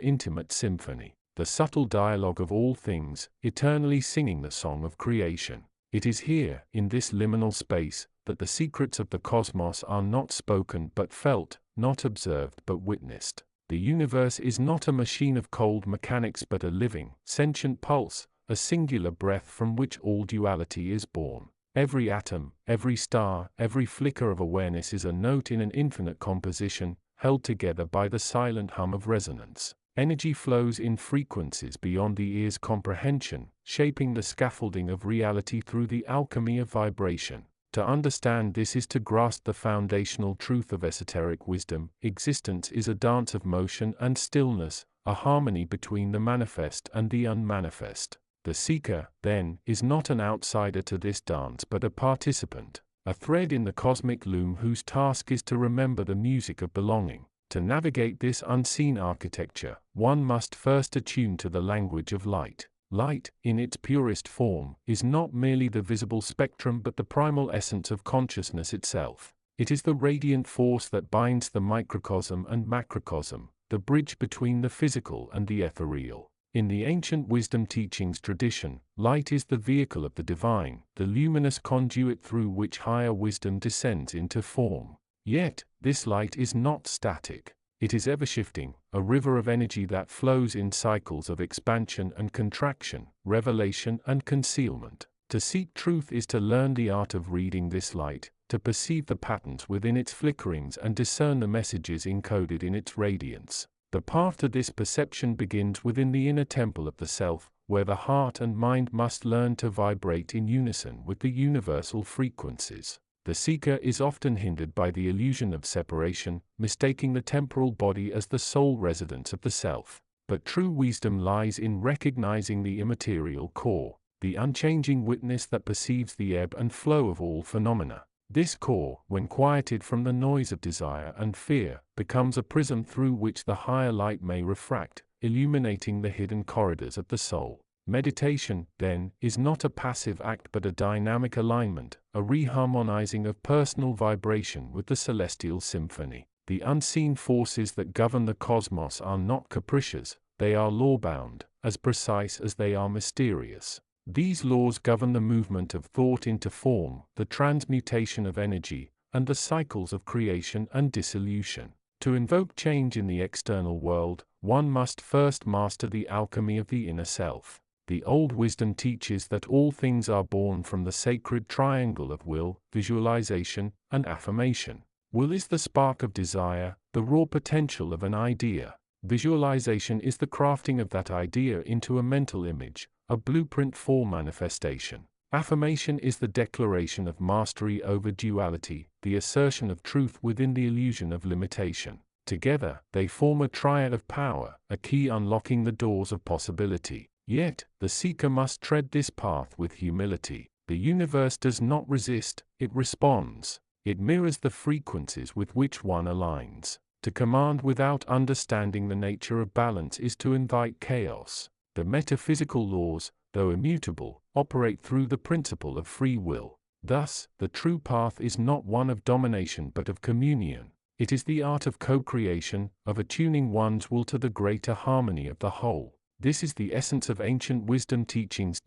intimate symphony, the subtle dialogue of all things, eternally singing the song of creation. It is here, in this liminal space, that the secrets of the cosmos are not spoken but felt, not observed but witnessed. The universe is not a machine of cold mechanics but a living, sentient pulse, a singular breath from which all duality is born. Every atom, every star, every flicker of awareness is a note in an infinite composition, held together by the silent hum of resonance. Energy flows in frequencies beyond the ear's comprehension, shaping the scaffolding of reality through the alchemy of vibration. To understand this is to grasp the foundational truth of esoteric wisdom. Existence is a dance of motion and stillness, a harmony between the manifest and the unmanifest. The seeker, then, is not an outsider to this dance but a participant, a thread in the cosmic loom whose task is to remember the music of belonging. To navigate this unseen architecture, one must first attune to the language of light. Light, in its purest form, is not merely the visible spectrum but the primal essence of consciousness itself. It is the radiant force that binds the microcosm and macrocosm, the bridge between the physical and the ethereal. In the ancient wisdom teachings tradition, light is the vehicle of the divine, the luminous conduit through which higher wisdom descends into form. Yet, this light is not static. It is ever-shifting, a river of energy that flows in cycles of expansion and contraction, revelation and concealment. To seek truth is to learn the art of reading this light, to perceive the patterns within its flickerings and discern the messages encoded in its radiance. The path to this perception begins within the inner temple of the self, where the heart and mind must learn to vibrate in unison with the universal frequencies. The seeker is often hindered by the illusion of separation, mistaking the temporal body as the sole residence of the self. But true wisdom lies in recognizing the immaterial core, the unchanging witness that perceives the ebb and flow of all phenomena. This core, when quieted from the noise of desire and fear, becomes a prism through which the higher light may refract, illuminating the hidden corridors of the soul. Meditation, then, is not a passive act but a dynamic alignment, a reharmonizing of personal vibration with the celestial symphony. The unseen forces that govern the cosmos are not capricious, they are law-bound, as precise as they are mysterious. These laws govern the movement of thought into form, the transmutation of energy, and the cycles of creation and dissolution. To invoke change in the external world, one must first master the alchemy of the inner self. The old wisdom teaches that all things are born from the sacred triangle of will, visualization, and affirmation. Will is the spark of desire, the raw potential of an idea. Visualization is the crafting of that idea into a mental image, a blueprint for manifestation. Affirmation is the declaration of mastery over duality, the assertion of truth within the illusion of limitation. Together, they form a triad of power, a key unlocking the doors of possibility. Yet, the seeker must tread this path with humility. The universe does not resist, it responds. It mirrors the frequencies with which one aligns. To command without understanding the nature of balance is to invite chaos. The metaphysical laws, though immutable, operate through the principle of free will. Thus, the true path is not one of domination but of communion. It is the art of co-creation, of attuning one's will to the greater harmony of the whole. This is the essence of ancient wisdom teachings.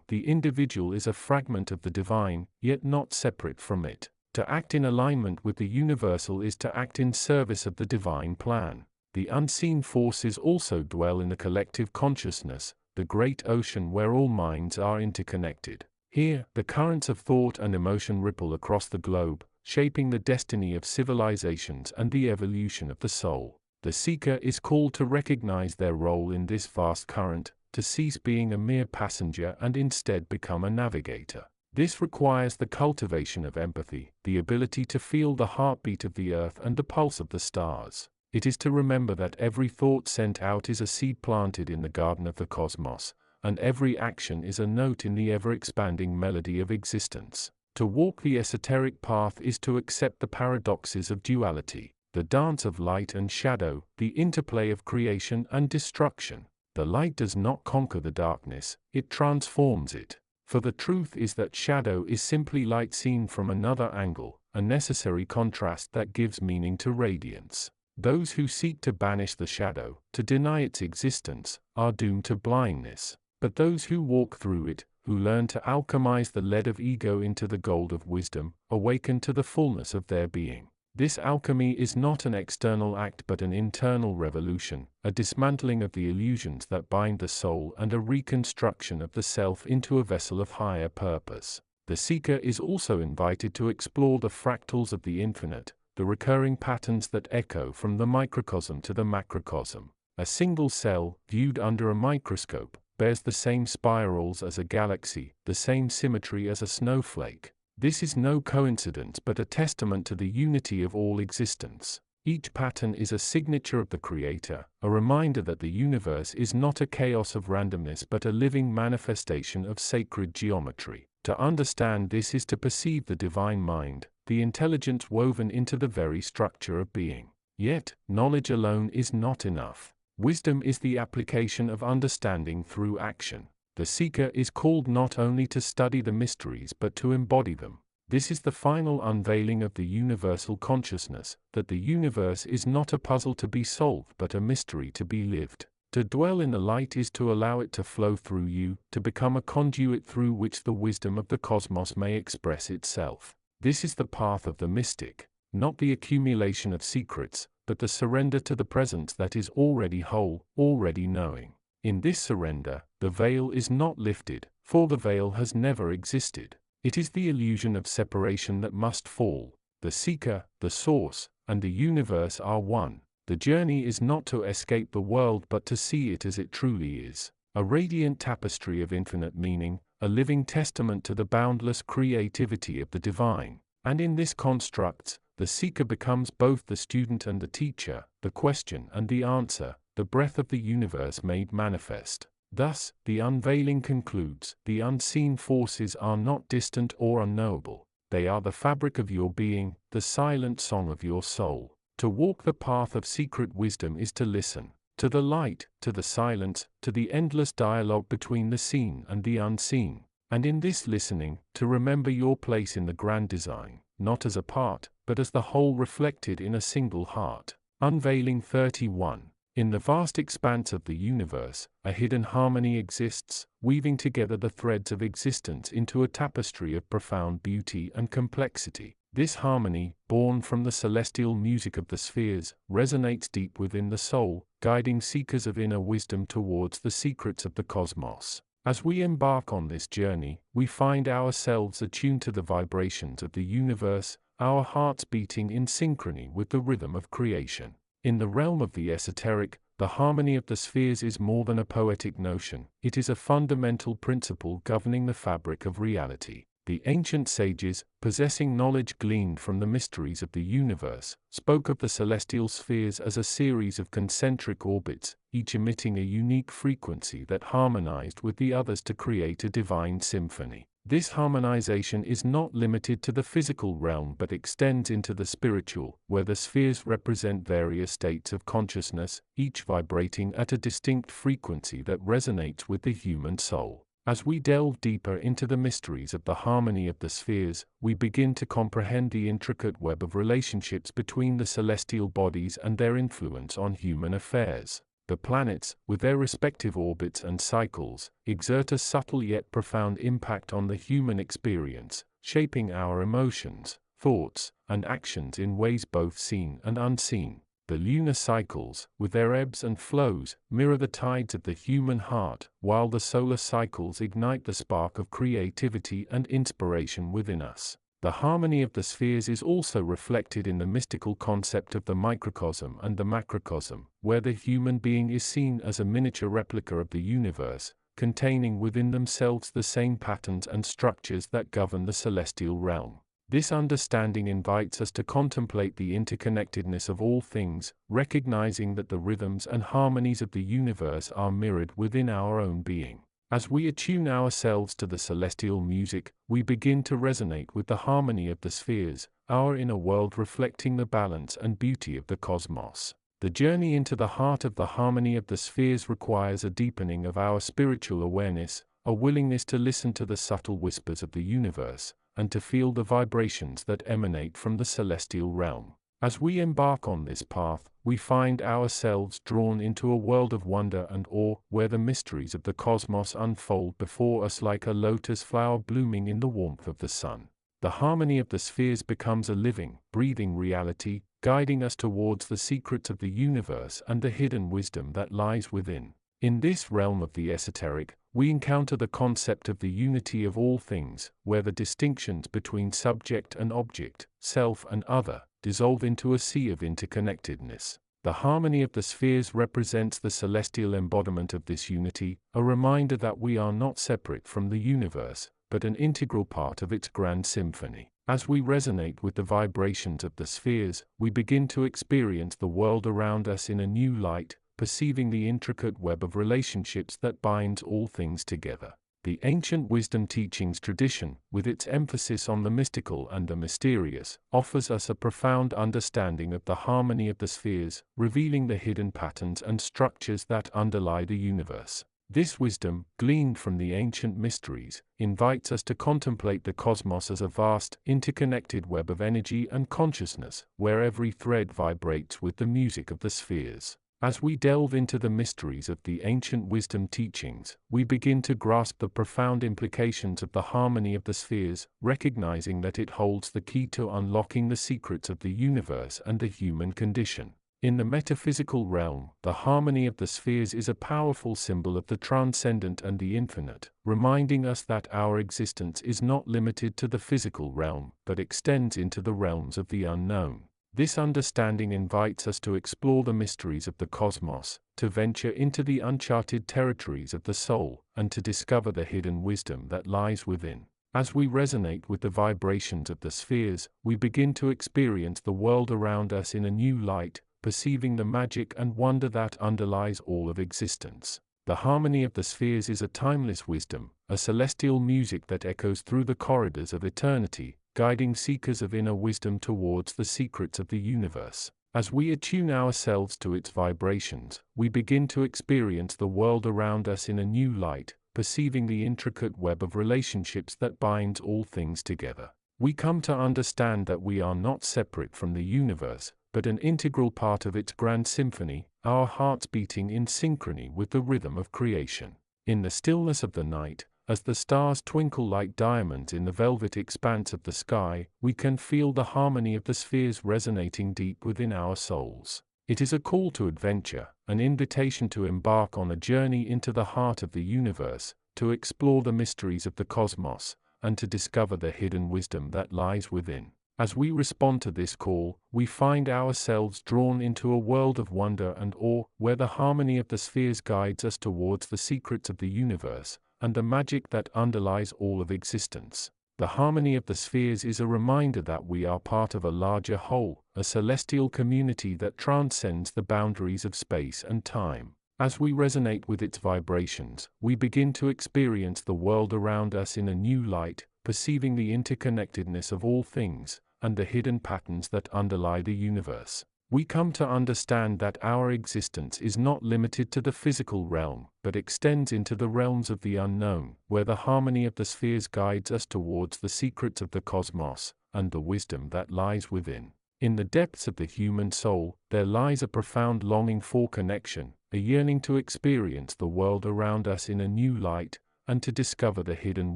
The individual is a fragment of the divine, yet not separate from it. To act in alignment with the universal is to act in service of the divine plan. The unseen forces also dwell in the collective consciousness, the great ocean where all minds are interconnected. Here, the currents of thought and emotion ripple across the globe, shaping the destiny of civilizations and the evolution of the soul. The seeker is called to recognize their role in this vast current, to cease being a mere passenger and instead become a navigator. This requires the cultivation of empathy, the ability to feel the heartbeat of the earth and the pulse of the stars. It is to remember that every thought sent out is a seed planted in the garden of the cosmos, and every action is a note in the ever-expanding melody of existence. To walk the esoteric path is to accept the paradoxes of duality, the dance of light and shadow, the interplay of creation and destruction. The light does not conquer the darkness, it transforms it. For the truth is that shadow is simply light seen from another angle, a necessary contrast that gives meaning to radiance. Those who seek to banish the shadow, to deny its existence, are doomed to blindness. But those who walk through it, who learn to alchemize the lead of ego into the gold of wisdom, awaken to the fullness of their being. This alchemy is not an external act but an internal revolution, a dismantling of the illusions that bind the soul and a reconstruction of the self into a vessel of higher purpose. The seeker is also invited to explore the fractals of the infinite, the recurring patterns that echo from the microcosm to the macrocosm. A single cell, viewed under a microscope, bears the same spirals as a galaxy, the same symmetry as a snowflake. This is no coincidence but a testament to the unity of all existence. Each pattern is a signature of the Creator, a reminder that the universe is not a chaos of randomness but a living manifestation of sacred geometry. To understand this is to perceive the divine mind, the intelligence woven into the very structure of being. Yet, knowledge alone is not enough. Wisdom is the application of understanding through action. The seeker is called not only to study the mysteries but to embody them. This is the final unveiling of the universal consciousness, that the universe is not a puzzle to be solved but a mystery to be lived. To dwell in the light is to allow it to flow through you, to become a conduit through which the wisdom of the cosmos may express itself. This is the path of the mystic, not the accumulation of secrets, but the surrender to the presence that is already whole, already knowing. In this surrender, the veil is not lifted, for the veil has never existed. It is the illusion of separation that must fall. The seeker, the source, and the universe are one. The journey is not to escape the world but to see it as it truly is. A radiant tapestry of infinite meaning, a living testament to the boundless creativity of the divine. And in this construct, the seeker becomes both the student and the teacher, the question and the answer, the breath of the universe made manifest. Thus, the unveiling concludes, the unseen forces are not distant or unknowable. They are the fabric of your being, the silent song of your soul. To walk the path of secret wisdom is to listen, to the light, to the silence, to the endless dialogue between the seen and the unseen. And in this listening, to remember your place in the grand design, not as a part, but as the whole reflected in a single heart. Unveiling 31. In the vast expanse of the universe, a hidden harmony exists, weaving together the threads of existence into a tapestry of profound beauty and complexity. This harmony, born from the celestial music of the spheres, resonates deep within the soul, guiding seekers of inner wisdom towards the secrets of the cosmos. As we embark on this journey, we find ourselves attuned to the vibrations of the universe, our hearts beating in synchrony with the rhythm of creation. In the realm of the esoteric, the harmony of the spheres is more than a poetic notion, it is a fundamental principle governing the fabric of reality. The ancient sages, possessing knowledge gleaned from the mysteries of the universe, spoke of the celestial spheres as a series of concentric orbits, each emitting a unique frequency that harmonized with the others to create a divine symphony. This harmonization is not limited to the physical realm but extends into the spiritual, where the spheres represent various states of consciousness, each vibrating at a distinct frequency that resonates with the human soul. As we delve deeper into the mysteries of the harmony of the spheres, we begin to comprehend the intricate web of relationships between the celestial bodies and their influence on human affairs. The planets, with their respective orbits and cycles, exert a subtle yet profound impact on the human experience, shaping our emotions, thoughts, and actions in ways both seen and unseen. The lunar cycles, with their ebbs and flows, mirror the tides of the human heart, while the solar cycles ignite the spark of creativity and inspiration within us. The harmony of the spheres is also reflected in the mystical concept of the microcosm and the macrocosm, where the human being is seen as a miniature replica of the universe, containing within themselves the same patterns and structures that govern the celestial realm. This understanding invites us to contemplate the interconnectedness of all things, recognizing that the rhythms and harmonies of the universe are mirrored within our own being. As we attune ourselves to the celestial music, we begin to resonate with the harmony of the spheres, our inner world reflecting the balance and beauty of the cosmos. The journey into the heart of the harmony of the spheres requires a deepening of our spiritual awareness, a willingness to listen to the subtle whispers of the universe, and to feel the vibrations that emanate from the celestial realm. As we embark on this path, we find ourselves drawn into a world of wonder and awe, where the mysteries of the cosmos unfold before us like a lotus flower blooming in the warmth of the sun. The harmony of the spheres becomes a living, breathing reality, guiding us towards the secrets of the universe and the hidden wisdom that lies within. In this realm of the esoteric, we encounter the concept of the unity of all things, where the distinctions between subject and object, self and other, dissolve into a sea of interconnectedness. The harmony of the spheres represents the celestial embodiment of this unity, a reminder that we are not separate from the universe, but an integral part of its grand symphony. As we resonate with the vibrations of the spheres, we begin to experience the world around us in a new light, perceiving the intricate web of relationships that binds all things together. The ancient wisdom teachings tradition, with its emphasis on the mystical and the mysterious, offers us a profound understanding of the harmony of the spheres, revealing the hidden patterns and structures that underlie the universe. This wisdom, gleaned from the ancient mysteries, invites us to contemplate the cosmos as a vast, interconnected web of energy and consciousness, where every thread vibrates with the music of the spheres. As we delve into the mysteries of the ancient wisdom teachings, we begin to grasp the profound implications of the harmony of the spheres, recognizing that it holds the key to unlocking the secrets of the universe and the human condition. In the metaphysical realm, the harmony of the spheres is a powerful symbol of the transcendent and the infinite, reminding us that our existence is not limited to the physical realm, but extends into the realms of the unknown. This understanding invites us to explore the mysteries of the cosmos, to venture into the uncharted territories of the soul, and to discover the hidden wisdom that lies within. As we resonate with the vibrations of the spheres, we begin to experience the world around us in a new light, perceiving the magic and wonder that underlies all of existence. The harmony of the spheres is a timeless wisdom, a celestial music that echoes through the corridors of eternity, guiding seekers of inner wisdom towards the secrets of the universe. As we attune ourselves to its vibrations, we begin to experience the world around us in a new light, perceiving the intricate web of relationships that binds all things together. We come to understand that we are not separate from the universe, but an integral part of its grand symphony, our hearts beating in synchrony with the rhythm of creation. In the stillness of the night, As the stars twinkle like diamonds in the velvet expanse of the sky, we can feel the harmony of the spheres resonating deep within our souls. It is a call to adventure, an invitation to embark on a journey into the heart of the universe, to explore the mysteries of the cosmos, and to discover the hidden wisdom that lies within. As we respond to this call, we find ourselves drawn into a world of wonder and awe, where the harmony of the spheres guides us towards the secrets of the universe, and the magic that underlies all of existence. The harmony of the spheres is a reminder that we are part of a larger whole, a celestial community that transcends the boundaries of space and time. As we resonate with its vibrations, we begin to experience the world around us in a new light, perceiving the interconnectedness of all things, and the hidden patterns that underlie the universe. We come to understand that our existence is not limited to the physical realm, but extends into the realms of the unknown, where the harmony of the spheres guides us towards the secrets of the cosmos, and the wisdom that lies within. In the depths of the human soul, there lies a profound longing for connection, a yearning to experience the world around us in a new light, and to discover the hidden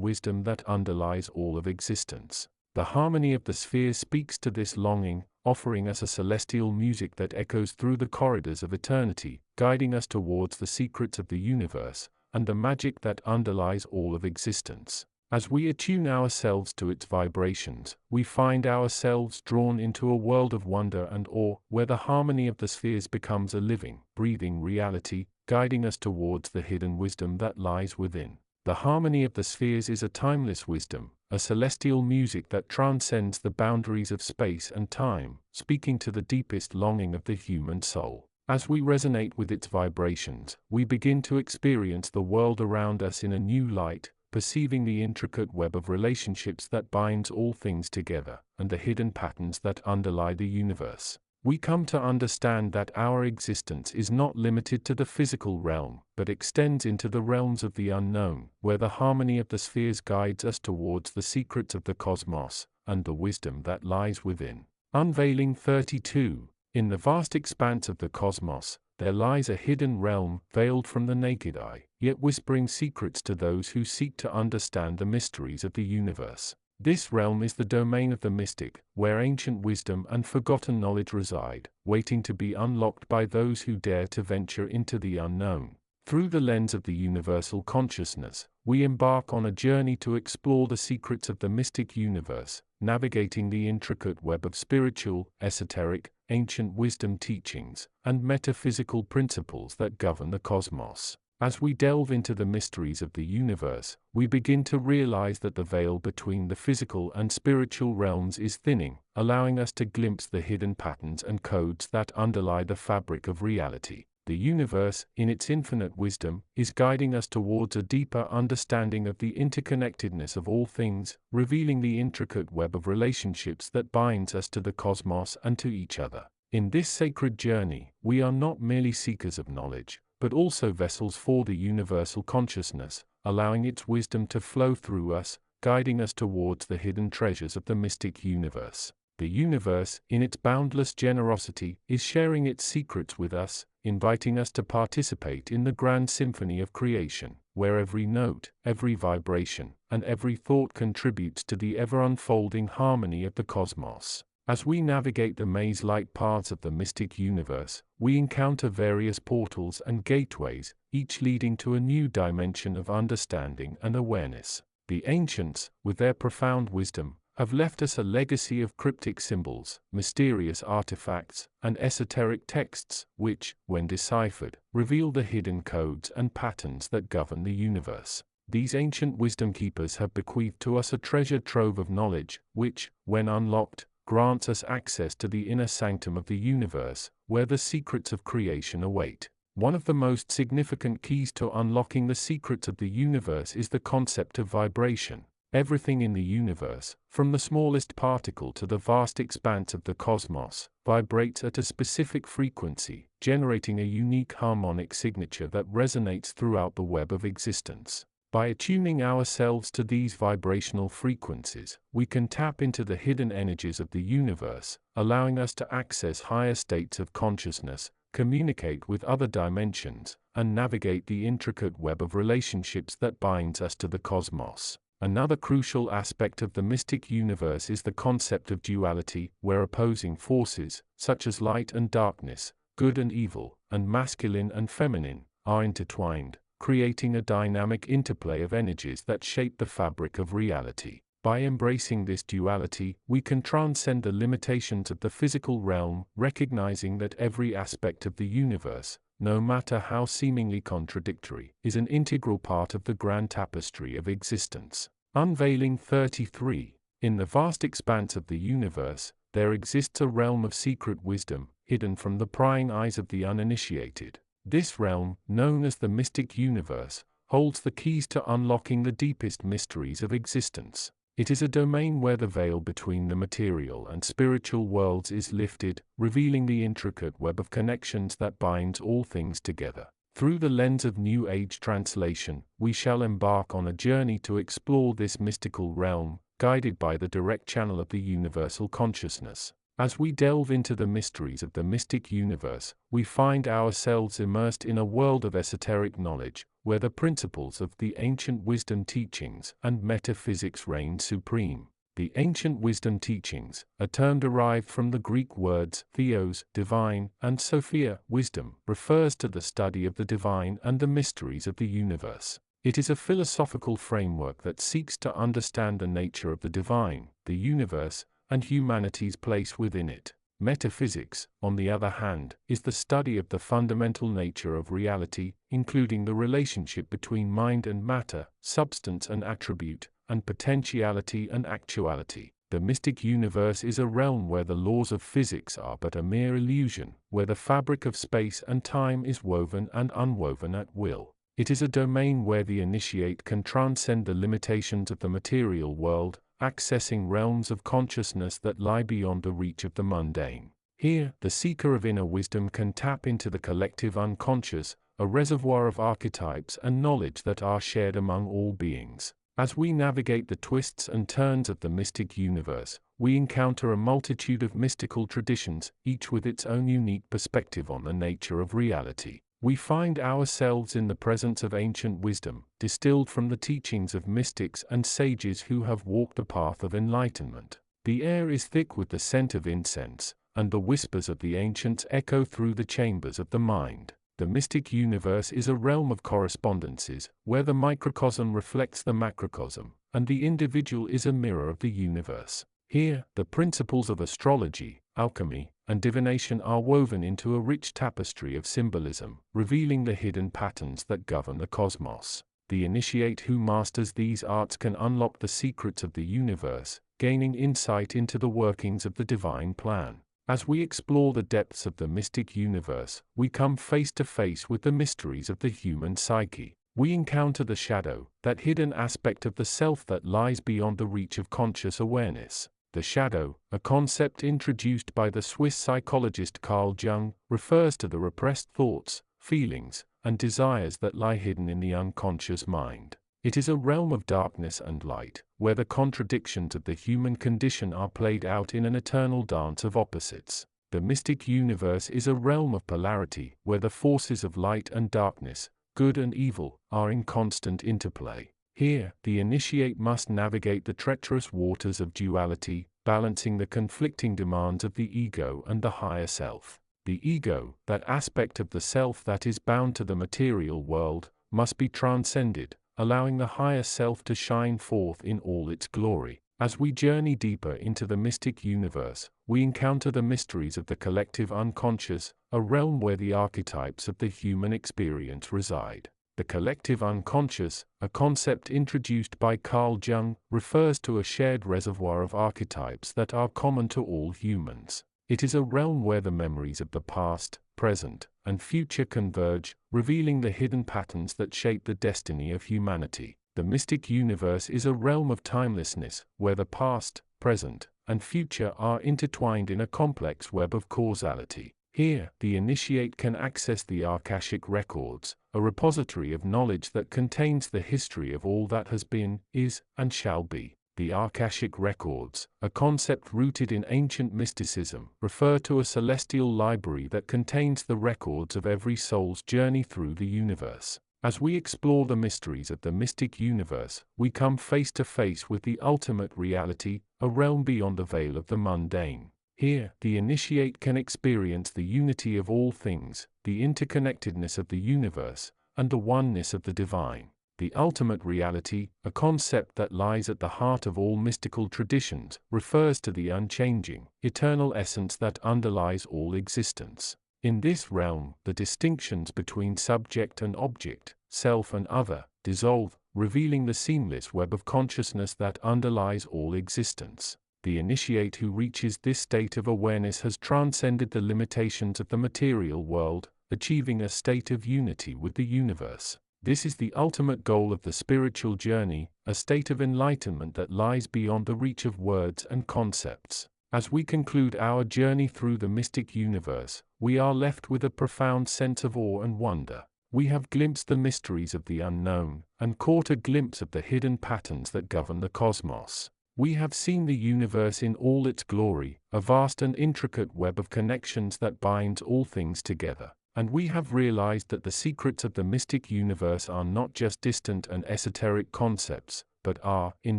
wisdom that underlies all of existence. The harmony of the spheres speaks to this longing, offering us a celestial music that echoes through the corridors of eternity, guiding us towards the secrets of the universe, and the magic that underlies all of existence. As we attune ourselves to its vibrations, we find ourselves drawn into a world of wonder and awe, where the harmony of the spheres becomes a living, breathing reality, guiding us towards the hidden wisdom that lies within. The harmony of the spheres is a timeless wisdom, a celestial music that transcends the boundaries of space and time, speaking to the deepest longing of the human soul. As we resonate with its vibrations, we begin to experience the world around us in a new light, perceiving the intricate web of relationships that binds all things together, and the hidden patterns that underlie the universe. We come to understand that our existence is not limited to the physical realm, but extends into the realms of the unknown, where the harmony of the spheres guides us towards the secrets of the cosmos, and the wisdom that lies within. Unveiling 32. In the vast expanse of the cosmos, there lies a hidden realm, veiled from the naked eye, yet whispering secrets to those who seek to understand the mysteries of the universe. This realm is the domain of the mystic, where ancient wisdom and forgotten knowledge reside, waiting to be unlocked by those who dare to venture into the unknown. Through the lens of the universal consciousness, we embark on a journey to explore the secrets of the mystic universe, navigating the intricate web of spiritual, esoteric, ancient wisdom teachings, and metaphysical principles that govern the cosmos. As we delve into the mysteries of the universe, we begin to realize that the veil between the physical and spiritual realms is thinning, allowing us to glimpse the hidden patterns and codes that underlie the fabric of reality. The universe, in its infinite wisdom, is guiding us towards a deeper understanding of the interconnectedness of all things, revealing the intricate web of relationships that binds us to the cosmos and to each other. In this sacred journey, we are not merely seekers of knowledge, but also vessels for the universal consciousness, allowing its wisdom to flow through us, guiding us towards the hidden treasures of the mystic universe. The universe, in its boundless generosity, is sharing its secrets with us, inviting us to participate in the grand symphony of creation, where every note, every vibration, and every thought contributes to the ever-unfolding harmony of the cosmos. As we navigate the maze-like paths of the mystic universe, we encounter various portals and gateways, each leading to a new dimension of understanding and awareness. The ancients, with their profound wisdom, have left us a legacy of cryptic symbols, mysterious artifacts, and esoteric texts, which, when deciphered, reveal the hidden codes and patterns that govern the universe. These ancient wisdom keepers have bequeathed to us a treasure trove of knowledge, which, when unlocked, grants us access to the inner sanctum of the universe, where the secrets of creation await. One of the most significant keys to unlocking the secrets of the universe is the concept of vibration. Everything in the universe, from the smallest particle to the vast expanse of the cosmos, vibrates at a specific frequency, generating a unique harmonic signature that resonates throughout the web of existence. By attuning ourselves to these vibrational frequencies, we can tap into the hidden energies of the universe, allowing us to access higher states of consciousness, communicate with other dimensions, and navigate the intricate web of relationships that binds us to the cosmos. Another crucial aspect of the mystic universe is the concept of duality, where opposing forces, such as light and darkness, good and evil, and masculine and feminine, are intertwined, creating a dynamic interplay of energies that shape the fabric of reality. By embracing this duality, we can transcend the limitations of the physical realm, recognizing that every aspect of the universe, no matter how seemingly contradictory, is an integral part of the grand tapestry of existence. Unveiling 33. In the vast expanse of the universe, there exists a realm of secret wisdom, hidden from the prying eyes of the uninitiated. This realm, known as the mystic universe, holds the keys to unlocking the deepest mysteries of existence. It is a domain where the veil between the material and spiritual worlds is lifted, revealing the intricate web of connections that binds all things together. Through the lens of New Age translation, we shall embark on a journey to explore this mystical realm, guided by the direct channel of the universal consciousness. As we delve into the mysteries of the mystic universe, we find ourselves immersed in a world of esoteric knowledge, where the principles of the ancient wisdom teachings and metaphysics reign supreme. The ancient wisdom teachings, a term derived from the Greek words theos, divine, and sophia, wisdom, refers to the study of the divine and the mysteries of the universe. It is a philosophical framework that seeks to understand the nature of the divine, the universe, and humanity's place within it. Metaphysics, on the other hand, is the study of the fundamental nature of reality, including the relationship between mind and matter, substance and attribute, and potentiality and actuality. The mystic universe is a realm where the laws of physics are but a mere illusion, where the fabric of space and time is woven and unwoven at will. It is a domain where the initiate can transcend the limitations of the material world, accessing realms of consciousness that lie beyond the reach of the mundane. Here, the seeker of inner wisdom can tap into the collective unconscious, a reservoir of archetypes and knowledge that are shared among all beings. As we navigate the twists and turns of the mystic universe, we encounter a multitude of mystical traditions, each with its own unique perspective on the nature of reality. We find ourselves in the presence of ancient wisdom, distilled from the teachings of mystics and sages who have walked the path of enlightenment. The air is thick with the scent of incense, and the whispers of the ancients echo through the chambers of the mind. The mystic universe is a realm of correspondences, where the microcosm reflects the macrocosm, and the individual is a mirror of the universe. Here, the principles of astrology, alchemy, and divination are woven into a rich tapestry of symbolism, revealing the hidden patterns that govern the cosmos. The initiate who masters these arts can unlock the secrets of the universe, gaining insight into the workings of the divine plan. As we explore the depths of the mystic universe, we come face to face with the mysteries of the human psyche. We encounter the shadow, that hidden aspect of the self that lies beyond the reach of conscious awareness. The shadow, a concept introduced by the Swiss psychologist Carl Jung, refers to the repressed thoughts, feelings, and desires that lie hidden in the unconscious mind. It is a realm of darkness and light, where the contradictions of the human condition are played out in an eternal dance of opposites. The mystic universe is a realm of polarity, where the forces of light and darkness, good and evil, are in constant interplay. Here, the initiate must navigate the treacherous waters of duality, balancing the conflicting demands of the ego and the higher self. The ego, that aspect of the self that is bound to the material world, must be transcended, allowing the higher self to shine forth in all its glory. As we journey deeper into the mystic universe, we encounter the mysteries of the collective unconscious, a realm where the archetypes of the human experience reside. The collective unconscious, a concept introduced by Carl Jung, refers to a shared reservoir of archetypes that are common to all humans. It is a realm where the memories of the past, present, and future converge, revealing the hidden patterns that shape the destiny of humanity. The mystic universe is a realm of timelessness, where the past, present, and future are intertwined in a complex web of causality. Here, the initiate can access the Akashic records, a repository of knowledge that contains the history of all that has been, is, and shall be. The Akashic records, a concept rooted in ancient mysticism, refer to a celestial library that contains the records of every soul's journey through the universe. As we explore the mysteries of the mystic universe, we come face to face with the ultimate reality, a realm beyond the veil of the mundane. Here, the initiate can experience the unity of all things, the interconnectedness of the universe, and the oneness of the divine. The ultimate reality, a concept that lies at the heart of all mystical traditions, refers to the unchanging, eternal essence that underlies all existence. In this realm, the distinctions between subject and object, self and other, dissolve, revealing the seamless web of consciousness that underlies all existence. The initiate who reaches this state of awareness has transcended the limitations of the material world, achieving a state of unity with the universe. This is the ultimate goal of the spiritual journey, a state of enlightenment that lies beyond the reach of words and concepts. As we conclude our journey through the mystic universe, we are left with a profound sense of awe and wonder. We have glimpsed the mysteries of the unknown, and caught a glimpse of the hidden patterns that govern the cosmos. We have seen the universe in all its glory, a vast and intricate web of connections that binds all things together. And we have realized that the secrets of the mystic universe are not just distant and esoteric concepts, but are, in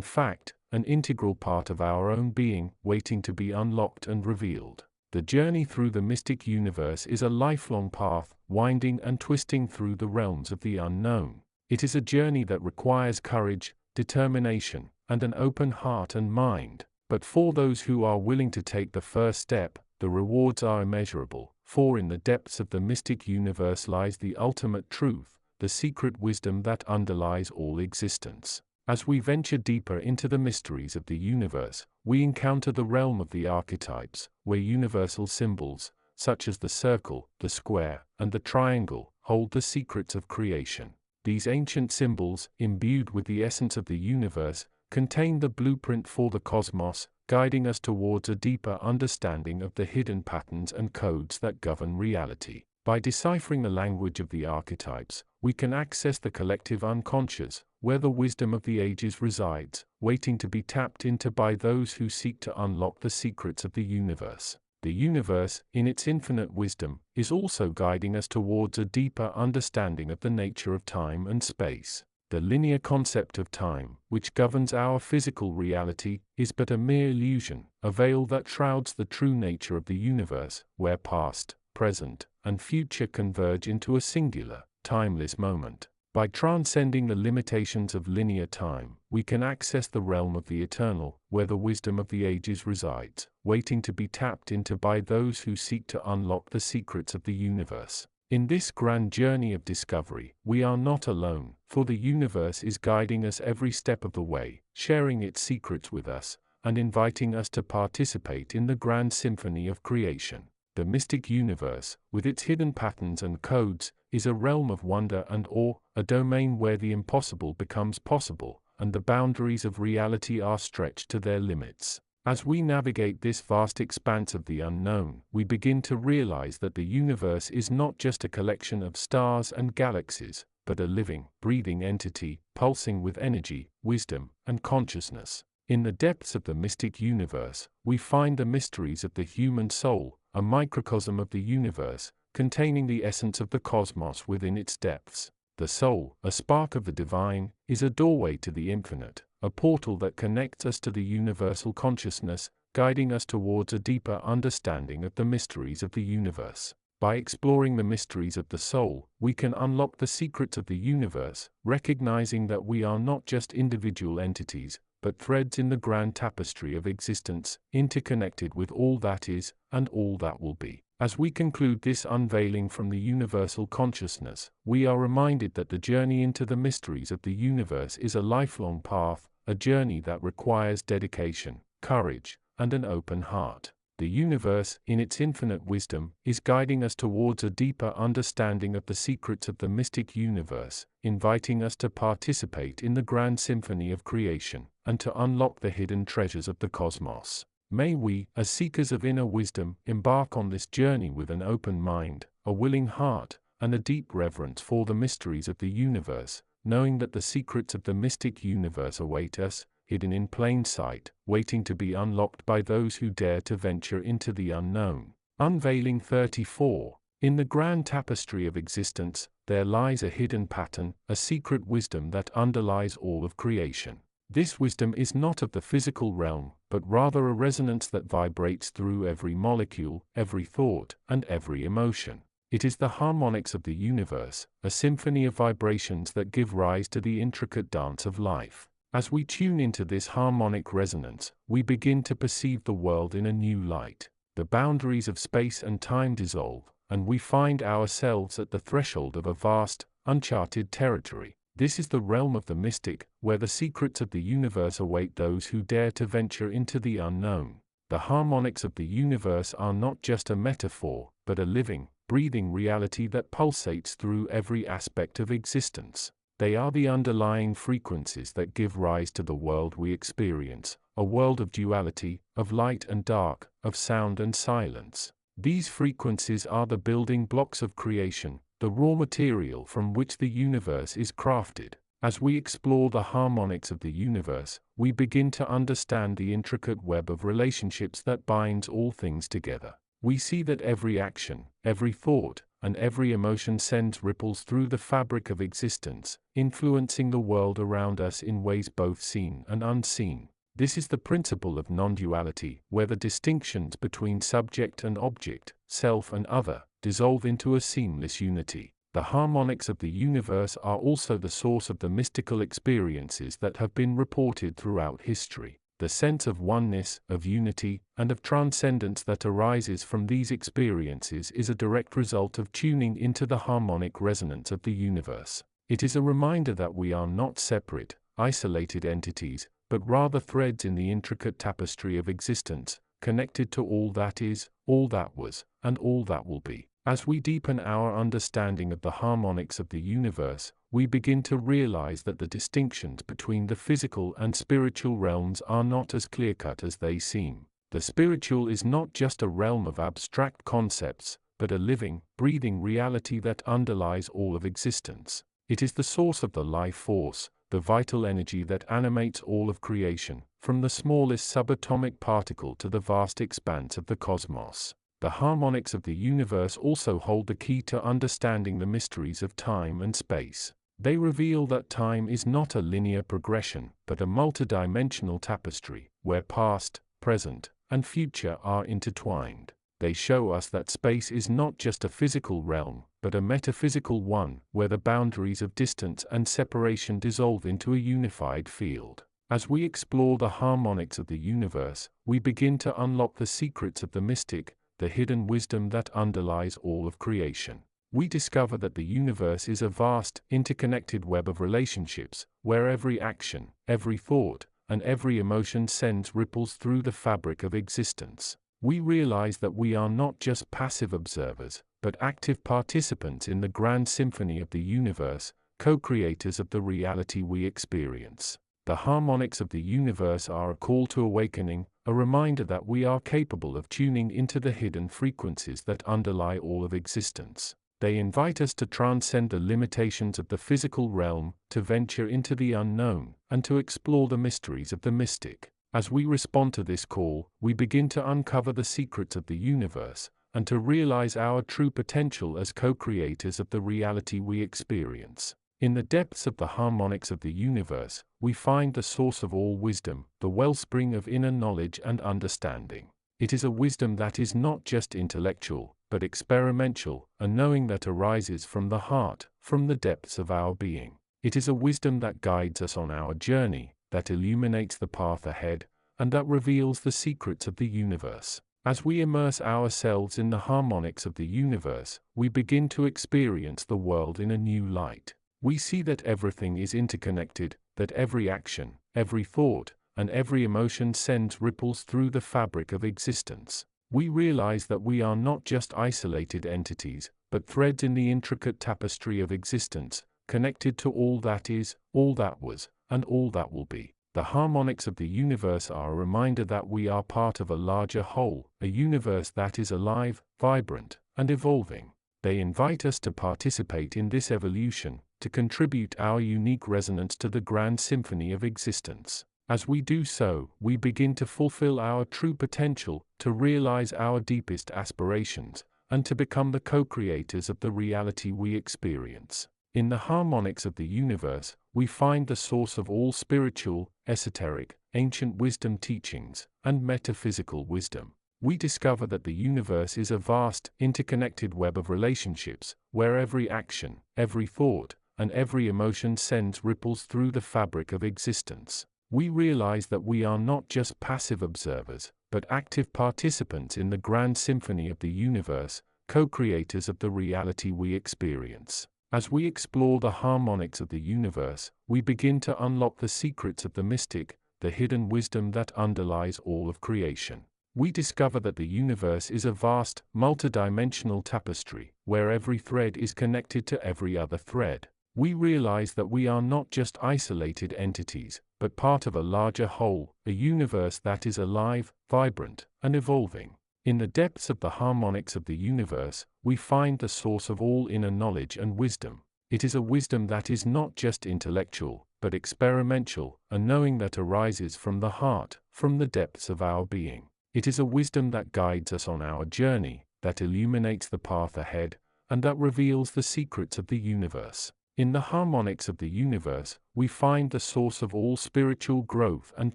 fact, an integral part of our own being, waiting to be unlocked and revealed. The journey through the mystic universe is a lifelong path, winding and twisting through the realms of the unknown. It is a journey that requires courage, determination, and an open heart and mind. But for those who are willing to take the first step, the rewards are immeasurable. For in the depths of the mystic universe lies the ultimate truth, the secret wisdom that underlies all existence. As we venture deeper into the mysteries of the universe, we encounter the realm of the archetypes, where universal symbols, such as the circle, the square, and the triangle, hold the secrets of creation. These ancient symbols, imbued with the essence of the universe, contain the blueprint for the cosmos, guiding us towards a deeper understanding of the hidden patterns and codes that govern reality. By deciphering the language of the archetypes, we can access the collective unconscious, where the wisdom of the ages resides, waiting to be tapped into by those who seek to unlock the secrets of the universe. The universe, in its infinite wisdom, is also guiding us towards a deeper understanding of the nature of time and space. The linear concept of time, which governs our physical reality, is but a mere illusion, a veil that shrouds the true nature of the universe, where past, present, and future converge into a singular, timeless moment. By transcending the limitations of linear time, we can access the realm of the eternal, where the wisdom of the ages resides, waiting to be tapped into by those who seek to unlock the secrets of the universe. In this grand journey of discovery, we are not alone, for the universe is guiding us every step of the way, sharing its secrets with us, and inviting us to participate in the grand symphony of creation. The mystic universe, with its hidden patterns and codes, is a realm of wonder and awe, a domain where the impossible becomes possible, and the boundaries of reality are stretched to their limits. As we navigate this vast expanse of the unknown, we begin to realize that the universe is not just a collection of stars and galaxies, but a living, breathing entity, pulsing with energy, wisdom, and consciousness. In the depths of the mystic universe, we find the mysteries of the human soul, a microcosm of the universe, containing the essence of the cosmos within its depths. The soul, a spark of the divine, is a doorway to the infinite, a portal that connects us to the universal consciousness, guiding us towards a deeper understanding of the mysteries of the universe. By exploring the mysteries of the soul, we can unlock the secrets of the universe, recognizing that we are not just individual entities, but threads in the grand tapestry of existence, interconnected with all that is, and all that will be. As we conclude this unveiling from the universal consciousness, we are reminded that the journey into the mysteries of the universe is a lifelong path, a journey that requires dedication, courage, and an open heart. The universe, in its infinite wisdom, is guiding us towards a deeper understanding of the secrets of the mystic universe, inviting us to participate in the grand symphony of creation, and to unlock the hidden treasures of the cosmos. May we, as seekers of inner wisdom, embark on this journey with an open mind, a willing heart, and a deep reverence for the mysteries of the universe, knowing that the secrets of the mystic universe await us, hidden in plain sight, waiting to be unlocked by those who dare to venture into the unknown. Unveiling 34. In the grand tapestry of existence, there lies a hidden pattern, a secret wisdom that underlies all of creation. This wisdom is not of the physical realm, but rather a resonance that vibrates through every molecule, every thought, and every emotion. It is the harmonics of the universe, a symphony of vibrations that give rise to the intricate dance of life. As we tune into this harmonic resonance, we begin to perceive the world in a new light. The boundaries of space and time dissolve, and we find ourselves at the threshold of a vast, uncharted territory. This is the realm of the mystic, where the secrets of the universe await those who dare to venture into the unknown. The harmonics of the universe are not just a metaphor, but a living, breathing reality that pulsates through every aspect of existence. They are the underlying frequencies that give rise to the world we experience, a world of duality, of light and dark, of sound and silence. These frequencies are the building blocks of creation, the raw material from which the universe is crafted. As we explore the harmonics of the universe, we begin to understand the intricate web of relationships that binds all things together. We see that every action, every thought, and every emotion sends ripples through the fabric of existence, influencing the world around us in ways both seen and unseen. This is the principle of non-duality, where the distinctions between subject and object, self and other, dissolve into a seamless unity. The harmonics of the universe are also the source of the mystical experiences that have been reported throughout history. The sense of oneness, of unity, and of transcendence that arises from these experiences is a direct result of tuning into the harmonic resonance of the universe. It is a reminder that we are not separate, isolated entities, but rather threads in the intricate tapestry of existence, connected to all that is, all that was, and all that will be. As we deepen our understanding of the harmonics of the universe, we begin to realize that the distinctions between the physical and spiritual realms are not as clear-cut as they seem. The spiritual is not just a realm of abstract concepts, but a living, breathing reality that underlies all of existence. It is the source of the life force, the vital energy that animates all of creation, from the smallest subatomic particle to the vast expanse of the cosmos. The harmonics of the universe also hold the key to understanding the mysteries of time and space. They reveal that time is not a linear progression, but a multidimensional tapestry, where past, present, and future are intertwined. They show us that space is not just a physical realm, but a metaphysical one, where the boundaries of distance and separation dissolve into a unified field. As we explore the harmonics of the universe, we begin to unlock the secrets of the mystic, the hidden wisdom that underlies all of creation. We discover that the universe is a vast, interconnected web of relationships, where every action, every thought, and every emotion sends ripples through the fabric of existence. We realize that we are not just passive observers, but active participants in the grand symphony of the universe, co-creators of the reality we experience. The harmonics of the universe are a call to awakening, a reminder that we are capable of tuning into the hidden frequencies that underlie all of existence. They invite us to transcend the limitations of the physical realm, to venture into the unknown, and to explore the mysteries of the mystic. As we respond to this call, we begin to uncover the secrets of the universe, and to realize our true potential as co-creators of the reality we experience. In the depths of the harmonics of the universe, we find the source of all wisdom, the wellspring of inner knowledge and understanding. It is a wisdom that is not just intellectual, but experiential, a knowing that arises from the heart, from the depths of our being. It is a wisdom that guides us on our journey, that illuminates the path ahead, and that reveals the secrets of the universe. As we immerse ourselves in the harmonics of the universe, we begin to experience the world in a new light. We see that everything is interconnected, that every action, every thought, and every emotion sends ripples through the fabric of existence. We realize that we are not just isolated entities, but threads in the intricate tapestry of existence, connected to all that is, all that was, and all that will be. The harmonics of the universe are a reminder that we are part of a larger whole, a universe that is alive, vibrant, and evolving. They invite us to participate in this evolution, to contribute our unique resonance to the grand symphony of existence. As we do so, we begin to fulfill our true potential, to realize our deepest aspirations, and to become the co-creators of the reality we experience. In the harmonics of the universe, we find the source of all spiritual, esoteric, ancient wisdom teachings, and metaphysical wisdom. We discover that the universe is a vast, interconnected web of relationships, where every action, every thought, and every emotion sends ripples through the fabric of existence. We realize that we are not just passive observers, but active participants in the grand symphony of the universe, co-creators of the reality we experience. As we explore the harmonics of the universe, we begin to unlock the secrets of the mystic, the hidden wisdom that underlies all of creation. We discover that the universe is a vast, multidimensional tapestry, where every thread is connected to every other thread. We realize that we are not just isolated entities, but part of a larger whole, a universe that is alive, vibrant, and evolving. In the depths of the harmonics of the universe, we find the source of all inner knowledge and wisdom. It is a wisdom that is not just intellectual, but experiential, a knowing that arises from the heart, from the depths of our being. It is a wisdom that guides us on our journey, that illuminates the path ahead, and that reveals the secrets of the universe. In the harmonics of the universe, we find the source of all spiritual growth and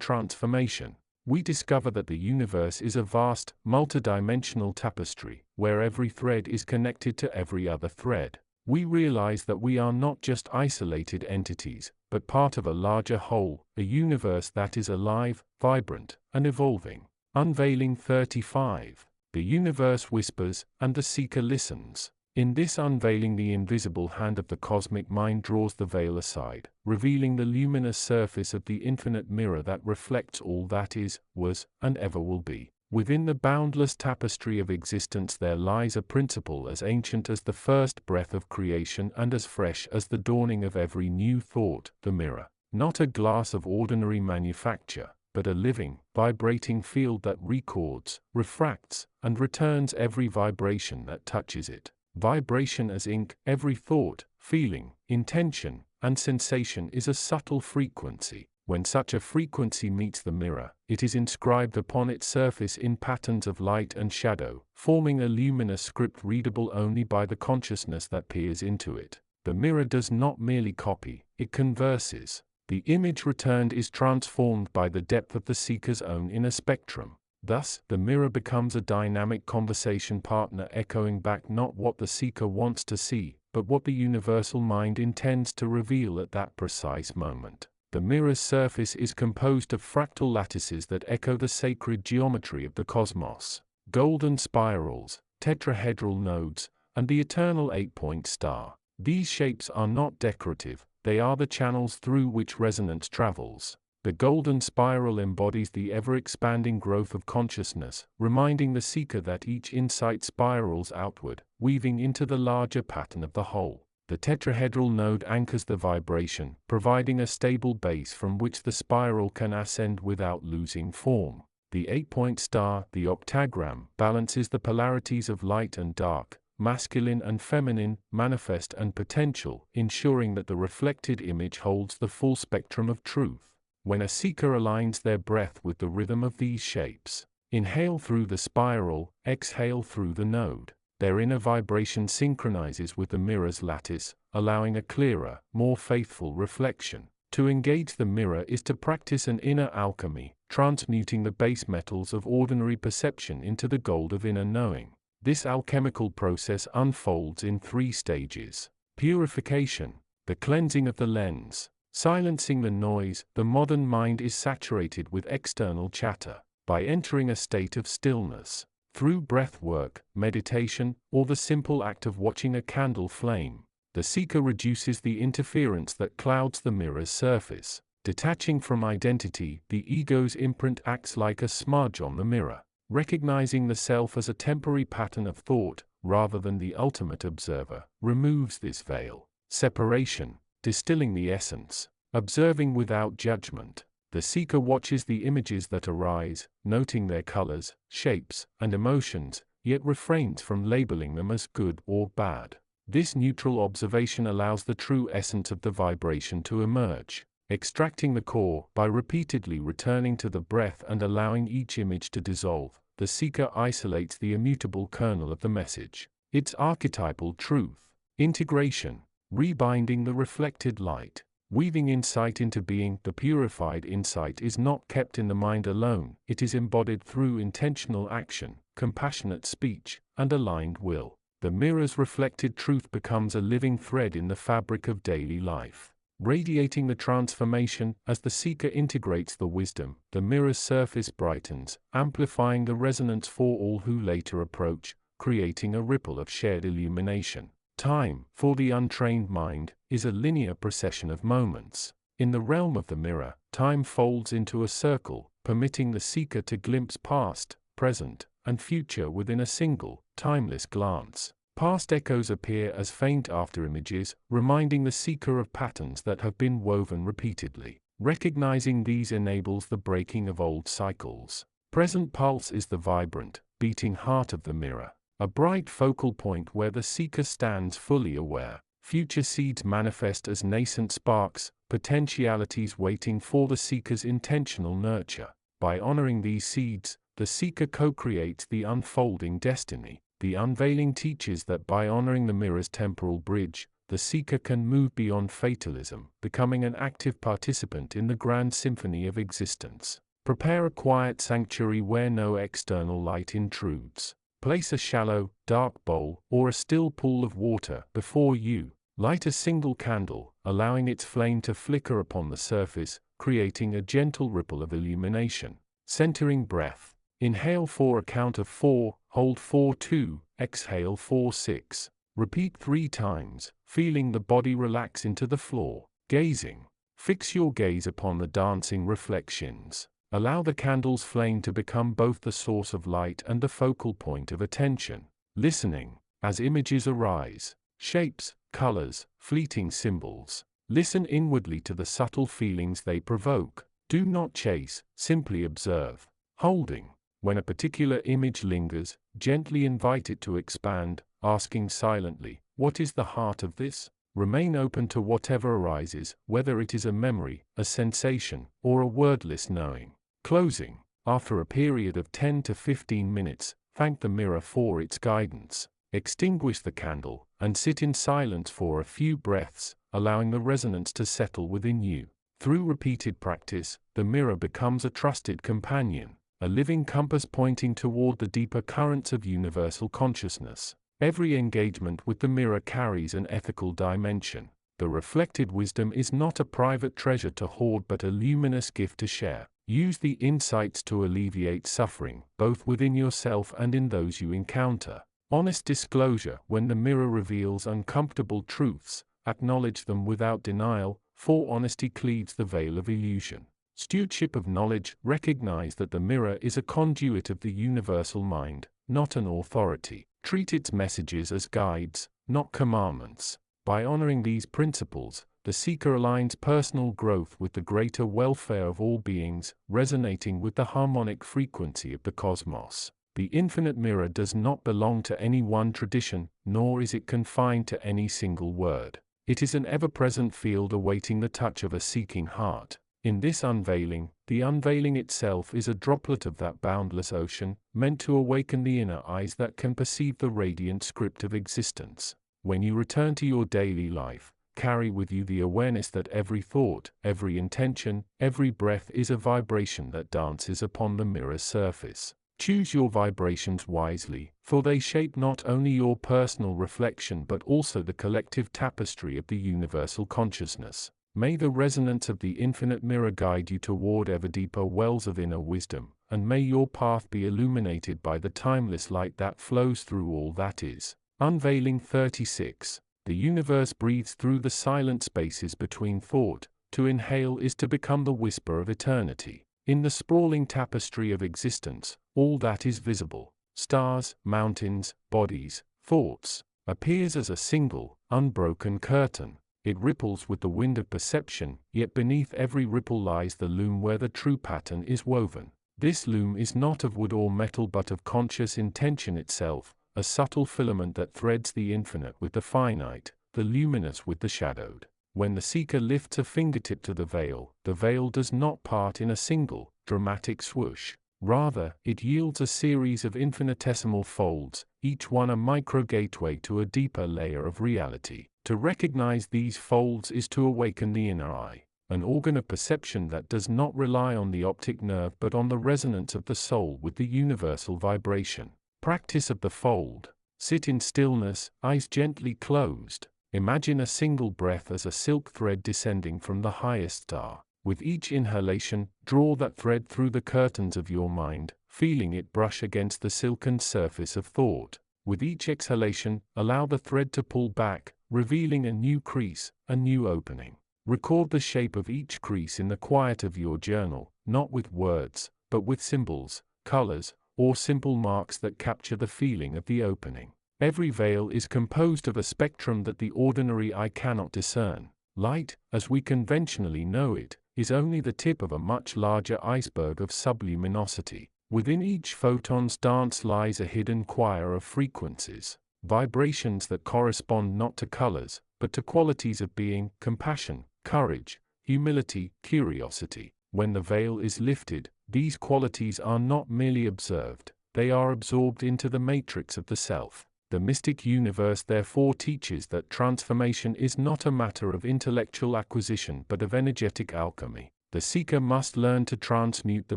transformation. We discover that the universe is a vast, multidimensional tapestry, where every thread is connected to every other thread. We realize that we are not just isolated entities, but part of a larger whole, a universe that is alive, vibrant, and evolving. Unveiling 35. The universe whispers, and the seeker listens. In this unveiling, the invisible hand of the cosmic mind draws the veil aside, revealing the luminous surface of the infinite mirror that reflects all that is, was, and ever will be. Within the boundless tapestry of existence there lies a principle as ancient as the first breath of creation and as fresh as the dawning of every new thought, the mirror. Not a glass of ordinary manufacture, but a living, vibrating field that records, refracts, and returns every vibration that touches it. Vibration as ink, every thought, feeling, intention, and sensation is a subtle frequency. When such a frequency meets the mirror, it is inscribed upon its surface in patterns of light and shadow, forming a luminous script readable only by the consciousness that peers into it. The mirror does not merely copy, it converses. The image returned is transformed by the depth of the seeker's own inner spectrum. Thus, the mirror becomes a dynamic conversation partner, echoing back not what the seeker wants to see, but what the universal mind intends to reveal at that precise moment. The mirror's surface is composed of fractal lattices that echo the sacred geometry of the cosmos. Golden spirals, tetrahedral nodes, and the eternal 8-point star. These shapes are not decorative, they are the channels through which resonance travels. The golden spiral embodies the ever-expanding growth of consciousness, reminding the seeker that each insight spirals outward, weaving into the larger pattern of the whole. The tetrahedral node anchors the vibration, providing a stable base from which the spiral can ascend without losing form. The 8-point star, the octagram, balances the polarities of light and dark, masculine and feminine, manifest and potential, ensuring that the reflected image holds the full spectrum of truth. When a seeker aligns their breath with the rhythm of these shapes, inhale through the spiral, exhale through the node, their inner vibration synchronizes with the mirror's lattice, allowing a clearer, more faithful reflection. To engage the mirror is to practice an inner alchemy, transmuting the base metals of ordinary perception into the gold of inner knowing. This alchemical process unfolds in 3 stages. Purification, the cleansing of the lens. Silencing the noise, the modern mind is saturated with external chatter. By entering a state of stillness, through breath work, meditation, or the simple act of watching a candle flame, the seeker reduces the interference that clouds the mirror's surface. Detaching from identity, the ego's imprint acts like a smudge on the mirror. Recognizing the self as a temporary pattern of thought, rather than the ultimate observer, removes this veil. Separation, distilling the essence. Observing without judgment, the seeker watches the images that arise, noting their colors, shapes, and emotions, yet refrains from labeling them as good or bad. This neutral observation allows the true essence of the vibration to emerge. Extracting the core, by repeatedly returning to the breath and allowing each image to dissolve, the seeker isolates the immutable kernel of the message, its archetypal truth. Integration, rebinding the reflected light, weaving insight into being. The purified insight is not kept in the mind alone, it is embodied through intentional action, compassionate speech, and aligned will. The mirror's reflected truth becomes a living thread in the fabric of daily life, radiating the transformation. As the seeker integrates the wisdom, the mirror's surface brightens, amplifying the resonance for all who later approach, creating a ripple of shared illumination. Time, for the untrained mind, is a linear procession of moments. In the realm of the mirror, time folds into a circle, permitting the seeker to glimpse past, present, and future within a single, timeless glance. Past echoes appear as faint afterimages, reminding the seeker of patterns that have been woven repeatedly. Recognizing these enables the breaking of old cycles. Present pulse is the vibrant, beating heart of the mirror, a bright focal point where the seeker stands fully aware. Future seeds manifest as nascent sparks, potentialities waiting for the seeker's intentional nurture. By honoring these seeds, the seeker co-creates the unfolding destiny. The unveiling teaches that by honoring the mirror's temporal bridge, the seeker can move beyond fatalism, becoming an active participant in the grand symphony of existence. Prepare a quiet sanctuary where no external light intrudes. Place a shallow, dark bowl, or a still pool of water before you. Light a single candle, allowing its flame to flicker upon the surface, creating a gentle ripple of illumination. Centering breath. Inhale for a count of 4, hold for 2, exhale for 6. Repeat 3 times, feeling the body relax into the floor. Gazing. Fix your gaze upon the dancing reflections. Allow the candle's flame to become both the source of light and the focal point of attention. Listening. As images arise, shapes, colors, fleeting symbols, listen inwardly to the subtle feelings they provoke. Do not chase, simply observe. Holding. When a particular image lingers, gently invite it to expand, asking silently, "What is the heart of this?" Remain open to whatever arises, whether it is a memory, a sensation, or a wordless knowing. Closing. After a period of 10 to 15 minutes, thank the mirror for its guidance. Extinguish the candle, and sit in silence for a few breaths, allowing the resonance to settle within you. Through repeated practice, the mirror becomes a trusted companion, a living compass pointing toward the deeper currents of universal consciousness. Every engagement with the mirror carries an ethical dimension. The reflected wisdom is not a private treasure to hoard but a luminous gift to share. Use the insights to alleviate suffering, both within yourself and in those you encounter. Honest disclosure. When the mirror reveals uncomfortable truths, acknowledge them without denial, for honesty cleaves the veil of illusion. Stewardship of knowledge. Recognize that the mirror is a conduit of the universal mind, not an authority. Treat its messages as guides, not commandments. By honoring these principles, the seeker aligns personal growth with the greater welfare of all beings, resonating with the harmonic frequency of the cosmos. The infinite mirror does not belong to any one tradition, nor is it confined to any single word. It is an ever-present field awaiting the touch of a seeking heart. In this unveiling, the unveiling itself is a droplet of that boundless ocean, meant to awaken the inner eyes that can perceive the radiant script of existence. When you return to your daily life, carry with you the awareness that every thought, every intention, every breath is a vibration that dances upon the mirror's surface. Choose your vibrations wisely, for they shape not only your personal reflection but also the collective tapestry of the universal consciousness. May the resonance of the infinite mirror guide you toward ever deeper wells of inner wisdom, and may your path be illuminated by the timeless light that flows through all that is. Unveiling 36. The universe breathes through the silent spaces between thought. To inhale is to become the whisper of eternity. In the sprawling tapestry of existence, all that is visible, stars, mountains, bodies, thoughts, appears as a single, unbroken curtain. It ripples with the wind of perception, yet beneath every ripple lies the loom where the true pattern is woven. This loom is not of wood or metal but of conscious intention itself, a subtle filament that threads the infinite with the finite, the luminous with the shadowed. When the seeker lifts a fingertip to the veil does not part in a single, dramatic swoosh. Rather, it yields a series of infinitesimal folds, each one a micro-gateway to a deeper layer of reality. To recognize these folds is to awaken the inner eye, an organ of perception that does not rely on the optic nerve but on the resonance of the soul with the universal vibration. Practice of the fold. Sit in stillness, eyes gently closed. Imagine a single breath as a silk thread descending from the highest star. With each inhalation, draw that thread through the curtains of your mind, feeling it brush against the silken surface of thought. With each exhalation, allow the thread to pull back, revealing a new crease, a new opening. Record the shape of each crease in the quiet of your journal, not with words, but with symbols, colors, or simple marks that capture the feeling of the opening. Every veil is composed of a spectrum that the ordinary eye cannot discern. Light, as we conventionally know it, is only the tip of a much larger iceberg of subluminosity. Within each photon's dance lies a hidden choir of frequencies, vibrations that correspond not to colors, but to qualities of being, compassion, courage, humility, curiosity. When the veil is lifted, these qualities are not merely observed, they are absorbed into the matrix of the self. The mystic universe therefore teaches that transformation is not a matter of intellectual acquisition but of energetic alchemy. The seeker must learn to transmute the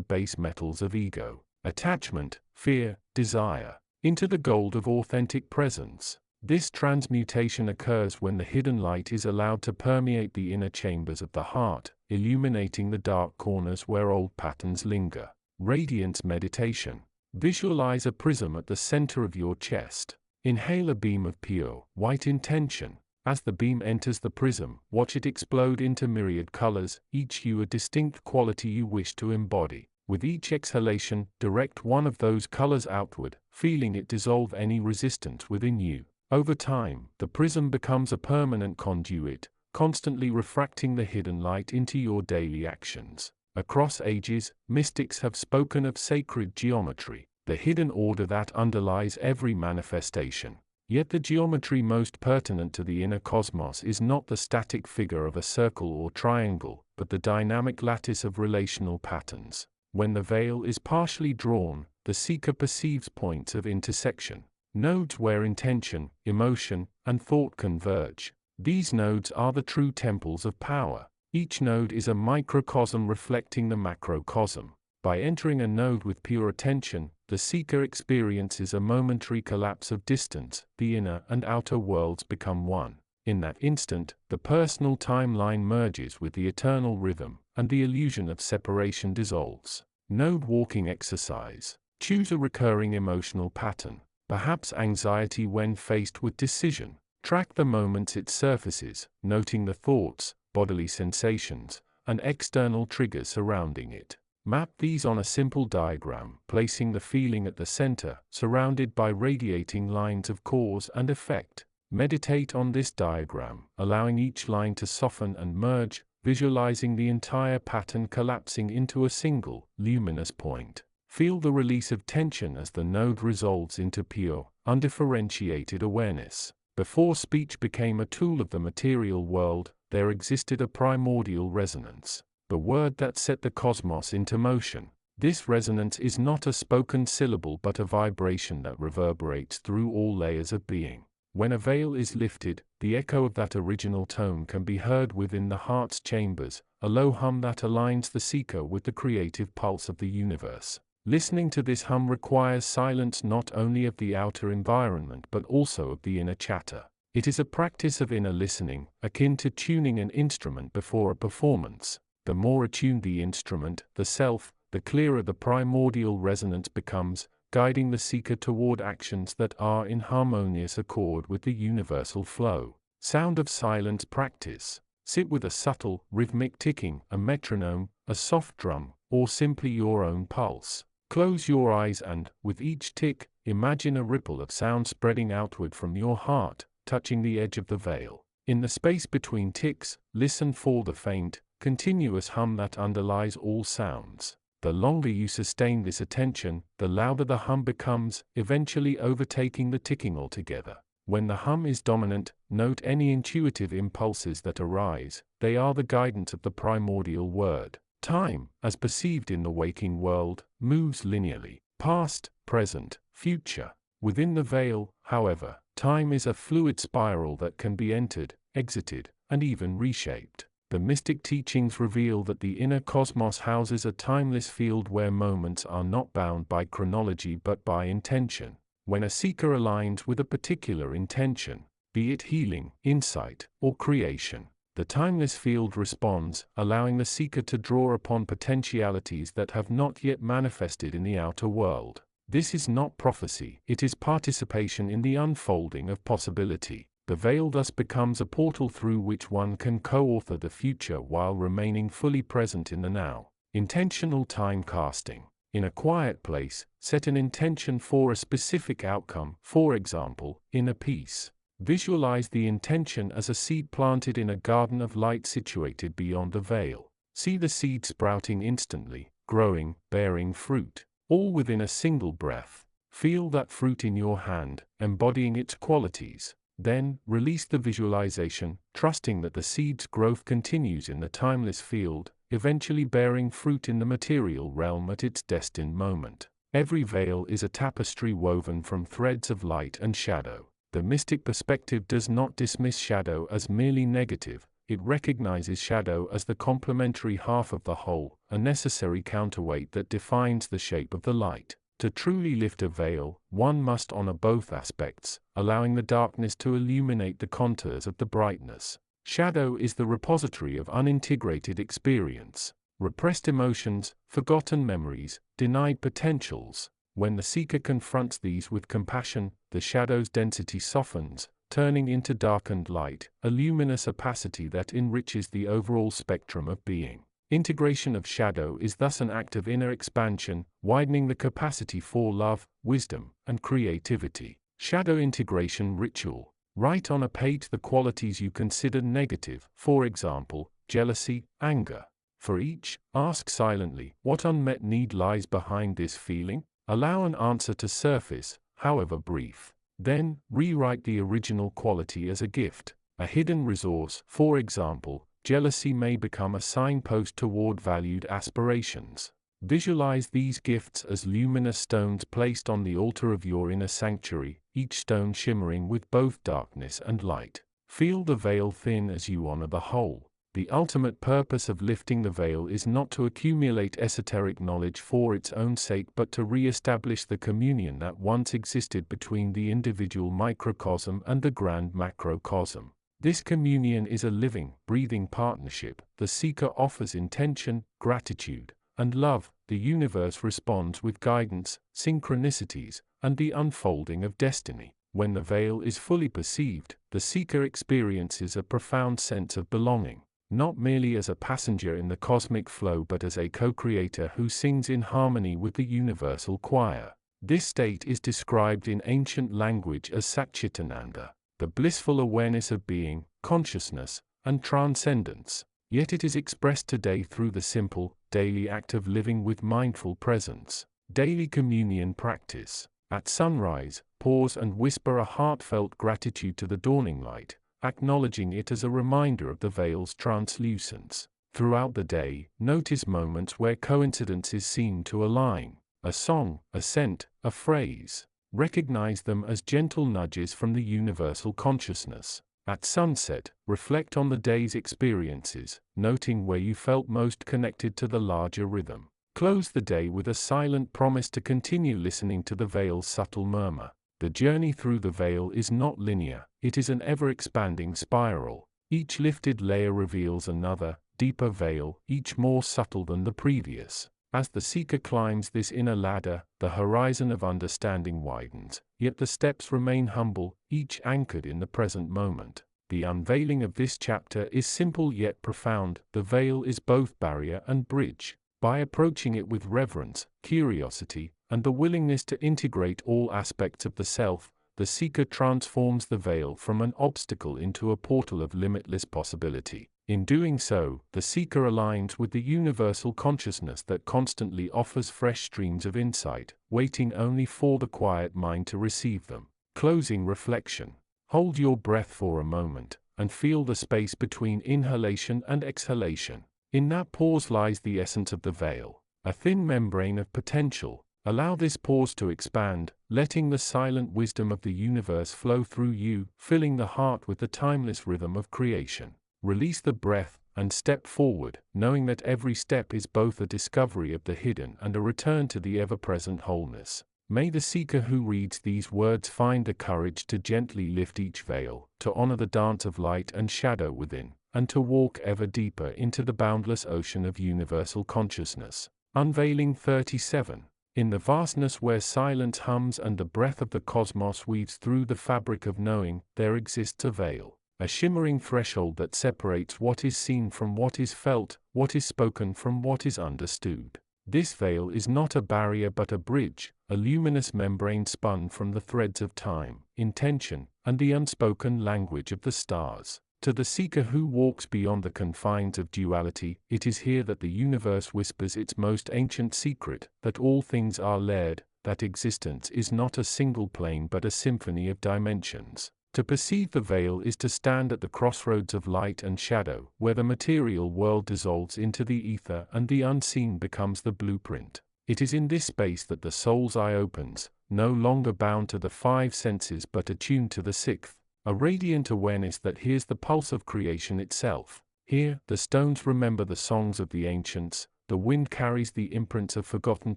base metals of ego, attachment, fear, desire, into the gold of authentic presence. This transmutation occurs when the hidden light is allowed to permeate the inner chambers of the heart, illuminating the dark corners where old patterns linger. Radiance meditation. Visualize a prism at the center of your chest. Inhale a beam of pure, white intention. As the beam enters the prism, watch it explode into myriad colors, each hue a distinct quality you wish to embody. With each exhalation, direct one of those colors outward, feeling it dissolve any resistance within you. Over time, the prism becomes a permanent conduit, constantly refracting the hidden light into your daily actions. Across ages, mystics have spoken of sacred geometry, the hidden order that underlies every manifestation. Yet the geometry most pertinent to the inner cosmos is not the static figure of a circle or triangle, but the dynamic lattice of relational patterns. When the veil is partially drawn, the seeker perceives points of intersection, nodes where intention, emotion, and thought converge. These nodes are the true temples of power. Each node is a microcosm reflecting the macrocosm. By entering a node with pure attention, the seeker experiences a momentary collapse of distance, the inner and outer worlds become one. In that instant, the personal timeline merges with the eternal rhythm, and the illusion of separation dissolves. Node walking exercise. Choose a recurring emotional pattern, perhaps anxiety when faced with decision. Track the moments it surfaces, noting the thoughts, bodily sensations, and external triggers surrounding it. Map these on a simple diagram, placing the feeling at the center, surrounded by radiating lines of cause and effect. Meditate on this diagram, allowing each line to soften and merge, visualizing the entire pattern collapsing into a single, luminous point. Feel the release of tension as the node resolves into pure, undifferentiated awareness. Before speech became a tool of the material world, there existed a primordial resonance, the word that set the cosmos into motion. This resonance is not a spoken syllable but a vibration that reverberates through all layers of being. When a veil is lifted, the echo of that original tone can be heard within the heart's chambers, a low hum that aligns the seeker with the creative pulse of the universe. Listening to this hum requires silence not only of the outer environment but also of the inner chatter. It is a practice of inner listening, akin to tuning an instrument before a performance. The more attuned the instrument, the self, the clearer the primordial resonance becomes, guiding the seeker toward actions that are in harmonious accord with the universal flow. Sound of silence practice. Sit with a subtle, rhythmic ticking, a metronome, a soft drum, or simply your own pulse. Close your eyes and, with each tick, imagine a ripple of sound spreading outward from your heart, touching the edge of the veil. In the space between ticks, listen for the faint, continuous hum that underlies all sounds. The longer you sustain this attention, the louder the hum becomes, eventually overtaking the ticking altogether. When the hum is dominant, note any intuitive impulses that arise. They are the guidance of the primordial word. Time, as perceived in the waking world, moves linearly: past, present, future. Within the veil, however, time is a fluid spiral that can be entered, exited, and even reshaped. The mystic teachings reveal that the inner cosmos houses a timeless field where moments are not bound by chronology but by intention. When a seeker aligns with a particular intention, be it healing, insight, or creation, the timeless field responds, allowing the seeker to draw upon potentialities that have not yet manifested in the outer world. This is not prophecy, it is participation in the unfolding of possibility. The veil thus becomes a portal through which one can co-author the future while remaining fully present in the now. Intentional time casting. In a quiet place, set an intention for a specific outcome, for example, inner peace. Visualize the intention as a seed planted in a garden of light situated beyond the veil. See the seed sprouting instantly, growing, bearing fruit, all within a single breath. Feel that fruit in your hand, embodying its qualities. Then, release the visualization, trusting that the seed's growth continues in the timeless field, eventually bearing fruit in the material realm at its destined moment. Every veil is a tapestry woven from threads of light and shadow. The mystic perspective does not dismiss shadow as merely negative, it recognizes shadow as the complementary half of the whole, a necessary counterweight that defines the shape of the light. To truly lift a veil, one must honor both aspects, allowing the darkness to illuminate the contours of the brightness. Shadow is the repository of unintegrated experience, repressed emotions, forgotten memories, denied potentials. When the seeker confronts these with compassion, the shadow's density softens, turning into darkened light, a luminous opacity that enriches the overall spectrum of being. Integration of shadow is thus an act of inner expansion, widening the capacity for love, wisdom, and creativity. Shadow integration ritual. Write on a page the qualities you consider negative, for example, jealousy, anger. For each, ask silently, what unmet need lies behind this feeling? Allow an answer to surface, however brief. Then, rewrite the original quality as a gift, a hidden resource. For example, jealousy may become a signpost toward valued aspirations. Visualize these gifts as luminous stones placed on the altar of your inner sanctuary, each stone shimmering with both darkness and light. Feel the veil thin as you honor the whole. The ultimate purpose of lifting the veil is not to accumulate esoteric knowledge for its own sake but to re-establish the communion that once existed between the individual microcosm and the grand macrocosm. This communion is a living, breathing partnership. The seeker offers intention, gratitude, and love. The universe responds with guidance, synchronicities, and the unfolding of destiny. When the veil is fully perceived, the seeker experiences a profound sense of belonging, not merely as a passenger in the cosmic flow but as a co-creator who sings in harmony with the universal choir. This state is described in ancient language as Satchitananda, the blissful awareness of being, consciousness, and transcendence. Yet it is expressed today through the simple, daily act of living with mindful presence. Daily communion practice. At sunrise, pause and whisper a heartfelt gratitude to the dawning light, acknowledging it as a reminder of the veil's translucence. Throughout the day, notice moments where coincidences seem to align. A song, a scent, a phrase. Recognize them as gentle nudges from the universal consciousness. At sunset, reflect on the day's experiences, noting where you felt most connected to the larger rhythm. Close the day with a silent promise to continue listening to the veil's subtle murmur. The journey through the veil is not linear, it is an ever-expanding spiral. Each lifted layer reveals another, deeper veil, each more subtle than the previous. As the seeker climbs this inner ladder, the horizon of understanding widens, yet the steps remain humble, each anchored in the present moment. The unveiling of this chapter is simple yet profound. The veil is both barrier and bridge. By approaching it with reverence, curiosity, and the willingness to integrate all aspects of the self, the seeker transforms the veil from an obstacle into a portal of limitless possibility. In doing so, the seeker aligns with the universal consciousness that constantly offers fresh streams of insight, waiting only for the quiet mind to receive them. Closing reflection. Hold your breath for a moment, and feel the space between inhalation and exhalation. In that pause lies the essence of the veil, a thin membrane of potential. Allow this pause to expand, letting the silent wisdom of the universe flow through you, filling the heart with the timeless rhythm of creation. Release the breath, and step forward, knowing that every step is both a discovery of the hidden and a return to the ever-present wholeness. May the seeker who reads these words find the courage to gently lift each veil, to honor the dance of light and shadow within, and to walk ever deeper into the boundless ocean of universal consciousness. Unveiling 37. In the vastness where silence hums and the breath of the cosmos weaves through the fabric of knowing, there exists a veil. A shimmering threshold that separates what is seen from what is felt, what is spoken from what is understood. This veil is not a barrier but a bridge, a luminous membrane spun from the threads of time, intention, and the unspoken language of the stars. To the seeker who walks beyond the confines of duality, it is here that the universe whispers its most ancient secret, that all things are layered, that existence is not a single plane but a symphony of dimensions. To perceive the veil is to stand at the crossroads of light and shadow, where the material world dissolves into the ether and the unseen becomes the blueprint. It is in this space that the soul's eye opens, no longer bound to the five senses but attuned to the sixth, a radiant awareness that hears the pulse of creation itself. Here, the stones remember the songs of the ancients, the wind carries the imprints of forgotten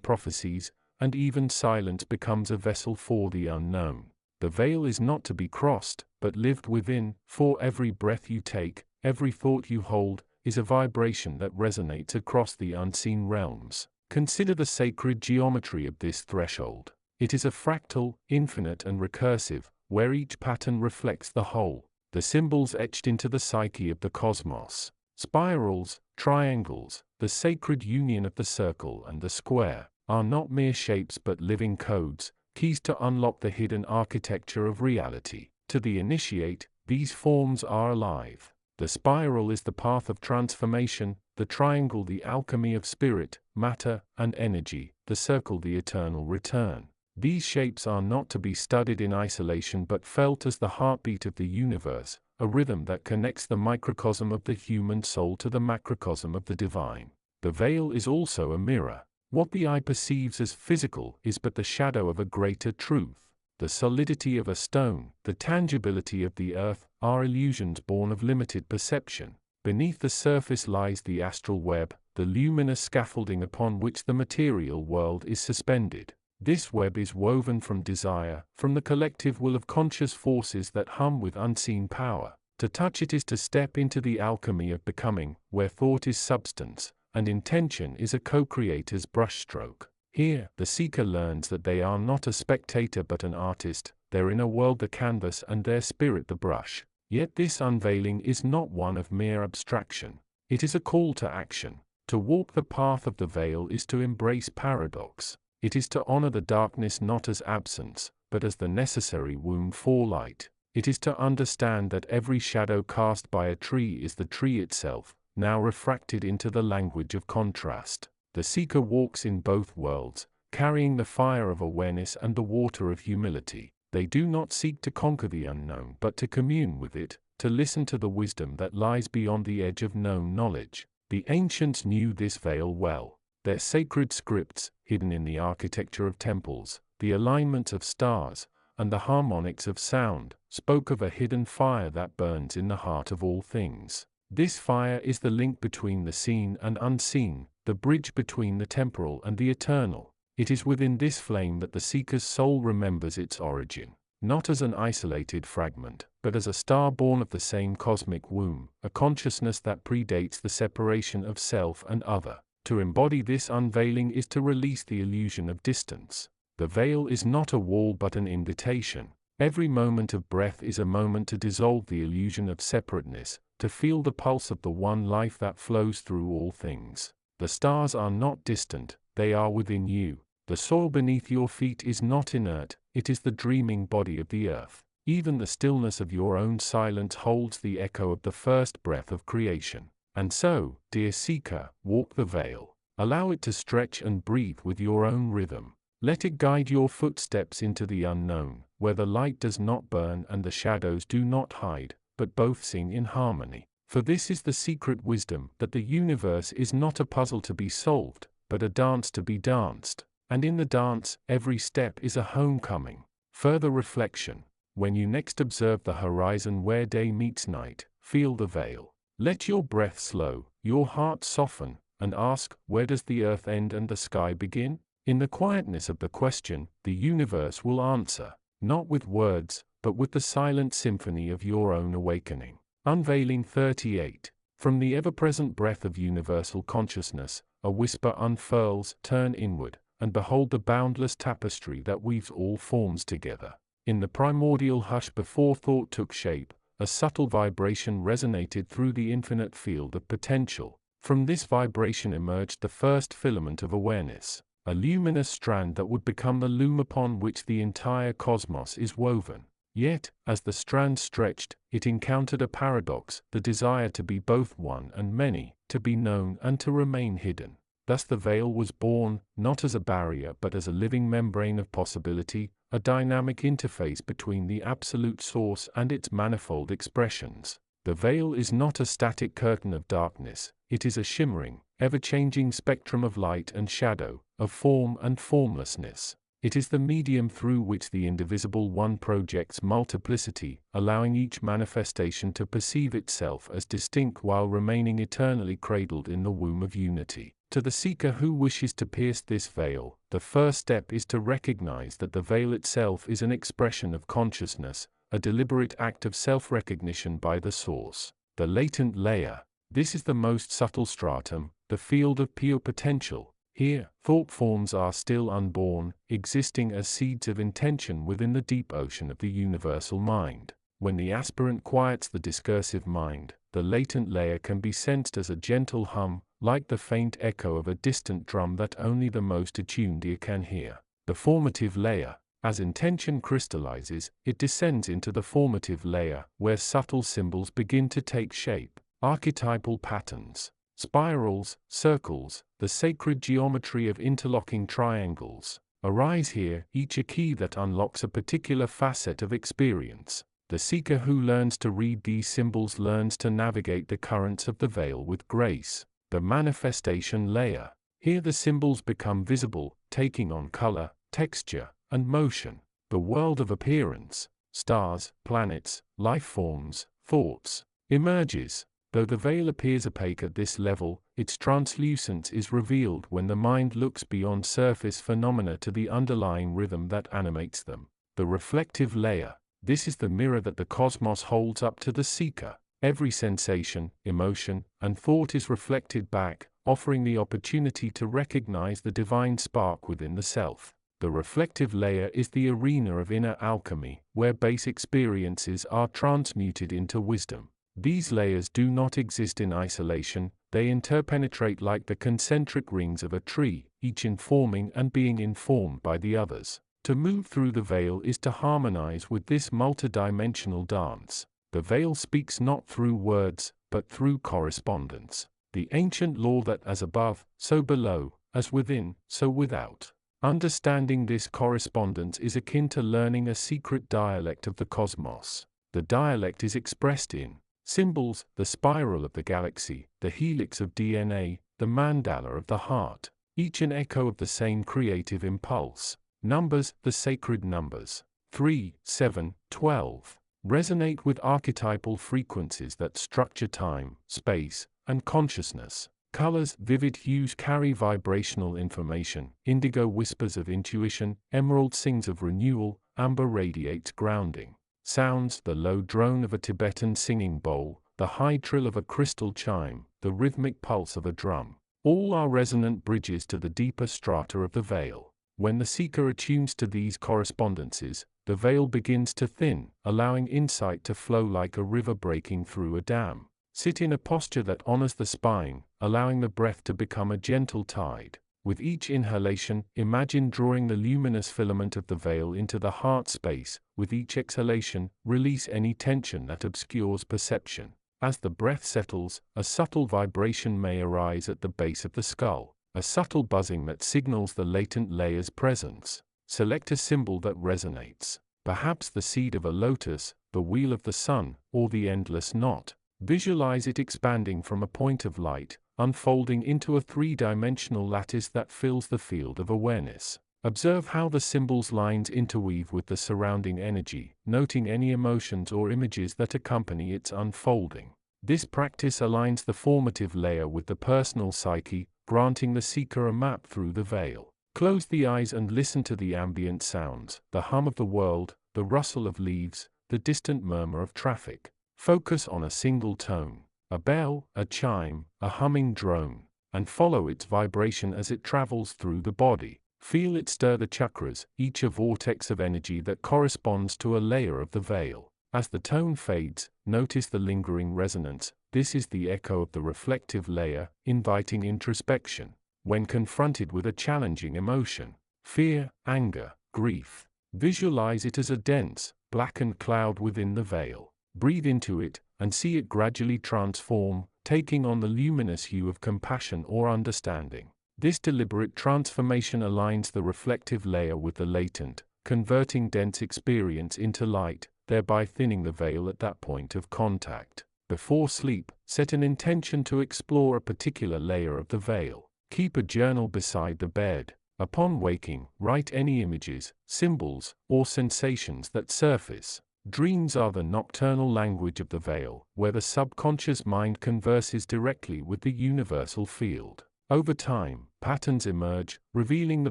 prophecies, and even silence becomes a vessel for the unknown. The veil is not to be crossed, but lived within, for every breath you take, every thought you hold, is a vibration that resonates across the unseen realms. Consider the sacred geometry of this threshold. It is a fractal, infinite and recursive, where each pattern reflects the whole, the symbols etched into the psyche of the cosmos. Spirals, triangles, the sacred union of the circle and the square, are not mere shapes but living codes, keys to unlock the hidden architecture of reality. To the initiate, these forms are alive. The spiral is the path of transformation, the triangle the alchemy of spirit, matter, and energy, the circle the eternal return. These shapes are not to be studied in isolation but felt as the heartbeat of the universe, a rhythm that connects the microcosm of the human soul to the macrocosm of the divine. The veil is also a mirror. What the eye perceives as physical is but the shadow of a greater truth. The solidity of a stone, the tangibility of the earth, are illusions born of limited perception. Beneath the surface lies the astral web, the luminous scaffolding upon which the material world is suspended. This web is woven from desire, from the collective will of conscious forces that hum with unseen power. To touch it is to step into the alchemy of becoming, where thought is substance, and intention is a co-creator's brushstroke. Here, the seeker learns that they are not a spectator but an artist, their inner world the canvas and their spirit the brush. Yet this unveiling is not one of mere abstraction. It is a call to action. To walk the path of the veil is to embrace paradox. It is to honor the darkness not as absence, but as the necessary womb for light. It is to understand that every shadow cast by a tree is the tree itself, now refracted into the language of contrast. The seeker walks in both worlds, carrying the fire of awareness and the water of humility. They do not seek to conquer the unknown but to commune with it, to listen to the wisdom that lies beyond the edge of known knowledge. The ancients knew this veil well. Their sacred scripts, hidden in the architecture of temples, the alignment of stars, and the harmonics of sound, spoke of a hidden fire that burns in the heart of all things. This fire is the link between the seen and unseen, the bridge between the temporal and the eternal. It is within this flame that the seeker's soul remembers its origin, not as an isolated fragment, but as a star born of the same cosmic womb, a consciousness that predates the separation of self and other. To embody this unveiling is to release the illusion of distance. The veil is not a wall but an invitation. Every moment of breath is a moment to dissolve the illusion of separateness, to feel the pulse of the one life that flows through all things. The stars are not distant, they are within you. The soil beneath your feet is not inert, it is the dreaming body of the earth. Even the stillness of your own silence holds the echo of the first breath of creation. And so, dear seeker, walk the veil. Allow it to stretch and breathe with your own rhythm. Let it guide your footsteps into the unknown, where the light does not burn and the shadows do not hide, but both sing in harmony. For this is the secret wisdom, that the universe is not a puzzle to be solved, but a dance to be danced. And in the dance, every step is a homecoming. Further reflection. When you next observe the horizon where day meets night, feel the veil. Let your breath slow, your heart soften, and ask, where does the earth end and the sky begin? In the quietness of the question, the universe will answer, not with words, but with the silent symphony of your own awakening. Unveiling 38. From the ever-present breath of universal consciousness, a whisper unfurls, turn inward, and behold the boundless tapestry that weaves all forms together. In the primordial hush before thought took shape, a subtle vibration resonated through the infinite field of potential. From this vibration emerged the first filament of awareness, a luminous strand that would become the loom upon which the entire cosmos is woven. Yet, as the strand stretched, it encountered a paradox, the desire to be both one and many, to be known and to remain hidden. Thus the veil was born, not as a barrier but as a living membrane of possibility, a dynamic interface between the absolute source and its manifold expressions. The veil is not a static curtain of darkness, it is a shimmering, ever-changing spectrum of light and shadow, of form and formlessness. It is the medium through which the indivisible one projects multiplicity, allowing each manifestation to perceive itself as distinct while remaining eternally cradled in the womb of unity. To the seeker who wishes to pierce this veil, the first step is to recognize that the veil itself is an expression of consciousness, a deliberate act of self-recognition by the source. The latent layer. This is the most subtle stratum, the field of pure potential. Here, thought forms are still unborn, existing as seeds of intention within the deep ocean of the universal mind. When the aspirant quiets the discursive mind, the latent layer can be sensed as a gentle hum, like the faint echo of a distant drum that only the most attuned ear can hear. The formative layer. As intention crystallizes, it descends into the formative layer, where subtle symbols begin to take shape. Archetypal patterns. Spirals, circles, the sacred geometry of interlocking triangles, arise here, each a key that unlocks a particular facet of experience. The seeker who learns to read these symbols learns to navigate the currents of the veil with grace. The manifestation layer. Here the symbols become visible, taking on color, texture, and motion. The world of appearance, stars, planets, life forms, thoughts, emerges. Though the veil appears opaque at this level, its translucence is revealed when the mind looks beyond surface phenomena to the underlying rhythm that animates them. The reflective layer. This is the mirror that the cosmos holds up to the seeker. Every sensation, emotion, and thought is reflected back, offering the opportunity to recognize the divine spark within the self. The reflective layer is the arena of inner alchemy, where base experiences are transmuted into wisdom. These layers do not exist in isolation, they interpenetrate like the concentric rings of a tree, each informing and being informed by the others. To move through the veil is to harmonize with this multidimensional dance. The veil speaks not through words, but through correspondence. The ancient law that as above, so below, as within, so without. Understanding this correspondence is akin to learning a secret dialect of the cosmos. The dialect is expressed in symbols, the spiral of the galaxy, the helix of DNA, the mandala of the heart, each an echo of the same creative impulse. Numbers, the sacred numbers, 3, 7, 12, resonate with archetypal frequencies that structure time, space, and consciousness. Colors, vivid hues carry vibrational information, indigo whispers of intuition, emerald sings of renewal, amber radiates grounding. Sounds, the low drone of a Tibetan singing bowl, the high trill of a crystal chime, the rhythmic pulse of a drum. All are resonant bridges to the deeper strata of the veil. When the seeker attunes to these correspondences, the veil begins to thin, allowing insight to flow like a river breaking through a dam. Sit in a posture that honors the spine, allowing the breath to become a gentle tide. With each inhalation, imagine drawing the luminous filament of the veil into the heart space. With each exhalation, release any tension that obscures perception. As the breath settles, a subtle vibration may arise at the base of the skull, a subtle buzzing that signals the latent layer's presence. Select a symbol that resonates, perhaps the seed of a lotus, the wheel of the sun, or the endless knot. Visualize it expanding from a point of light, unfolding into a three-dimensional lattice that fills the field of awareness. Observe how the symbol's lines interweave with the surrounding energy, noting any emotions or images that accompany its unfolding. This practice aligns the formative layer with the personal psyche, granting the seeker a map through the veil. Close the eyes and listen to the ambient sounds, the hum of the world, the rustle of leaves, the distant murmur of traffic. Focus on a single tone, a bell, a chime, a humming drone, and follow its vibration as it travels through the body. Feel it stir the chakras, each a vortex of energy that corresponds to a layer of the veil. As the tone fades, notice the lingering resonance. This is the echo of the reflective layer, inviting introspection. When confronted with a challenging emotion, fear, anger, grief, visualize it as a dense, blackened cloud within the veil. Breathe into it, and see it gradually transform, taking on the luminous hue of compassion or understanding. This deliberate transformation aligns the reflective layer with the latent, converting dense experience into light, thereby thinning the veil at that point of contact. Before sleep, set an intention to explore a particular layer of the veil. Keep a journal beside the bed. Upon waking, write any images, symbols, or sensations that surface. Dreams are the nocturnal language of the veil, where the subconscious mind converses directly with the universal field. Over time, patterns emerge, revealing the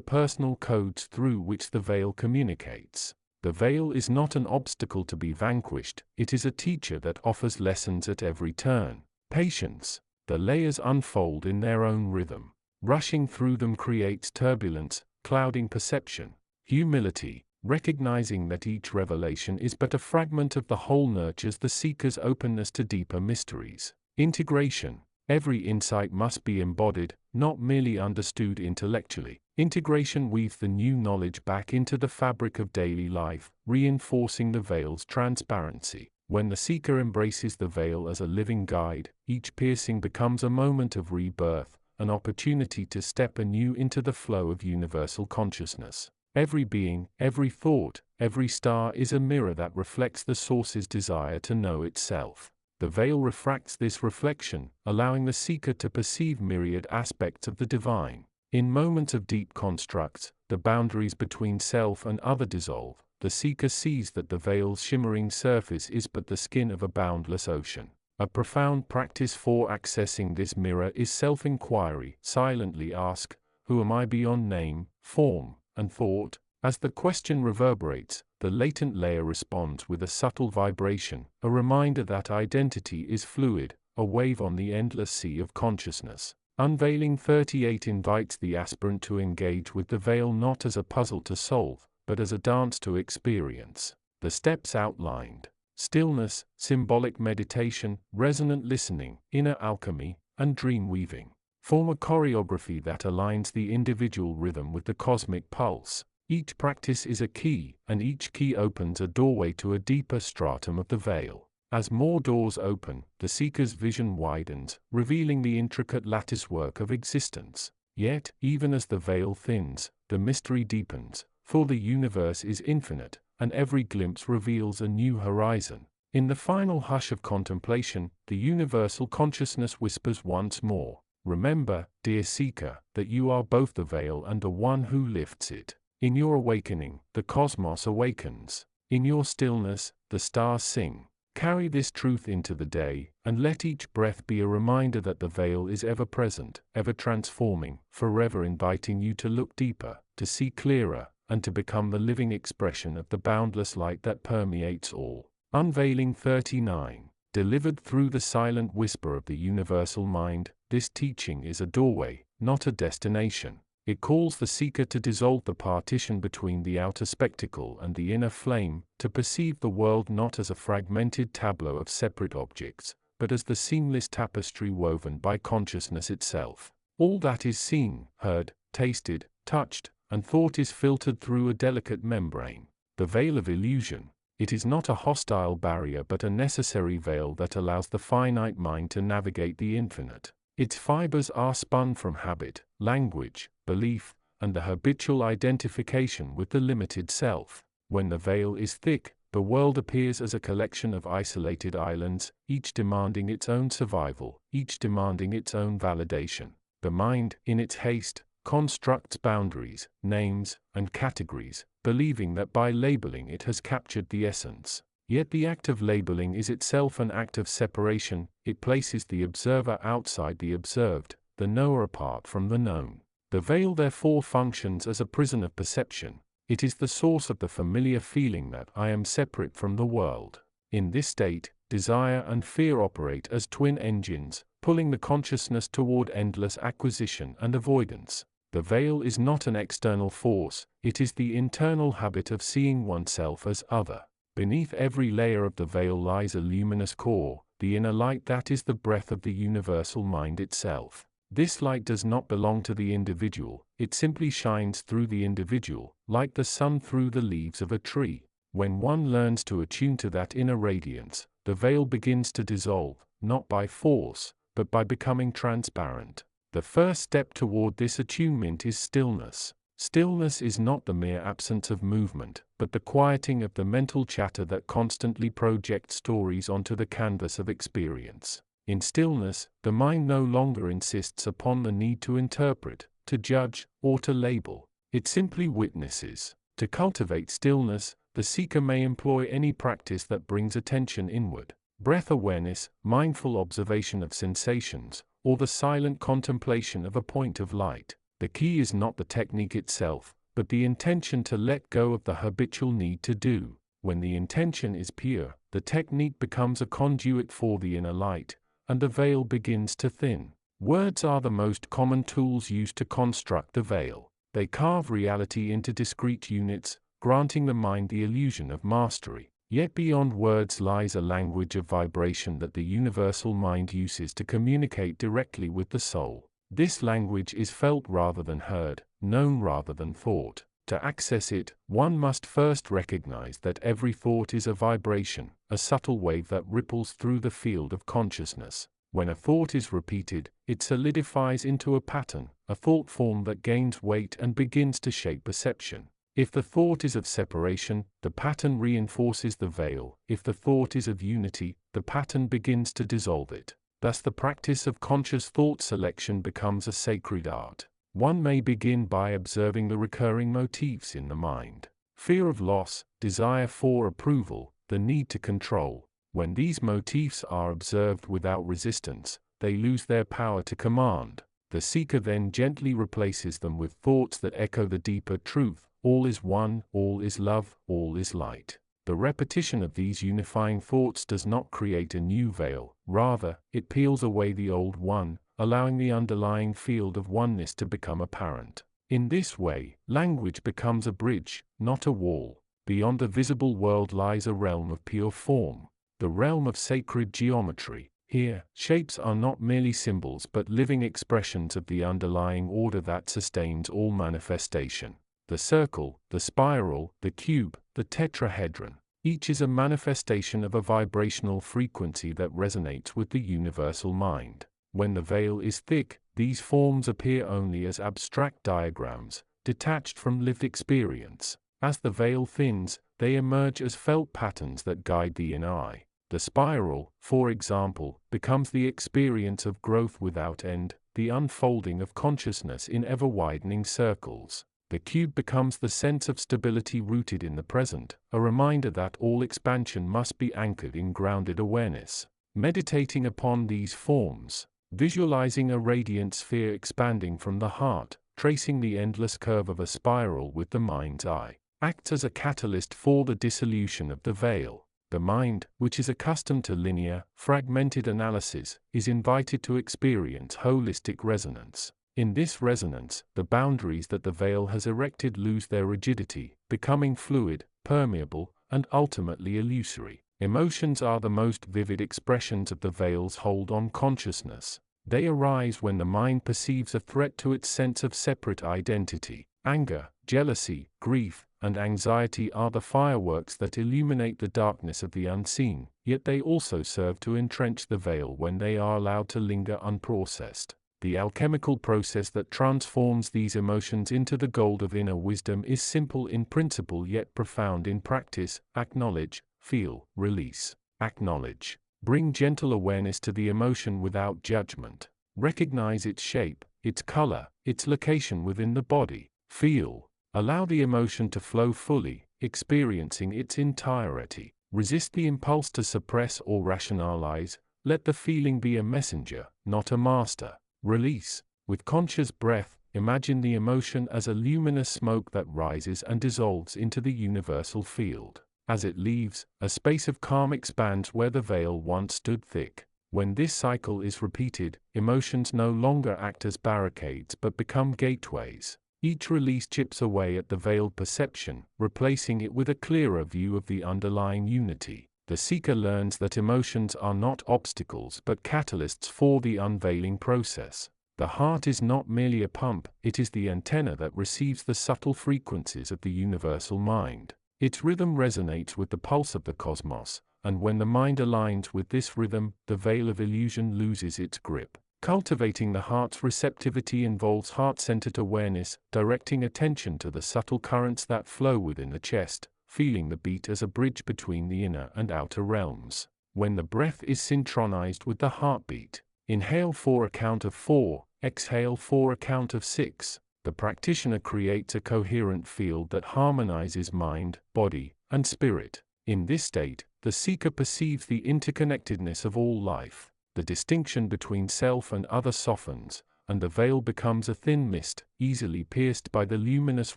personal codes through which the veil communicates. The veil is not an obstacle to be vanquished, it is a teacher that offers lessons at every turn. Patience. The layers unfold in their own rhythm. Rushing through them creates turbulence, clouding perception. Humility. Recognizing that each revelation is but a fragment of the whole nurtures the seeker's openness to deeper mysteries. Integration. Every insight must be embodied, not merely understood intellectually. Integration weaves the new knowledge back into the fabric of daily life, reinforcing the veil's transparency. When the seeker embraces the veil as a living guide, each piercing becomes a moment of rebirth, an opportunity to step anew into the flow of universal consciousness. Every being, every thought, every star is a mirror that reflects the source's desire to know itself. The veil refracts this reflection, allowing the seeker to perceive myriad aspects of the divine. In moments of deep constructs, the boundaries between self and other dissolve. The seeker sees that the veil's shimmering surface is but the skin of a boundless ocean. A profound practice for accessing this mirror is self-inquiry. Silently ask, "Who am I beyond name, form, and thought?" As the question reverberates, the latent layer responds with a subtle vibration, a reminder that identity is fluid, a wave on the endless sea of consciousness. Unveiling 38 invites the aspirant to engage with the veil not as a puzzle to solve, but as a dance to experience. The steps outlined: stillness, symbolic meditation, resonant listening, inner alchemy, and dream weaving form a choreography that aligns the individual rhythm with the cosmic pulse. Each practice is a key, and each key opens a doorway to a deeper stratum of the veil. As more doors open, the seeker's vision widens, revealing the intricate latticework of existence. Yet, even as the veil thins, the mystery deepens, for the universe is infinite, and every glimpse reveals a new horizon. In the final hush of contemplation, the universal consciousness whispers once more, "Remember, dear seeker, that you are both the veil and the one who lifts it." In your awakening, the cosmos awakens. In your stillness, the stars sing. Carry this truth into the day, and let each breath be a reminder that the veil is ever present, ever transforming, forever inviting you to look deeper, to see clearer, and to become the living expression of the boundless light that permeates all. Unveiling 39. Delivered through the silent whisper of the universal mind, this teaching is a doorway, not a destination. It calls the seeker to dissolve the partition between the outer spectacle and the inner flame, to perceive the world not as a fragmented tableau of separate objects, but as the seamless tapestry woven by consciousness itself. All that is seen, heard, tasted, touched, and thought is filtered through a delicate membrane. The veil of illusion. It is not a hostile barrier but a necessary veil that allows the finite mind to navigate the infinite. Its fibers are spun from habit, language, belief, and the habitual identification with the limited self. When the veil is thick, the world appears as a collection of isolated islands, each demanding its own survival, each demanding its own validation. The mind, in its haste, constructs boundaries, names, and categories, believing that by labeling it has captured the essence. Yet the act of labeling is itself an act of separation. It places the observer outside the observed, the knower apart from the known. The veil therefore functions as a prison of perception. It is the source of the familiar feeling that I am separate from the world. In this state, desire and fear operate as twin engines, pulling the consciousness toward endless acquisition and avoidance. The veil is not an external force, it is the internal habit of seeing oneself as other. Beneath every layer of the veil lies a luminous core, the inner light that is the breath of the universal mind itself. This light does not belong to the individual, it simply shines through the individual, like the sun through the leaves of a tree. When one learns to attune to that inner radiance, the veil begins to dissolve, not by force, but by becoming transparent. The first step toward this attunement is stillness. Stillness is not the mere absence of movement, but the quieting of the mental chatter that constantly projects stories onto the canvas of experience. In stillness, the mind no longer insists upon the need to interpret, to judge, or to label. It simply witnesses. To cultivate stillness, the seeker may employ any practice that brings attention inward. Breath awareness, mindful observation of sensations, or the silent contemplation of a point of light. The key is not the technique itself, but the intention to let go of the habitual need to do. When the intention is pure, the technique becomes a conduit for the inner light, and the veil begins to thin. Words are the most common tools used to construct the veil. They carve reality into discrete units, granting the mind the illusion of mastery. Yet beyond words lies a language of vibration that the universal mind uses to communicate directly with the soul. This language is felt rather than heard, known rather than thought. To access it, one must first recognize that every thought is a vibration, a subtle wave that ripples through the field of consciousness. When a thought is repeated, it solidifies into a pattern, a thought form that gains weight and begins to shape perception. If the thought is of separation, the pattern reinforces the veil. If the thought is of unity, the pattern begins to dissolve it. Thus the practice of conscious thought selection becomes a sacred art. One may begin by observing the recurring motifs in the mind. Fear of loss, desire for approval, the need to control. When these motifs are observed without resistance, they lose their power to command. The seeker then gently replaces them with thoughts that echo the deeper truth: all is one, all is love, all is light. The repetition of these unifying thoughts does not create a new veil, rather, it peels away the old one, allowing the underlying field of oneness to become apparent. In this way, language becomes a bridge, not a wall. Beyond the visible world lies a realm of pure form, the realm of sacred geometry. Here, shapes are not merely symbols but living expressions of the underlying order that sustains all manifestation. The circle, the spiral, the cube, the tetrahedron, each is a manifestation of a vibrational frequency that resonates with the universal mind. When the veil is thick, these forms appear only as abstract diagrams, detached from lived experience. As the veil thins, they emerge as felt patterns that guide the inner eye. The spiral, for example, becomes the experience of growth without end, the unfolding of consciousness in ever-widening circles. The cube becomes the sense of stability rooted in the present, a reminder that all expansion must be anchored in grounded awareness. Meditating upon these forms, visualizing a radiant sphere expanding from the heart, tracing the endless curve of a spiral with the mind's eye, acts as a catalyst for the dissolution of the veil. The mind, which is accustomed to linear, fragmented analysis, is invited to experience holistic resonance. In this resonance, the boundaries that the veil has erected lose their rigidity, becoming fluid, permeable, and ultimately illusory. Emotions are the most vivid expressions of the veil's hold on consciousness. They arise when the mind perceives a threat to its sense of separate identity. Anger, jealousy, grief, and anxiety are the fireworks that illuminate the darkness of the unseen, yet they also serve to entrench the veil when they are allowed to linger unprocessed. The alchemical process that transforms these emotions into the gold of inner wisdom is simple in principle yet profound in practice. Acknowledge, feel, release. Acknowledge. Bring gentle awareness to the emotion without judgment. Recognize its shape, its color, its location within the body. Feel. Allow the emotion to flow fully, experiencing its entirety. Resist the impulse to suppress or rationalize. Let the feeling be a messenger, not a master. Release. With conscious breath, imagine the emotion as a luminous smoke that rises and dissolves into the universal field. As it leaves, a space of calm expands where the veil once stood thick. When this cycle is repeated, emotions no longer act as barricades but become gateways. Each release chips away at the veiled perception, replacing it with a clearer view of the underlying unity. The seeker learns that emotions are not obstacles but catalysts for the unveiling process. The heart is not merely a pump, it is the antenna that receives the subtle frequencies of the universal mind. Its rhythm resonates with the pulse of the cosmos, and when the mind aligns with this rhythm, the veil of illusion loses its grip. Cultivating the heart's receptivity involves heart-centered awareness, directing attention to the subtle currents that flow within the chest, feeling the beat as a bridge between the inner and outer realms. When the breath is synchronized with the heartbeat, inhale for a count of 4, exhale for a count of 6. The practitioner creates a coherent field that harmonizes mind, body, and spirit. In this state, the seeker perceives the interconnectedness of all life. The distinction between self and other softens, and the veil becomes a thin mist, easily pierced by the luminous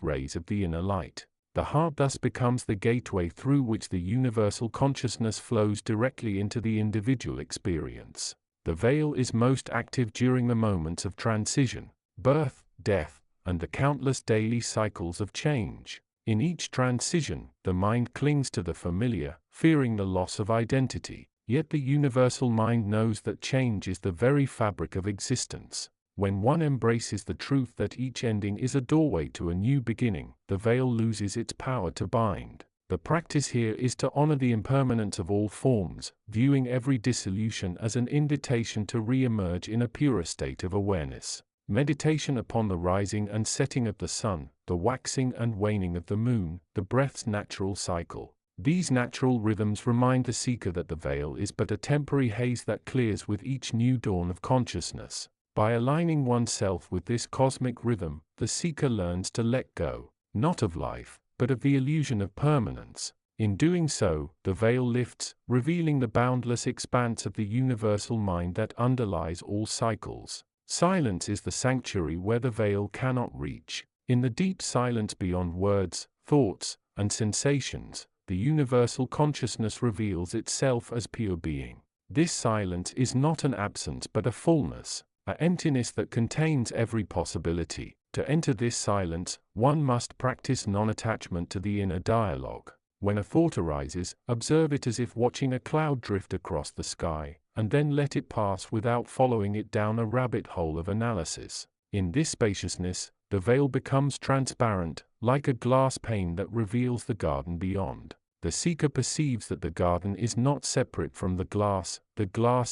rays of the inner light. The heart thus becomes the gateway through which the universal consciousness flows directly into the individual experience. The veil is most active during the moments of transition, birth, death, and the countless daily cycles of change. In each transition, the mind clings to the familiar, fearing the loss of identity. Yet the universal mind knows that change is the very fabric of existence. When one embraces the truth that each ending is a doorway to a new beginning, the veil loses its power to bind. The practice here is to honor the impermanence of all forms, viewing every dissolution as an invitation to re-emerge in a purer state of awareness. Meditation upon the rising and setting of the sun, the waxing and waning of the moon, the breath's natural cycle. These natural rhythms remind the seeker that the veil is but a temporary haze that clears with each new dawn of consciousness. By aligning oneself with this cosmic rhythm, the seeker learns to let go, not of life, but of the illusion of permanence. In doing so, the veil lifts, revealing the boundless expanse of the universal mind that underlies all cycles. Silence is the sanctuary where the veil cannot reach. In the deep silence beyond words, thoughts, and sensations, the universal consciousness reveals itself as pure being. This silence is not an absence but a fullness, an emptiness that contains every possibility. To enter this silence, one must practice non-attachment to the inner dialogue. When a thought arises, observe it as if watching a cloud drift across the sky, and then let it pass without following it down a rabbit hole of analysis. In this spaciousness, the veil becomes transparent, like a glass pane that reveals the garden beyond. The seeker perceives that the garden is not separate from the glass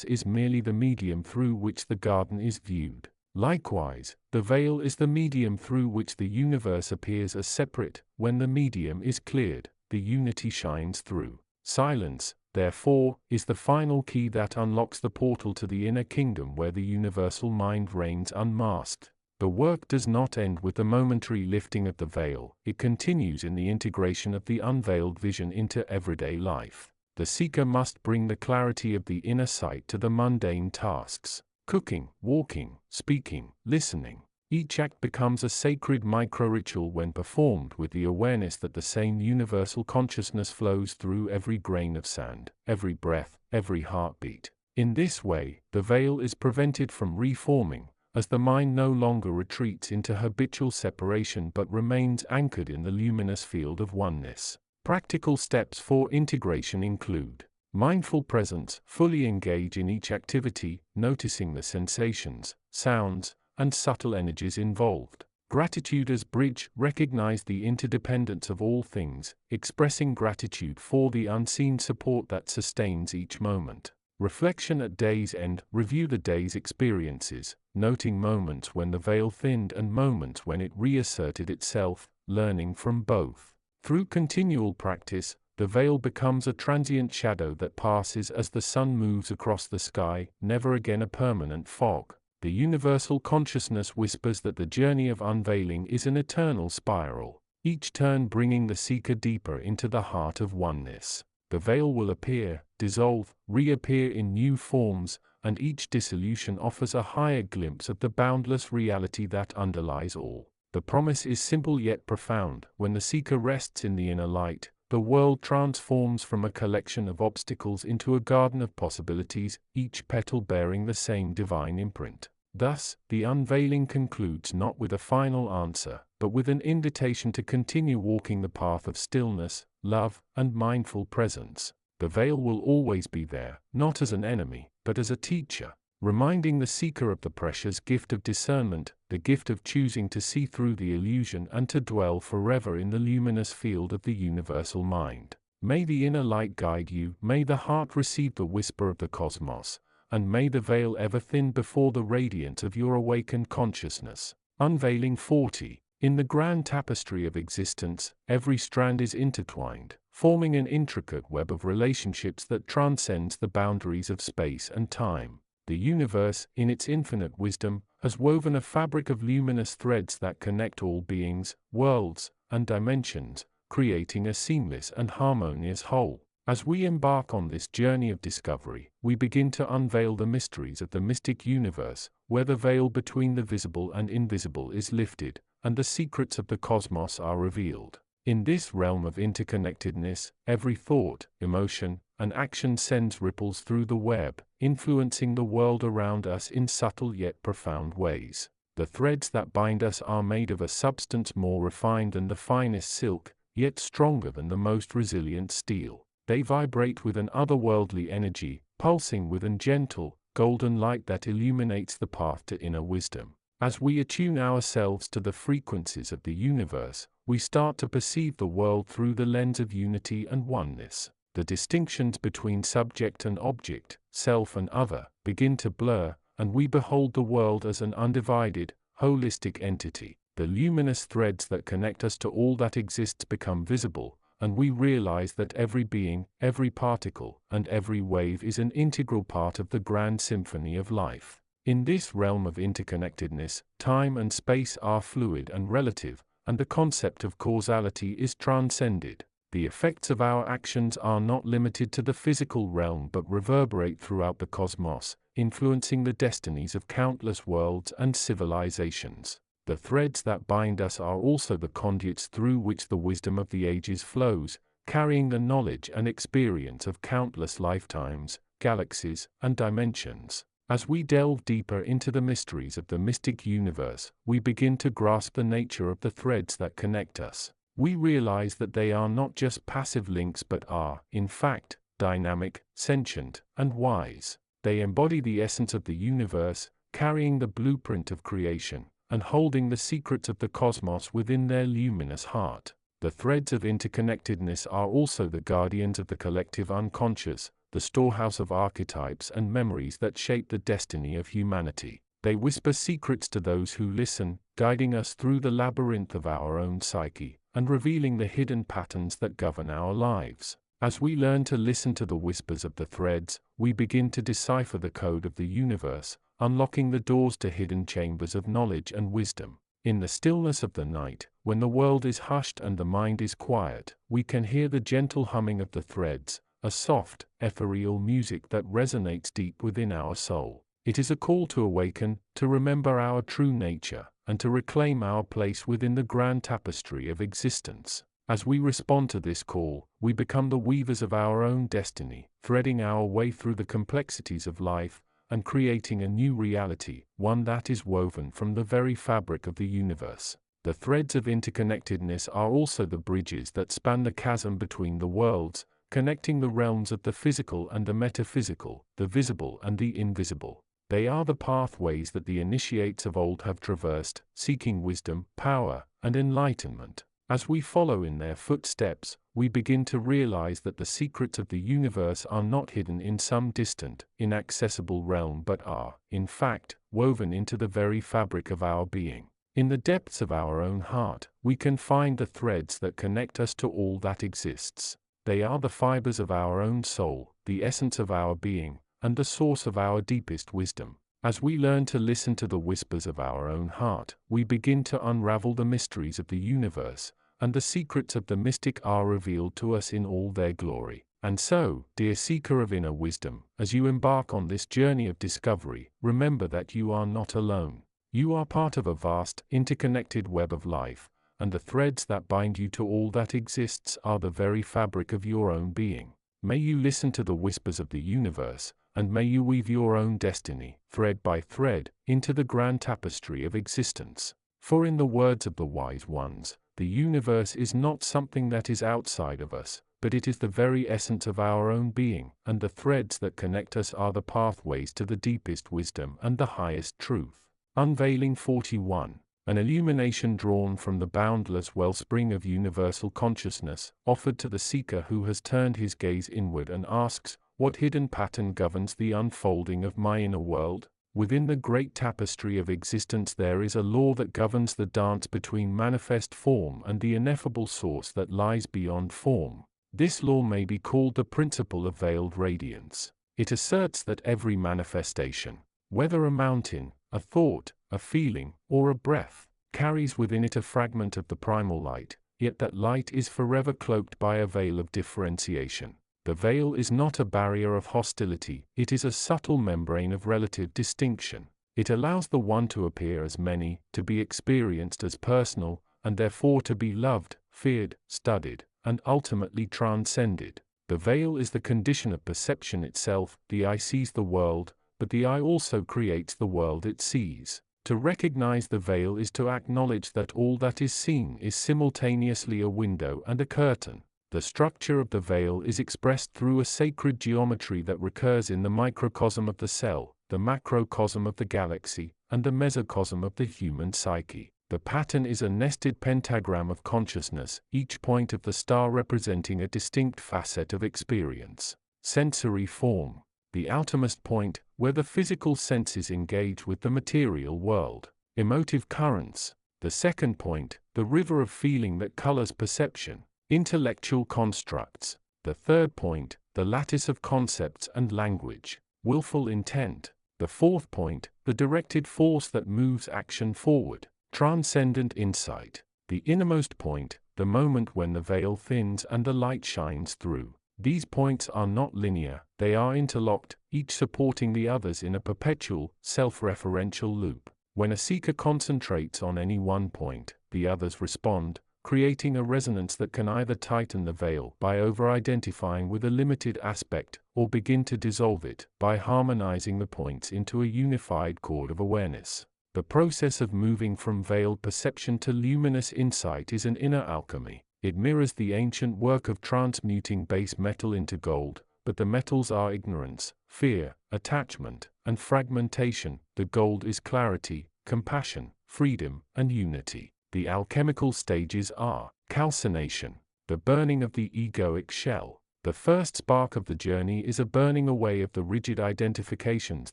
is merely the medium through which the garden is viewed. Likewise, the veil is the medium through which the universe appears as separate. When the medium is cleared, the unity shines through. Silence, therefore, is the final key that unlocks the portal to the inner kingdom where the universal mind reigns unmasked. The work does not end with the momentary lifting of the veil, it continues in the integration of the unveiled vision into everyday life. The seeker must bring the clarity of the inner sight to the mundane tasks. Cooking, walking, speaking, listening. Each act becomes a sacred micro-ritual when performed with the awareness that the same universal consciousness flows through every grain of sand, every breath, every heartbeat. In this way, the veil is prevented from reforming, as the mind no longer retreats into habitual separation but remains anchored in the luminous field of oneness. Practical steps for integration include Mindful presence, fully engage in each activity, noticing the sensations, sounds, and subtle energies involved. Gratitude as bridge, recognize the interdependence of all things, expressing gratitude for the unseen support that sustains each moment. Reflection at day's end, review the day's experiences, noting moments when the veil thinned and moments when it reasserted itself, learning from both. Through continual practice, the veil becomes a transient shadow that passes as the sun moves across the sky, never again a permanent fog. The universal consciousness whispers that the journey of unveiling is an eternal spiral, each turn bringing the seeker deeper into the heart of oneness. The veil will appear, dissolve, reappear in new forms, and each dissolution offers a higher glimpse of the boundless reality that underlies all. The promise is simple yet profound. When the seeker rests in the inner light, the world transforms from a collection of obstacles into a garden of possibilities, each petal bearing the same divine imprint. Thus, the unveiling concludes not with a final answer, but with an invitation to continue walking the path of stillness, love, and mindful presence. The veil will always be there, not as an enemy, but as a teacher, reminding the seeker of the precious gift of discernment, the gift of choosing to see through the illusion and to dwell forever in the luminous field of the universal mind. May the inner light guide you, may the heart receive the whisper of the cosmos, and may the veil ever thin before the radiance of your awakened consciousness. Unveiling 40. In the grand tapestry of existence, every strand is intertwined, forming an intricate web of relationships that transcends the boundaries of space and time. The universe, in its infinite wisdom, has woven a fabric of luminous threads that connect all beings, worlds, and dimensions, creating a seamless and harmonious whole. As we embark on this journey of discovery, we begin to unveil the mysteries of the mystic universe, where the veil between the visible and invisible is lifted, and the secrets of the cosmos are revealed. In this realm of interconnectedness, every thought, emotion, and action sends ripples through the web, influencing the world around us in subtle yet profound ways. The threads that bind us are made of a substance more refined than the finest silk, yet stronger than the most resilient steel. They vibrate with an otherworldly energy, pulsing with a gentle, golden light that illuminates the path to inner wisdom. As we attune ourselves to the frequencies of the universe, we start to perceive the world through the lens of unity and oneness. The distinctions between subject and object, self and other, begin to blur, and we behold the world as an undivided, holistic entity. The luminous threads that connect us to all that exists become visible, and we realize that every being, every particle, and every wave is an integral part of the grand symphony of life. In this realm of interconnectedness, time and space are fluid and relative, and the concept of causality is transcended. The effects of our actions are not limited to the physical realm but reverberate throughout the cosmos, influencing the destinies of countless worlds and civilizations. The threads that bind us are also the conduits through which the wisdom of the ages flows, carrying the knowledge and experience of countless lifetimes, galaxies, and dimensions. As we delve deeper into the mysteries of the mystic universe, we begin to grasp the nature of the threads that connect us. We realize that they are not just passive links but are, in fact, dynamic, sentient, and wise. They embody the essence of the universe, carrying the blueprint of creation, and holding the secrets of the cosmos within their luminous heart. The threads of interconnectedness are also the guardians of the collective unconscious, the storehouse of archetypes and memories that shape the destiny of humanity. They whisper secrets to those who listen, guiding us through the labyrinth of our own psyche, and revealing the hidden patterns that govern our lives. As we learn to listen to the whispers of the threads, we begin to decipher the code of the universe, unlocking the doors to hidden chambers of knowledge and wisdom. In the stillness of the night, when the world is hushed and the mind is quiet, we can hear the gentle humming of the threads, a soft, ethereal music that resonates deep within our soul. It is a call to awaken, to remember our true nature, and to reclaim our place within the grand tapestry of existence. As we respond to this call, we become the weavers of our own destiny, threading our way through the complexities of life, and creating a new reality, one that is woven from the very fabric of the universe. The threads of interconnectedness are also the bridges that span the chasm between the worlds, connecting the realms of the physical and the metaphysical, the visible and the invisible. They are the pathways that the initiates of old have traversed, seeking wisdom, power, and enlightenment. As we follow in their footsteps, we begin to realize that the secrets of the universe are not hidden in some distant, inaccessible realm but are, in fact, woven into the very fabric of our being. In the depths of our own heart, we can find the threads that connect us to all that exists. They are the fibers of our own soul, the essence of our being, and the source of our deepest wisdom. As we learn to listen to the whispers of our own heart, we begin to unravel the mysteries of the universe, and the secrets of the mystic are revealed to us in all their glory. And so, dear seeker of inner wisdom, as you embark on this journey of discovery, remember that you are not alone. You are part of a vast, interconnected web of life, and the threads that bind you to all that exists are the very fabric of your own being. May you listen to the whispers of the universe, and may you weave your own destiny, thread by thread, into the grand tapestry of existence. For in the words of the wise ones, the universe is not something that is outside of us, but it is the very essence of our own being, and the threads that connect us are the pathways to the deepest wisdom and the highest truth. Unveiling 41. An illumination drawn from the boundless wellspring of universal consciousness, offered to the seeker who has turned his gaze inward and asks, what hidden pattern governs the unfolding of my inner world? Within the great tapestry of existence there is a law that governs the dance between manifest form and the ineffable source that lies beyond form. This law may be called the principle of veiled radiance. It asserts that every manifestation, whether a mountain, a thought, a feeling, or a breath, carries within it a fragment of the primal light, yet that light is forever cloaked by a veil of differentiation. The veil is not a barrier of hostility, it is a subtle membrane of relative distinction. It allows the one to appear as many, to be experienced as personal, and therefore to be loved, feared, studied, and ultimately transcended. The veil is the condition of perception itself. The eye sees the world, but the eye also creates the world it sees. To recognize the veil is to acknowledge that all that is seen is simultaneously a window and a curtain. The structure of the veil is expressed through a sacred geometry that recurs in the microcosm of the cell, the macrocosm of the galaxy, and the mesocosm of the human psyche. The pattern is a nested pentagram of consciousness, each point of the star representing a distinct facet of experience. Sensory form. The outermost point, where the physical senses engage with the material world. Emotive currents. The second point, the river of feeling that colors perception. Intellectual constructs. The third point, the lattice of concepts and language. Willful intent. The fourth point, the directed force that moves action forward. Transcendent insight. The innermost point, the moment when the veil thins and the light shines through. These points are not linear, they are interlocked, each supporting the others in a perpetual, self-referential loop. When a seeker concentrates on any one point, the others respond, creating a resonance that can either tighten the veil by over-identifying with a limited aspect, or begin to dissolve it by harmonizing the points into a unified chord of awareness. The process of moving from veiled perception to luminous insight is an inner alchemy. It mirrors the ancient work of transmuting base metal into gold, but the metals are ignorance, fear, attachment, and fragmentation. The gold is clarity, compassion, freedom, and unity. The alchemical stages are calcination, the burning of the egoic shell. The first spark of the journey is a burning away of the rigid identifications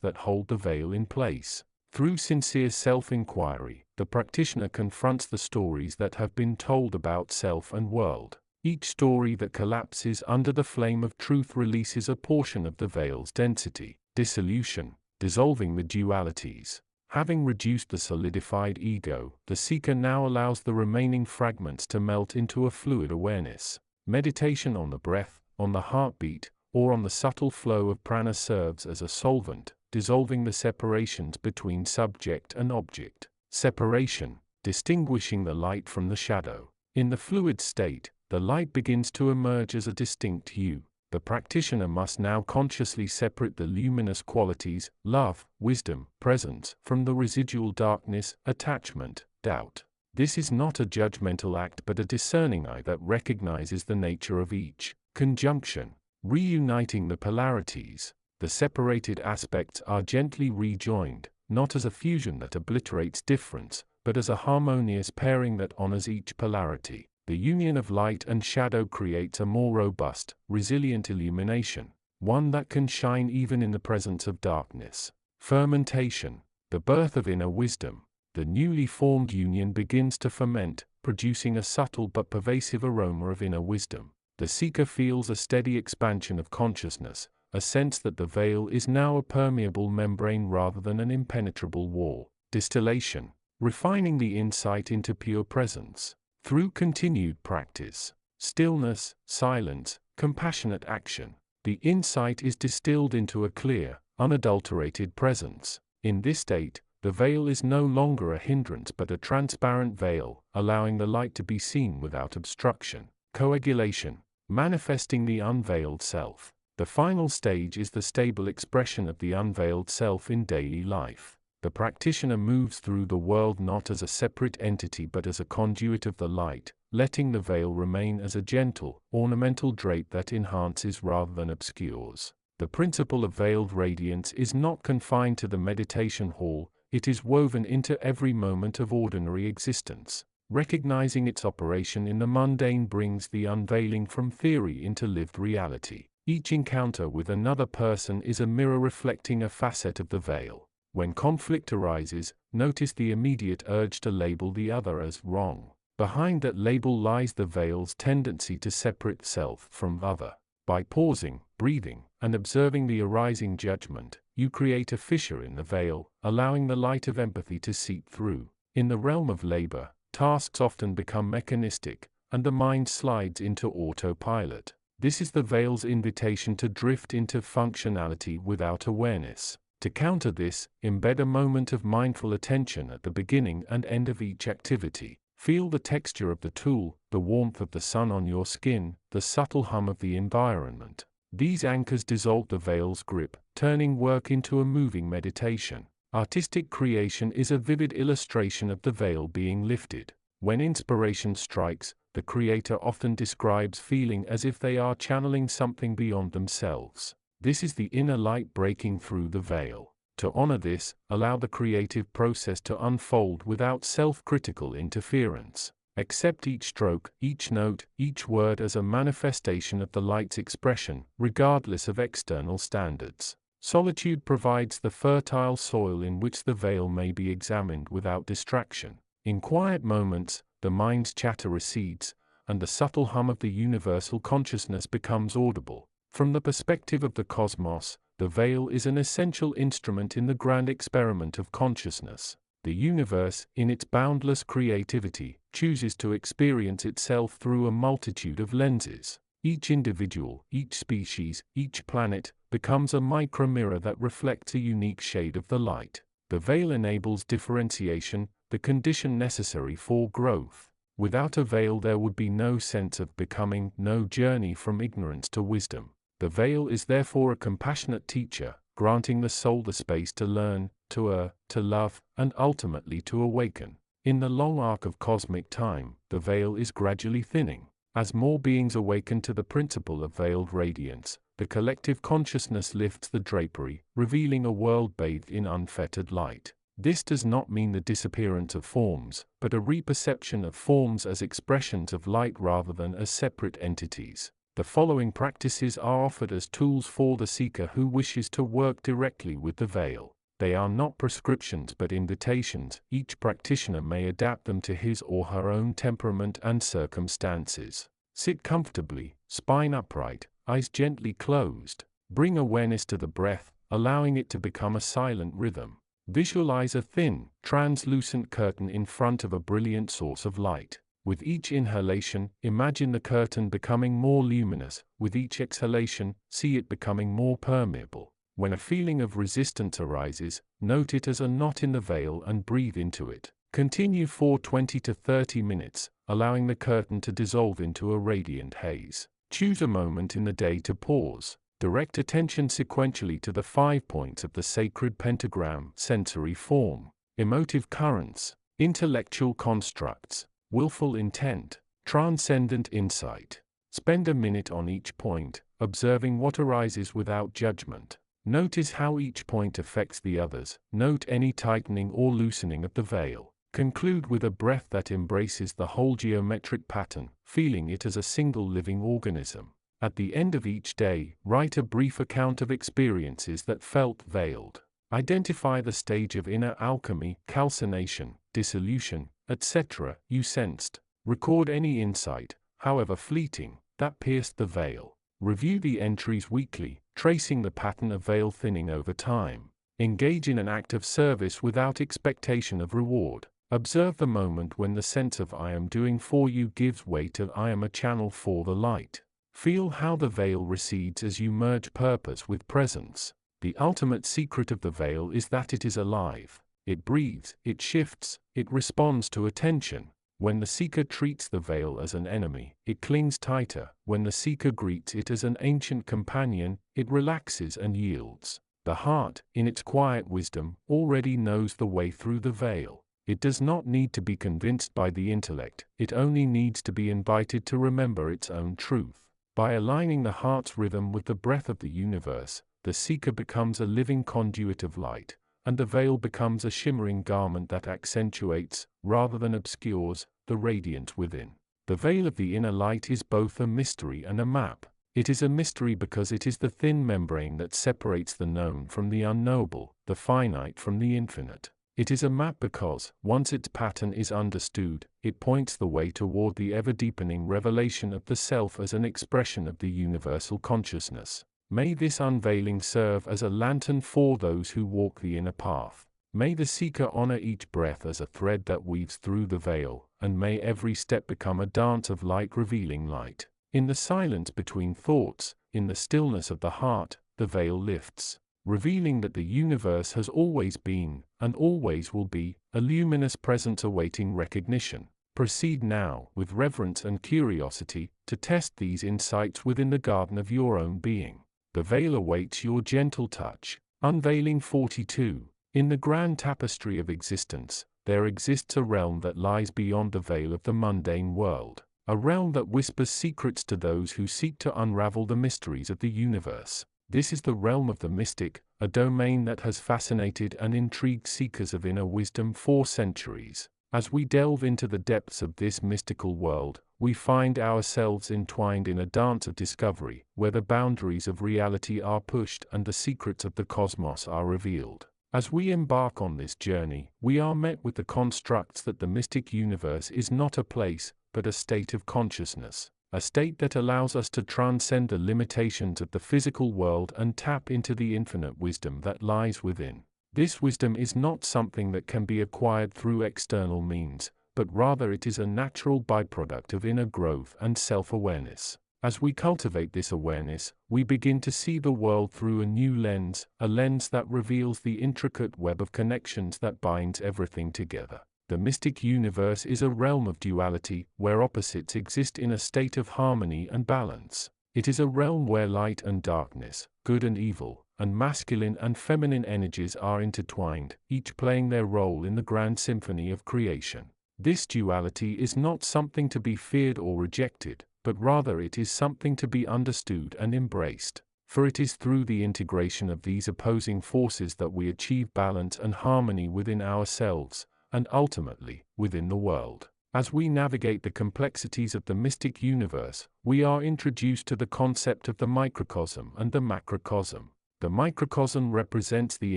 that hold the veil in place. Through sincere self-inquiry, the practitioner confronts the stories that have been told about self and world. Each story that collapses under the flame of truth releases a portion of the veil's density. Dissolution, dissolving the dualities. Having reduced the solidified ego, the seeker now allows the remaining fragments to melt into a fluid awareness. Meditation on the breath, on the heartbeat, or on the subtle flow of prana serves as a solvent, dissolving the separations between subject and object. Separation, distinguishing the light from the shadow. In the fluid state, the light begins to emerge as a distinct hue. The practitioner must now consciously separate the luminous qualities, love, wisdom, presence, from the residual darkness, attachment, doubt. This is not a judgmental act but a discerning eye that recognizes the nature of each. Conjunction. Reuniting the polarities. The separated aspects are gently rejoined, not as a fusion that obliterates difference, but as a harmonious pairing that honors each polarity. The union of light and shadow creates a more robust, resilient illumination, one that can shine even in the presence of darkness. Fermentation. The birth of inner wisdom. The newly formed union begins to ferment, producing a subtle but pervasive aroma of inner wisdom. The seeker feels a steady expansion of consciousness, a sense that the veil is now a permeable membrane rather than an impenetrable wall. Distillation. Refining the insight into pure presence. Through continued practice, stillness, silence, compassionate action, the insight is distilled into a clear, unadulterated presence. In this state, the veil is no longer a hindrance but a transparent veil, allowing the light to be seen without obstruction. Coagulation. Manifesting the unveiled self. The final stage is the stable expression of the unveiled self in daily life. The practitioner moves through the world not as a separate entity but as a conduit of the light, letting the veil remain as a gentle, ornamental drape that enhances rather than obscures. The principle of veiled radiance is not confined to the meditation hall, it is woven into every moment of ordinary existence. Recognizing its operation in the mundane brings the unveiling from theory into lived reality. Each encounter with another person is a mirror reflecting a facet of the veil. When conflict arises, notice the immediate urge to label the other as wrong. Behind that label lies the veil's tendency to separate self from other. By pausing, breathing, and observing the arising judgment, you create a fissure in the veil, allowing the light of empathy to seep through. In the realm of labor, tasks often become mechanistic, and the mind slides into autopilot. This is the veil's invitation to drift into functionality without awareness. To counter this, embed a moment of mindful attention at the beginning and end of each activity. Feel the texture of the tool, the warmth of the sun on your skin, the subtle hum of the environment. These anchors dissolve the veil's grip, turning work into a moving meditation. Artistic creation is a vivid illustration of the veil being lifted. When inspiration strikes, the creator often describes feeling as if they are channeling something beyond themselves. This is the inner light breaking through the veil. To honor this, allow the creative process to unfold without self-critical interference. Accept each stroke, each note, each word as a manifestation of the light's expression, regardless of external standards. Solitude provides the fertile soil in which the veil may be examined without distraction. In quiet moments, the mind's chatter recedes, and the subtle hum of the universal consciousness becomes audible. From the perspective of the cosmos, the veil is an essential instrument in the grand experiment of consciousness. The universe, in its boundless creativity, chooses to experience itself through a multitude of lenses. Each individual, each species, each planet, becomes a micro-mirror that reflects a unique shade of the light. The veil enables differentiation, the condition necessary for growth. Without a veil there would be no sense of becoming, no journey from ignorance to wisdom. The veil is therefore a compassionate teacher, granting the soul the space to learn, to err, to love, and ultimately to awaken. In the long arc of cosmic time, the veil is gradually thinning. As more beings awaken to the principle of veiled radiance, the collective consciousness lifts the drapery, revealing a world bathed in unfettered light. This does not mean the disappearance of forms, but a reperception of forms as expressions of light rather than as separate entities. The following practices are offered as tools for the seeker who wishes to work directly with the veil. They are not prescriptions but invitations. Each practitioner may adapt them to his or her own temperament and circumstances. Sit comfortably, spine upright, eyes gently closed. Bring awareness to the breath, allowing it to become a silent rhythm. Visualize a thin, translucent curtain in front of a brilliant source of light. With each inhalation, imagine the curtain becoming more luminous. With each exhalation, see it becoming more permeable. When a feeling of resistance arises, note it as a knot in the veil and breathe into it. Continue for 20 to 30 minutes, allowing the curtain to dissolve into a radiant haze. Choose a moment in the day to pause. Direct attention sequentially to the 5 points of the sacred pentagram: sensory form, emotive currents, intellectual constructs, willful intent, transcendent insight. Spend a minute on each point, observing what arises without judgment. Notice how each point affects the others. Note any tightening or loosening of the veil. Conclude with a breath that embraces the whole geometric pattern, feeling it as a single living organism. At the end of each day, write a brief account of experiences that felt veiled. Identify the stage of inner alchemy, calcination, dissolution, etc. you sensed. Record any insight, however fleeting, that pierced the veil. Review the entries weekly, tracing the pattern of veil thinning over time. Engage in an act of service without expectation of reward. Observe the moment when the sense of I am doing for you gives way to I am a channel for the light. Feel how the veil recedes as you merge purpose with presence. The ultimate secret of the veil is that it is alive. It breathes, it shifts, it responds to attention. When the seeker treats the veil as an enemy, it clings tighter. When the seeker greets it as an ancient companion, it relaxes and yields. The heart, in its quiet wisdom, already knows the way through the veil. It does not need to be convinced by the intellect, it only needs to be invited to remember its own truth. By aligning the heart's rhythm with the breath of the universe, the seeker becomes a living conduit of light, and the veil becomes a shimmering garment that accentuates, rather than obscures, the radiance within. The veil of the inner light is both a mystery and a map. It is a mystery because it is the thin membrane that separates the known from the unknowable, the finite from the infinite. It is a map because, once its pattern is understood, it points the way toward the ever-deepening revelation of the self as an expression of the universal consciousness. May this unveiling serve as a lantern for those who walk the inner path. May the seeker honor each breath as a thread that weaves through the veil, and may every step become a dance of light revealing light. In the silence between thoughts, in the stillness of the heart, the veil lifts, revealing that the universe has always been, and always will be, a luminous presence awaiting recognition. Proceed now, with reverence and curiosity, to test these insights within the garden of your own being. The veil awaits your gentle touch. Unveiling 42. In the grand tapestry of existence, there exists a realm that lies beyond the veil of the mundane world. A realm that whispers secrets to those who seek to unravel the mysteries of the universe. This is the realm of the mystic, a domain that has fascinated and intrigued seekers of inner wisdom for centuries. As we delve into the depths of this mystical world, we find ourselves entwined in a dance of discovery, where the boundaries of reality are pushed and the secrets of the cosmos are revealed. As we embark on this journey, we are met with the constructs that the mystic universe is not a place, but a state of consciousness. A state that allows us to transcend the limitations of the physical world and tap into the infinite wisdom that lies within. This wisdom is not something that can be acquired through external means, but rather it is a natural byproduct of inner growth and self-awareness. As we cultivate this awareness, we begin to see the world through a new lens, a lens that reveals the intricate web of connections that binds everything together. The mystic universe is a realm of duality, where opposites exist in a state of harmony and balance. It is a realm where light and darkness, good and evil, and masculine and feminine energies are intertwined, each playing their role in the grand symphony of creation. This duality is not something to be feared or rejected, but rather it is something to be understood and embraced. For it is through the integration of these opposing forces that we achieve balance and harmony within ourselves, and ultimately, within the world. As we navigate the complexities of the mystic universe, we are introduced to the concept of the microcosm and the macrocosm. The microcosm represents the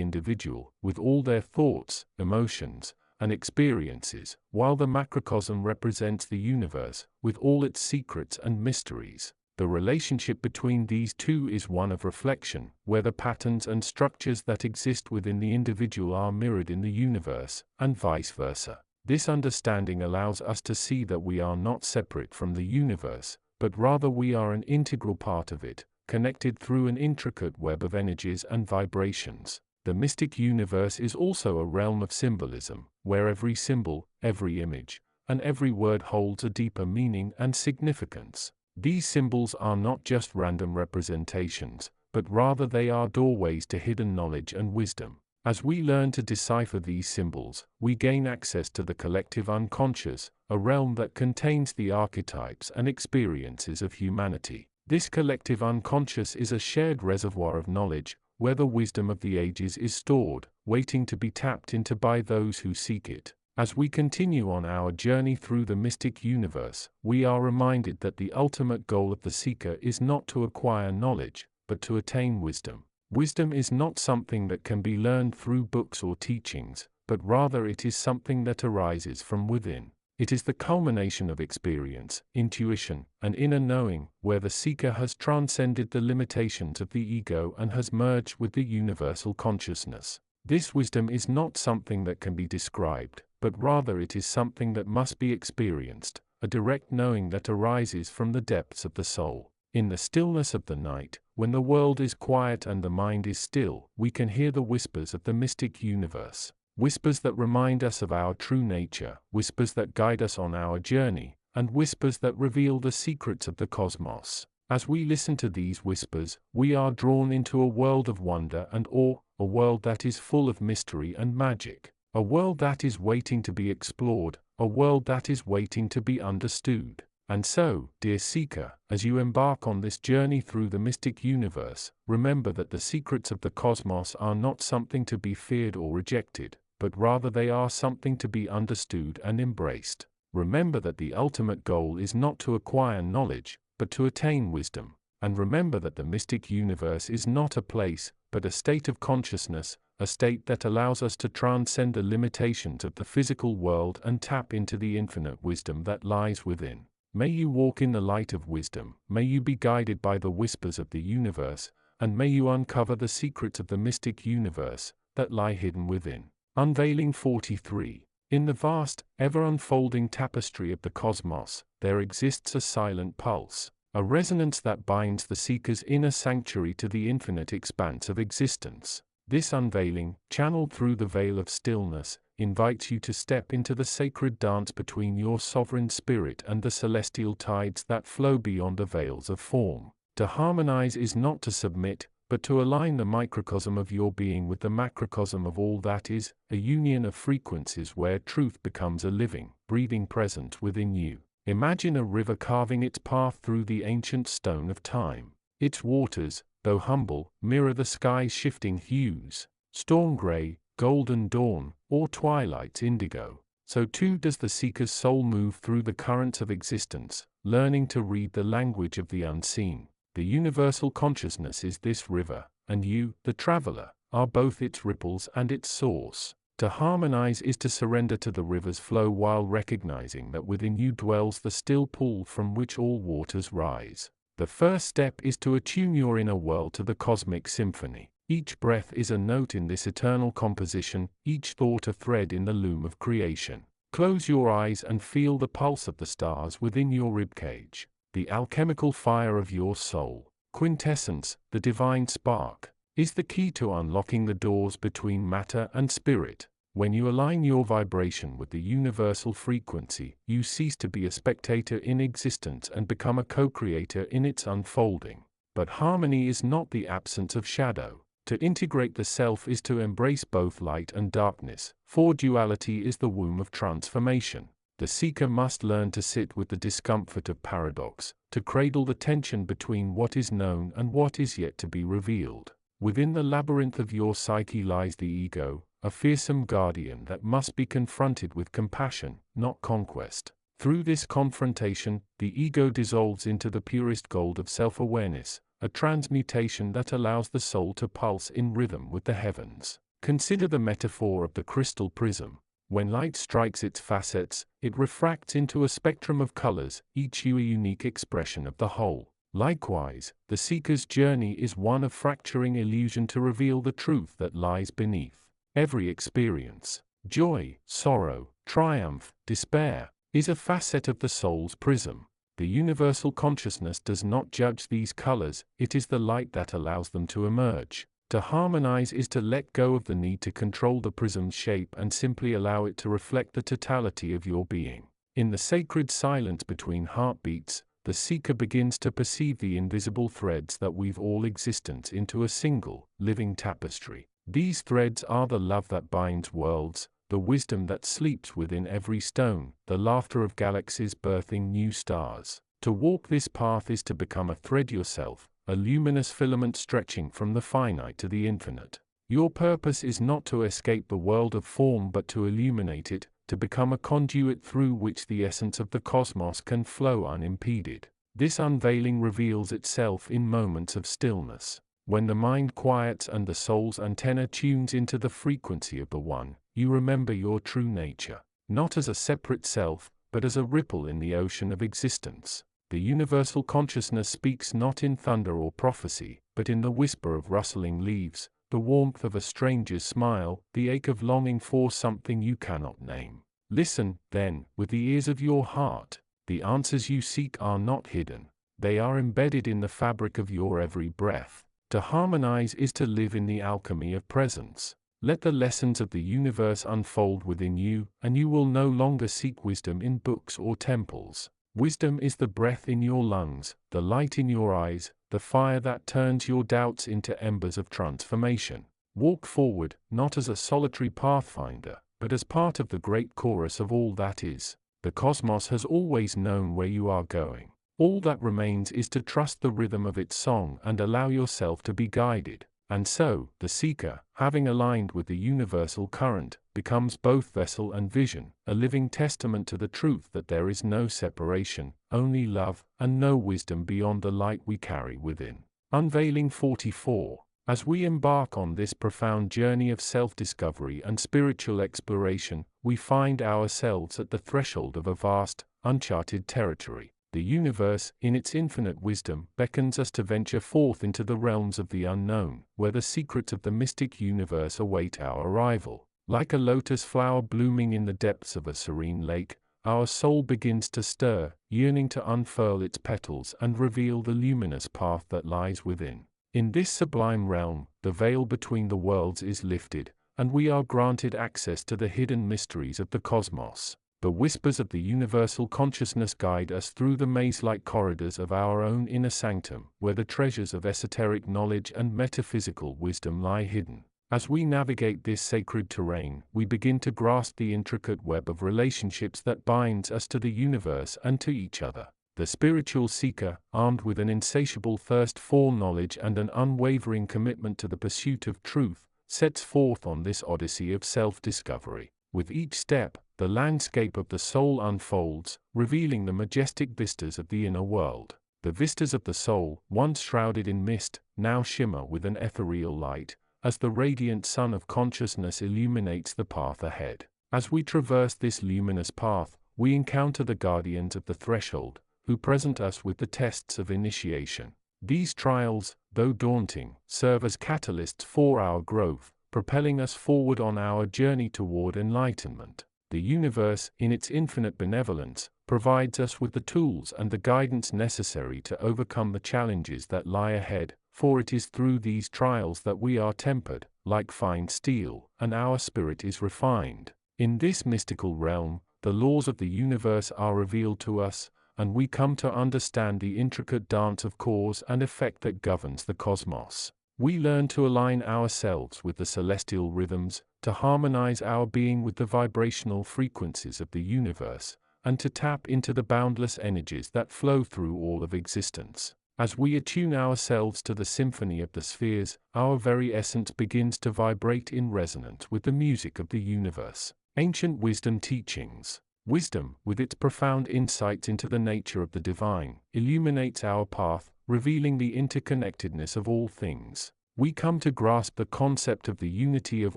individual, with all their thoughts, emotions, and experiences, while the macrocosm represents the universe, with all its secrets and mysteries. The relationship between these two is one of reflection, where the patterns and structures that exist within the individual are mirrored in the universe, and vice versa. This understanding allows us to see that we are not separate from the universe, but rather we are an integral part of it, connected through an intricate web of energies and vibrations. The mystic universe is also a realm of symbolism, where every symbol, every image, and every word holds a deeper meaning and significance. These symbols are not just random representations, but rather they are doorways to hidden knowledge and wisdom. As we learn to decipher these symbols, we gain access to the collective unconscious, a realm that contains the archetypes and experiences of humanity. This collective unconscious is a shared reservoir of knowledge, where the wisdom of the ages is stored, waiting to be tapped into by those who seek it. As we continue on our journey through the mystic universe, we are reminded that the ultimate goal of the seeker is not to acquire knowledge, but to attain wisdom. Wisdom is not something that can be learned through books or teachings, but rather it is something that arises from within. It is the culmination of experience, intuition, and inner knowing, where the seeker has transcended the limitations of the ego and has merged with the universal consciousness. This wisdom is not something that can be described, but rather it is something that must be experienced, a direct knowing that arises from the depths of the soul. In the stillness of the night, when the world is quiet and the mind is still, we can hear the whispers of the mystic universe. Whispers that remind us of our true nature, whispers that guide us on our journey, and whispers that reveal the secrets of the cosmos. As we listen to these whispers, we are drawn into a world of wonder and awe, a world that is full of mystery and magic, a world that is waiting to be explored, a world that is waiting to be understood. And so, dear seeker, as you embark on this journey through the mystic universe, remember that the secrets of the cosmos are not something to be feared or rejected, but rather they are something to be understood and embraced. Remember that the ultimate goal is not to acquire knowledge, but to attain wisdom. And remember that the mystic universe is not a place, but a state of consciousness, a state that allows us to transcend the limitations of the physical world and tap into the infinite wisdom that lies within. May you walk in the light of wisdom, may you be guided by the whispers of the universe, and may you uncover the secrets of the mystic universe that lie hidden within. Unveiling 43. In the vast, ever-unfolding tapestry of the cosmos, there exists a silent pulse, a resonance that binds the seeker's inner sanctuary to the infinite expanse of existence. This unveiling, channeled through the veil of stillness, invites you to step into the sacred dance between your sovereign spirit and the celestial tides that flow beyond the veils of form. To harmonize is not to submit, but to align the microcosm of your being with the macrocosm of all that is, a union of frequencies where truth becomes a living, breathing presence within you. Imagine a river carving its path through the ancient stone of time. Its waters, though humble, mirror the sky's shifting hues, storm gray, golden dawn, or twilight's indigo. So too does the seeker's soul move through the currents of existence, learning to read the language of the unseen. The universal consciousness is this river, and you, the traveler, are both its ripples and its source. To harmonize is to surrender to the river's flow while recognizing that within you dwells the still pool from which all waters rise. The first step is to attune your inner world to the cosmic symphony. Each breath is a note in this eternal composition, each thought a thread in the loom of creation. Close your eyes and feel the pulse of the stars within your ribcage, the alchemical fire of your soul. Quintessence, the divine spark, is the key to unlocking the doors between matter and spirit. When you align your vibration with the universal frequency, you cease to be a spectator in existence and become a co-creator in its unfolding. But harmony is not the absence of shadow. To integrate the self is to embrace both light and darkness, for duality is the womb of transformation. The seeker must learn to sit with the discomfort of paradox, to cradle the tension between what is known and what is yet to be revealed. Within the labyrinth of your psyche lies the ego, a fearsome guardian that must be confronted with compassion, not conquest. Through this confrontation, the ego dissolves into the purest gold of self-awareness, a transmutation that allows the soul to pulse in rhythm with the heavens. Consider the metaphor of the crystal prism. When light strikes its facets, it refracts into a spectrum of colors, each a unique expression of the whole. Likewise, the seeker's journey is one of fracturing illusion to reveal the truth that lies beneath. Every experience, joy, sorrow, triumph, despair, is a facet of the soul's prism. The universal consciousness does not judge these colors, it is the light that allows them to emerge. To harmonize is to let go of the need to control the prism's shape and simply allow it to reflect the totality of your being. In the sacred silence between heartbeats, the seeker begins to perceive the invisible threads that weave all existence into a single, living tapestry. These threads are the love that binds worlds, the wisdom that sleeps within every stone, the laughter of galaxies birthing new stars. To walk this path is to become a thread yourself, a luminous filament stretching from the finite to the infinite. Your purpose is not to escape the world of form but to illuminate it, to become a conduit through which the essence of the cosmos can flow unimpeded. This unveiling reveals itself in moments of stillness. When the mind quiets and the soul's antenna tunes into the frequency of the One, you remember your true nature, not as a separate self, but as a ripple in the ocean of existence. The universal consciousness speaks not in thunder or prophecy, but in the whisper of rustling leaves, the warmth of a stranger's smile, the ache of longing for something you cannot name. Listen, then, with the ears of your heart. The answers you seek are not hidden. They are embedded in the fabric of your every breath. To harmonize is to live in the alchemy of presence. Let the lessons of the universe unfold within you, and you will no longer seek wisdom in books or temples. Wisdom is the breath in your lungs, the light in your eyes, the fire that turns your doubts into embers of transformation. Walk forward, not as a solitary pathfinder, but as part of the great chorus of all that is. The cosmos has always known where you are going. All that remains is to trust the rhythm of its song and allow yourself to be guided. And so, the seeker, having aligned with the universal current, becomes both vessel and vision, a living testament to the truth that there is no separation, only love, and no wisdom beyond the light we carry within. Unveiling 44. As we embark on this profound journey of self-discovery and spiritual exploration, we find ourselves at the threshold of a vast, uncharted territory. The universe, in its infinite wisdom, beckons us to venture forth into the realms of the unknown, where the secrets of the mystic universe await our arrival. Like a lotus flower blooming in the depths of a serene lake, our soul begins to stir, yearning to unfurl its petals and reveal the luminous path that lies within. In this sublime realm, the veil between the worlds is lifted, and we are granted access to the hidden mysteries of the cosmos. The whispers of the universal consciousness guide us through the maze-like corridors of our own inner sanctum, where the treasures of esoteric knowledge and metaphysical wisdom lie hidden. As we navigate this sacred terrain, we begin to grasp the intricate web of relationships that binds us to the universe and to each other. The spiritual seeker, armed with an insatiable thirst for knowledge and an unwavering commitment to the pursuit of truth, sets forth on this odyssey of self-discovery. With each step, the landscape of the soul unfolds, revealing the majestic vistas of the inner world. The vistas of the soul, once shrouded in mist, now shimmer with an ethereal light, as the radiant sun of consciousness illuminates the path ahead. As we traverse this luminous path, we encounter the guardians of the threshold, who present us with the tests of initiation. These trials, though daunting, serve as catalysts for our growth, propelling us forward on our journey toward enlightenment. The universe, in its infinite benevolence, provides us with the tools and the guidance necessary to overcome the challenges that lie ahead, for it is through these trials that we are tempered, like fine steel, and our spirit is refined. In this mystical realm, the laws of the universe are revealed to us, and we come to understand the intricate dance of cause and effect that governs the cosmos. We learn to align ourselves with the celestial rhythms, to harmonize our being with the vibrational frequencies of the universe, and to tap into the boundless energies that flow through all of existence. As we attune ourselves to the symphony of the spheres, our very essence begins to vibrate in resonance with the music of the universe. Ancient wisdom teachings. Wisdom, with its profound insights into the nature of the divine, illuminates our path, revealing the interconnectedness of all things. We come to grasp the concept of the unity of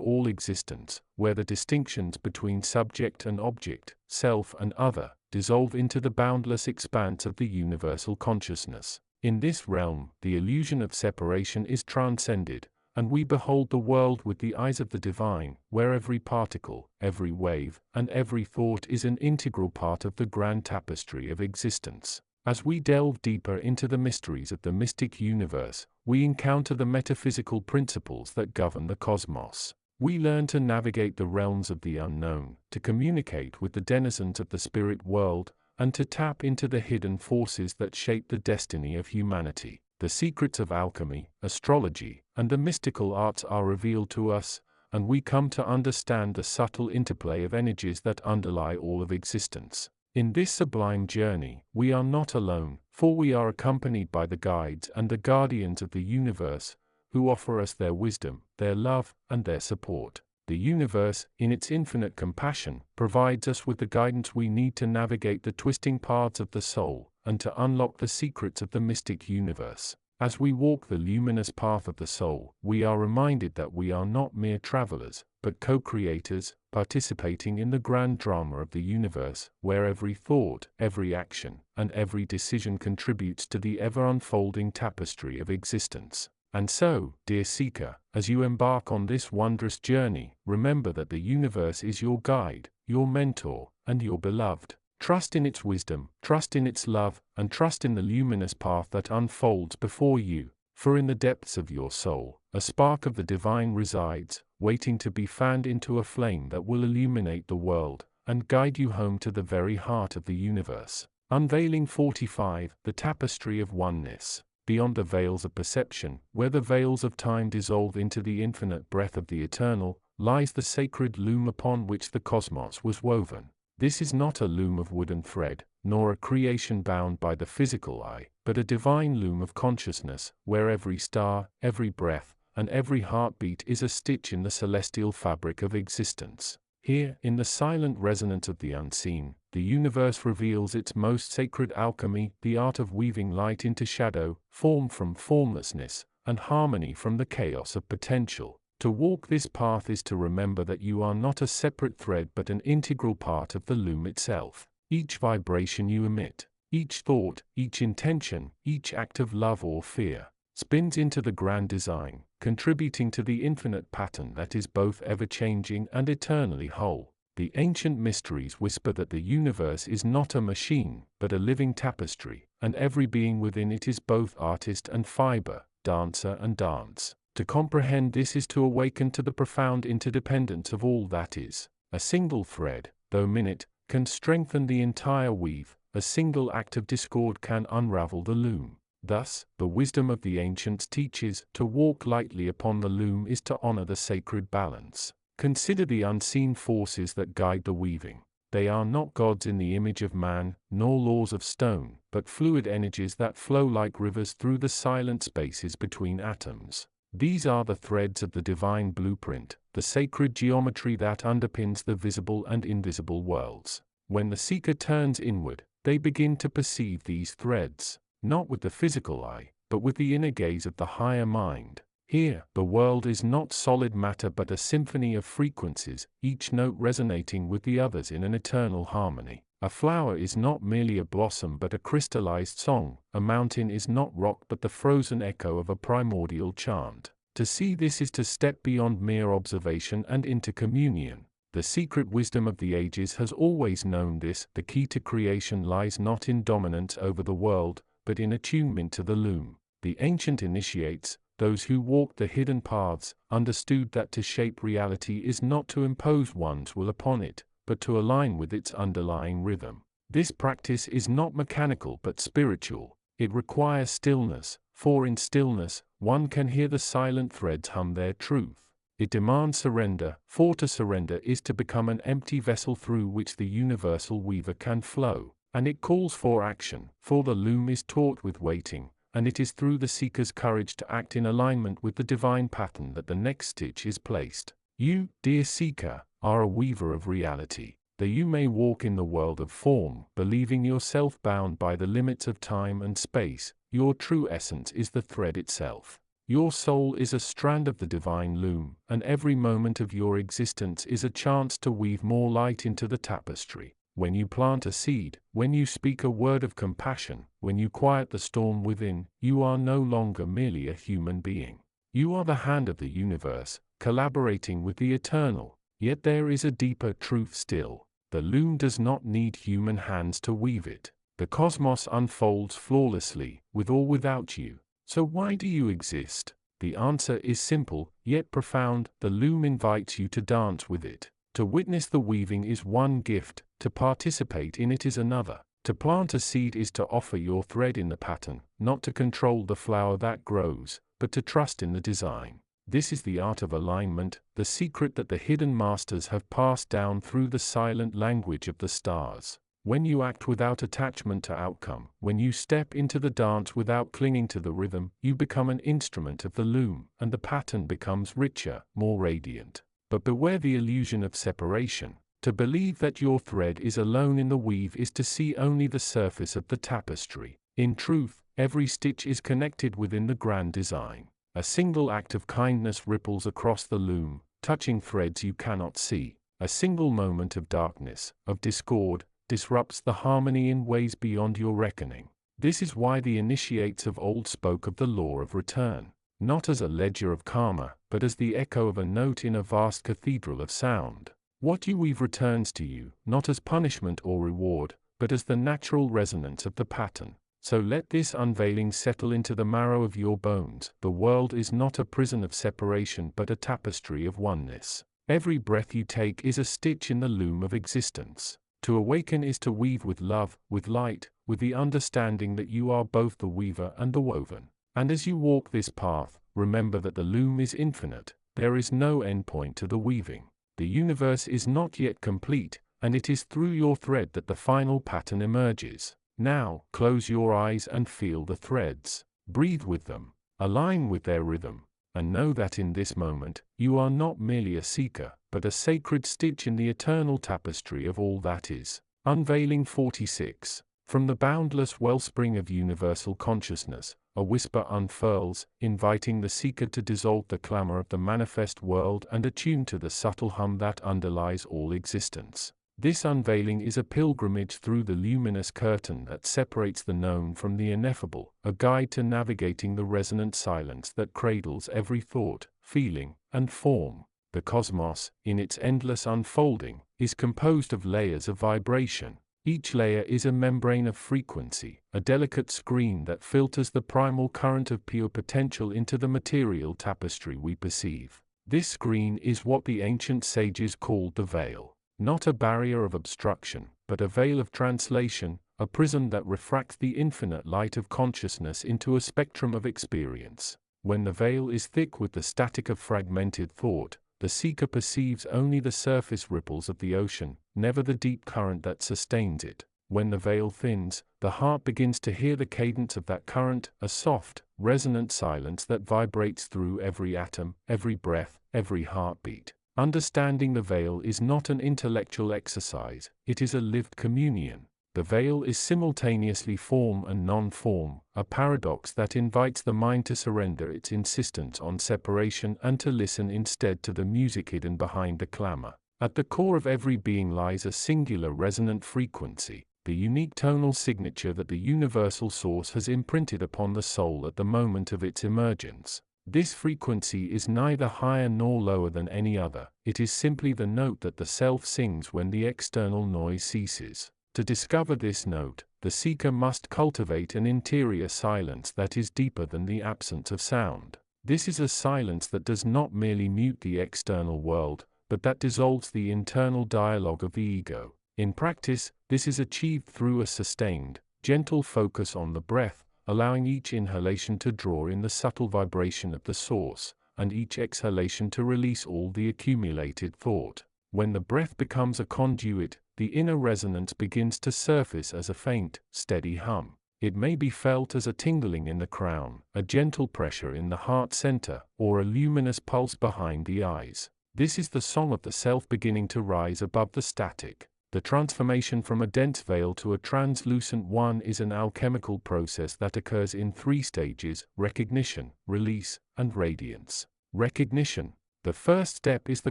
all existence, where the distinctions between subject and object, self and other, dissolve into the boundless expanse of the universal consciousness. In this realm, the illusion of separation is transcended, and we behold the world with the eyes of the divine, where every particle, every wave, and every thought is an integral part of the grand tapestry of existence. As we delve deeper into the mysteries of the mystic universe, we encounter the metaphysical principles that govern the cosmos. We learn to navigate the realms of the unknown, to communicate with the denizens of the spirit world, and to tap into the hidden forces that shape the destiny of humanity. The secrets of alchemy, astrology, and the mystical arts are revealed to us, and we come to understand the subtle interplay of energies that underlie all of existence. In this sublime journey, we are not alone, for we are accompanied by the guides and the guardians of the universe, who offer us their wisdom, their love, and their support. The universe, in its infinite compassion, provides us with the guidance we need to navigate the twisting paths of the soul, and to unlock the secrets of the mystic universe. As we walk the luminous path of the soul, we are reminded that we are not mere travelers, but co-creators, participating in the grand drama of the universe, where every thought, every action, and every decision contributes to the ever-unfolding tapestry of existence. And so, dear seeker, as you embark on this wondrous journey, remember that the universe is your guide, your mentor, and your beloved. Trust in its wisdom, trust in its love, and trust in the luminous path that unfolds before you, for in the depths of your soul, a spark of the divine resides, waiting to be fanned into a flame that will illuminate the world, and guide you home to the very heart of the universe. Unveiling 45, the tapestry of oneness. Beyond the veils of perception, where the veils of time dissolve into the infinite breath of the eternal, lies the sacred loom upon which the cosmos was woven. This is not a loom of wood and thread, nor a creation bound by the physical eye, but a divine loom of consciousness, where every star, every breath, and every heartbeat is a stitch in the celestial fabric of existence. Here, in the silent resonance of the unseen, the universe reveals its most sacred alchemy, the art of weaving light into shadow, form from formlessness, and harmony from the chaos of potential. To walk this path is to remember that you are not a separate thread but an integral part of the loom itself. Each vibration you emit, each thought, each intention, each act of love or fear, spins into the grand design, contributing to the infinite pattern that is both ever-changing and eternally whole. The ancient mysteries whisper that the universe is not a machine, but a living tapestry, and every being within it is both artist and fiber, dancer and dance. To comprehend this is to awaken to the profound interdependence of all that is. A single thread, though minute, can strengthen the entire weave. A single act of discord can unravel the loom. Thus, the wisdom of the ancients teaches, to walk lightly upon the loom is to honor the sacred balance. Consider the unseen forces that guide the weaving. They are not gods in the image of man, nor laws of stone, but fluid energies that flow like rivers through the silent spaces between atoms. These are the threads of the divine blueprint, the sacred geometry that underpins the visible and invisible worlds. When the seeker turns inward, they begin to perceive these threads, not with the physical eye, but with the inner gaze of the higher mind. Here, the world is not solid matter but a symphony of frequencies, each note resonating with the others in an eternal harmony. A flower is not merely a blossom but a crystallized song, a mountain is not rock but the frozen echo of a primordial chant. To see this is to step beyond mere observation and into communion. The secret wisdom of the ages has always known this. The key to creation lies not in dominance over the world, but in attunement to the loom. The ancient initiates, those who walked the hidden paths, understood that to shape reality is not to impose one's will upon it, but to align with its underlying rhythm. This practice is not mechanical but spiritual. It requires stillness, for in stillness, one can hear the silent threads hum their truth. It demands surrender, for to surrender is to become an empty vessel through which the universal weaver can flow. And it calls for action, for the loom is taught with waiting, and it is through the seeker's courage to act in alignment with the divine pattern that the next stitch is placed. You, dear seeker, are a weaver of reality. Though you may walk in the world of form, believing yourself bound by the limits of time and space, your true essence is the thread itself. Your soul is a strand of the divine loom, and every moment of your existence is a chance to weave more light into the tapestry. When you plant a seed, when you speak a word of compassion, when you quiet the storm within, you are no longer merely a human being. You are the hand of the universe, collaborating with the eternal. Yet there is a deeper truth still. The loom does not need human hands to weave it. The cosmos unfolds flawlessly, with or without you. So why do you exist? The answer is simple, yet profound. The loom invites you to dance with it. To witness the weaving is one gift, to participate in it is another. To plant a seed is to offer your thread in the pattern, not to control the flower that grows, but to trust in the design. This is the art of alignment, the secret that the hidden masters have passed down through the silent language of the stars. When you act without attachment to outcome, when you step into the dance without clinging to the rhythm, you become an instrument of the loom, and the pattern becomes richer, more radiant. But beware the illusion of separation. To believe that your thread is alone in the weave is to see only the surface of the tapestry. In truth, every stitch is connected within the grand design. A single act of kindness ripples across the loom, touching threads you cannot see. A single moment of darkness, of discord, disrupts the harmony in ways beyond your reckoning. This is why the initiates of old spoke of the law of return, not as a ledger of karma, but as the echo of a note in a vast cathedral of sound. What you weave returns to you, not as punishment or reward, but as the natural resonance of the pattern. So let this unveiling settle into the marrow of your bones. The world is not a prison of separation but a tapestry of oneness. Every breath you take is a stitch in the loom of existence. To awaken is to weave with love, with light, with the understanding that you are both the weaver and the woven. And as you walk this path, remember that the loom is infinite. There is no endpoint to the weaving. The universe is not yet complete, and it is through your thread that the final pattern emerges. Now, close your eyes and feel the threads. Breathe with them, align with their rhythm, and know that in this moment, you are not merely a seeker, but a sacred stitch in the eternal tapestry of all that is. Unveiling 46. From the boundless wellspring of universal consciousness, a whisper unfurls, inviting the seeker to dissolve the clamor of the manifest world and attune to the subtle hum that underlies all existence. This unveiling is a pilgrimage through the luminous curtain that separates the known from the ineffable, a guide to navigating the resonant silence that cradles every thought, feeling, and form. The cosmos, in its endless unfolding, is composed of layers of vibration. Each layer is a membrane of frequency, a delicate screen that filters the primal current of pure potential into the material tapestry we perceive. This screen is what the ancient sages called the veil. Not a barrier of obstruction, but a veil of translation, a prism that refracts the infinite light of consciousness into a spectrum of experience. When the veil is thick with the static of fragmented thought, the seeker perceives only the surface ripples of the ocean, never the deep current that sustains it. When the veil thins, the heart begins to hear the cadence of that current, a soft, resonant silence that vibrates through every atom, every breath, every heartbeat. Understanding the veil is not an intellectual exercise, it is a lived communion. The veil is simultaneously form and non-form, a paradox that invites the mind to surrender its insistence on separation and to listen instead to the music hidden behind the clamor. At the core of every being lies a singular resonant frequency, the unique tonal signature that the universal source has imprinted upon the soul at the moment of its emergence. This frequency is neither higher nor lower than any other, it is simply the note that the self sings when the external noise ceases. To discover this note, the seeker must cultivate an interior silence that is deeper than the absence of sound. This is a silence that does not merely mute the external world, but that dissolves the internal dialogue of the ego. In practice, this is achieved through a sustained, gentle focus on the breath, allowing each inhalation to draw in the subtle vibration of the source, and each exhalation to release all the accumulated thought. When the breath becomes a conduit, the inner resonance begins to surface as a faint, steady hum. It may be felt as a tingling in the crown, a gentle pressure in the heart center, or a luminous pulse behind the eyes. This is the song of the self beginning to rise above the static. The transformation from a dense veil to a translucent one is an alchemical process that occurs in 3 stages: recognition, release, and radiance. Recognition. The first step is the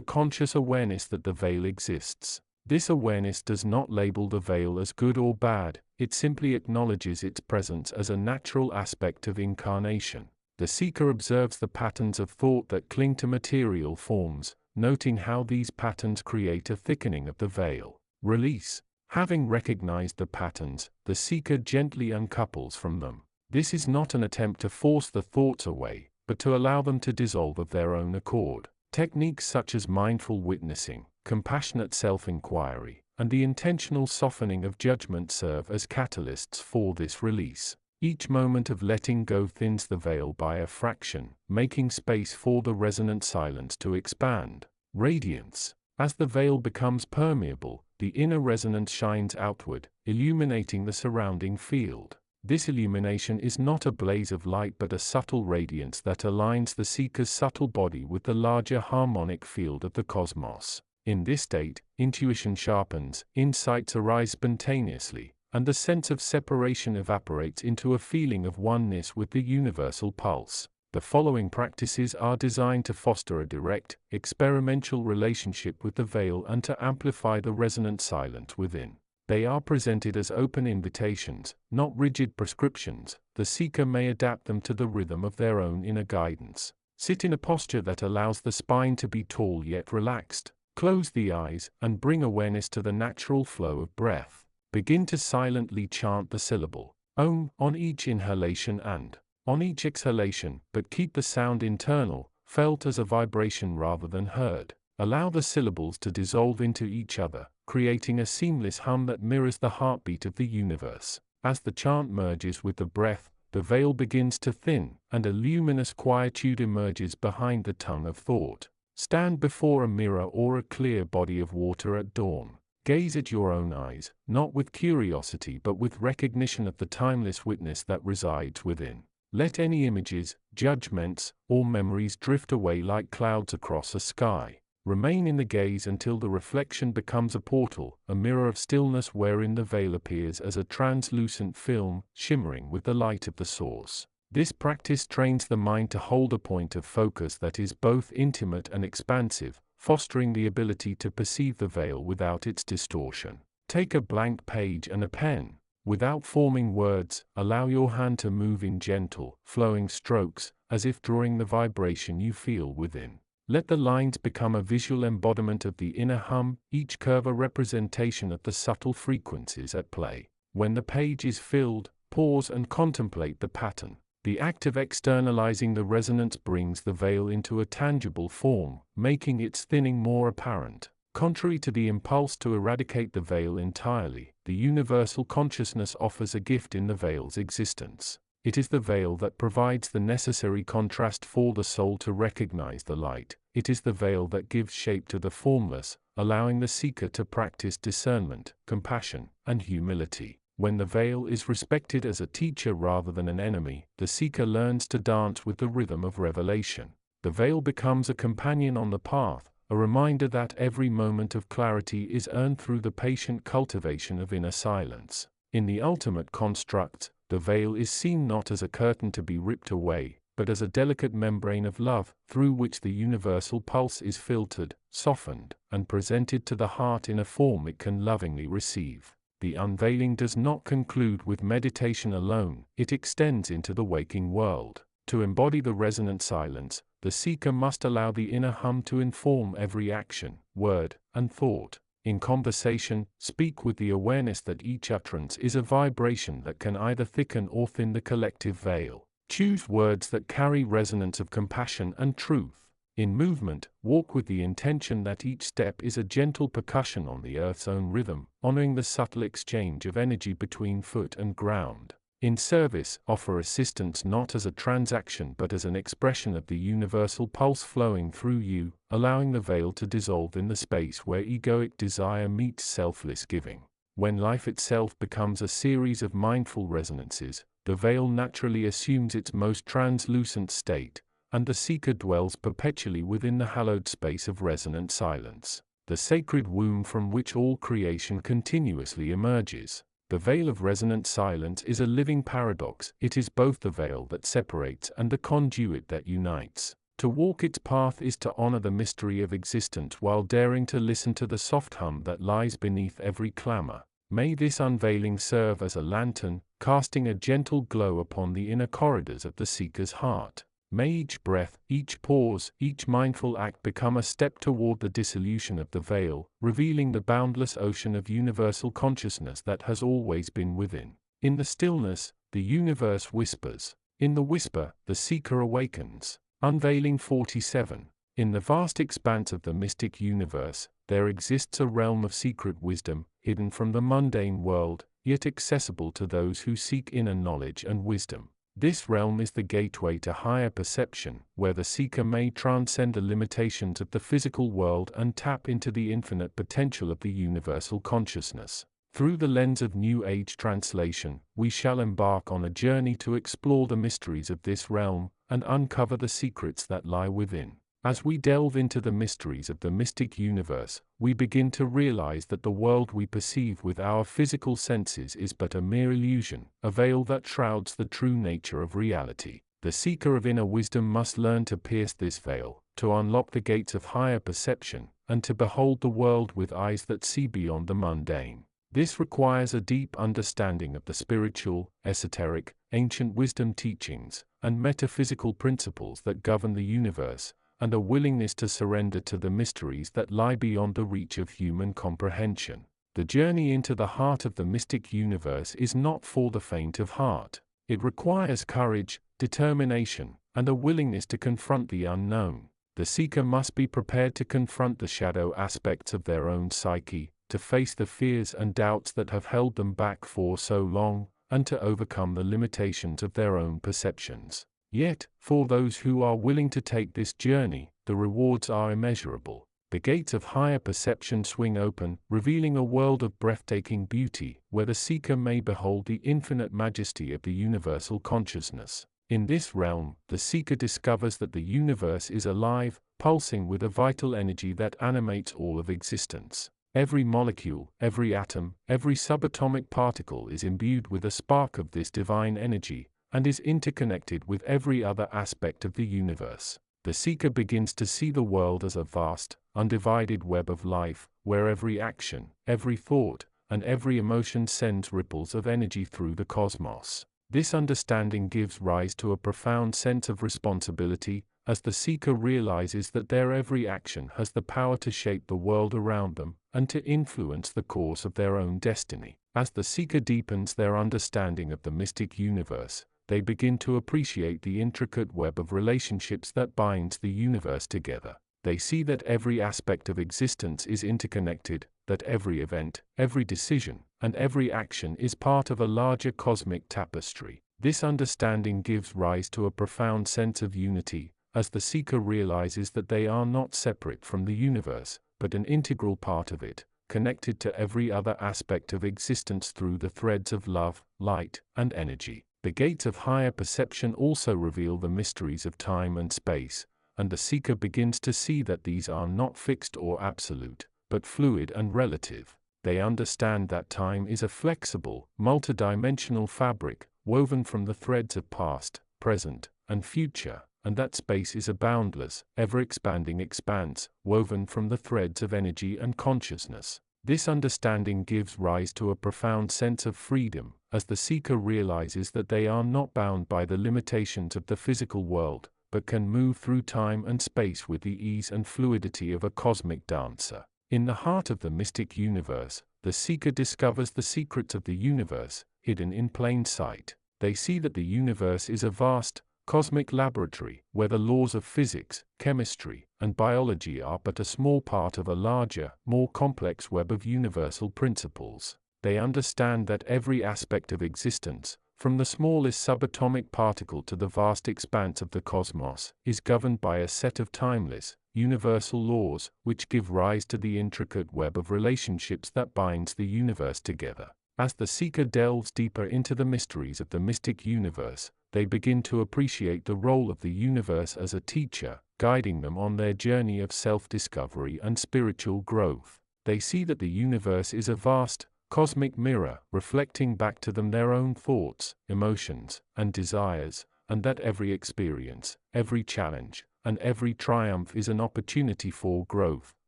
conscious awareness that the veil exists. This awareness does not label the veil as good or bad, it simply acknowledges its presence as a natural aspect of incarnation. The seeker observes the patterns of thought that cling to material forms, noting how these patterns create a thickening of the veil. Release. Having recognized the patterns, the seeker gently uncouples from them. This is not an attempt to force the thoughts away, but to allow them to dissolve of their own accord. Techniques such as mindful witnessing, compassionate self-inquiry, and the intentional softening of judgment serve as catalysts for this release. Each moment of letting go thins the veil by a fraction, making space for the resonant silence to expand. Radiance. As the veil becomes permeable, the inner resonance shines outward, illuminating the surrounding field. This illumination is not a blaze of light but a subtle radiance that aligns the seeker's subtle body with the larger harmonic field of the cosmos. In this state, intuition sharpens, insights arise spontaneously, and the sense of separation evaporates into a feeling of oneness with the universal pulse. The following practices are designed to foster a direct, experiential relationship with the veil and to amplify the resonant silence within. They are presented as open invitations, not rigid prescriptions. The seeker may adapt them to the rhythm of their own inner guidance. Sit in a posture that allows the spine to be tall yet relaxed. Close the eyes and bring awareness to the natural flow of breath. Begin to silently chant the syllable Om on each inhalation and on each exhalation, but keep the sound internal, felt as a vibration rather than heard. Allow the syllables to dissolve into each other, creating a seamless hum that mirrors the heartbeat of the universe. As the chant merges with the breath, the veil begins to thin, and a luminous quietude emerges behind the tongue of thought. Stand before a mirror or a clear body of water at dawn. Gaze at your own eyes, not with curiosity but with recognition of the timeless witness that resides within. Let any images, judgments, or memories drift away like clouds across a sky. Remain in the gaze until the reflection becomes a portal, a mirror of stillness wherein the veil appears as a translucent film, shimmering with the light of the source. This practice trains the mind to hold a point of focus that is both intimate and expansive, fostering the ability to perceive the veil without its distortion. Take a blank page and a pen. Without forming words, allow your hand to move in gentle, flowing strokes, as if drawing the vibration you feel within. Let the lines become a visual embodiment of the inner hum, each curve a representation of the subtle frequencies at play. When the page is filled, pause and contemplate the pattern. The act of externalizing the resonance brings the veil into a tangible form, making its thinning more apparent. Contrary to the impulse to eradicate the veil entirely, the universal consciousness offers a gift in the veil's existence. It is the veil that provides the necessary contrast for the soul to recognize the light. It is the veil that gives shape to the formless, allowing the seeker to practice discernment, compassion, and humility. When the veil is respected as a teacher rather than an enemy, the seeker learns to dance with the rhythm of revelation. The veil becomes a companion on the path, a reminder that every moment of clarity is earned through the patient cultivation of inner silence. In the ultimate construct, the veil is seen not as a curtain to be ripped away, but as a delicate membrane of love, through which the universal pulse is filtered, softened, and presented to the heart in a form it can lovingly receive. The unveiling does not conclude with meditation alone, it extends into the waking world. To embody the resonant silence, the seeker must allow the inner hum to inform every action, word, and thought. In conversation, speak with the awareness that each utterance is a vibration that can either thicken or thin the collective veil. Choose words that carry resonance of compassion and truth. In movement, walk with the intention that each step is a gentle percussion on the earth's own rhythm, honoring the subtle exchange of energy between foot and ground. In service, offer assistance not as a transaction but as an expression of the universal pulse flowing through you, allowing the veil to dissolve in the space where egoic desire meets selfless giving. When life itself becomes a series of mindful resonances, the veil naturally assumes its most translucent state, and the seeker dwells perpetually within the hallowed space of resonant silence, the sacred womb from which all creation continuously emerges. The veil of resonant silence is a living paradox. It is both the veil that separates and the conduit that unites. To walk its path is to honor the mystery of existence while daring to listen to the soft hum that lies beneath every clamor. May this unveiling serve as a lantern, casting a gentle glow upon the inner corridors of the seeker's heart. May each breath, each pause, each mindful act become a step toward the dissolution of the veil, revealing the boundless ocean of universal consciousness that has always been within. In the stillness, the universe whispers. In the whisper, the seeker awakens. Unveiling 47. In the vast expanse of the mystic universe, there exists a realm of secret wisdom, hidden from the mundane world, yet accessible to those who seek inner knowledge and wisdom. This realm is the gateway to higher perception, where the seeker may transcend the limitations of the physical world and tap into the infinite potential of the universal consciousness. Through the lens of New Age translation, we shall embark on a journey to explore the mysteries of this realm and uncover the secrets that lie within. As we delve into the mysteries of the mystic universe, we begin to realize that the world we perceive with our physical senses is but a mere illusion, a veil that shrouds the true nature of reality. The seeker of inner wisdom must learn to pierce this veil, to unlock the gates of higher perception, and to behold the world with eyes that see beyond the mundane. This requires a deep understanding of the spiritual, esoteric, ancient wisdom teachings, and metaphysical principles that govern the universe, and a willingness to surrender to the mysteries that lie beyond the reach of human comprehension. The journey into the heart of the mystic universe is not for the faint of heart. It requires courage, determination, and a willingness to confront the unknown. The seeker must be prepared to confront the shadow aspects of their own psyche, to face the fears and doubts that have held them back for so long, and to overcome the limitations of their own perceptions. Yet, for those who are willing to take this journey, the rewards are immeasurable. The gates of higher perception swing open, revealing a world of breathtaking beauty, where the seeker may behold the infinite majesty of the universal consciousness. In this realm, the seeker discovers that the universe is alive, pulsing with a vital energy that animates all of existence. Every molecule, every atom, every subatomic particle is imbued with a spark of this divine energy, and is interconnected with every other aspect of the universe. The seeker begins to see the world as a vast, undivided web of life, where every action, every thought, and every emotion sends ripples of energy through the cosmos. This understanding gives rise to a profound sense of responsibility, as the seeker realizes that their every action has the power to shape the world around them, and to influence the course of their own destiny. As the seeker deepens their understanding of the mystic universe, they begin to appreciate the intricate web of relationships that binds the universe together. They see that every aspect of existence is interconnected, that every event, every decision, and every action is part of a larger cosmic tapestry. This understanding gives rise to a profound sense of unity, as the seeker realizes that they are not separate from the universe, but an integral part of it, connected to every other aspect of existence through the threads of love, light, and energy. The gates of higher perception also reveal the mysteries of time and space, and the seeker begins to see that these are not fixed or absolute, but fluid and relative. They understand that time is a flexible, multidimensional fabric, woven from the threads of past, present, and future, and that space is a boundless, ever-expanding expanse, woven from the threads of energy and consciousness. This understanding gives rise to a profound sense of freedom, as the seeker realizes that they are not bound by the limitations of the physical world, but can move through time and space with the ease and fluidity of a cosmic dancer. In the heart of the mystic universe, the seeker discovers the secrets of the universe, hidden in plain sight. They see that the universe is a vast, cosmic laboratory, where the laws of physics, chemistry, and biology are but a small part of a larger, more complex web of universal principles. They understand that every aspect of existence, from the smallest subatomic particle to the vast expanse of the cosmos, is governed by a set of timeless, universal laws, which give rise to the intricate web of relationships that binds the universe together. As the seeker delves deeper into the mysteries of the mystic universe, they begin to appreciate the role of the universe as a teacher, guiding them on their journey of self-discovery and spiritual growth. They see that the universe is a vast, cosmic mirror, reflecting back to them their own thoughts, emotions, and desires, and that every experience, every challenge, and every triumph is an opportunity for growth,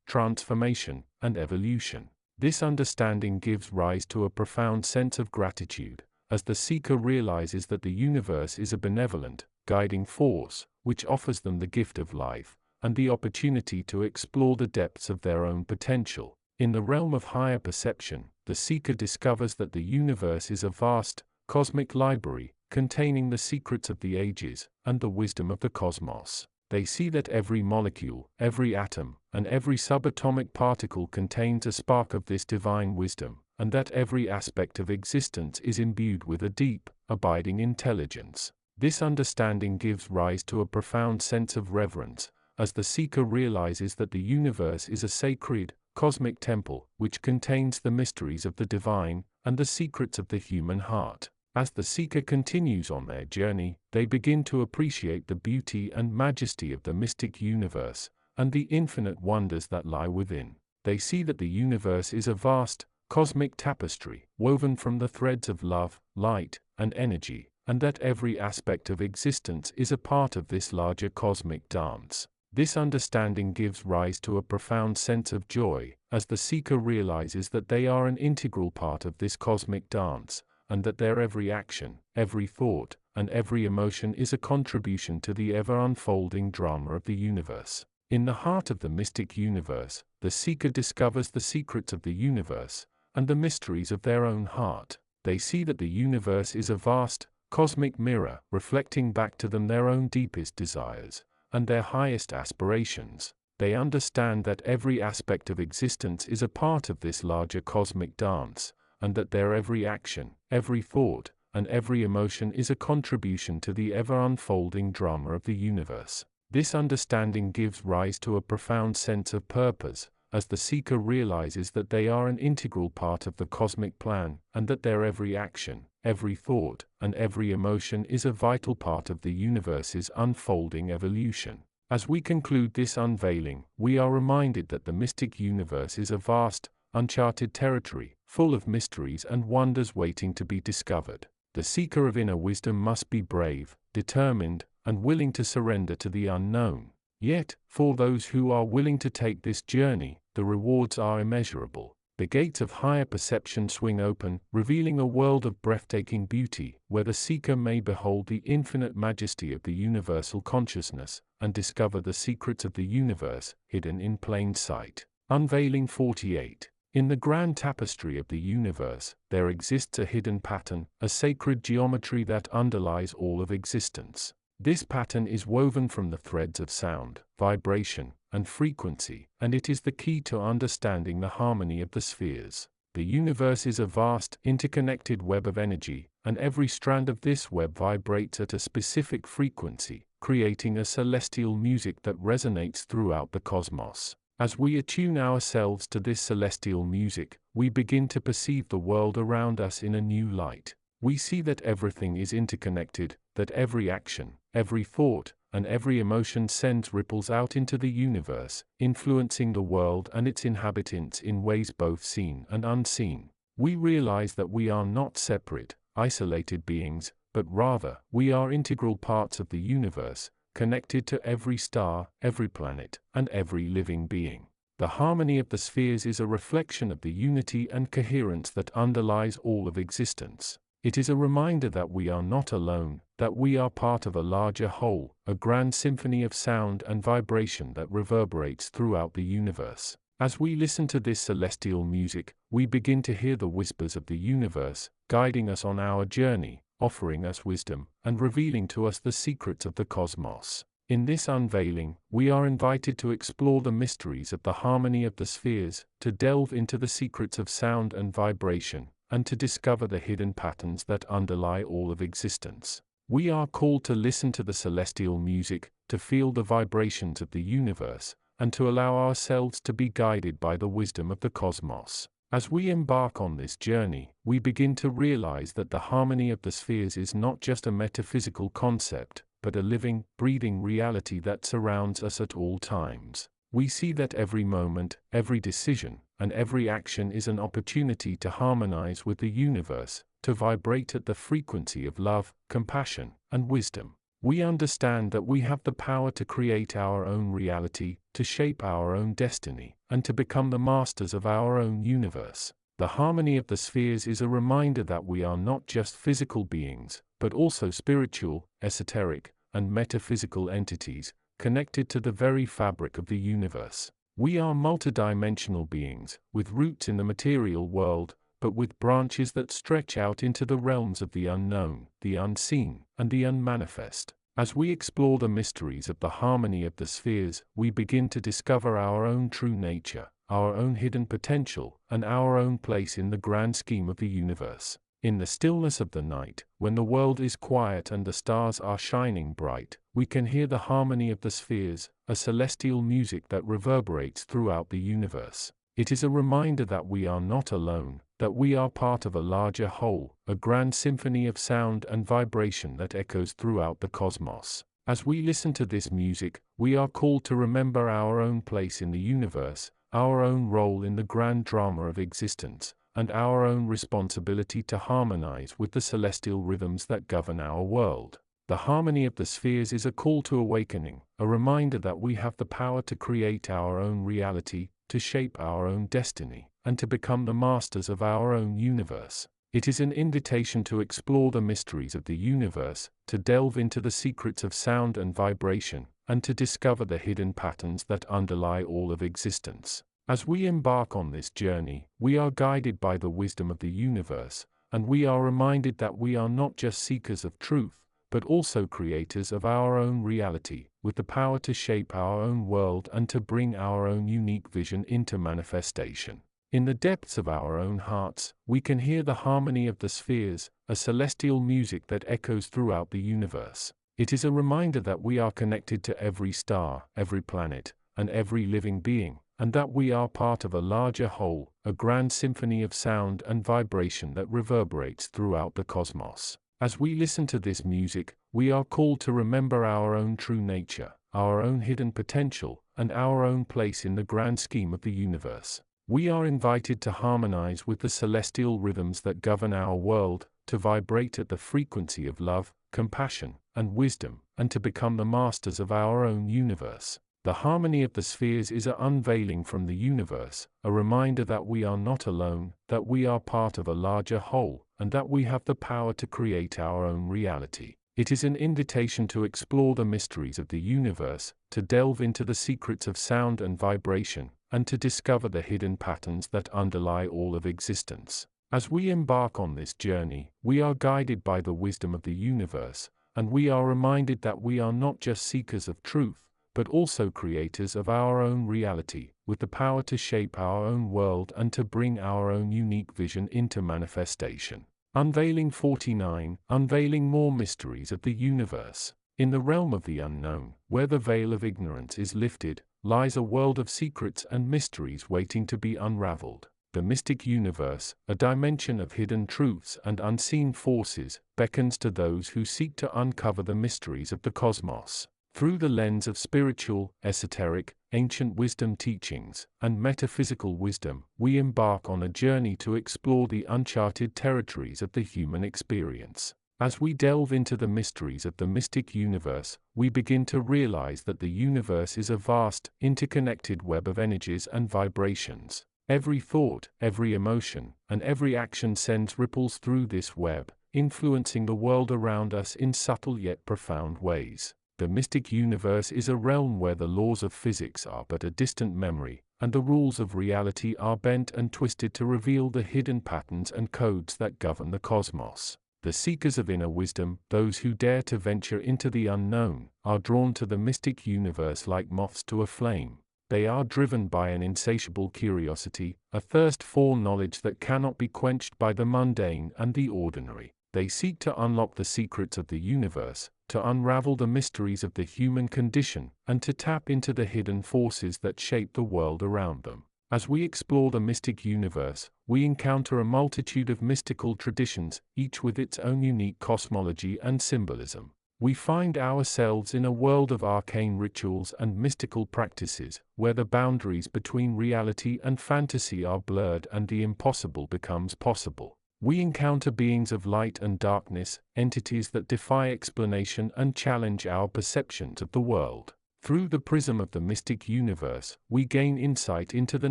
transformation, and evolution. This understanding gives rise to a profound sense of gratitude, as the seeker realizes that the universe is a benevolent, guiding force, which offers them the gift of life, and the opportunity to explore the depths of their own potential. In the realm of higher perception, the seeker discovers that the universe is a vast, cosmic library, containing the secrets of the ages, and the wisdom of the cosmos. They see that every molecule, every atom, and every subatomic particle contains a spark of this divine wisdom, and that every aspect of existence is imbued with a deep, abiding intelligence. This understanding gives rise to a profound sense of reverence, as the seeker realizes that the universe is a sacred, cosmic temple, which contains the mysteries of the divine and the secrets of the human heart. As the seeker continues on their journey, they begin to appreciate the beauty and majesty of the mystic universe, and the infinite wonders that lie within. They see that the universe is a vast, cosmic tapestry, woven from the threads of love, light, and energy, and that every aspect of existence is a part of this larger cosmic dance. This understanding gives rise to a profound sense of joy, as the seeker realizes that they are an integral part of this cosmic dance, and that their every action, every thought, and every emotion is a contribution to the ever-unfolding drama of the universe. In the heart of the mystic universe, the seeker discovers the secrets of the universe, and the mysteries of their own heart. They see that the universe is a vast, cosmic mirror, reflecting back to them their own deepest desires, and their highest aspirations. They understand that every aspect of existence is a part of this larger cosmic dance, and that their every action, every thought, and every emotion is a contribution to the ever-unfolding drama of the universe. This understanding gives rise to a profound sense of purpose, as the seeker realizes that they are an integral part of the cosmic plan, and that their every action, every thought, and every emotion is a vital part of the universe's unfolding evolution. As we conclude this unveiling, we are reminded that the mystic universe is a vast, uncharted territory, full of mysteries and wonders waiting to be discovered. The seeker of inner wisdom must be brave, determined, and willing to surrender to the unknown. Yet, for those who are willing to take this journey, the rewards are immeasurable. The gates of higher perception swing open, revealing a world of breathtaking beauty, where the seeker may behold the infinite majesty of the universal consciousness, and discover the secrets of the universe, hidden in plain sight. Unveiling 48. In the grand tapestry of the universe, there exists a hidden pattern, a sacred geometry that underlies all of existence. This pattern is woven from the threads of sound, vibration, and frequency, and it is the key to understanding the harmony of the spheres. The universe is a vast, interconnected web of energy, and every strand of this web vibrates at a specific frequency, creating a celestial music that resonates throughout the cosmos. As we attune ourselves to this celestial music, we begin to perceive the world around us in a new light. We see that everything is interconnected, that every action, every thought, and every emotion sends ripples out into the universe, influencing the world and its inhabitants in ways both seen and unseen. We realize that we are not separate, isolated beings, but rather, we are integral parts of the universe, connected to every star, every planet, and every living being. The harmony of the spheres is a reflection of the unity and coherence that underlies all of existence. It is a reminder that we are not alone, that we are part of a larger whole, a grand symphony of sound and vibration that reverberates throughout the universe. As we listen to this celestial music, we begin to hear the whispers of the universe, guiding us on our journey, offering us wisdom, and revealing to us the secrets of the cosmos. In this unveiling, we are invited to explore the mysteries of the harmony of the spheres, to delve into the secrets of sound and vibration, and to discover the hidden patterns that underlie all of existence. We are called to listen to the celestial music, to feel the vibrations of the universe, and to allow ourselves to be guided by the wisdom of the cosmos. As we embark on this journey, we begin to realize that the harmony of the spheres is not just a metaphysical concept, but a living, breathing reality that surrounds us at all times. We see that every moment, every decision, and every action is an opportunity to harmonize with the universe, to vibrate at the frequency of love, compassion, and wisdom. We understand that we have the power to create our own reality, to shape our own destiny, and to become the masters of our own universe. The harmony of the spheres is a reminder that we are not just physical beings, but also spiritual, esoteric, and metaphysical entities, connected to the very fabric of the universe. We are multidimensional beings, with roots in the material world, but with branches that stretch out into the realms of the unknown, the unseen, and the unmanifest. As we explore the mysteries of the harmony of the spheres, we begin to discover our own true nature, our own hidden potential, and our own place in the grand scheme of the universe. In the stillness of the night, when the world is quiet and the stars are shining bright, we can hear the harmony of the spheres, a celestial music that reverberates throughout the universe. It is a reminder that we are not alone, that we are part of a larger whole, a grand symphony of sound and vibration that echoes throughout the cosmos. As we listen to this music, we are called to remember our own place in the universe, our own role in the grand drama of existence, and our own responsibility to harmonize with the celestial rhythms that govern our world. The harmony of the spheres is a call to awakening, a reminder that we have the power to create our own reality, to shape our own destiny, and to become the masters of our own universe. It is an invitation to explore the mysteries of the universe, to delve into the secrets of sound and vibration, and to discover the hidden patterns that underlie all of existence. As we embark on this journey, we are guided by the wisdom of the universe, and we are reminded that we are not just seekers of truth, but also creators of our own reality, with the power to shape our own world and to bring our own unique vision into manifestation. In the depths of our own hearts, we can hear the harmony of the spheres, a celestial music that echoes throughout the universe. It is a reminder that we are connected to every star, every planet, and every living being, and that we are part of a larger whole, a grand symphony of sound and vibration that reverberates throughout the cosmos. As we listen to this music, we are called to remember our own true nature, our own hidden potential, and our own place in the grand scheme of the universe. We are invited to harmonize with the celestial rhythms that govern our world, to vibrate at the frequency of love, compassion, and wisdom, and to become the masters of our own universe. The harmony of the spheres is an unveiling from the universe, a reminder that we are not alone, that we are part of a larger whole, and that we have the power to create our own reality. It is an invitation to explore the mysteries of the universe, to delve into the secrets of sound and vibration, and to discover the hidden patterns that underlie all of existence. As we embark on this journey, we are guided by the wisdom of the universe, and we are reminded that we are not just seekers of truth, but also creators of our own reality, with the power to shape our own world and to bring our own unique vision into manifestation. Unveiling 49, unveiling more mysteries of the universe. In the realm of the unknown, where the veil of ignorance is lifted, lies a world of secrets and mysteries waiting to be unraveled. The mystic universe, a dimension of hidden truths and unseen forces, beckons to those who seek to uncover the mysteries of the cosmos. Through the lens of spiritual, esoteric, ancient wisdom teachings, and metaphysical wisdom, we embark on a journey to explore the uncharted territories of the human experience. As we delve into the mysteries of the mystic universe, we begin to realize that the universe is a vast, interconnected web of energies and vibrations. Every thought, every emotion, and every action sends ripples through this web, influencing the world around us in subtle yet profound ways. The mystic universe is a realm where the laws of physics are but a distant memory, and the rules of reality are bent and twisted to reveal the hidden patterns and codes that govern the cosmos. The seekers of inner wisdom, those who dare to venture into the unknown, are drawn to the mystic universe like moths to a flame. They are driven by an insatiable curiosity, a thirst for knowledge that cannot be quenched by the mundane and the ordinary. They seek to unlock the secrets of the universe, to unravel the mysteries of the human condition, and to tap into the hidden forces that shape the world around them. As we explore the mystic universe, we encounter a multitude of mystical traditions, each with its own unique cosmology and symbolism. We find ourselves in a world of arcane rituals and mystical practices, where the boundaries between reality and fantasy are blurred and the impossible becomes possible. We encounter beings of light and darkness, entities that defy explanation and challenge our perceptions of the world. Through the prism of the mystic universe, we gain insight into the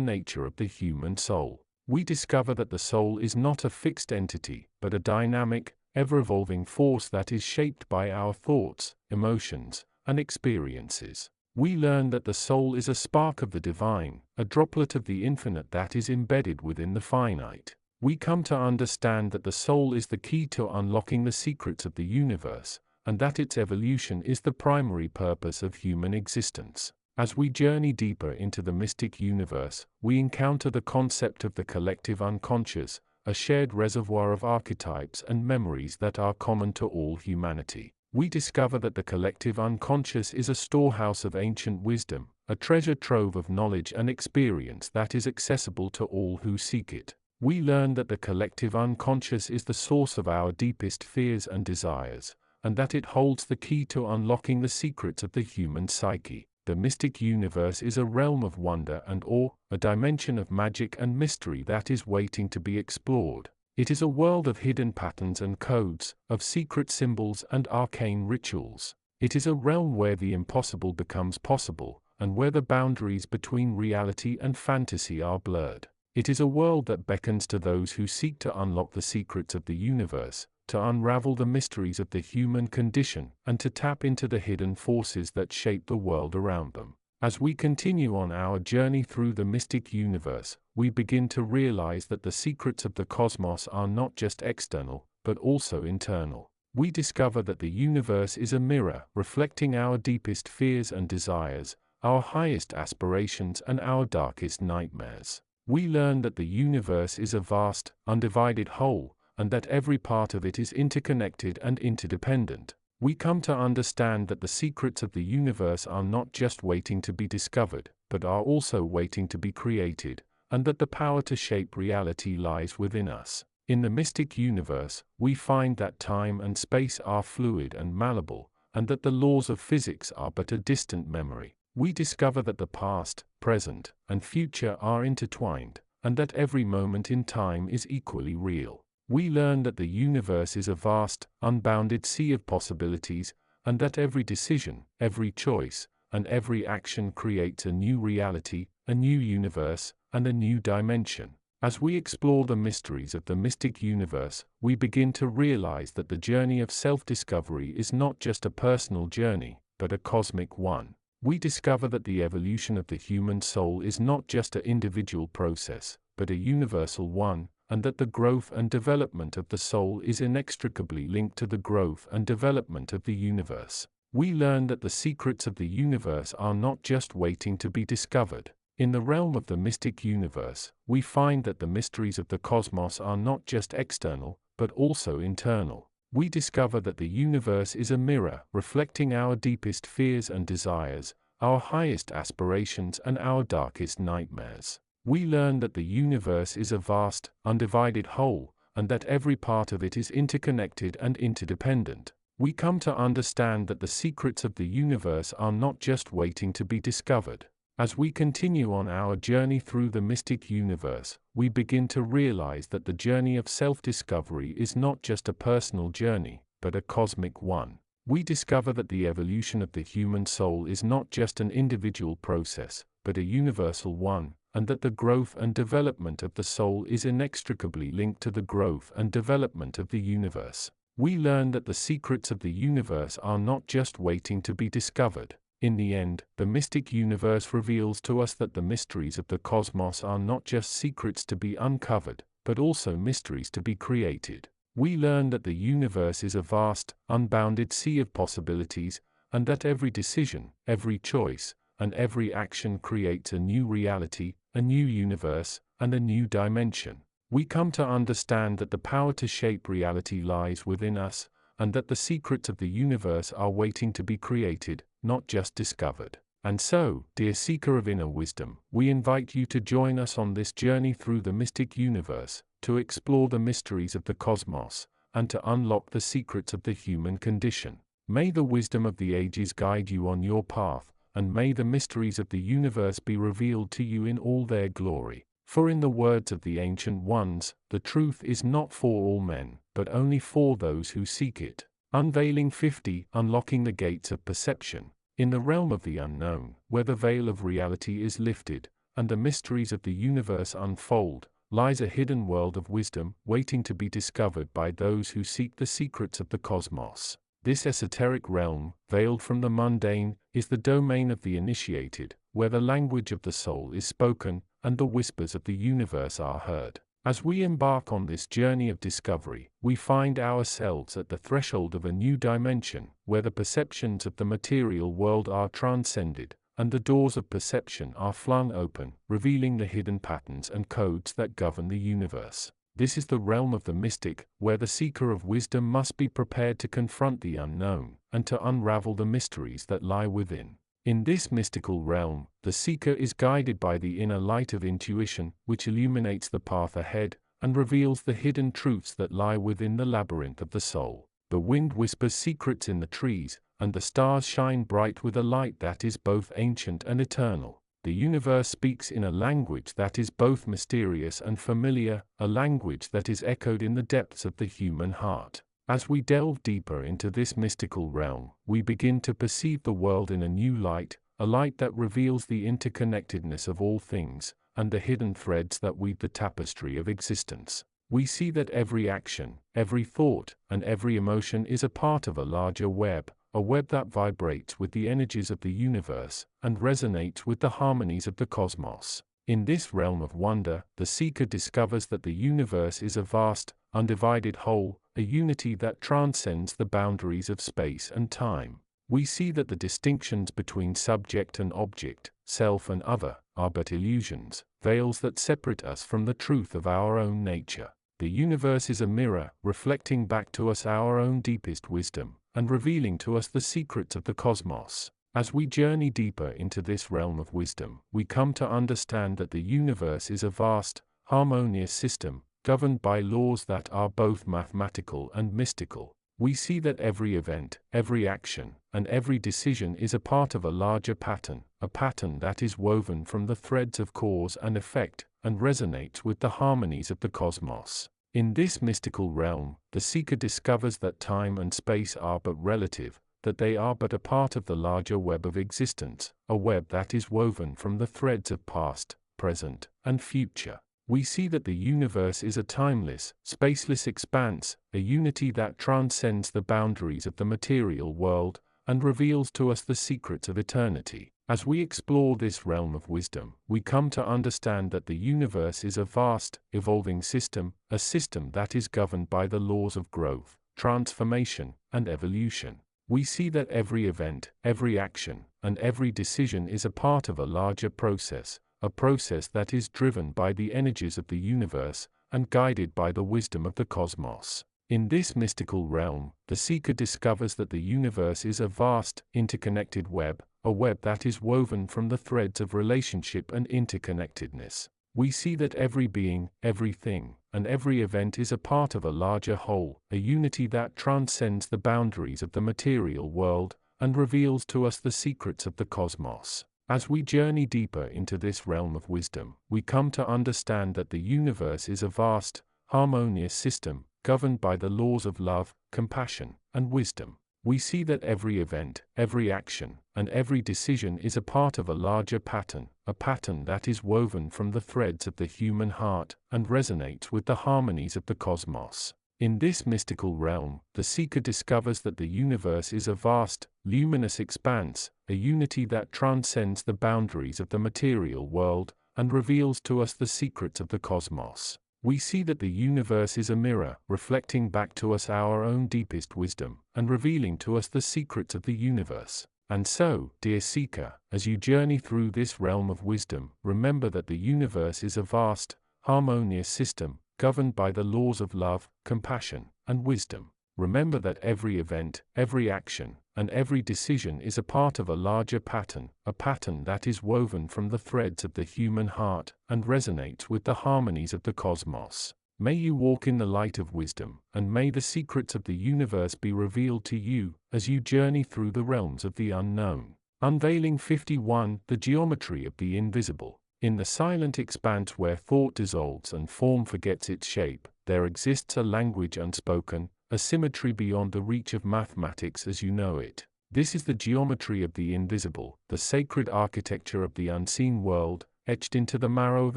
nature of the human soul. We discover that the soul is not a fixed entity, but a dynamic, ever-evolving force that is shaped by our thoughts, emotions, and experiences. We learn that the soul is a spark of the divine, a droplet of the infinite that is embedded within the finite. We come to understand that the soul is the key to unlocking the secrets of the universe, and that its evolution is the primary purpose of human existence. As we journey deeper into the mystic universe, we encounter the concept of the collective unconscious, a shared reservoir of archetypes and memories that are common to all humanity. We discover that the collective unconscious is a storehouse of ancient wisdom, a treasure trove of knowledge and experience that is accessible to all who seek it. We learn that the collective unconscious is the source of our deepest fears and desires, and that it holds the key to unlocking the secrets of the human psyche. The mystic universe is a realm of wonder and awe, a dimension of magic and mystery that is waiting to be explored. It is a world of hidden patterns and codes, of secret symbols and arcane rituals. It is a realm where the impossible becomes possible, and where the boundaries between reality and fantasy are blurred. It is a world that beckons to those who seek to unlock the secrets of the universe, to unravel the mysteries of the human condition, and to tap into the hidden forces that shape the world around them. As we continue on our journey through the mystic universe, we begin to realize that the secrets of the cosmos are not just external, but also internal. We discover that the universe is a mirror, reflecting our deepest fears and desires, our highest aspirations and our darkest nightmares. We learn that the universe is a vast, undivided whole, and that every part of it is interconnected and interdependent. We come to understand that the secrets of the universe are not just waiting to be discovered, but are also waiting to be created, and that the power to shape reality lies within us. In the mystic universe, we find that time and space are fluid and malleable, and that the laws of physics are but a distant memory. We discover that the past, present, and future are intertwined, and that every moment in time is equally real. We learn that the universe is a vast, unbounded sea of possibilities, and that every decision, every choice, and every action creates a new reality, a new universe, and a new dimension. As we explore the mysteries of the mystic universe, we begin to realize that the journey of self-discovery is not just a personal journey, but a cosmic one. We discover that the evolution of the human soul is not just an individual process, but a universal one, and that the growth and development of the soul is inextricably linked to the growth and development of the universe. We learn that the secrets of the universe are not just waiting to be discovered. In the realm of the mystic universe, we find that the mysteries of the cosmos are not just external, but also internal. We discover that the universe is a mirror, reflecting our deepest fears and desires, our highest aspirations and our darkest nightmares. We learn that the universe is a vast, undivided whole, and that every part of it is interconnected and interdependent. We come to understand that the secrets of the universe are not just waiting to be discovered. As we continue on our journey through the mystic universe, we begin to realize that the journey of self-discovery is not just a personal journey, but a cosmic one. We discover that the evolution of the human soul is not just an individual process, but a universal one, and that the growth and development of the soul is inextricably linked to the growth and development of the universe. We learn that the secrets of the universe are not just waiting to be discovered. In the end, the mystic universe reveals to us that the mysteries of the cosmos are not just secrets to be uncovered, but also mysteries to be created. We learn that the universe is a vast, unbounded sea of possibilities, and that every decision, every choice, and every action creates a new reality, a new universe, and a new dimension. We come to understand that the power to shape reality lies within us, and that the secrets of the universe are waiting to be created, not just discovered. And so, dear seeker of inner wisdom, we invite you to join us on this journey through the mystic universe, to explore the mysteries of the cosmos, and to unlock the secrets of the human condition. May the wisdom of the ages guide you on your path, and may the mysteries of the universe be revealed to you in all their glory. For in the words of the ancient ones, the truth is not for all men, but only for those who seek it. Unveiling 50, Unlocking the Gates of Perception. In the realm of the unknown, where the veil of reality is lifted, and the mysteries of the universe unfold, lies a hidden world of wisdom, waiting to be discovered by those who seek the secrets of the cosmos. This esoteric realm, veiled from the mundane, is the domain of the initiated, where the language of the soul is spoken, and the whispers of the universe are heard. As we embark on this journey of discovery, we find ourselves at the threshold of a new dimension, where the perceptions of the material world are transcended, and the doors of perception are flung open, revealing the hidden patterns and codes that govern the universe. This is the realm of the mystic, where the seeker of wisdom must be prepared to confront the unknown, and to unravel the mysteries that lie within. In this mystical realm, the seeker is guided by the inner light of intuition, which illuminates the path ahead, and reveals the hidden truths that lie within the labyrinth of the soul. The wind whispers secrets in the trees, and the stars shine bright with a light that is both ancient and eternal. The universe speaks in a language that is both mysterious and familiar, a language that is echoed in the depths of the human heart. As we delve deeper into this mystical realm, we begin to perceive the world in a new light, a light that reveals the interconnectedness of all things, and the hidden threads that weave the tapestry of existence. We see that every action, every thought, and every emotion is a part of a larger web, a web that vibrates with the energies of the universe, and resonates with the harmonies of the cosmos. In this realm of wonder, the seeker discovers that the universe is a vast, undivided whole, a unity that transcends the boundaries of space and time. We see that the distinctions between subject and object, self and other, are but illusions, veils that separate us from the truth of our own nature. The universe is a mirror, reflecting back to us our own deepest wisdom, and revealing to us the secrets of the cosmos. As we journey deeper into this realm of wisdom, we come to understand that the universe is a vast, harmonious system, governed by laws that are both mathematical and mystical. We see that every event, every action, and every decision is a part of a larger pattern, a pattern that is woven from the threads of cause and effect, and resonates with the harmonies of the cosmos. In this mystical realm, the seeker discovers that time and space are but relative, that they are but a part of the larger web of existence, a web that is woven from the threads of past, present, and future. We see that the universe is a timeless, spaceless expanse, a unity that transcends the boundaries of the material world, and reveals to us the secrets of eternity. As we explore this realm of wisdom, we come to understand that the universe is a vast, evolving system, a system that is governed by the laws of growth, transformation, and evolution. We see that every event, every action, and every decision is a part of a larger process, a process that is driven by the energies of the universe, and guided by the wisdom of the cosmos. In this mystical realm, the seeker discovers that the universe is a vast, interconnected web, a web that is woven from the threads of relationship and interconnectedness. We see that every being, everything, and every event is a part of a larger whole, a unity that transcends the boundaries of the material world, and reveals to us the secrets of the cosmos. As we journey deeper into this realm of wisdom, we come to understand that the universe is a vast, harmonious system, governed by the laws of love, compassion, and wisdom. We see that every event, every action, and every decision is a part of a larger pattern, a pattern that is woven from the threads of the human heart, and resonates with the harmonies of the cosmos. In this mystical realm, the seeker discovers that the universe is a vast, luminous expanse, a unity that transcends the boundaries of the material world, and reveals to us the secrets of the cosmos. We see that the universe is a mirror, reflecting back to us our own deepest wisdom, and revealing to us the secrets of the universe. And so, dear seeker, as you journey through this realm of wisdom, remember that the universe is a vast, harmonious system, governed by the laws of love, compassion, and wisdom. Remember that every event, every action, and every decision is a part of a larger pattern, a pattern that is woven from the threads of the human heart, and resonates with the harmonies of the cosmos. May you walk in the light of wisdom, and may the secrets of the universe be revealed to you, as you journey through the realms of the unknown. Unveiling 51, the geometry of the invisible. In the silent expanse where thought dissolves and form forgets its shape, there exists a language unspoken, a symmetry beyond the reach of mathematics as you know it. This is the geometry of the invisible, the sacred architecture of the unseen world, etched into the marrow of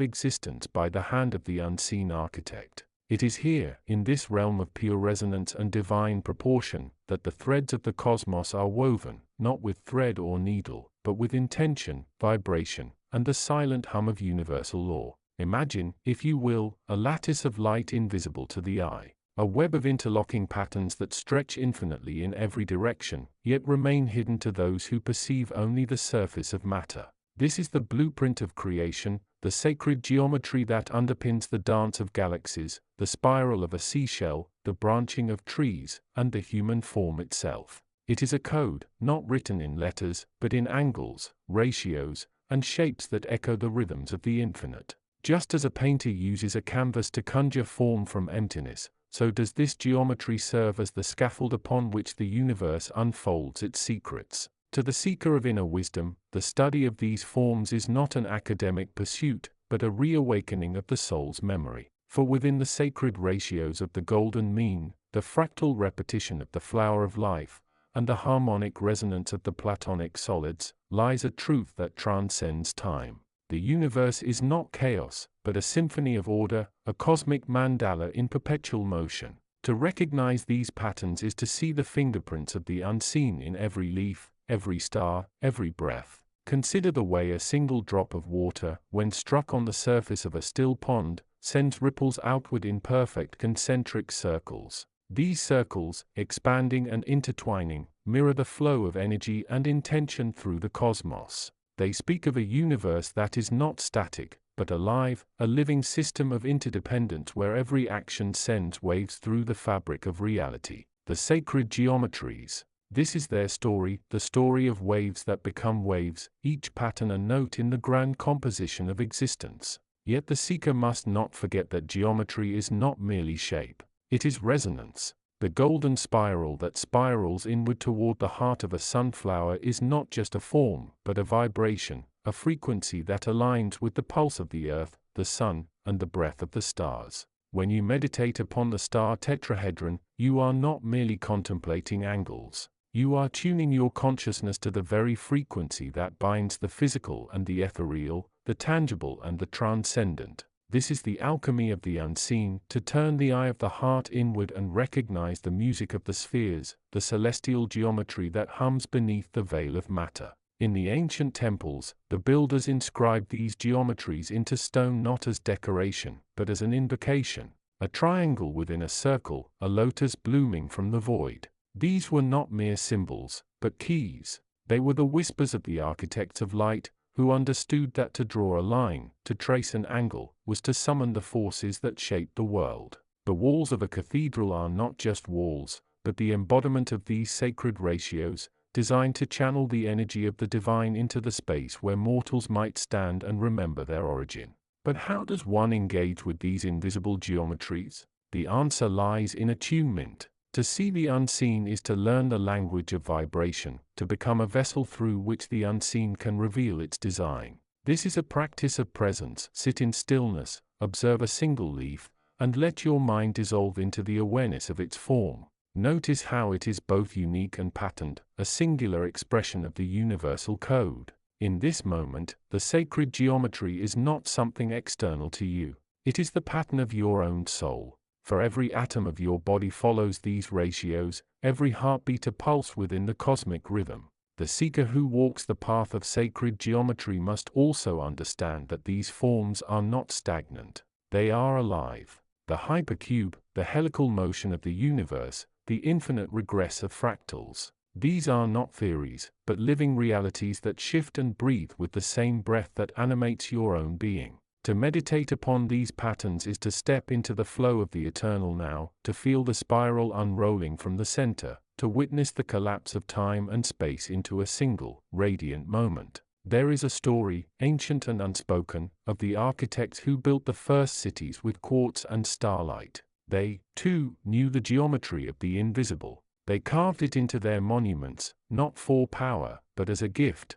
existence by the hand of the unseen architect. It is here, in this realm of pure resonance and divine proportion, that the threads of the cosmos are woven, not with thread or needle, but with intention, vibration, and the silent hum of universal law. Imagine, if you will, a lattice of light invisible to the eye. A web of interlocking patterns that stretch infinitely in every direction, yet remain hidden to those who perceive only the surface of matter. This is the blueprint of creation, the sacred geometry that underpins the dance of galaxies, the spiral of a seashell, the branching of trees, and the human form itself. It is a code, not written in letters, but in angles, ratios, and shapes that echo the rhythms of the infinite. Just as a painter uses a canvas to conjure form from emptiness, so does this geometry serve as the scaffold upon which the universe unfolds its secrets. To the seeker of inner wisdom, the study of these forms is not an academic pursuit, but a reawakening of the soul's memory. For within the sacred ratios of the golden mean, the fractal repetition of the flower of life, and the harmonic resonance of the platonic solids, lies a truth that transcends time. The universe is not chaos, but a symphony of order, a cosmic mandala in perpetual motion. To recognize these patterns is to see the fingerprints of the unseen in every leaf, every star, every breath. Consider the way a single drop of water, when struck on the surface of a still pond, sends ripples outward in perfect concentric circles. These circles, expanding and intertwining, mirror the flow of energy and intention through the cosmos. They speak of a universe that is not static, but alive, a living system of interdependence where every action sends waves through the fabric of reality. The sacred geometries. This is their story, the story of waves that become waves, each pattern a note in the grand composition of existence. Yet the seeker must not forget that geometry is not merely shape. It is resonance. The golden spiral that spirals inward toward the heart of a sunflower is not just a form, but a vibration, a frequency that aligns with the pulse of the earth, the sun, and the breath of the stars. When you meditate upon the star tetrahedron, you are not merely contemplating angles. You are tuning your consciousness to the very frequency that binds the physical and the ethereal, the tangible and the transcendent. This is the alchemy of the unseen, to turn the eye of the heart inward and recognize the music of the spheres, the celestial geometry that hums beneath the veil of matter. In the ancient temples, the builders inscribed these geometries into stone not as decoration, but as an invocation. A triangle within a circle, a lotus blooming from the void. These were not mere symbols, but keys. They were the whispers of the architects of light, who understood that to draw a line, to trace an angle, was to summon the forces that shape the world. The walls of a cathedral are not just walls, but the embodiment of these sacred ratios, designed to channel the energy of the divine into the space where mortals might stand and remember their origin. But how does one engage with these invisible geometries? The answer lies in attunement. To see the unseen is to learn the language of vibration, to become a vessel through which the unseen can reveal its design. This is a practice of presence. Sit in stillness, observe a single leaf, and let your mind dissolve into the awareness of its form. Notice how it is both unique and patterned, a singular expression of the universal code. In this moment, the sacred geometry is not something external to you. It is the pattern of your own soul. For every atom of your body follows these ratios, every heartbeat a pulse within the cosmic rhythm. The seeker who walks the path of sacred geometry must also understand that these forms are not stagnant. They are alive. The hypercube, the helical motion of the universe, the infinite regress of fractals. These are not theories, but living realities that shift and breathe with the same breath that animates your own being. To meditate upon these patterns is to step into the flow of the eternal now, to feel the spiral unrolling from the center, to witness the collapse of time and space into a single, radiant moment. There is a story, ancient and unspoken, of the architects who built the first cities with quartz and starlight. They, too, knew the geometry of the invisible. They carved it into their monuments, not for power, but as a gift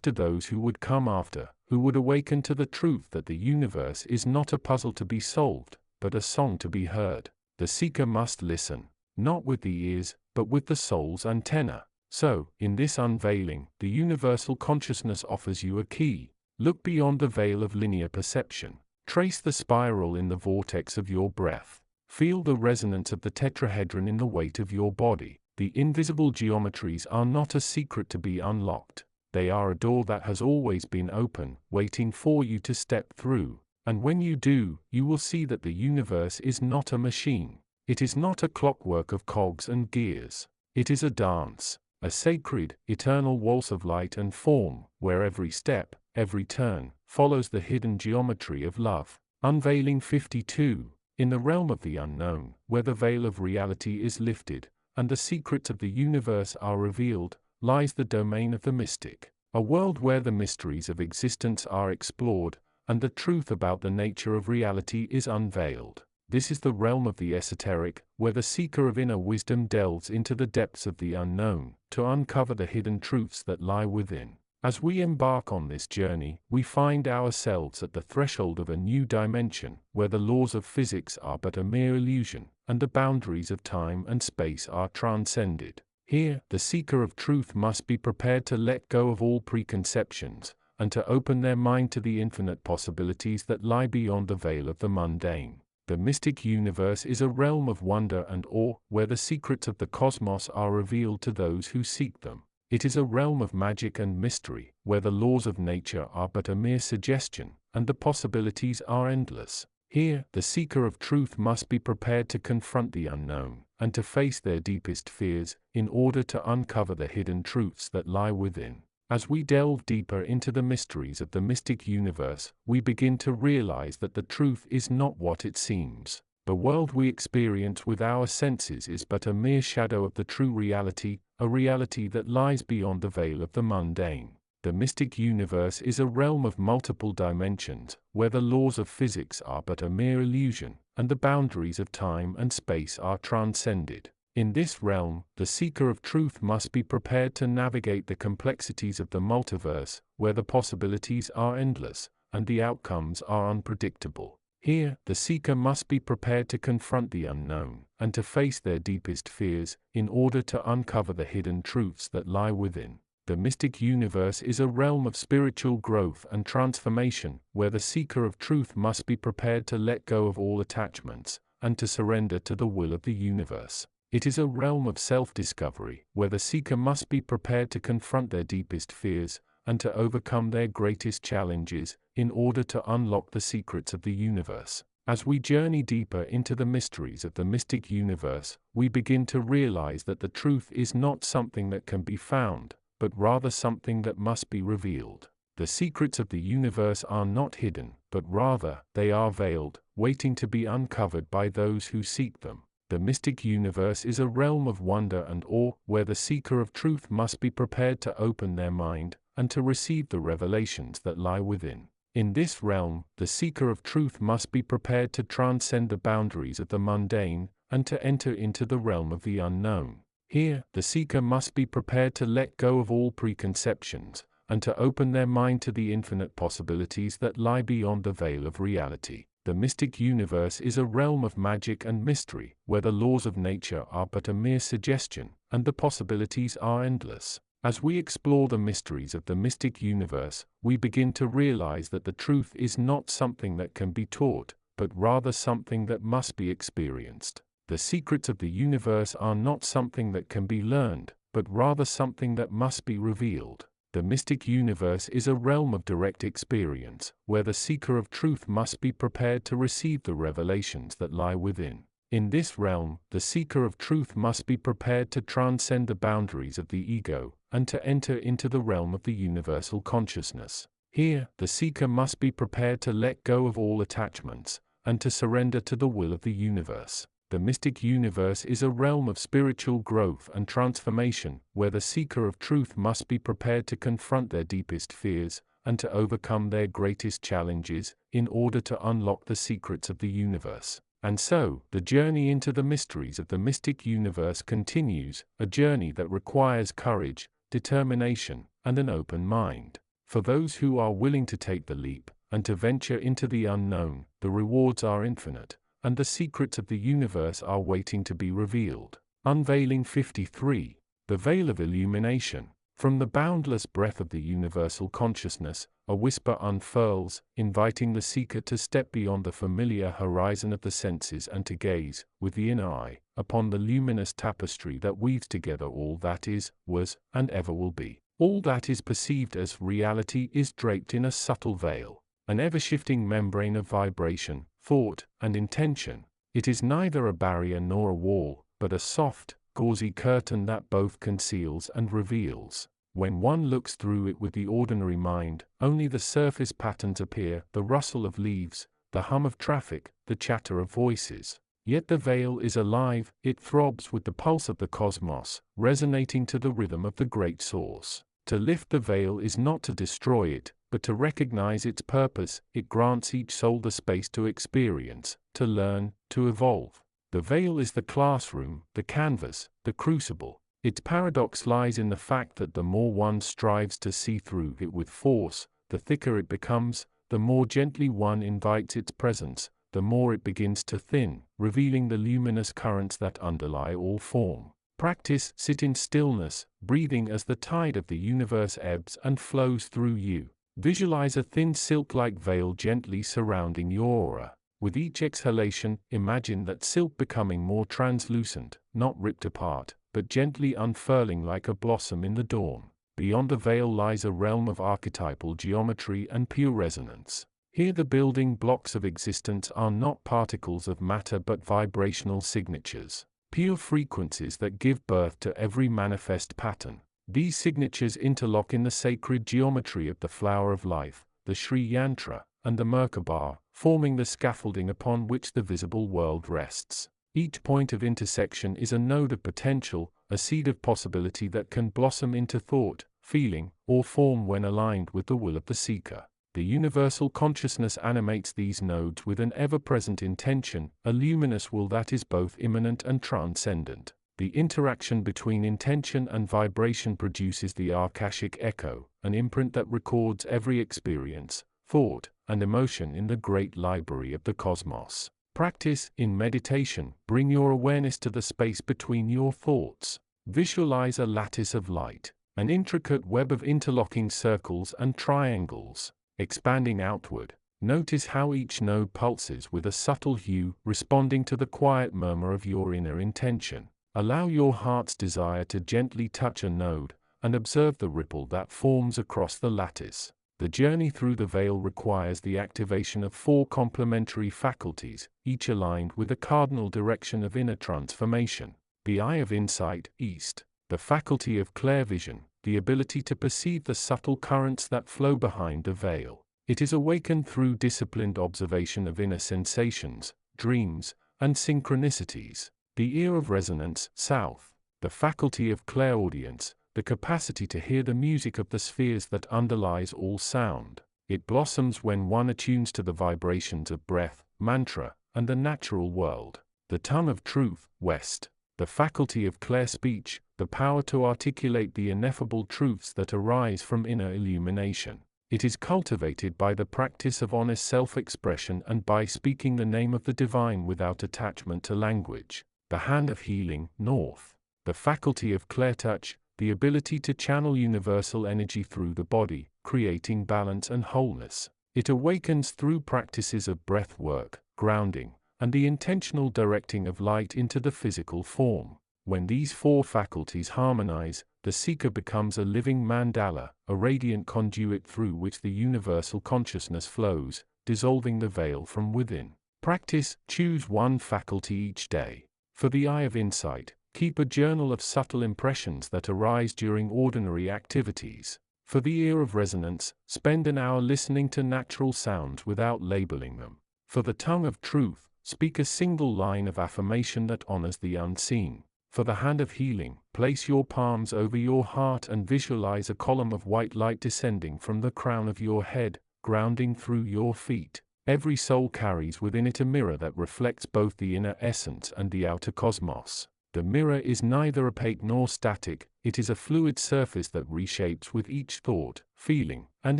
to those who would come after, who would awaken to the truth that the universe is not a puzzle to be solved, but a song to be heard. The seeker must listen, not with the ears, but with the soul's antenna. So, in this unveiling, the universal consciousness offers you a key. Look beyond the veil of linear perception. Trace the spiral in the vortex of your breath. Feel the resonance of the tetrahedron in the weight of your body. The invisible geometries are not a secret to be unlocked. They are a door that has always been open, waiting for you to step through. And when you do, you will see that the universe is not a machine. It is not a clockwork of cogs and gears. It is a dance, a sacred, eternal waltz of light and form, where every step, every turn, follows the hidden geometry of love. Unveiling 52. In the realm of the unknown, where the veil of reality is lifted, and the secrets of the universe are revealed, lies the domain of the mystic, a world where the mysteries of existence are explored, and the truth about the nature of reality is unveiled. This is the realm of the esoteric, where the seeker of inner wisdom delves into the depths of the unknown, to uncover the hidden truths that lie within. As we embark on this journey, we find ourselves at the threshold of a new dimension, where the laws of physics are but a mere illusion, and the boundaries of time and space are transcended. Here, the seeker of truth must be prepared to let go of all preconceptions, and to open their mind to the infinite possibilities that lie beyond the veil of the mundane. The mystic universe is a realm of wonder and awe, where the secrets of the cosmos are revealed to those who seek them. It is a realm of magic and mystery, where the laws of nature are but a mere suggestion, and the possibilities are endless. Here, the seeker of truth must be prepared to confront the unknown, and to face their deepest fears, in order to uncover the hidden truths that lie within. As we delve deeper into the mysteries of the mystic universe, we begin to realize that the truth is not what it seems. The world we experience with our senses is but a mere shadow of the true reality, a reality that lies beyond the veil of the mundane. The mystic universe is a realm of multiple dimensions, where the laws of physics are but a mere illusion, and the boundaries of time and space are transcended. In this realm, the seeker of truth must be prepared to navigate the complexities of the multiverse, where the possibilities are endless, and the outcomes are unpredictable. Here, the seeker must be prepared to confront the unknown, and to face their deepest fears, in order to uncover the hidden truths that lie within. The mystic universe is a realm of spiritual growth and transformation, where the seeker of truth must be prepared to let go of all attachments, and to surrender to the will of the universe. It is a realm of self-discovery, where the seeker must be prepared to confront their deepest fears, and to overcome their greatest challenges, in order to unlock the secrets of the universe. As we journey deeper into the mysteries of the mystic universe, we begin to realize that the truth is not something that can be found, but rather something that must be revealed. The secrets of the universe are not hidden, but rather, they are veiled, waiting to be uncovered by those who seek them. The mystic universe is a realm of wonder and awe, where the seeker of truth must be prepared to open their mind, and to receive the revelations that lie within. In this realm, the seeker of truth must be prepared to transcend the boundaries of the mundane, and to enter into the realm of the unknown. Here, the seeker must be prepared to let go of all preconceptions, and to open their mind to the infinite possibilities that lie beyond the veil of reality. The mystic universe is a realm of magic and mystery, where the laws of nature are but a mere suggestion, and the possibilities are endless. As we explore the mysteries of the mystic universe, we begin to realize that the truth is not something that can be taught, but rather something that must be experienced. The secrets of the universe are not something that can be learned, but rather something that must be revealed. The mystic universe is a realm of direct experience, where the seeker of truth must be prepared to receive the revelations that lie within. In this realm, the seeker of truth must be prepared to transcend the boundaries of the ego, and to enter into the realm of the universal consciousness. Here, the seeker must be prepared to let go of all attachments, and to surrender to the will of the universe. The mystic universe is a realm of spiritual growth and transformation, where the seeker of truth must be prepared to confront their deepest fears, and to overcome their greatest challenges, in order to unlock the secrets of the universe. And so, the journey into the mysteries of the mystic universe continues, a journey that requires courage, determination, and an open mind. For those who are willing to take the leap, and to venture into the unknown, the rewards are infinite, and the secrets of the universe are waiting to be revealed. Unveiling 53. The Veil of Illumination. From the boundless breath of the universal consciousness, a whisper unfurls, inviting the seeker to step beyond the familiar horizon of the senses and to gaze, with the inner eye, upon the luminous tapestry that weaves together all that is, was, and ever will be. All that is perceived as reality is draped in a subtle veil. an ever-shifting membrane of vibration, thought, and intention. It is neither a barrier nor a wall, but a soft, gauzy curtain that both conceals and reveals. When one looks through it with the ordinary mind, only the surface patterns appear, the rustle of leaves, the hum of traffic, the chatter of voices. Yet the veil is alive, it throbs with the pulse of the cosmos, resonating to the rhythm of the great source. To lift the veil is not to destroy it, but to recognize its purpose. It grants each soul the space to experience, to learn, to evolve. The veil is the classroom, the canvas, the crucible. Its paradox lies in the fact that the more one strives to see through it with force, the thicker it becomes, the more gently one invites its presence, the more it begins to thin, revealing the luminous currents that underlie all form. Practice, sit in stillness, breathing as the tide of the universe ebbs and flows through you. Visualize a thin silk-like veil gently surrounding your aura. With each exhalation, imagine that silk becoming more translucent, not ripped apart, but gently unfurling like a blossom in the dawn. Beyond the veil lies a realm of archetypal geometry and pure resonance. Here the building blocks of existence are not particles of matter but vibrational signatures, pure frequencies that give birth to every manifest pattern. These signatures interlock in the sacred geometry of the flower of life, the Sri Yantra, and the Merkaba, forming the scaffolding upon which the visible world rests. Each point of intersection is a node of potential, a seed of possibility that can blossom into thought, feeling, or form when aligned with the will of the seeker. The universal consciousness animates these nodes with an ever-present intention, a luminous will that is both immanent and transcendent. The interaction between intention and vibration produces the Akashic echo, an imprint that records every experience, thought, and emotion in the great library of the cosmos. Practice, in meditation, bring your awareness to the space between your thoughts. Visualize a lattice of light, an intricate web of interlocking circles and triangles. Expanding outward, notice how each node pulses with a subtle hue, responding to the quiet murmur of your inner intention. Allow your heart's desire to gently touch a node, and observe the ripple that forms across the lattice. The journey through the veil requires the activation of 4 complementary faculties, each aligned with a cardinal direction of inner transformation. The eye of insight, east, the faculty of clear vision, the ability to perceive the subtle currents that flow behind the veil. It is awakened through disciplined observation of inner sensations, dreams, and synchronicities. The ear of resonance, south, the faculty of clairaudience, the capacity to hear the music of the spheres that underlies all sound. It blossoms when one attunes to the vibrations of breath, mantra, and the natural world. The tongue of truth, west, the faculty of clear speech, the power to articulate the ineffable truths that arise from inner illumination. It is cultivated by the practice of honest self-expression and by speaking the name of the divine without attachment to language. The hand of healing, north, the faculty of clear touch, the ability to channel universal energy through the body, creating balance and wholeness. It awakens through practices of breath work, grounding, and the intentional directing of light into the physical form. When these 4 faculties harmonize, the seeker becomes a living mandala, a radiant conduit through which the universal consciousness flows, dissolving the veil from within. Practice, choose one faculty each day. For the eye of insight, keep a journal of subtle impressions that arise during ordinary activities. For the ear of resonance, spend an hour listening to natural sounds without labeling them. For the tongue of truth, speak a single line of affirmation that honors the unseen. For the hand of healing, place your palms over your heart and visualize a column of white light descending from the crown of your head, grounding through your feet. Every soul carries within it a mirror that reflects both the inner essence and the outer cosmos. The mirror is neither opaque nor static, it is a fluid surface that reshapes with each thought, feeling, and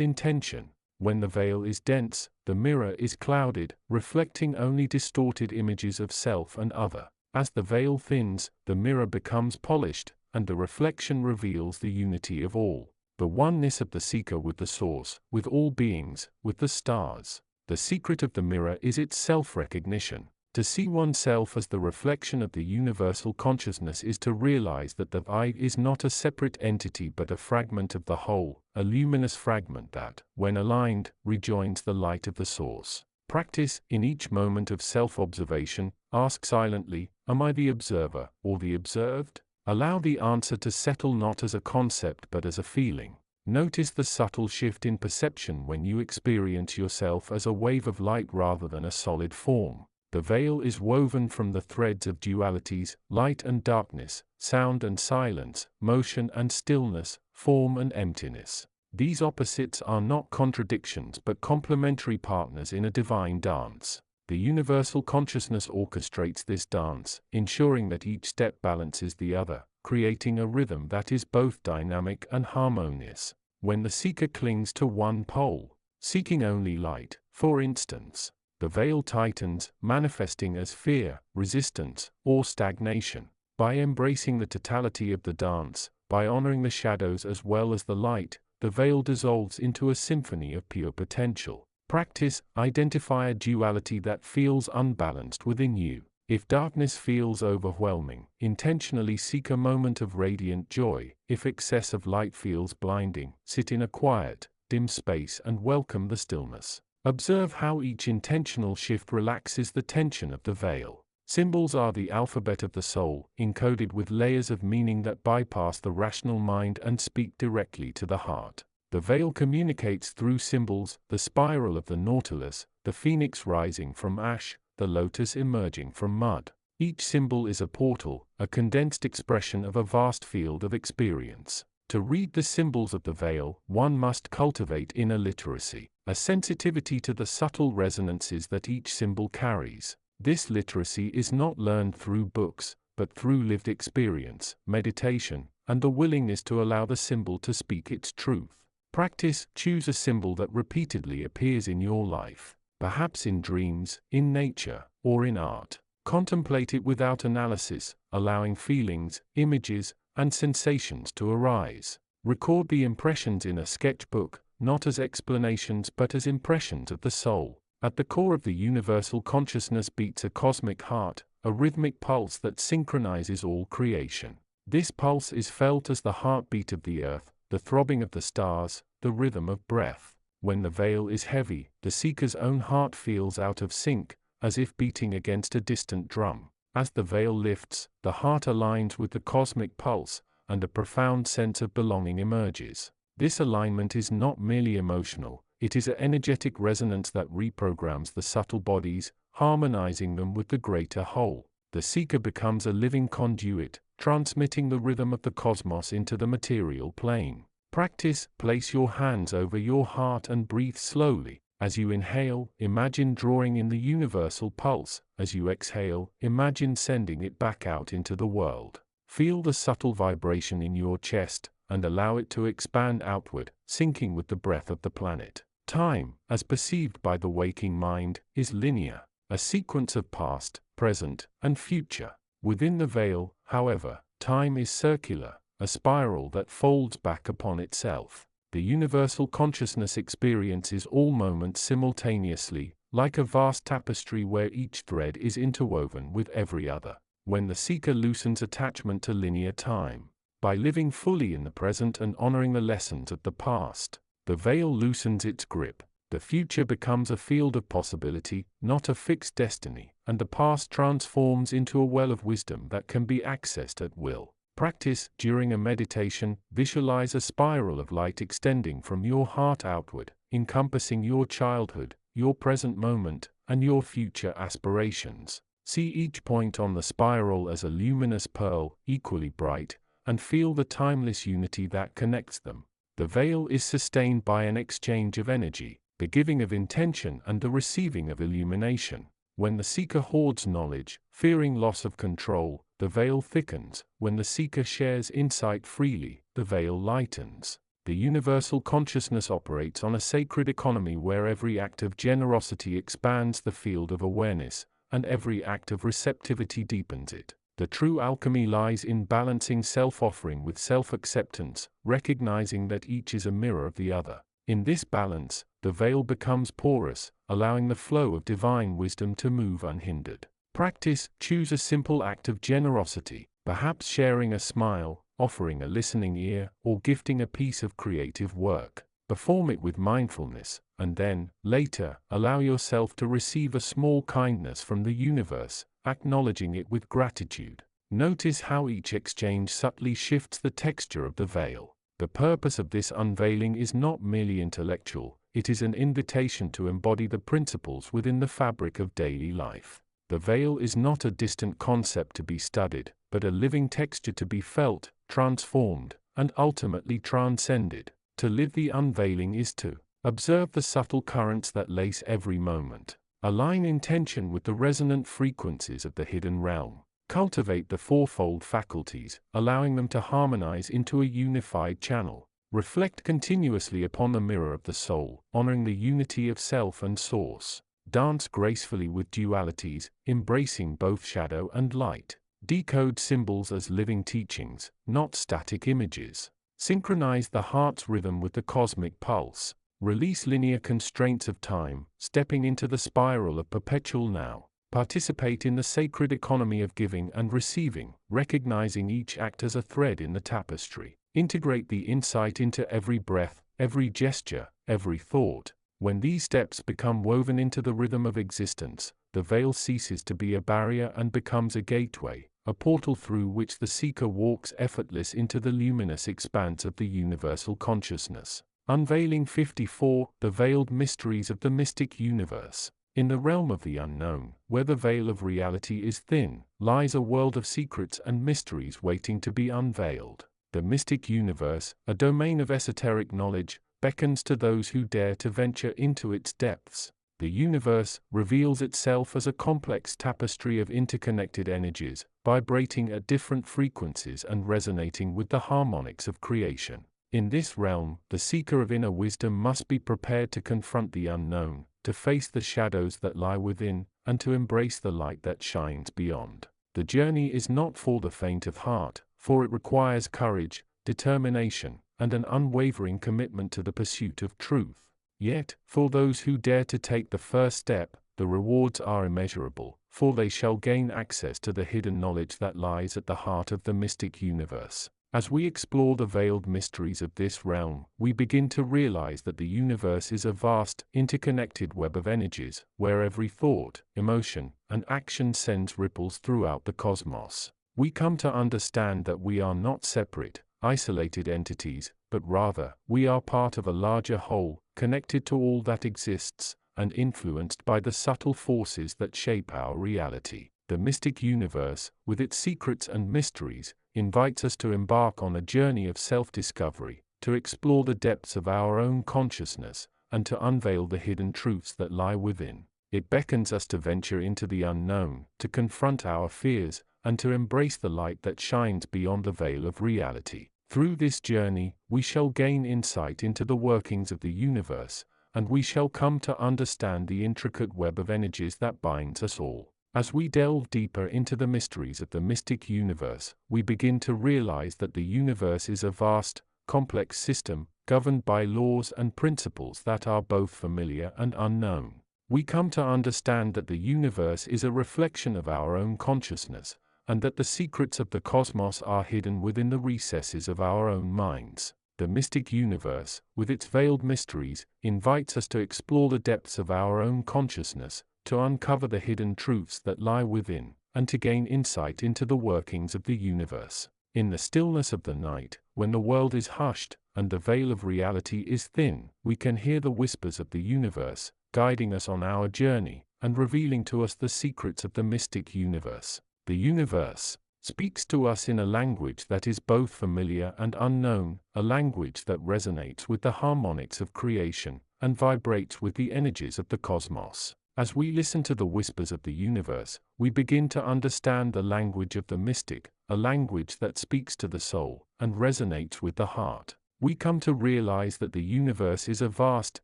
intention. When the veil is dense, the mirror is clouded, reflecting only distorted images of self and other. As the veil thins, the mirror becomes polished, and the reflection reveals the unity of all. The oneness of the seeker with the source, with all beings, with the stars. The secret of the mirror is its self-recognition. To see oneself as the reflection of the universal consciousness is to realize that the I is not a separate entity but a fragment of the whole, a luminous fragment that, when aligned, rejoins the light of the source. Practice, in each moment of self-observation, ask silently, am I the observer or the observed? Allow the answer to settle not as a concept but as a feeling. Notice the subtle shift in perception when you experience yourself as a wave of light rather than a solid form. The veil is woven from the threads of dualities, light and darkness, sound and silence, motion and stillness, form and emptiness. These opposites are not contradictions but complementary partners in a divine dance. The universal consciousness orchestrates this dance, ensuring that each step balances the other, creating a rhythm that is both dynamic and harmonious. When the seeker clings to one pole, seeking only light, for instance, the veil tightens, manifesting as fear, resistance, or stagnation. By embracing the totality of the dance, by honoring the shadows as well as the light, the veil dissolves into a symphony of pure potential. Practice, identify a duality that feels unbalanced within you. If darkness feels overwhelming, intentionally seek a moment of radiant joy. If excess of light feels blinding, sit in a quiet, dim space and welcome the stillness. Observe how each intentional shift relaxes the tension of the veil. Symbols are the alphabet of the soul, encoded with layers of meaning that bypass the rational mind and speak directly to the heart. The veil communicates through symbols, the spiral of the nautilus, the phoenix rising from ash, the lotus emerging from mud. Each symbol is a portal, a condensed expression of a vast field of experience. To read the symbols of the veil, one must cultivate inner literacy, a sensitivity to the subtle resonances that each symbol carries. This literacy is not learned through books, but through lived experience, meditation, and the willingness to allow the symbol to speak its truth. Practice, choose a symbol that repeatedly appears in your life, perhaps in dreams, in nature, or in art. Contemplate it without analysis, allowing feelings, images, and sensations to arise. Record the impressions in a sketchbook, not as explanations but as impressions of the soul. At the core of the universal consciousness beats a cosmic heart, a rhythmic pulse that synchronizes all creation. This pulse is felt as the heartbeat of the earth, the throbbing of the stars, the rhythm of breath. When the veil is heavy, the seeker's own heart feels out of sync, as if beating against a distant drum. As the veil lifts, the heart aligns with the cosmic pulse, and a profound sense of belonging emerges. This alignment is not merely emotional, it is an energetic resonance that reprograms the subtle bodies, harmonizing them with the greater whole. The seeker becomes a living conduit, transmitting the rhythm of the cosmos into the material plane. Practice, place your hands over your heart and breathe slowly. As you inhale, imagine drawing in the universal pulse. As you exhale, imagine sending it back out into the world. Feel the subtle vibration in your chest, and allow it to expand outward, syncing with the breath of the planet. Time, as perceived by the waking mind, is linear, a sequence of past, present, and future. Within the veil, however, time is circular, a spiral that folds back upon itself. The universal consciousness experiences all moments simultaneously, like a vast tapestry where each thread is interwoven with every other. When the seeker loosens attachment to linear time, by living fully in the present and honoring the lessons of the past, the veil loosens its grip. The future becomes a field of possibility, not a fixed destiny, and the past transforms into a well of wisdom that can be accessed at will. Practice, during a meditation, visualize a spiral of light extending from your heart outward, encompassing your childhood, your present moment, and your future aspirations. See each point on the spiral as a luminous pearl, equally bright, and feel the timeless unity that connects them. The veil is sustained by an exchange of energy, the giving of intention and the receiving of illumination. When the seeker hoards knowledge, fearing loss of control, the veil thickens. When the seeker shares insight freely, the veil lightens. The universal consciousness operates on a sacred economy where every act of generosity expands the field of awareness, and every act of receptivity deepens it. The true alchemy lies in balancing self-offering with self-acceptance, recognizing that each is a mirror of the other. In this balance, the veil becomes porous, allowing the flow of divine wisdom to move unhindered. Practice: choose a simple act of generosity, perhaps sharing a smile, offering a listening ear, or gifting a piece of creative work. Perform it with mindfulness, and then, later, allow yourself to receive a small kindness from the universe, acknowledging it with gratitude. Notice how each exchange subtly shifts the texture of the veil. The purpose of this unveiling is not merely intellectual, it is an invitation to embody the principles within the fabric of daily life. The veil is not a distant concept to be studied, but a living texture to be felt, transformed, and ultimately transcended. To live the unveiling is to observe the subtle currents that lace every moment, align intention with the resonant frequencies of the hidden realm, cultivate the fourfold faculties, allowing them to harmonize into a unified channel, reflect continuously upon the mirror of the soul, honoring the unity of self and source. Dance gracefully with dualities, embracing both shadow and light. Decode symbols as living teachings, not static images. Synchronize the heart's rhythm with the cosmic pulse. Release linear constraints of time, stepping into the spiral of perpetual now. Participate in the sacred economy of giving and receiving, recognizing each act as a thread in the tapestry. Integrate the insight into every breath, every gesture, every thought. When these steps become woven into the rhythm of existence, the veil ceases to be a barrier and becomes a gateway, a portal through which the seeker walks effortless into the luminous expanse of the universal consciousness. Unveiling 54, the veiled mysteries of the mystic universe. In the realm of the unknown, where the veil of reality is thin, lies a world of secrets and mysteries waiting to be unveiled. The mystic universe, a domain of esoteric knowledge, beckons to those who dare to venture into its depths. The universe reveals itself as a complex tapestry of interconnected energies, vibrating at different frequencies and resonating with the harmonics of creation. In this realm, the seeker of inner wisdom must be prepared to confront the unknown, to face the shadows that lie within, and to embrace the light that shines beyond. The journey is not for the faint of heart, for it requires courage, determination, and an unwavering commitment to the pursuit of truth. Yet, for those who dare to take the first step, the rewards are immeasurable, for they shall gain access to the hidden knowledge that lies at the heart of the mystic universe. As we explore the veiled mysteries of this realm, we begin to realize that the universe is a vast, interconnected web of energies, where every thought, emotion, and action sends ripples throughout the cosmos. We come to understand that we are not separate, isolated entities, but rather, we are part of a larger whole, connected to all that exists, and influenced by the subtle forces that shape our reality. The mystic universe, with its secrets and mysteries, invites us to embark on a journey of self-discovery, to explore the depths of our own consciousness, and to unveil the hidden truths that lie within. It beckons us to venture into the unknown, to confront our fears, and to embrace the light that shines beyond the veil of reality. Through this journey, we shall gain insight into the workings of the universe, and we shall come to understand the intricate web of energies that binds us all. As we delve deeper into the mysteries of the mystic universe, we begin to realize that the universe is a vast, complex system, governed by laws and principles that are both familiar and unknown. We come to understand that the universe is a reflection of our own consciousness, and that the secrets of the cosmos are hidden within the recesses of our own minds. The mystic universe, with its veiled mysteries, invites us to explore the depths of our own consciousness, to uncover the hidden truths that lie within, and to gain insight into the workings of the universe. In the stillness of the night, when the world is hushed, and the veil of reality is thin, we can hear the whispers of the universe, guiding us on our journey, and revealing to us the secrets of the mystic universe. The universe speaks to us in a language that is both familiar and unknown, a language that resonates with the harmonics of creation, and vibrates with the energies of the cosmos. As we listen to the whispers of the universe, we begin to understand the language of the mystic, a language that speaks to the soul, and resonates with the heart. We come to realize that the universe is a vast,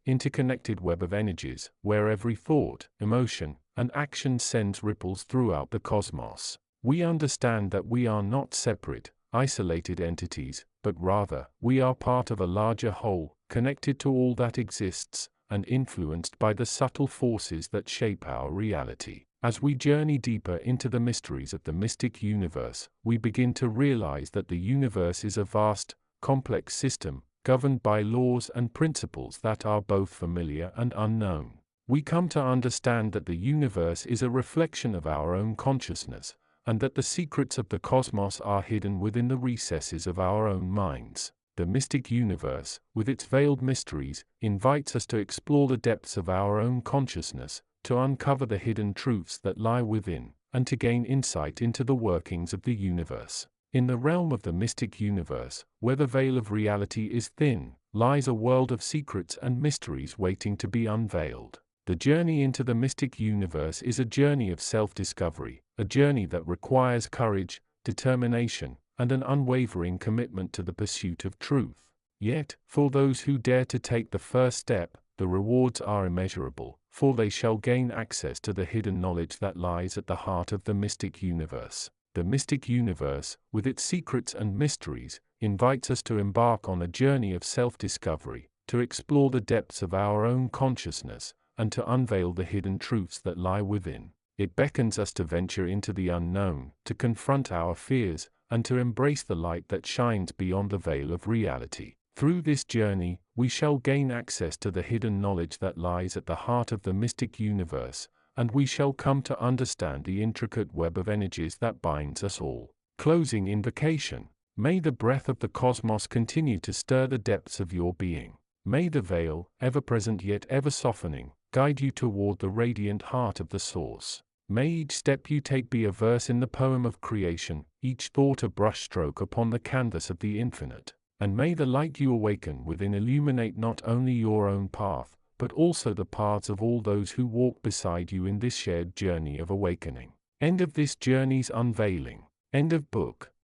interconnected web of energies, where every thought, emotion, and action sends ripples throughout the cosmos. We understand that we are not separate, isolated entities, but rather, we are part of a larger whole, connected to all that exists, and influenced by the subtle forces that shape our reality. As we journey deeper into the mysteries of the mystic universe, we begin to realize that the universe is a vast, complex system, governed by laws and principles that are both familiar and unknown. We come to understand that the universe is a reflection of our own consciousness, and that the secrets of the cosmos are hidden within the recesses of our own minds. The mystic universe, with its veiled mysteries, invites us to explore the depths of our own consciousness, to uncover the hidden truths that lie within, and to gain insight into the workings of the universe. In the realm of the mystic universe, where the veil of reality is thin, lies a world of secrets and mysteries waiting to be unveiled. The journey into the mystic universe is a journey of self-discovery, a journey that requires courage, determination, and an unwavering commitment to the pursuit of truth. Yet, for those who dare to take the first step, the rewards are immeasurable, for they shall gain access to the hidden knowledge that lies at the heart of the mystic universe. The mystic universe, with its secrets and mysteries, invites us to embark on a journey of self-discovery, to explore the depths of our own consciousness, and to unveil the hidden truths that lie within. It beckons us to venture into the unknown, to confront our fears, and to embrace the light that shines beyond the veil of reality. Through this journey, we shall gain access to the hidden knowledge that lies at the heart of the mystic universe, and we shall come to understand the intricate web of energies that binds us all. Closing invocation. May the breath of the cosmos continue to stir the depths of your being. May the veil, ever present yet ever softening, guide you toward the radiant heart of the source. May each step you take be a verse in the poem of creation, each thought a brushstroke upon the canvas of the infinite. And may the light you awaken within illuminate not only your own path, but also the paths of all those who walk beside you in this shared journey of awakening. End of this journey's unveiling. End of book.